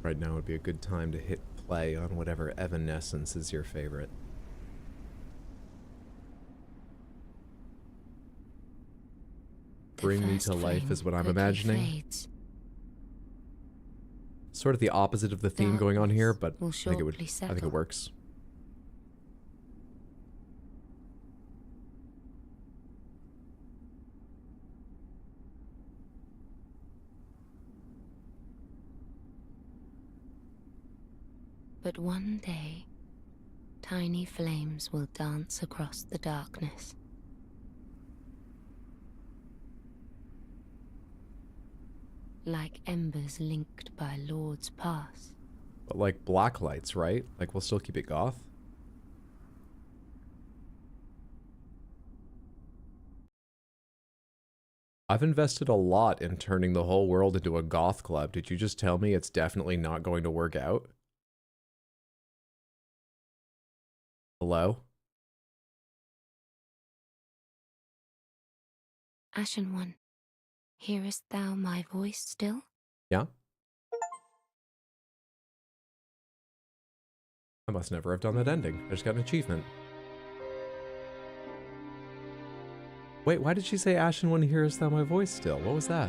Speaker 1: Right now would be a good time to hit play on whatever Evanescence is your favorite. Bring Me to Life is what I'm imagining. Sort of the opposite of the theme going on here, but I think it works.
Speaker 4: But one day, tiny flames will dance across the darkness. Like embers linked by lords past.
Speaker 1: But like black lights, right? Like we'll still keep it goth? I've invested a lot in turning the whole world into a goth club. Did you just tell me it's definitely not going to work out? Hello?
Speaker 4: Ashen One, hearest thou my voice still?
Speaker 1: Yeah? I must never have done that ending. I just got an achievement. Wait, why did she say Ashen One, hearest thou my voice still? What was that?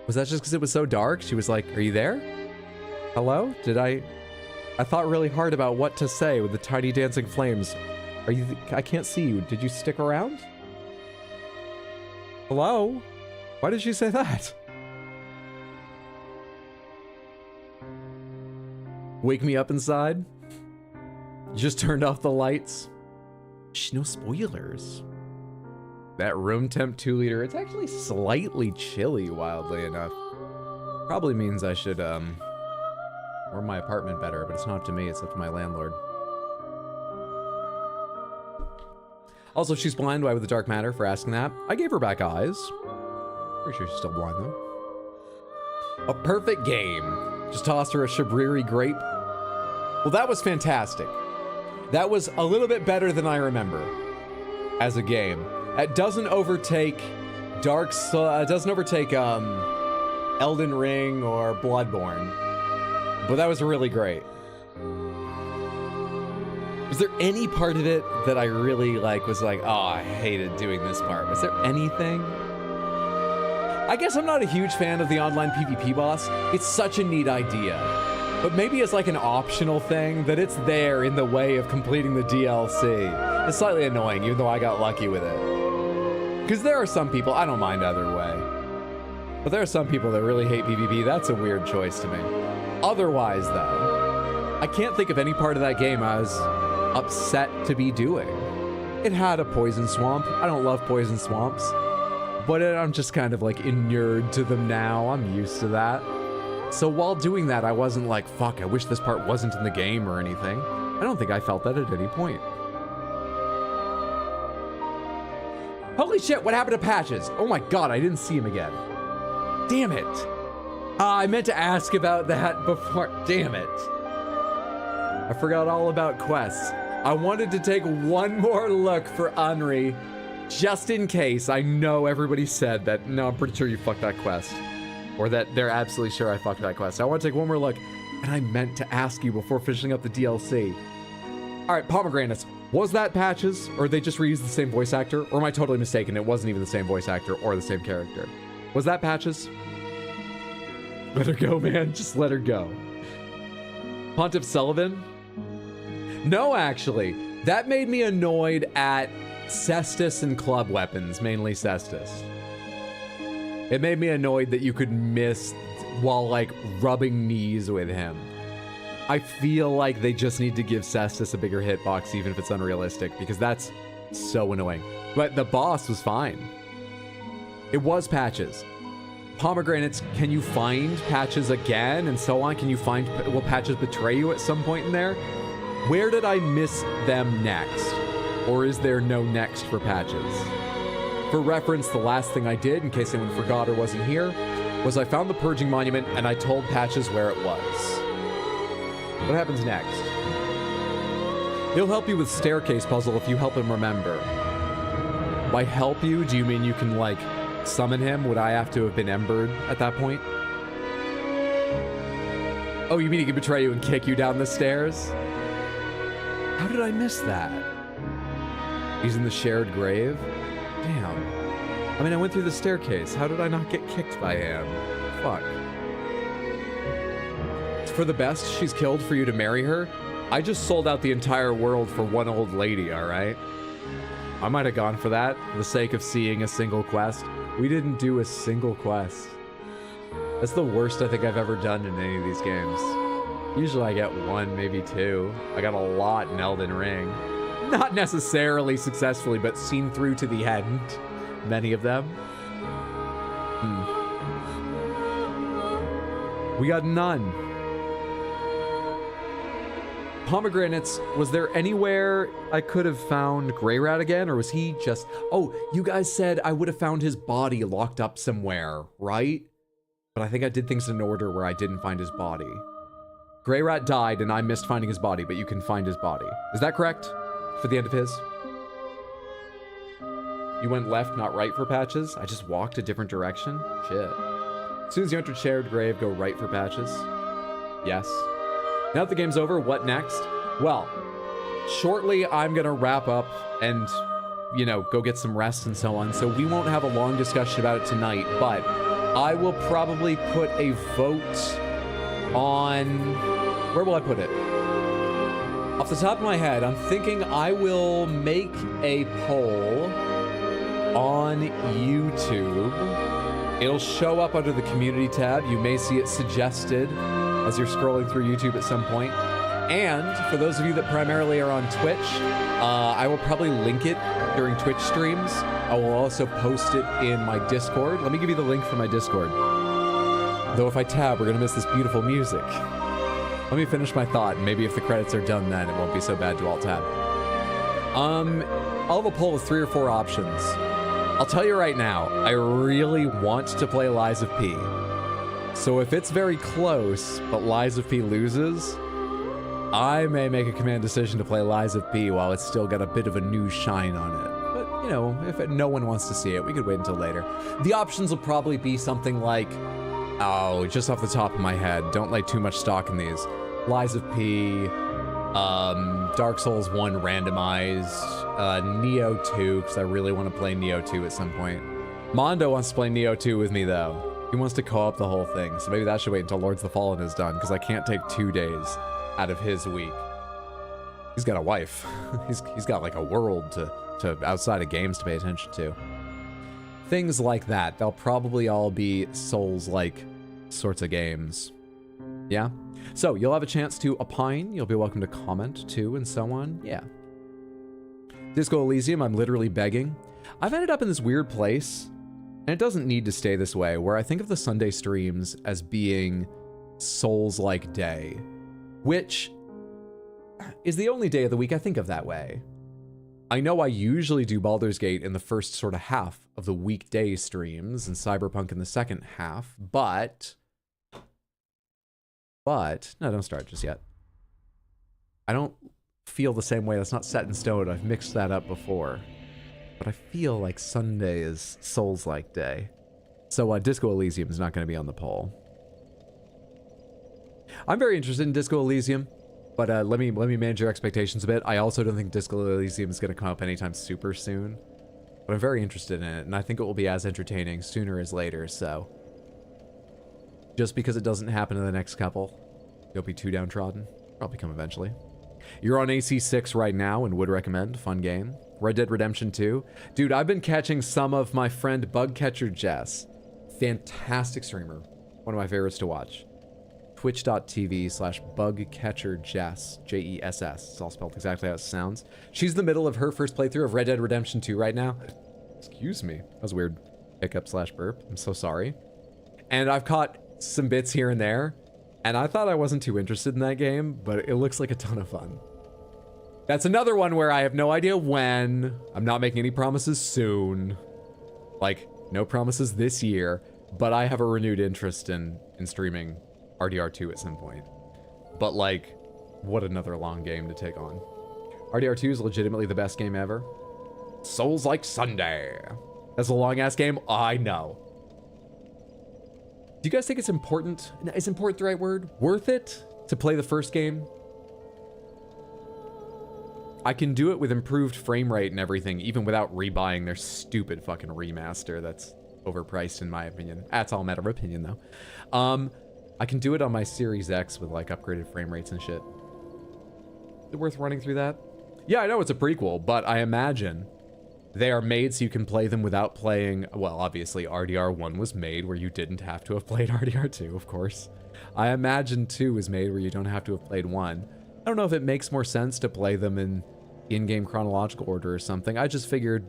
Speaker 1: Was that just because it was so dark? She was like, are you there? Hello? I thought really hard about what to say with the tiny dancing flames. Are you... I can't see you. Did you stick around? Hello? Why did she say that? Wake me up inside? You just turned off the lights? Shh, no spoilers. That room temp 2 liter, it's actually slightly chilly, wildly enough. Probably means I should, warm my apartment better, but it's not up to me, it's up to my landlord. Also, she's blind. Why with the dark matter for asking that? I gave her back eyes. Pretty sure she's still blind, though. A perfect game. Just tossed her a Shabriri grape. Well, that was fantastic. That was a little bit better than I remember as a game. It doesn't overtake doesn't overtake Elden Ring or Bloodborne. But that was really great. Was there any part of it that I really was like, oh, I hated doing this part? Was there anything? I guess I'm not a huge fan of the online PvP boss. It's such a neat idea. But maybe it's like an optional thing that it's there in the way of completing the DLC. It's slightly annoying, even though I got lucky with it. Because there are some people, I don't mind either way. But there are some people that really hate PvP. That's a weird choice to me. Otherwise, though, I can't think of any part of that game I was upset to be doing. It had a poison swamp. I don't love poison swamps, but I'm just kind of inured to them now. I'm used to that. So while doing that, I wasn't like, fuck, I wish this part wasn't in the game or anything. I don't think I felt that at any point. Holy shit, what happened to Patches? Oh my god, I didn't see him again. Damn it. I meant to ask about that before. Damn it. I forgot all about quests. I wanted to take one more look for Henri Just in case, I know everybody said that, no, I'm pretty sure you fucked that quest. Or that they're absolutely sure I fucked that quest. I want to take one more look, and I meant to ask you before finishing up the DLC. Alright, Pomegranates. Was that Patches, or they just reused the same voice actor? Or am I totally mistaken? It wasn't even the same voice actor or the same character. Was that Patches? Let her go, man. Just let her go. Pontiff Sullivan? No, actually. That made me annoyed at Cestus and club weapons, mainly Cestus. It made me annoyed that you could miss while, like, rubbing knees with him. I feel like they just need to give Cestus a bigger hitbox, even if it's unrealistic, because that's so annoying. But the boss was fine. It was Patches. Pomegranates, can you find Patches again, and so on? Can you find, will Patches betray you at some point in there? Where did I miss them next? Or is there no next for Patches? For reference, the last thing I did, in case anyone forgot or wasn't here, was I found the Purging Monument and I told Patches where it was. What happens next? He'll help you with staircase puzzle if you help him remember. By help you, do you mean you can, like, summon him? Would I have to have been embered at that point? Oh, you mean he can betray you and kick you down the stairs? How did I miss that? He's in the shared grave? Damn. I mean, I went through the staircase. How did I not get kicked by him? Fuck. It's for the best she's killed for you to marry her? I just sold out the entire world for one old lady, alright? I might have gone for that, for the sake of seeing a single quest. We didn't do a single quest. That's the worst I think I've ever done in any of these games. Usually I get one, maybe two. I got a lot in Elden Ring. Not necessarily successfully, but seen through to the end. Many of them. We got none. Pomegranates, was there anywhere I could have found Grey Rat again, or was he just... Oh, you guys said I would have found his body locked up somewhere, right? But I think I did things in an order where I didn't find his body. Grey Rat died, and I missed finding his body, but you can find his body. Is that correct? For the end of his? You went left, not right for Patches? I just walked a different direction? Shit. As soon as you entered Shared Grave, go right for Patches? Yes. Now that the game's over, what next? Well, shortly I'm gonna wrap up and, you know, go get some rest and so on, so we won't have a long discussion about it tonight, but I will probably put a vote on... Where will I put it? Off the top of my head, I'm thinking I will make a poll on YouTube. It'll show up under the community tab. You may see it suggested as you're scrolling through YouTube at some point. And for those of you that primarily are on Twitch, I will probably link it during Twitch streams. I will also post it in my Discord. Let me give you the link for my Discord. Though if I tab, we're gonna miss this beautiful music. Let me finish my thought, and maybe if the credits are done then, it won't be so bad to alt tab. I'll have a poll with 3 or 4 options. I'll tell you right now, I really want to play Lies of P. So if it's very close, but Lies of P loses, I may make a command decision to play Lies of P while it's still got a bit of a new shine on it. But, you know, if no one wants to see it, we could wait until later. The options will probably be something like, oh, just off the top of my head, don't lay too much stock in these. Lies of P, Dark Souls 1 randomized, Neo 2, because I really want to play Neo 2 at some point. Mondo wants to play Neo 2 with me, though. He wants to co-op the whole thing, so maybe that should wait until Lords of the Fallen is done, because I can't take 2 days out of his week. He's got a wife. he's got like a world to outside of games to pay attention to. Things like that. They'll probably all be Souls-like sorts of games. Yeah? So, you'll have a chance to opine. You'll be welcome to comment, too, and so on. Yeah. Disco Elysium, I'm literally begging. I've ended up in this weird place, and it doesn't need to stay this way, where I think of the Sunday streams as being Souls-like day, which is the only day of the week I think of that way. I know I usually do Baldur's Gate in the first sort of half of the weekday streams and Cyberpunk in the second half, but, no, don't start just yet. I don't feel the same way. That's not set in stone. I've mixed that up before. but I feel like Sunday is Souls-like day. So Disco Elysium is not going to be on the poll. I'm very interested in Disco Elysium, but let me manage your expectations a bit. I also don't think Disco Elysium is going to come up anytime super soon, but I'm very interested in it, and I think it will be as entertaining sooner as later, so just because it doesn't happen in the next couple, don't be too downtrodden. Probably come eventually. You're on AC6 right now and would recommend. Fun game. Red Dead Redemption 2. Dude, I've been catching some of my friend Bugcatcher Jess. Fantastic streamer. One of my favorites to watch. Twitch.tv/BugcatcherJess. Jess. It's all spelled exactly how it sounds. She's in the middle of her first playthrough of Red Dead Redemption 2 right now. Excuse me. That was a weird hiccup/burp. I'm so sorry. And I've caught some bits here and there. And I thought I wasn't too interested in that game, but it looks like a ton of fun. That's another one where I have no idea when. I'm not making any promises soon. Like, no promises this year, but I have a renewed interest in streaming RDR2 at some point. But like, what another long game to take on. RDR2 is legitimately the best game ever. Souls like Sunday. That's a long-ass game? I know. Do you guys think it's important? Is important the right word? Worth it to play the first game? I can do it with improved frame rate and everything, even without rebuying their stupid fucking remaster that's overpriced in my opinion. That's all a matter of opinion though. I can do it on my Series X with like upgraded frame rates and shit. Is it worth running through that? Yeah, I know it's a prequel, but I imagine they are made so you can play them without playing... Well, obviously, RDR1 was made where you didn't have to have played RDR2, of course. I imagine 2 was made where you don't have to have played 1. I don't know if it makes more sense to play them in in-game chronological order or something. I just figured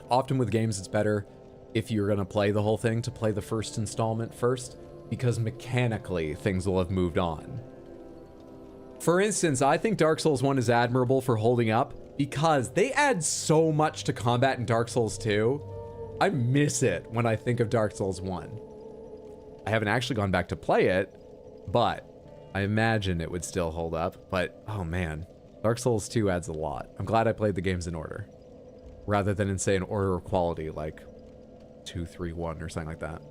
Speaker 1: often with games it's better if you're going to play the whole thing to play the first installment first, because mechanically things will have moved on. For instance, I think Dark Souls 1 is admirable for holding up because they add so much to combat in Dark Souls 2. I miss it when I think of Dark Souls 1. I haven't actually gone back to play it, but I imagine it would still hold up. But, oh man, Dark Souls 2 adds a lot. I'm glad I played the games in order, rather than in, say, an order of quality like 2, 3, 1 or something like that.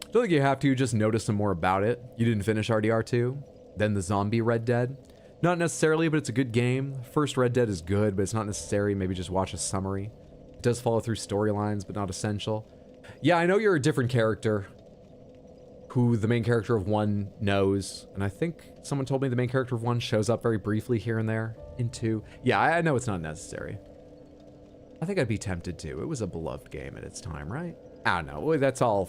Speaker 1: I don't think you have to, just notice some more about it. You didn't finish RDR2, then the zombie Red Dead. Not necessarily, but it's a good game. First Red Dead is good, but it's not necessary. Maybe just watch a summary. It does follow through storylines, but not essential. Yeah, I know you're a different character who the main character of 1 knows, and I think someone told me the main character of 1 shows up very briefly here and there in 2. Yeah, I know it's not necessary. I think I'd be tempted to. It was a beloved game at its time, right? I don't know. That's all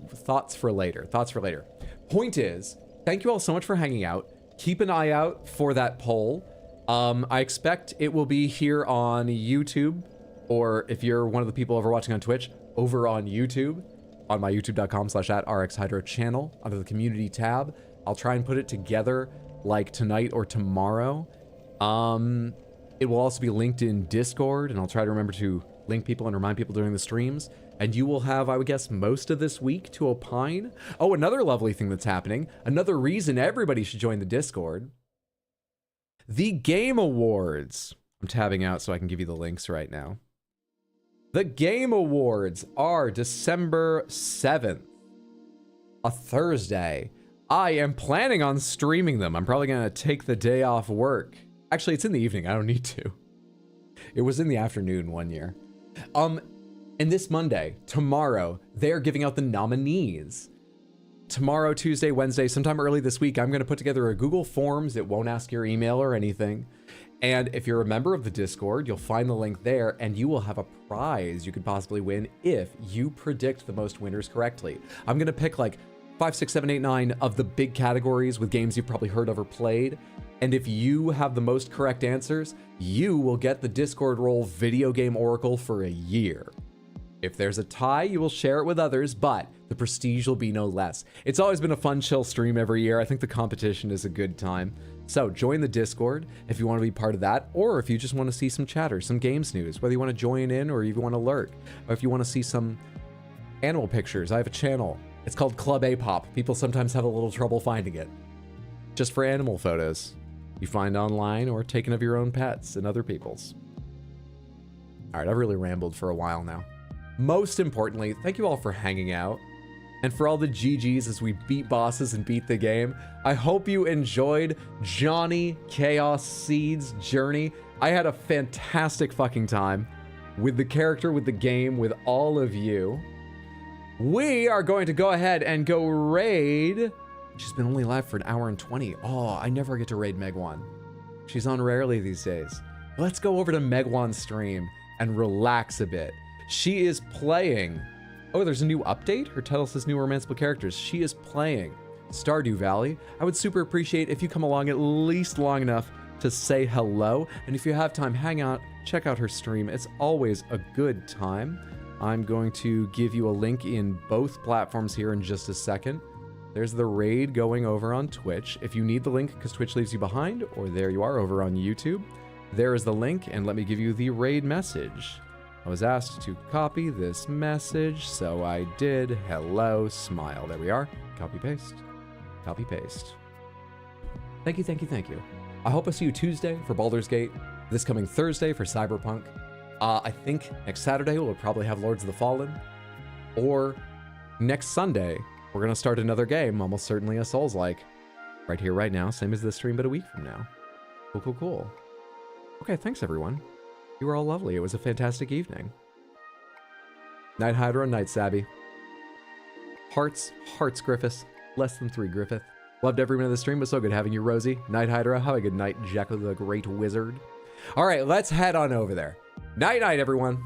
Speaker 1: thoughts for later. Thoughts for later. Point is, thank you all so much for hanging out. Keep an eye out for that poll. I expect it will be here on YouTube, or if you're one of the people over watching on Twitch, over on YouTube, on my youtube.com/@rxhydro channel, under the community tab. I'll try and put it together like tonight or tomorrow. It will also be linked in Discord, and I'll try to remember to link people and remind people during the streams. And you will have, I would guess, most of this week to opine. Oh, another lovely thing that's happening. Another reason everybody should join the Discord. The Game Awards. I'm tabbing out so I can give you the links right now. The Game Awards are December 7th, a Thursday. I am planning on streaming them. I'm probably going to take the day off work. Actually, it's in the evening. I don't need to. It was in the afternoon one year. And this Monday, tomorrow, they're giving out the nominees. Tomorrow, Tuesday, Wednesday, sometime early this week, I'm going to put together a Google Forms. It won't ask your email or anything. And if you're a member of the Discord, you'll find the link there, and you will have a prize you could possibly win if you predict the most winners correctly. I'm going to pick like 5, 6, 7, 8, 9 of the big categories with games you've probably heard of or played. And if you have the most correct answers, you will get the Discord role Video Game Oracle for a year. If there's a tie, you will share it with others, but the prestige will be no less. It's always been a fun, chill stream every year. I think the competition is a good time. So join the Discord if you want to be part of that, or if you just want to see some chatter, some games news, whether you want to join in or you want to lurk, or if you want to see some animal pictures. I have a channel. It's called Club A-Pop. People sometimes have a little trouble finding it. Just for animal photos you find online or taken of your own pets and other people's. All right, I've really rambled for a while now. Most importantly, thank you all for hanging out. And for all the GGs as we beat bosses and beat the game. I hope you enjoyed Johnny Chaos Seed's journey. I had a fantastic fucking time with the character, with the game, with all of you. We are going to go ahead and go raid. She's been only live for an hour and 20. Oh, I never get to raid Megwan. She's on rarely these days. Let's go over to Megwan's stream and relax a bit. She is playing. Oh, there's a new update? Her title says new romanceable characters. She is playing Stardew Valley. I would super appreciate if you come along at least long enough to say hello. And if you have time, hang out, check out her stream. It's always a good time. I'm going to give you a link in both platforms here in just a second. There's the raid going over on Twitch. If you need the link because Twitch leaves you behind, or there you are over on YouTube, there is the link, and let me give you the raid message. I was asked to copy this message, so I did. Hello, smile. There we are. Copy, paste. Copy, paste. Thank you, thank you, thank you. I hope I see you Tuesday for Baldur's Gate, this coming Thursday for Cyberpunk. I think next Saturday we'll probably have Lords of the Fallen, or next Sunday we're going to start another game, almost certainly a Souls-like, right here, right now, same as this stream, but a week from now. Cool, cool, cool. Okay, thanks everyone. You were all lovely. It was a fantastic evening. Night Hydra, Night Sabby. Hearts, Griffiths. Less than 3, Griffith. Loved everyone in the stream. It was so good having you, Rosie. Night Hydra. Have a good night, Jack the Great Wizard. All right, let's head on over there. Night, night, everyone.